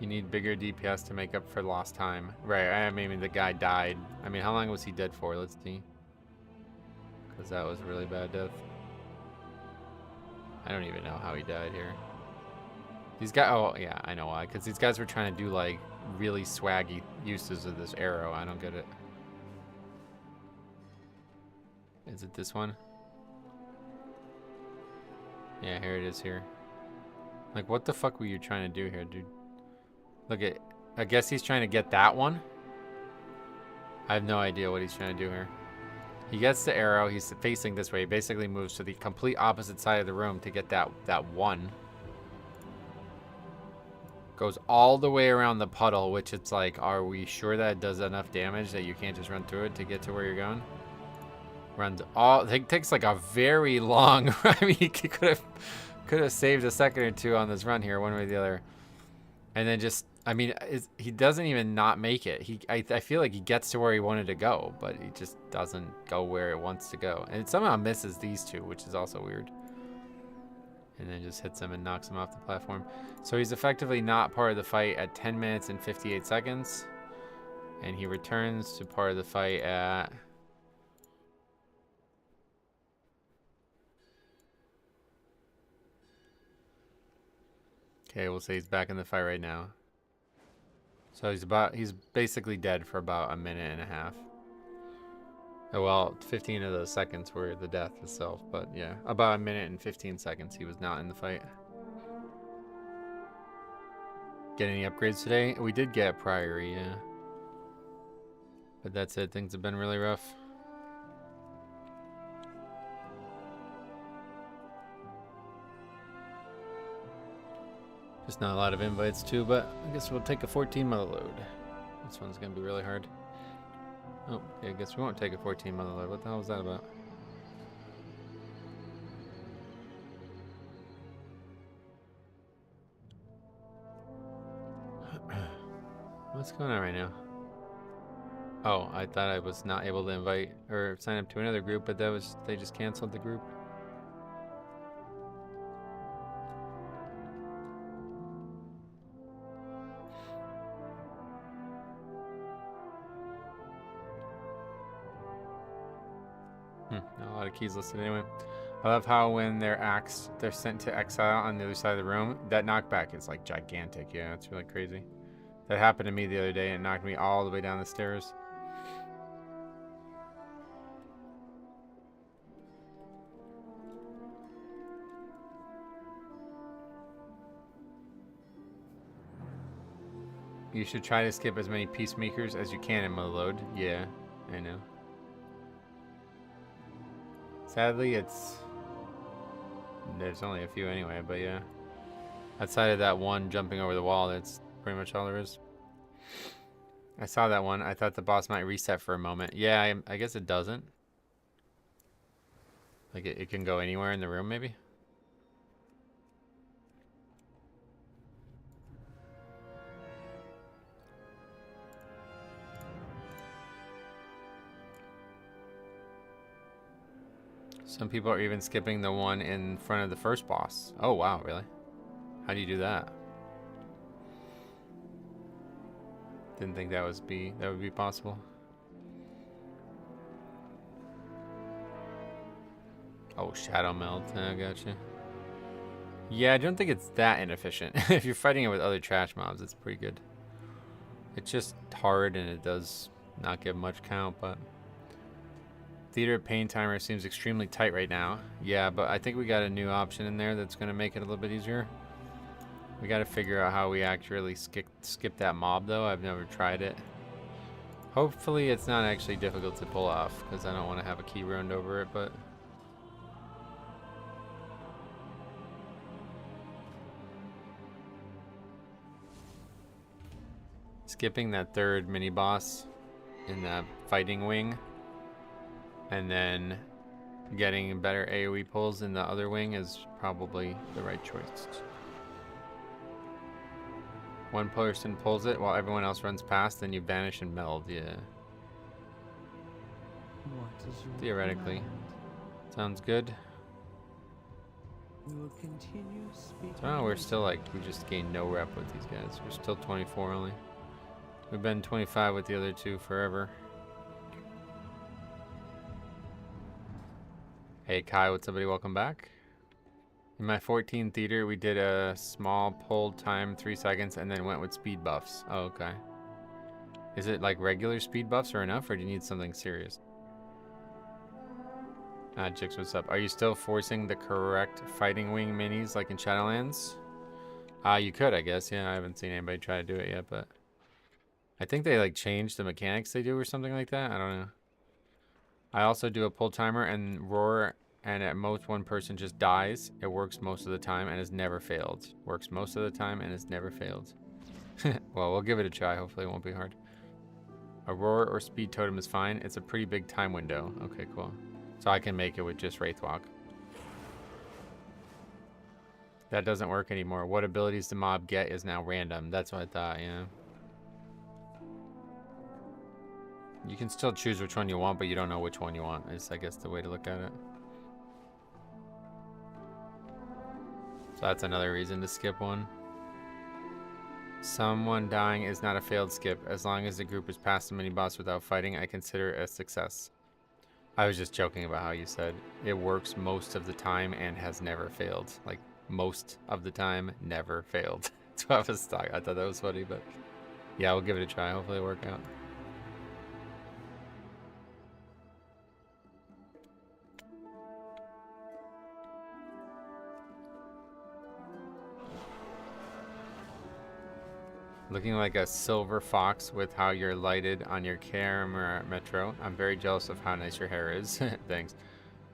You need bigger DPS to make up for lost time. Right, I mean, the guy died. I mean, how long was he dead for? Let's see. Because that was a really bad death. I don't even know how he died here. These guys, oh, yeah, I know why. Because these guys were trying to do, like, really swaggy uses of this arrow. I don't get it. Is it this one? Yeah, here it is here. Like, what the fuck were you trying to do here, dude? Look at, I guess he's trying to get that one. I have no idea what he's trying to do here. He gets the arrow, he's facing this way. He basically moves to the complete opposite side of the room to get that one. Goes all the way around the puddle, which it's like, are we sure that it does enough damage that you can't just run through it to get to where you're going? Runs all, it takes like a very long, I mean, he could have saved a second or two on this run here, one way or the other. And then just, I mean, he doesn't even not make it. I feel like he gets to where he wanted to go, but he just doesn't go where it wants to go. And it somehow misses these two, which is also weird. And then just hits him and knocks him off the platform. So he's effectively not part of the fight at 10 minutes and 58 seconds. And he returns to part of the fight at... Okay, we'll say he's back in the fight right now. So he's basically dead for about a minute and a half. Oh, well, 15 of those seconds were the death itself, but yeah, about a minute and 15 seconds he was not in the fight. Get any upgrades today? We did get a Priory, yeah. But that's it, things have been really rough. Just not a lot of invites too, but I guess we'll take a 14 mother load. This one's gonna be really hard. Oh, okay, I guess we won't take a 14 mother load. What the hell was that about? What's going on right now? Oh, I thought I was not able to invite or sign up to another group, but that was, they just canceled the group. Not a lot of keys listed anyway. I love how when they're axed, they're sent to exile on the other side of the room. That knockback is like gigantic. Yeah, it's really crazy. That happened to me the other day and it knocked me all the way down the stairs. You should try to skip as many peacemakers as you can in Motherload. Yeah, I know. Sadly, there's only a few anyway, but yeah. Outside of that one jumping over the wall, that's pretty much all there is. I saw that one. I thought the boss might reset for a moment. Yeah, I guess it doesn't. Like it can go anywhere in the room, maybe? Some people are even skipping the one in front of the first boss. Oh, wow, really? How do you do that? Didn't think that would be possible. Oh, Shadow Melt. I gotcha. Yeah, I don't think it's that inefficient. If you're fighting it with other trash mobs, it's pretty good. It's just hard and it does not give much count, but... Theater pain timer seems extremely tight right now. Yeah, but I think we got a new option in there that's going to make it a little bit easier. We got to figure out how we actually skip that mob, though. I've never tried it. Hopefully it's not actually difficult to pull off, because I don't want to have a key ruined over it, but... Skipping that third mini-boss in the fighting wing, and then getting better AoE pulls in the other wing is probably the right choice. One person pulls it while everyone else runs past, then you vanish and meld, yeah. What is your Theoretically. command? Sounds good. We will continue speaking. Oh, we're still like, we just gained no rep with these guys. We're still 24 only. We've been 25 with the other two forever. Hey Kai, what's up buddy? Welcome back. In my 14 theater, we did a small pull time 3 seconds and then went with speed buffs. Oh, okay. Is it like regular speed buffs are enough, or do you need something serious? Jix, what's up? Are you still forcing the correct fighting wing minis like in Shadowlands? You could, I guess. Yeah, I haven't seen anybody try to do it yet, but I think they like changed the mechanics they do or something like that. I don't know. I also do a pull timer and roar, and at most one person just dies. It works most of the time and has never failed. Works most of the time and has never failed. Well, we'll give it a try. Hopefully it won't be hard. A roar or speed totem is fine. It's a pretty big time window. Okay, cool. So I can make it with just Wraithwalk. That doesn't work anymore. What abilities the mob get is now random. That's what I thought, yeah. You can still choose which one you want, but you don't know which one you want, is I guess the way to look at it. So that's another reason to skip one. Someone dying is not a failed skip. As long as the group is past the mini-boss without fighting, I consider it a success. I was just joking about how you said it works most of the time and has never failed. Like, most of the time, never failed. That's what I was talking. I thought that was funny, but yeah, we'll give it a try. Hopefully it'll work out. Looking like a silver fox with how you're lighted on your camera, Metro. I'm very jealous of how nice your hair is. Thanks.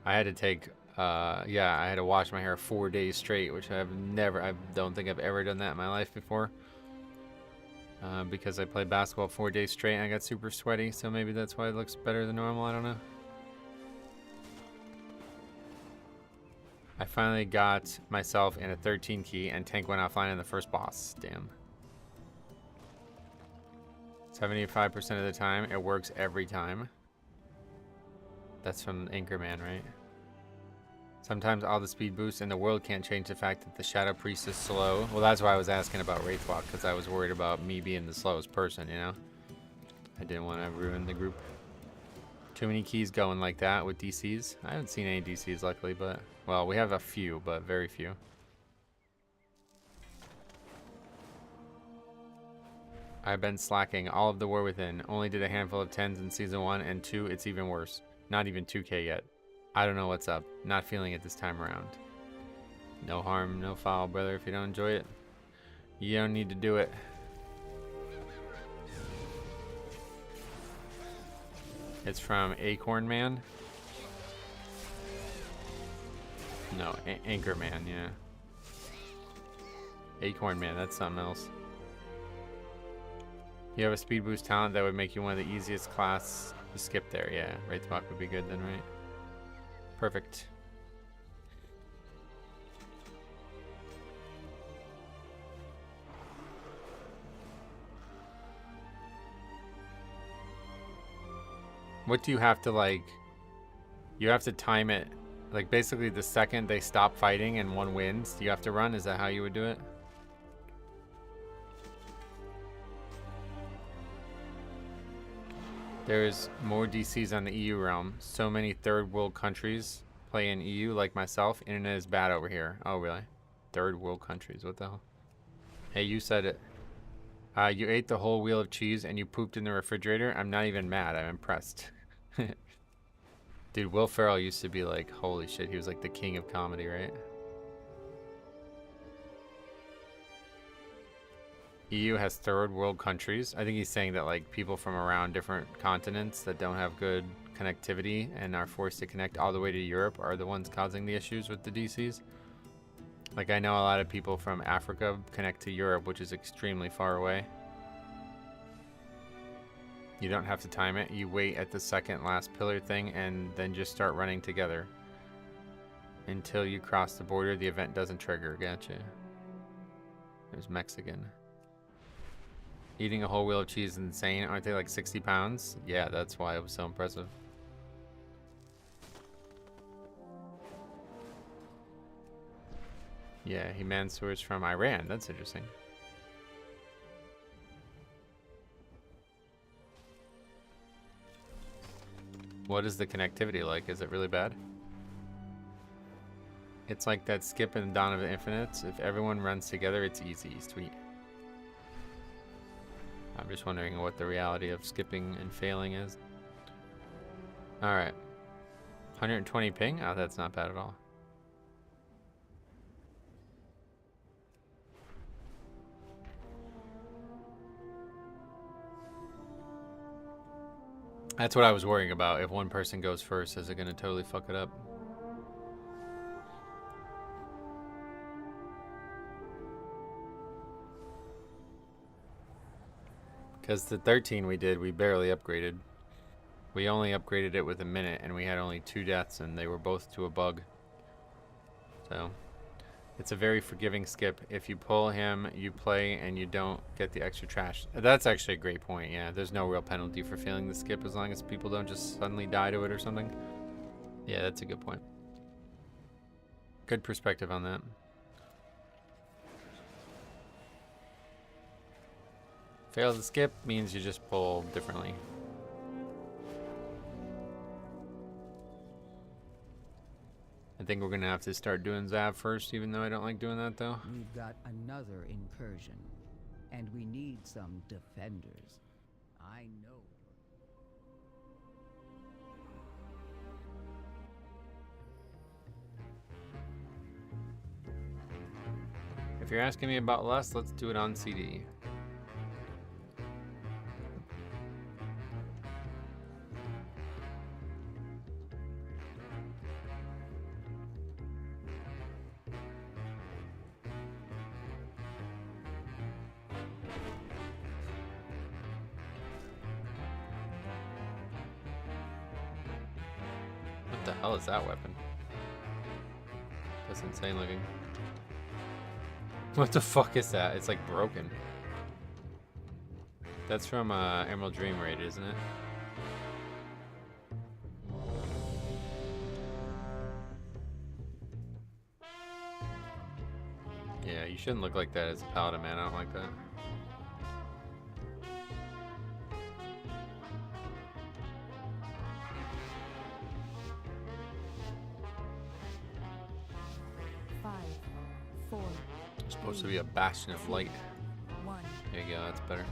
I had to take, yeah, I had to wash my hair 4 days straight, which I don't think I've ever done that in my life before. Because I played basketball 4 days straight and I got super sweaty, so maybe that's why it looks better than normal, I don't know. I finally got myself in a 13 key and tank went offline in the first boss. Damn. 75% of the time, it works every time. That's from Anchorman, right? Sometimes all the speed boosts in the world can't change the fact that the Shadow Priest is slow. Well, that's why I was asking about Wraithwalk, because I was worried about me being the slowest person, you know? I didn't want to ruin the group. Too many keys going like that with DCs. I haven't seen any DCs, luckily, but... Well, we have a few, but very few. I've been slacking all of the War Within. Only did a handful of 10s in Season 1, and 2, it's even worse. Not even 2K yet. I don't know what's up. Not feeling it this time around. No harm, no foul, brother. If you don't enjoy it, you don't need to do it. It's from Acorn Man. No, Anchorman, yeah. Acorn Man, that's something else. You have a speed boost talent that would make you one of the easiest class to skip there. Yeah, Wraithwalk would be good then, right? Perfect. What do you have to like? You have to time it. Like basically the second they stop fighting and one wins, you have to run? Is that how you would do it? There's more DCs on the EU realm. So many third world countries play in EU like myself. Internet is bad over here. Oh, really? Third world countries. What the hell? Hey, you said it. You ate the whole wheel of cheese and you pooped in the refrigerator? I'm not even mad. I'm impressed. Dude, Will Ferrell used to be like, holy shit. He was like the king of comedy, right? EU has third world countries. I think he's saying that like people from around different continents that don't have good connectivity and are forced to connect all the way to Europe are the ones causing the issues with the DCs. Like I know a lot of people from Africa connect to Europe, which is extremely far away. You don't have to time it. You wait at the second last pillar thing and then just start running together. Until you cross the border, the event doesn't trigger. Gotcha. There's Mexican. Eating a whole wheel of cheese is insane. Aren't they like 60 pounds? Yeah, that's why it was so impressive. Yeah, he Mansour's from Iran. That's interesting. What is the connectivity like? Is it really bad? It's like that skip in Dawn of the Infinite. If everyone runs together, it's easy. Sweet. I'm just wondering what the reality of skipping and failing is. Alright. 120 ping? Oh, that's not bad at all. That's what I was worrying about. If one person goes first, is it going to totally fuck it up? Because the 13 we did, we barely upgraded. We only upgraded it with a minute, and we had only 2 deaths, and they were both to a bug. So, it's a very forgiving skip. If you pull him, you play, and you don't get the extra trash. That's actually a great point, yeah. There's no real penalty for failing the skip as long as people don't just suddenly die to it or something. Yeah, that's a good point. Good perspective on that. Fail the skip means you just pull differently. I think we're gonna have to start doing Zav first, even though I don't like doing that though. We've got another incursion, and we need some defenders. I know. If you're asking me about lust, let's do it on CD. What the hell is that weapon? That's insane looking. What the fuck is that? It's like broken. That's from Emerald Dream Raid, isn't it? Yeah, you shouldn't look like that as a paladin, man. I don't like that. Supposed to be a bastion of light. There you go, that's better.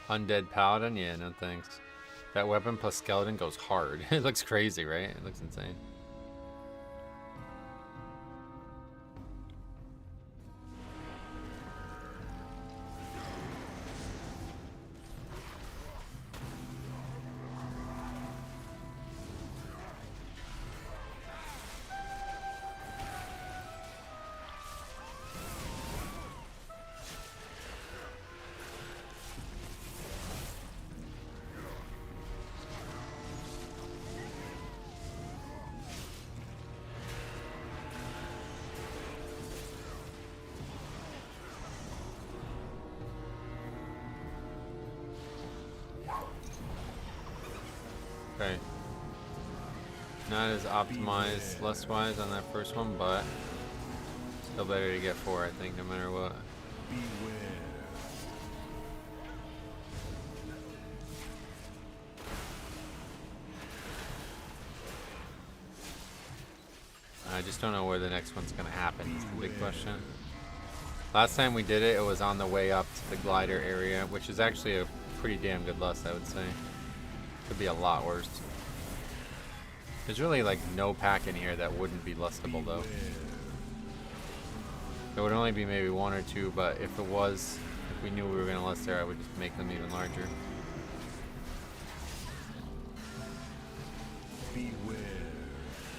Undead Paladin? Yeah, no thanks. That weapon plus skeleton goes hard. It looks crazy, right? It looks insane. Okay. Not as optimized lust-wise on that first one, but still better to get 4, I think, no matter what. I just don't know where the next one's gonna happen, is the big question. Last time we did it, it was on the way up to the glider area, which is actually a pretty damn good lust, I would say. Could be a lot worse. There's really like no pack in here that wouldn't be lustable though. There would only be maybe 1 or 2, but if it was, if we knew we were gonna lust there, I would just make them even larger.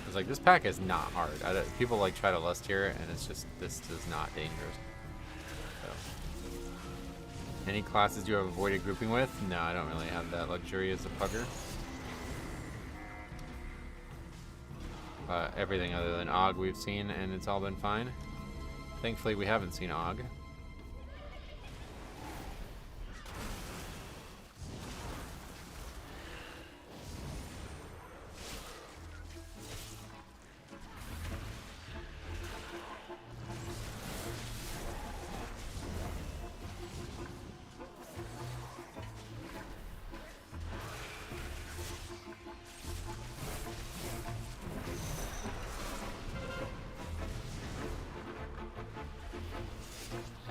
It's like, this pack is not hard. People like try to lust here, and it's just, this is not dangerous. So. Any classes you have avoided grouping with? No, I don't really have that luxury as a pugger. Everything other than Og we've seen, and it's all been fine. Thankfully, we haven't seen Og.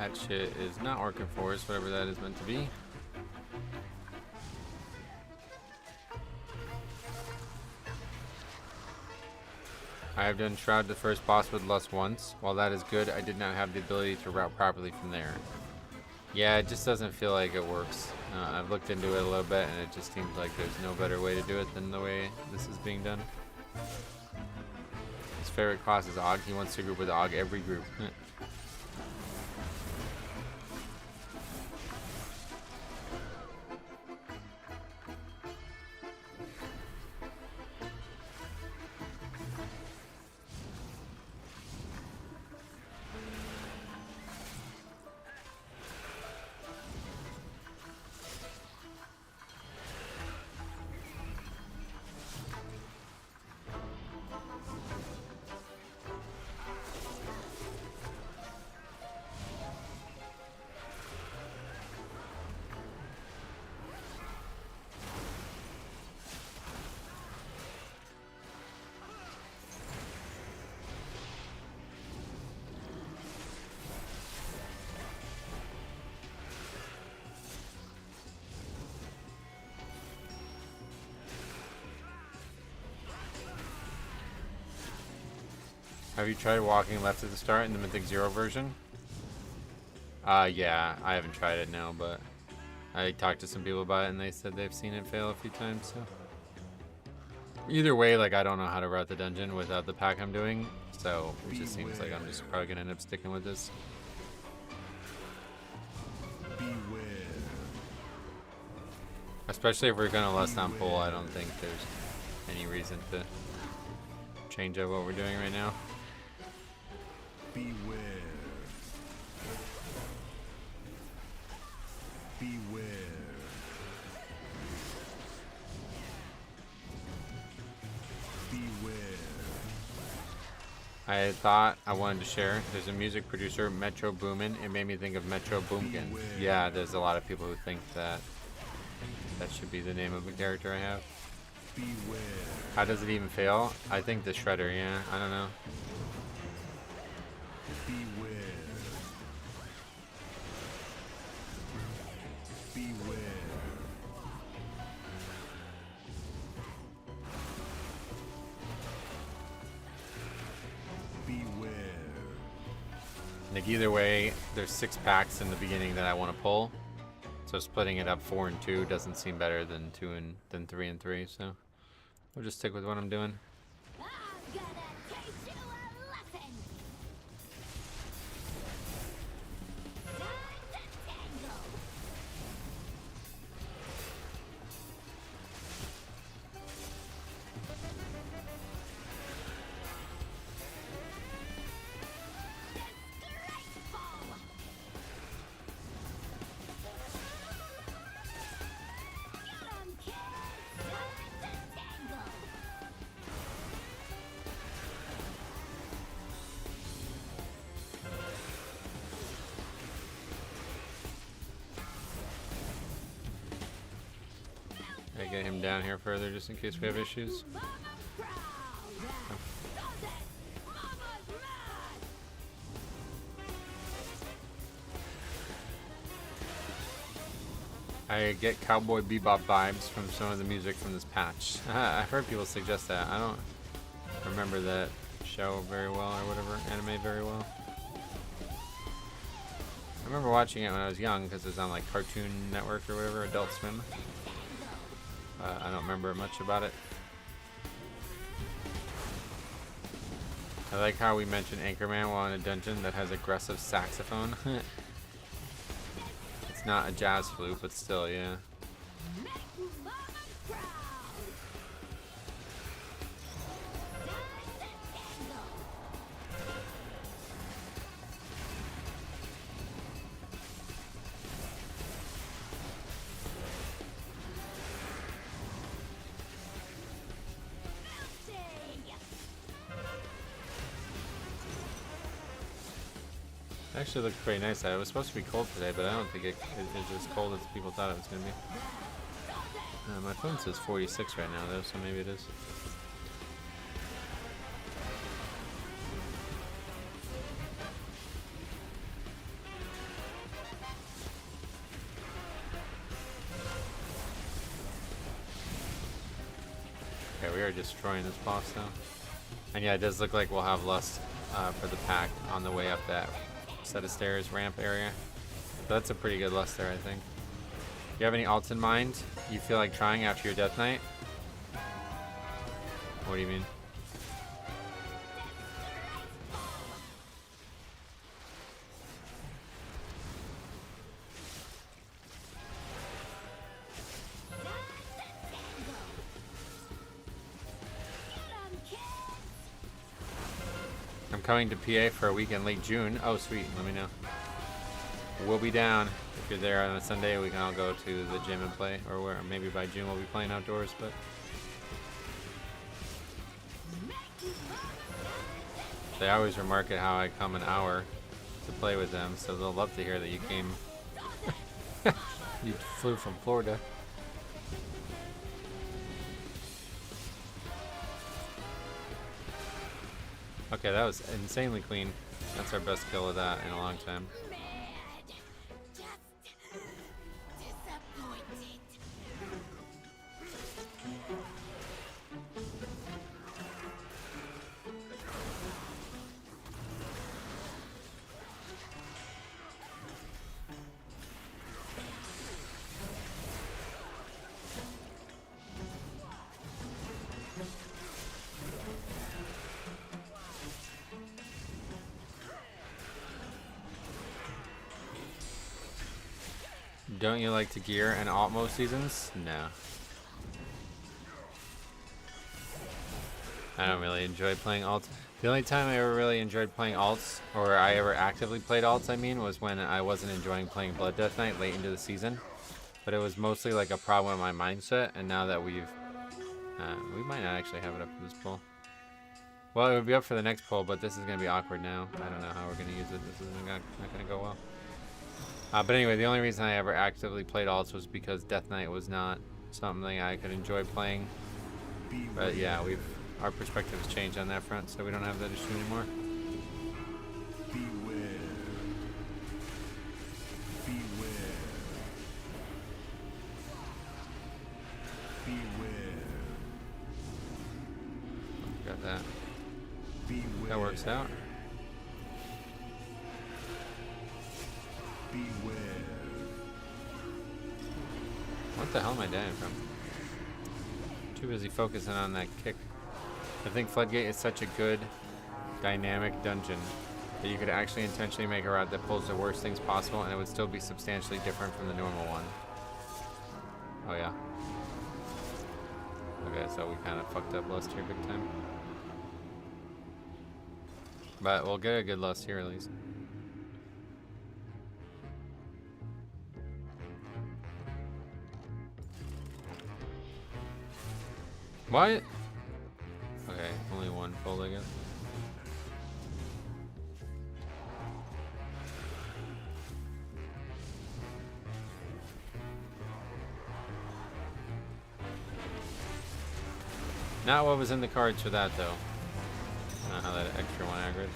That shit is not working for us, whatever that is meant to be. I have done Shroud the first boss with Lust once. While that is good, I did not have the ability to route properly from there. Yeah, it just doesn't feel like it works. I've looked into it a little bit, and it just seems like there's no better way to do it than the way this is being done. His favorite class is Og. He wants to group with Og every group. Have you tried walking left at the start in the Mythic Zero version? Yeah, I haven't tried it now, but I talked to some people about it and they said they've seen it fail a few times, so. Either way, like, I don't know how to route the dungeon without the pack I'm doing, so it just seems like I'm just probably gonna end up sticking with this. Especially if we're gonna less on pull, I don't think there's any reason to change up what we're doing right now. Beware. Beware. Beware. I thought I wanted to share. There's a music producer, Metro Boomin. It made me think of Metro Boomkin. Yeah, there's a lot of people who think that that should be the name of a character I have. Beware. How does it even fail? I think the Shredder, yeah. I don't know. Beware. Beware. Beware. Like either way, there's 6 packs in the beginning that I want to pull. So splitting it up 4 and 2 doesn't seem better than 3 and 3, so we'll just stick with what I'm doing. I'm gonna teach you a lesson. Time to tango. Disgraceful. Get 'em, kids. Time to tango. I get him down here further just in case we have issues. Mama's proud. Does it? Mama's mad. I get Cowboy Bebop vibes from some of the music from this patch. I've heard people suggest that. I don't remember that show very well or whatever, anime very well. I remember watching it when I was young because it was on like Cartoon Network or whatever, Adult Swim. I don't remember much about it. I like how we mentioned Anchorman while in a dungeon that has aggressive saxophone. It's not a jazz flute, but still, yeah. Make mama proud. Time to tango. Melting. It actually looked pretty nice. It was supposed to be cold today, but I don't think it's as cold as people thought it was going to be. My phone says 46 right now, though, so maybe it is. we are destroying this boss now. And yeah, it does look like we'll have lust for the pack on the way up that set of stairs ramp area. So that's a pretty good lust there, I think. Do you have any alts in mind you feel like trying after your Death Knight? What do you mean? I'm coming to PA for a week in late June. Oh, sweet. Let me know. We'll be down. If you're there on a Sunday, we can all go to the gym and play. Or maybe by June we'll be playing outdoors, but... They always remark at how I come an hour to play with them, so they'll love to hear that you came... You flew from Florida. Okay, that was insanely clean. That's our best kill of that in a long time. Don't you like to gear and alt most seasons? No. I don't really enjoy playing alts. The only time I ever really enjoyed playing alts, or I ever actively played alts, I mean, was when I wasn't enjoying playing Blood Death Knight late into the season. But it was mostly like a problem with my mindset, and now that we might not actually have it up for this poll. Well, it would be up for the next poll, but this is going to be awkward now. I don't know how we're going to use it. This is not going to go well. But anyway, the only reason I ever actively played alts was because Death Knight was not something I could enjoy playing. But yeah, our perspective has changed on that front, so we don't have that issue anymore. Beware. Beware. Beware. Got that. Beware. That works out. Beware. What the hell am I dying from? Too busy focusing on that kick. I think Floodgate is such a good, dynamic dungeon that you could actually intentionally make a route that pulls the worst things possible and it would still be substantially different from the normal one. Oh yeah. Okay, so we kind of fucked up lust here big time. But we'll get a good lust here at least. What? Okay, only one fold, I guess. Not what was in the cards for that, though. I don't know how that extra one aggroed.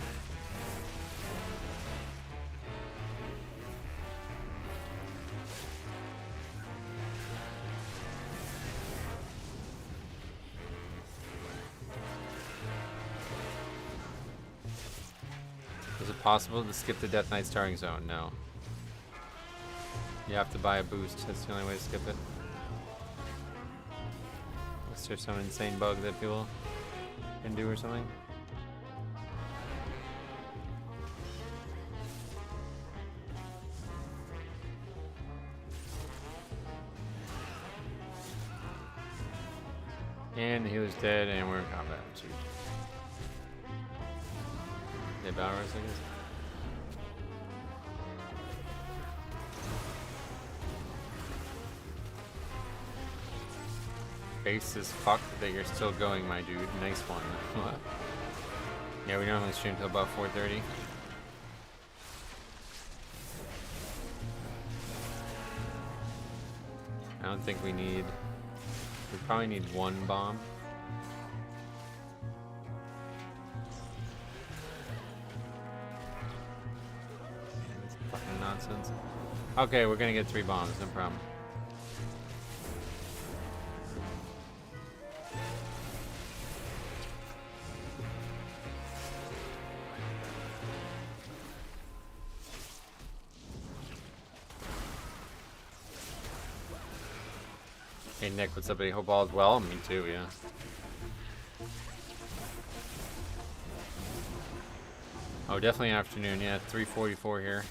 Is it possible to skip the Death Knight starting zone? No. You have to buy a boost. That's the only way to skip it. Is there some insane bug that people can do or something? And he was dead and we're in combat. Sweet. They bow us, I guess. Base as fuck that you're still going, my dude. Nice one. Yeah, we normally stream till about 4:30. I don't think we need... We probably need one bomb. It's fucking nonsense. Okay, we're gonna get 3 bombs, no problem. Hey Nick, what's up, buddy? Hope all is well. Me too, yeah. Oh, definitely afternoon, yeah. 3:44 here.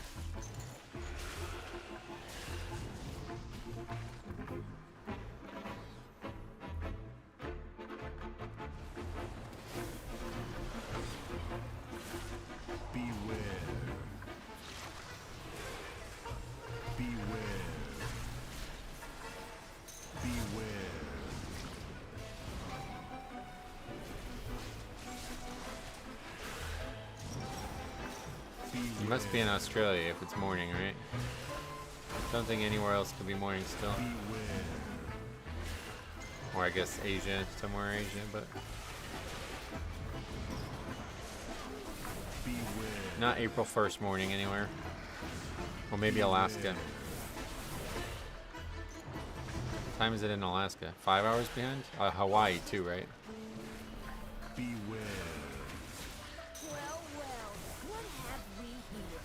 You must be in Australia if it's morning, right? Don't think anywhere else could be morning still. Or I guess Asia, somewhere in Asia, but not April 1st morning anywhere. Or maybe Alaska. What time is it in Alaska? 5 hours behind? Hawaii too, right? Well, what have we here?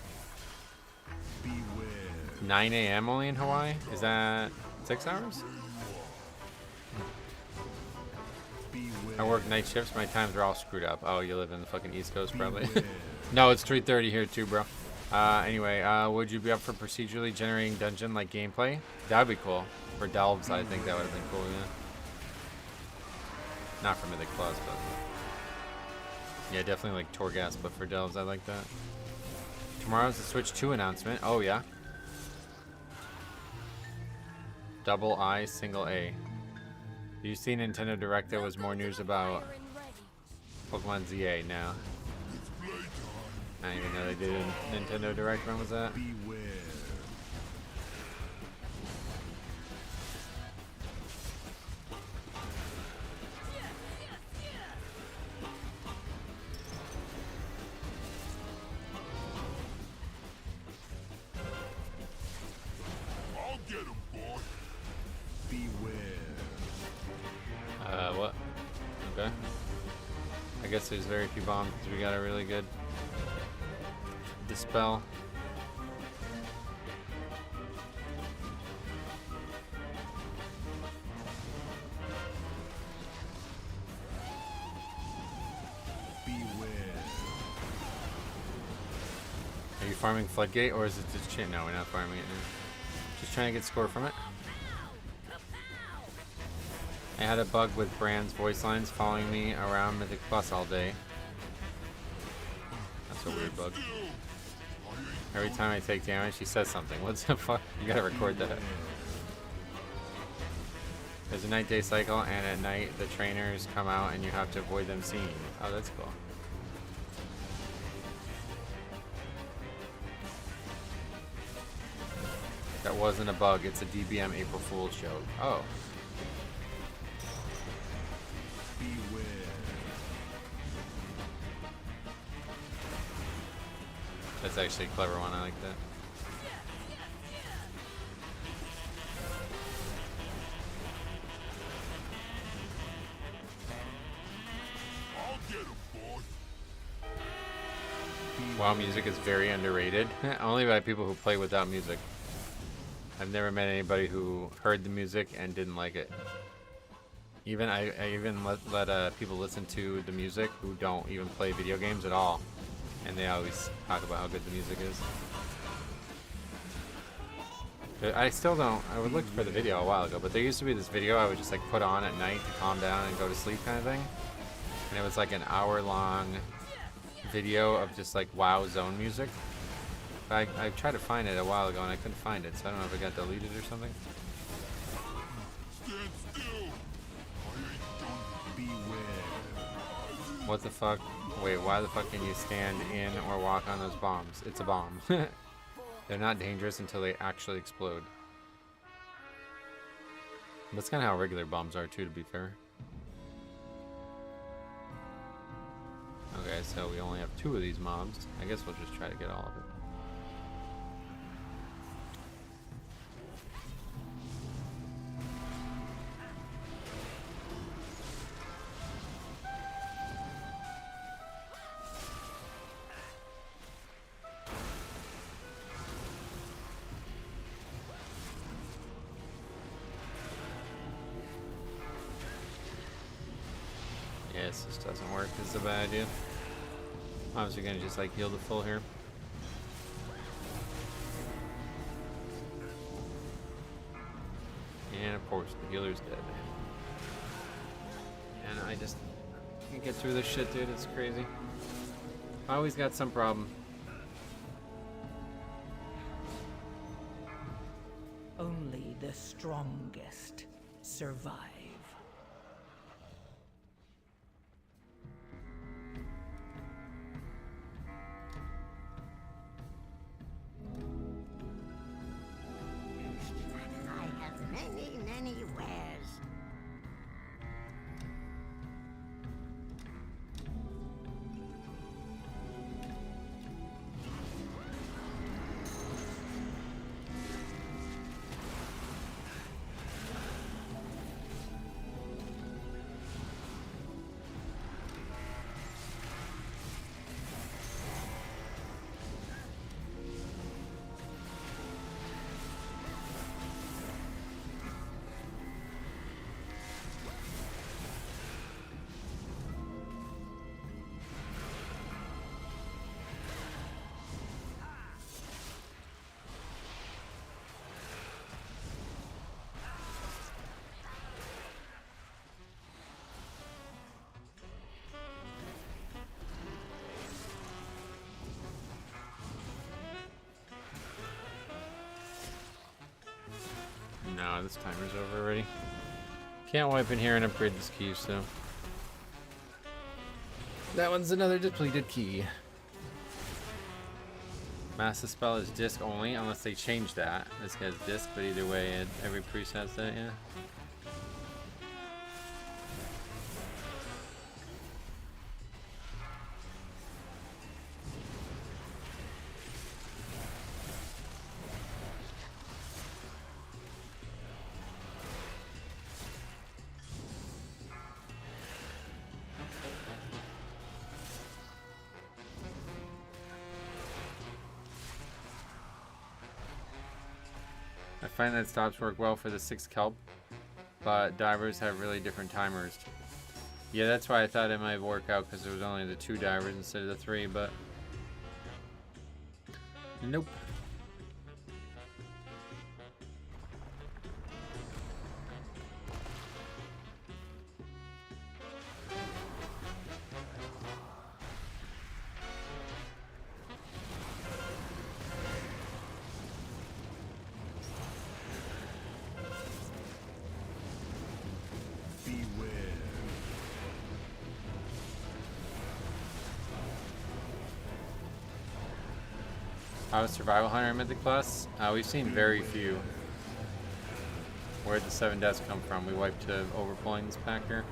9 a.m. only in Hawaii? Is that 6 hours? I work night shifts. My times are all screwed up. Oh, you live in the fucking East Coast, probably. No, it's 3:30 here too, bro. Anyway, would you be up for procedurally generating dungeon-like gameplay? That'd be cool. For Delves, I think that would have been cool, yeah. Not for Mythic Plus, but... yeah, definitely like Torghast, but for Delves, I like that. Tomorrow's the Switch 2 announcement. Oh, yeah. Double I, single A. Do you see Nintendo Direct? There was more news about Pokemon ZA now. I didn't even know they did a Nintendo Direct. When was that? I'll get him, boy. What? Okay. I guess there's very few bombs because we got a really good dispel. Are you farming Floodgate or is it just chin? No, we're not farming it now. Just trying to get score from it. I had a bug with Brand's voice lines following me around Mythic Plus all day. That's a weird bug. Every time I take damage, she says something. What the fuck? You gotta record that. There's a night-day cycle, and at night the trainers come out and you have to avoid them seeing you. Oh, that's cool. That wasn't a bug, it's a DBM April Fool's joke. Oh. That's actually a clever one, I like that. I'll get him, boy. WoW music is very underrated. Only by people who play without music. I've never met anybody who heard the music and didn't like it. Even I even let people listen to the music who don't even play video games at all. And they always talk about how good the music is. I still don't. I looked for the video a while ago, but there used to be this video I would just like put on at night to calm down and go to sleep kind of thing. And it was like an hour-long video of just like WoW zone music. I tried to find it a while ago and I couldn't find it, so I don't know if it got deleted or something. Stand still. I ain't done. Beware. What the fuck? Wait, why the fuck can you stand in or walk on those bombs? It's a bomb. They're not dangerous until they actually explode. That's kind of how regular bombs are too, to be fair. Okay, so we only have 2 of these mobs. I guess we'll just try to get all of it. guess this doesn't work. This is a bad idea. Obviously, gonna just like heal the full here. And of course, the healer's dead. And I just can't get through this shit, dude. It's crazy. I always got some problem. Only the strongest survive. I have many, many wares. No, this timer's over already. Can't wipe in here and upgrade this key, so. That one's another depleted key. Master spell is disc only, unless they change that. This guy's disc, but either way, every priest has that, yeah. I find that stops work well for the 6 kelp, but divers have really different timers. Yeah, that's why I thought it might work out, because there was only the 2 divers instead of the 3, but nope. How is Survival Hunter in Mythic Plus? We've seen very few. Where'd the 7 deaths come from? We wiped to overpulling this pack here.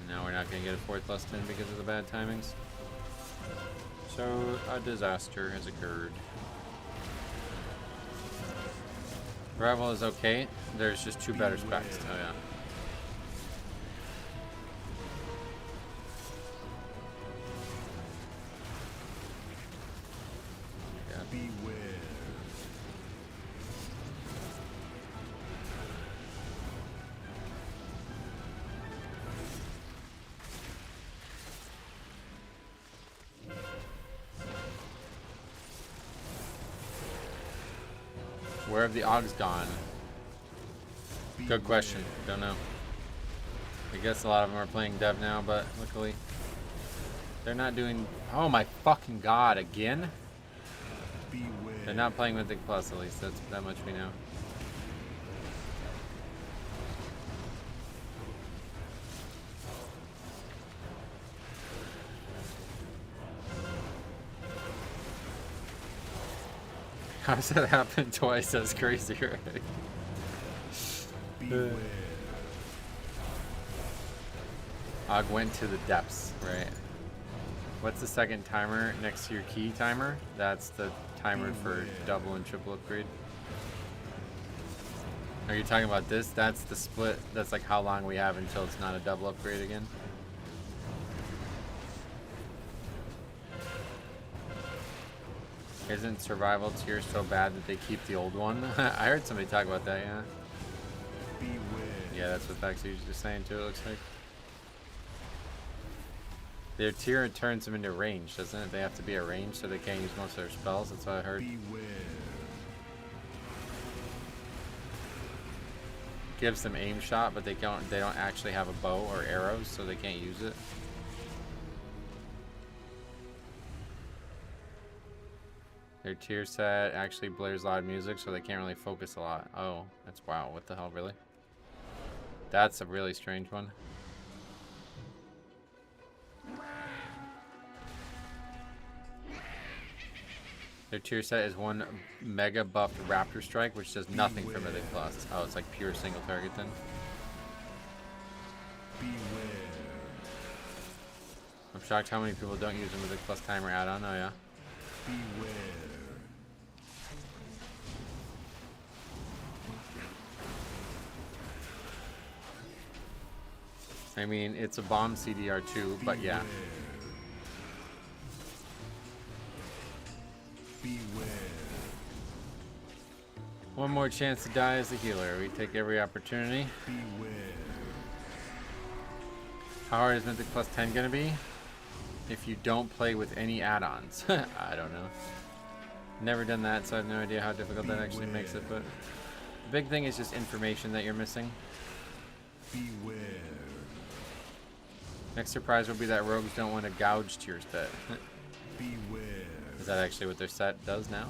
Now we're not going to get a 4th lust in because of the bad timings. So a disaster has occurred. Rival is okay. There's just 2 better specs. Oh yeah. Where have the Augs gone? Good question. Don't know. I guess a lot of them are playing dev now, but luckily they're not doing. Oh my fucking god! Again? They're not playing Mythic Plus, at least. That's that much we know. How's that happen twice? That's crazy, right? Og went to the depths, right? What's the second timer next to your key timer? That's the timer for double and triple upgrade. Are you talking about this? That's the split. That's like how long we have until it's not a double upgrade again. Isn't survival tier so bad that they keep the old one? I heard somebody talk about that, yeah. Yeah, that's what Backseat is just saying too, it looks like. Their tier turns them into range, doesn't it? They have to be a range so they can't use most of their spells, that's what I heard. Beware. Gives them aim shot, but they don't actually have a bow or arrows, so they can't use it. Their tier set actually blares loud music, so they can't really focus a lot. Oh, that's wow. What the hell, really? That's a really strange one. Their tier set is 1 mega buffed Raptor Strike, which does nothing for Mythic Plus. Oh, it's like pure single target then. Beware. I'm shocked how many people don't use the Mythic Plus timer add-on. Oh yeah. Beware. I mean, it's a bomb CDR too, but yeah. Beware. One more chance to die as a healer. We take every opportunity. Beware. How hard is Mythic Plus 10 gonna be? If you don't play with any add-ons. I don't know. Never done that, so I have no idea how difficult that actually makes it, but the big thing is just information that you're missing. Beware. Next surprise will be that rogues don't want to gouge tier set. Beware. Is that actually what their set does now?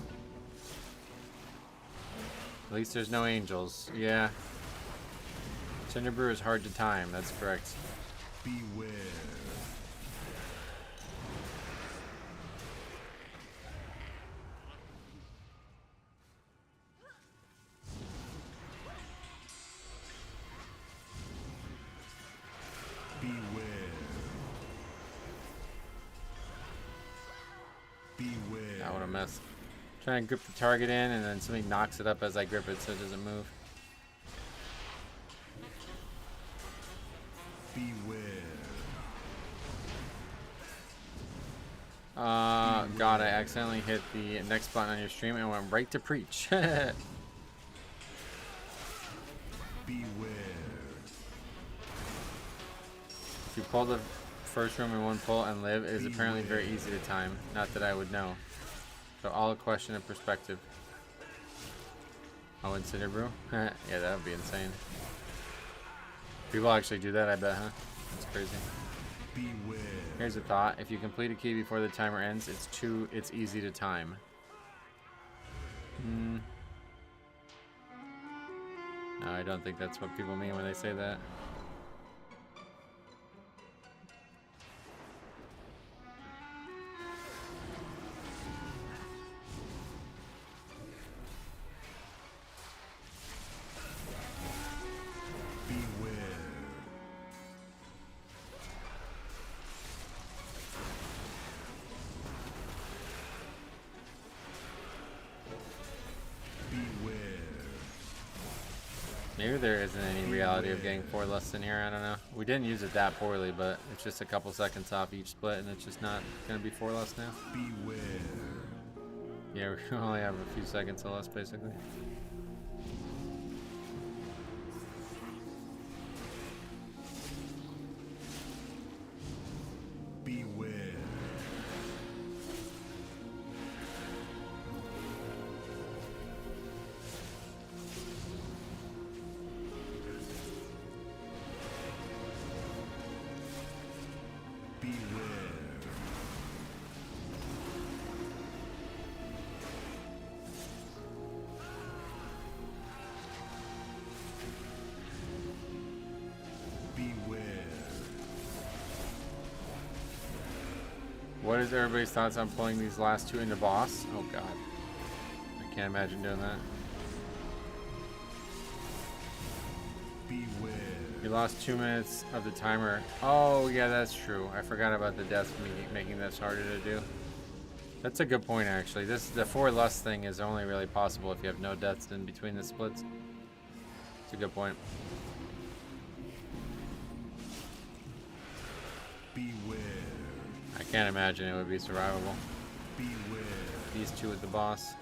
At least there's no angels. Yeah. Cinderbrew is hard to time, that's correct. Beware. Ah, what a mess. Try and grip the target in, and then something knocks it up as I grip it so it doesn't move. Beware. God, I accidentally hit the next button on your stream and went right to preach. Beware. If you pull the first room in one pull and live, it is apparently very easy to time. Not that I would know. So all a question of perspective. Oh, in Cinderbrew? Yeah, that would be insane. People actually do that, I bet, huh? That's crazy. Beware. Here's a thought. If you complete a key before the timer ends, it's easy to time. No, I don't think that's what people mean when they say that. Maybe there isn't any reality of getting 4 less in here, I don't know. We didn't use it that poorly, but it's just a couple seconds off each split, and it's just not going to be 4 less now. Beware. Yeah, we only have a few seconds or less, basically. Beware. What is everybody's thoughts on pulling these last 2 into boss? Oh god. I can't imagine doing that. Beware. You lost 2 minutes of the timer. Oh yeah, that's true. I forgot about the death making this harder to do. That's a good point actually. The 4 less thing is only really possible if you have no deaths in between the splits. It's a good point. Beware. I can't imagine it would be survivable. Beware. These 2 with the boss.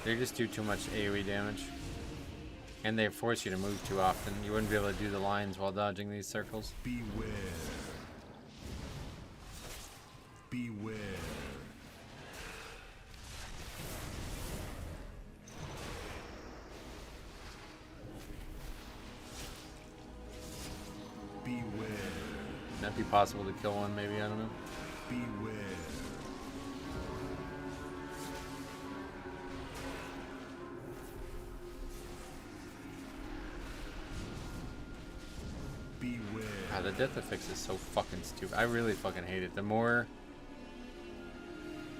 They just do too much AoE damage. And they force you to move too often. You wouldn't be able to do the lines while dodging these circles. Beware. Beware. Beware. That'd be possible to kill one, maybe, I don't know. Beware. Beware. Ah, the death effects is so fucking stupid. I really fucking hate it. The more...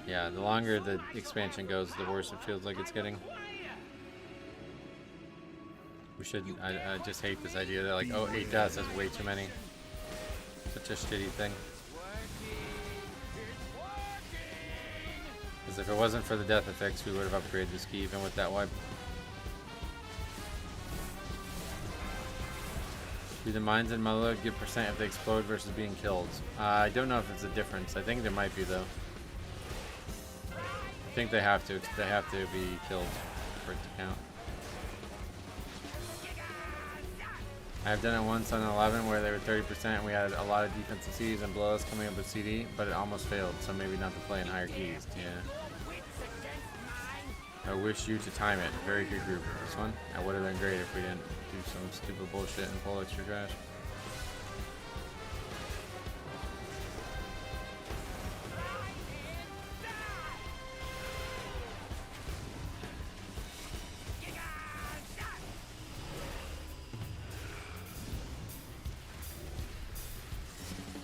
Yeah, the longer the expansion goes, the worse it feels like it's getting. We should... I just hate this idea that, like, oh, 8 deaths, that's way too many. Such a shitty thing. Because if it wasn't for the death effects, we would have upgraded this key even with that wipe. Do the mines in Motherload give percent if they explode versus being killed? I don't know if it's a difference. I think there might be, though. I think they have to. They have to be killed for it to count. I've done it once on 11 where they were 30% and we had a lot of defensive Cs and blows coming up with CD, but it almost failed, so maybe not to play in higher keys. Yeah. I wish you to time it. Very good group. This one? That would have been great if we didn't do some stupid bullshit and pull extra trash.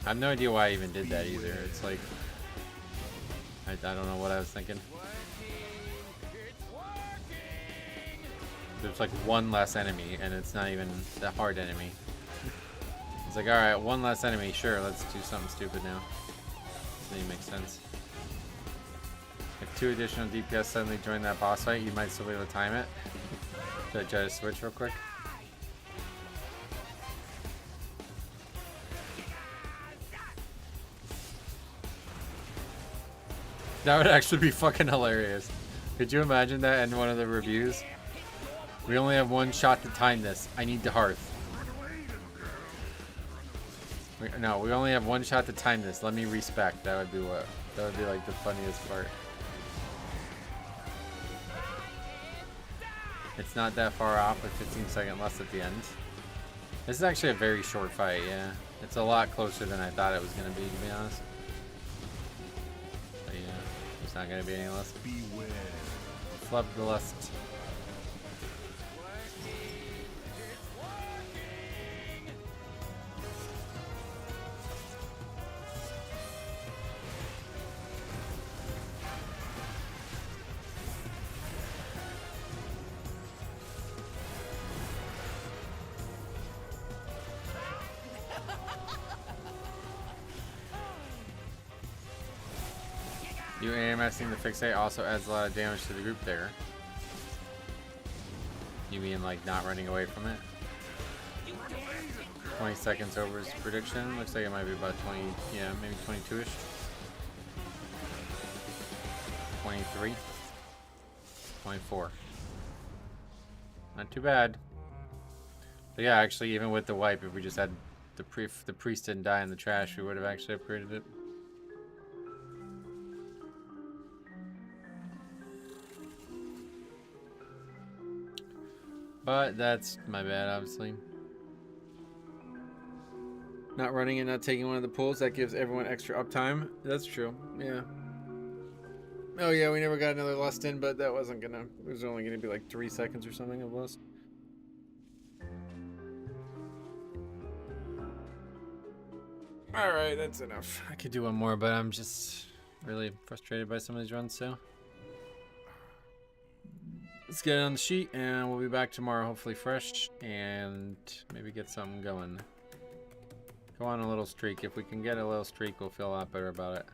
I have no idea why I even did that either. It's like, I don't know what I was thinking. There's like one less enemy, and it's not even the hard enemy. It's like, alright, one less enemy, sure, let's do something stupid now. Doesn't even make sense. If 2 additional DPS suddenly join that boss fight, you might still be able to time it. Should I try to switch real quick? That would actually be fucking hilarious. Could you imagine that in one of the reviews? We only have 1 shot to time this. I need the hearth. No, we only have 1 shot to time this. Let me respec. That would be what? That would be like the funniest part. It's not that far off with 15 seconds left at the end. This is actually a very short fight, yeah. It's a lot closer than I thought it was going to be honest. But yeah, it's not going to be any less. Beware. Flub the lust. You AMSing the fixate also adds a lot of damage to the group there. You mean like not running away from it? 20 seconds over his prediction. Looks like it might be about 20, yeah, maybe 22-ish. 23. 24. Not too bad. But yeah, actually, even with the wipe, if we just had the priest didn't die in the trash, we would have actually upgraded it. But that's my bad, obviously. Not running and not taking one of the pulls, that gives everyone extra uptime. That's true, yeah. Oh yeah, we never got another lust in, but that wasn't gonna... It was only gonna be like 3 seconds or something of lust. Alright, that's enough. I could do one more, but I'm just really frustrated by some of these runs, so... Let's get it on the sheet, and we'll be back tomorrow, hopefully fresh, and maybe get something going. Go on a little streak. If we can get a little streak, we'll feel a lot better about it.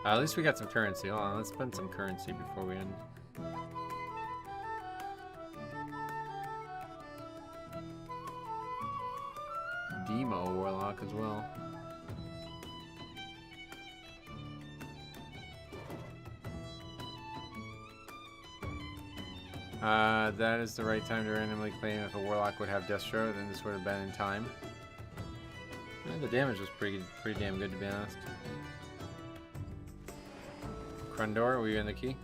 At least we got some currency. Hold on, let's spend some currency before we end. Demo Warlock as well. That is the right time to randomly claim if a warlock would have Destro, then this would have been in time. The damage was pretty damn good, to be honest. Krundor, were you in the key?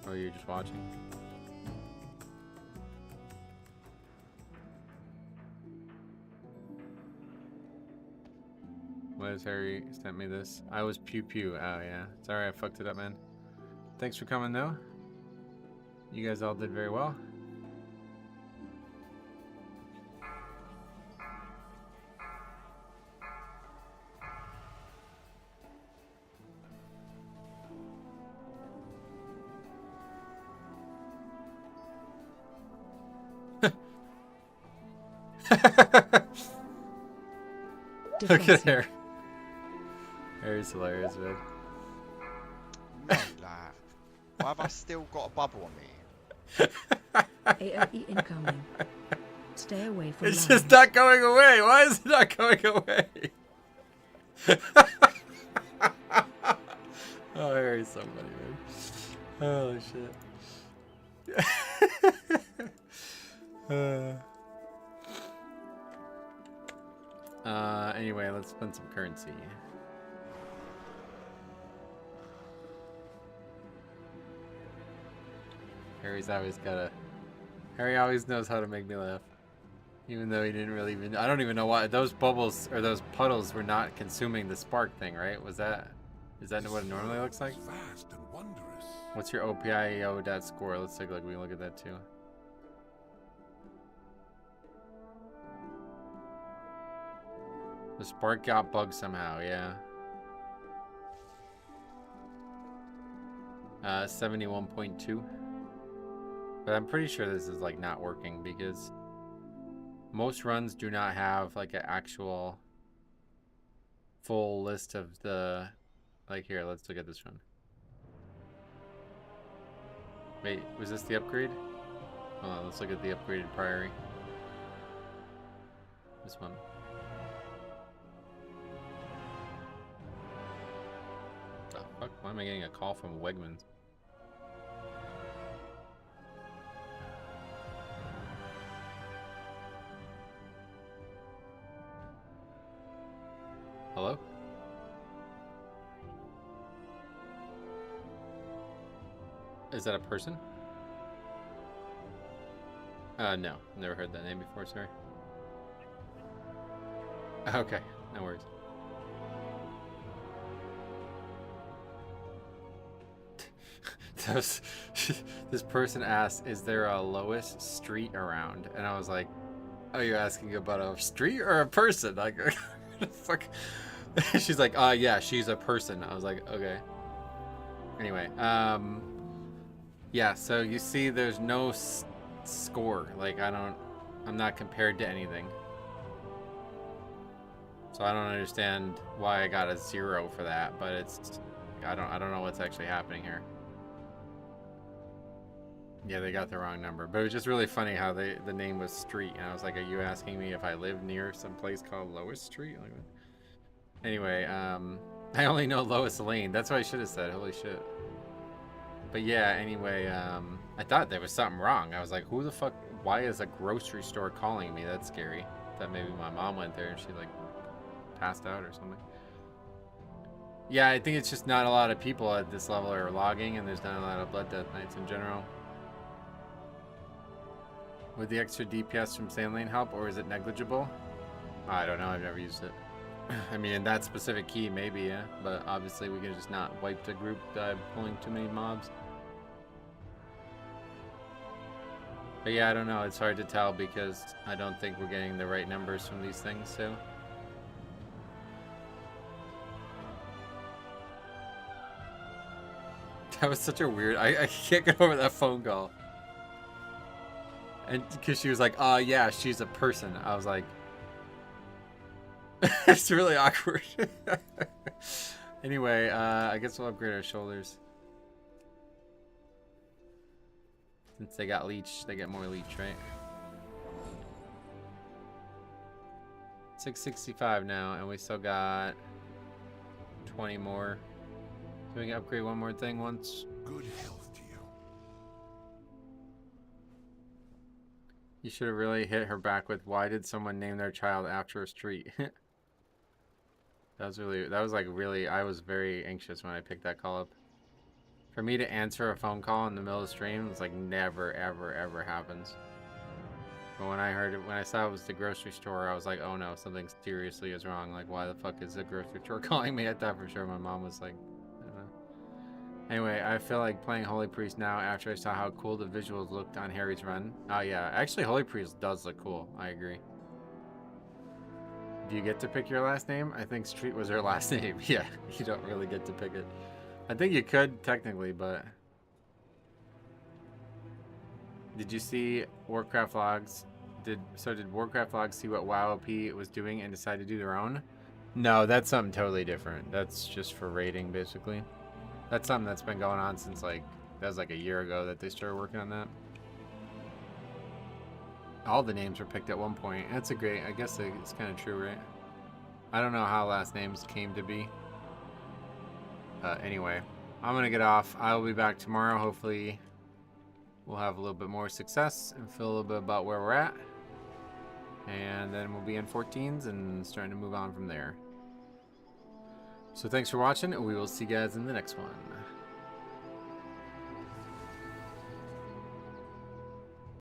Or were you just watching? Why has Harry sent me this? I was Pew Pew. Oh yeah. Sorry I fucked it up, man. Thanks for coming though. You guys all did very well. Look at Harry. Harry's hilarious, man. No, lad. Why have I still got a bubble on me? AOE incoming. Stay away from It's land. just not going away. Why is it not going away? Oh, Harry's so funny, man. Holy shit. Anyway, let's spend some currency. Harry always knows how to make me laugh. Even though he didn't really even... I don't even know why. Those bubbles, or those puddles were not consuming the spark thing, right? Is that what it normally looks like? Vast and wondrous. What's your OPIO score? Let's take a look. We can look at that too. The spark got bugged somehow, yeah. 71.2. But I'm pretty sure this is like not working because most runs do not have like an actual full list of the, like here, let's look at this run. Wait, was this the upgrade? Hold on, let's look at the upgraded Priory. This one. The fuck? Why am I getting a call from Wegmans? Hello? Is that a person? No. Never heard that name before, sorry. Okay, no worries. This person asked, is there a lowest street around? And I was like, oh, you're asking about a street or a person? Like, fuck. She's like, yeah, she's a person. I was like, okay. Anyway, yeah, so you see there's no score. Like, I'm not compared to anything. So I don't understand why I got a 0 for that, but it's, I don't know what's actually happening here. Yeah, they got the wrong number, but it was just really funny how the name was Street, and I was like, are you asking me if I live near some place called Lois Street? Like, anyway, I only know Lois Lane. That's what I should have said. Holy shit. But yeah, anyway, I thought there was something wrong. I was like, who the fuck? Why is a grocery store calling me? That's scary. Thought maybe my mom went there and she like passed out or something. Yeah, I think it's just not a lot of people at this level are logging, and there's not a lot of Blood Death Nights in general. Would the extra DPS from Sand Lane help, or is it negligible? I don't know, I've never used it. I mean, in that specific key, maybe, yeah. But obviously we can just not wipe the group by pulling too many mobs. But yeah, I don't know, it's hard to tell because I don't think we're getting the right numbers from these things, so. That was such a weird, I can't get over that phone call. And because she was like, oh yeah, she's a person. I was like, it's really awkward. Anyway, I guess we'll upgrade our shoulders. Since they got leech, they get more leech, right? 665 now, and we still got 20 more. So we can upgrade one more thing once. Good health to you. You should have really hit her back with, why did someone name their child after a street? That was like really, I was very anxious when I picked that call up. For me to answer a phone call in the middle of the stream, it's like never, ever, ever happens. But when I saw it was the grocery store, I was like, oh no, something seriously is wrong. Like, why the fuck is the grocery store calling me? I thought for sure my mom was like, I don't know. Anyway, I feel like playing Holy Priest now after I saw how cool the visuals looked on Harry's run. Oh yeah, actually Holy Priest does look cool. I agree. Do you get to pick your last name? I think Street was her last name. Yeah, you don't really get to pick it. I think you could technically, but... Did you see Warcraft logs? Did Warcraft logs see what WoW OP was doing and decide to do their own? No, that's something totally different. That's just for rating, basically. That's something that's been going on since like, that was like a year ago that they started working on that. All the names were picked at one point. That's a great, I guess it's kind of true, right? I don't know how last names came to be. Anyway, I'm going to get off. I will be back tomorrow. Hopefully we'll have a little bit more success and feel a little bit about where we're at. And then we'll be in 14s and starting to move on from there. So thanks for watching, and we will see you guys in the next one.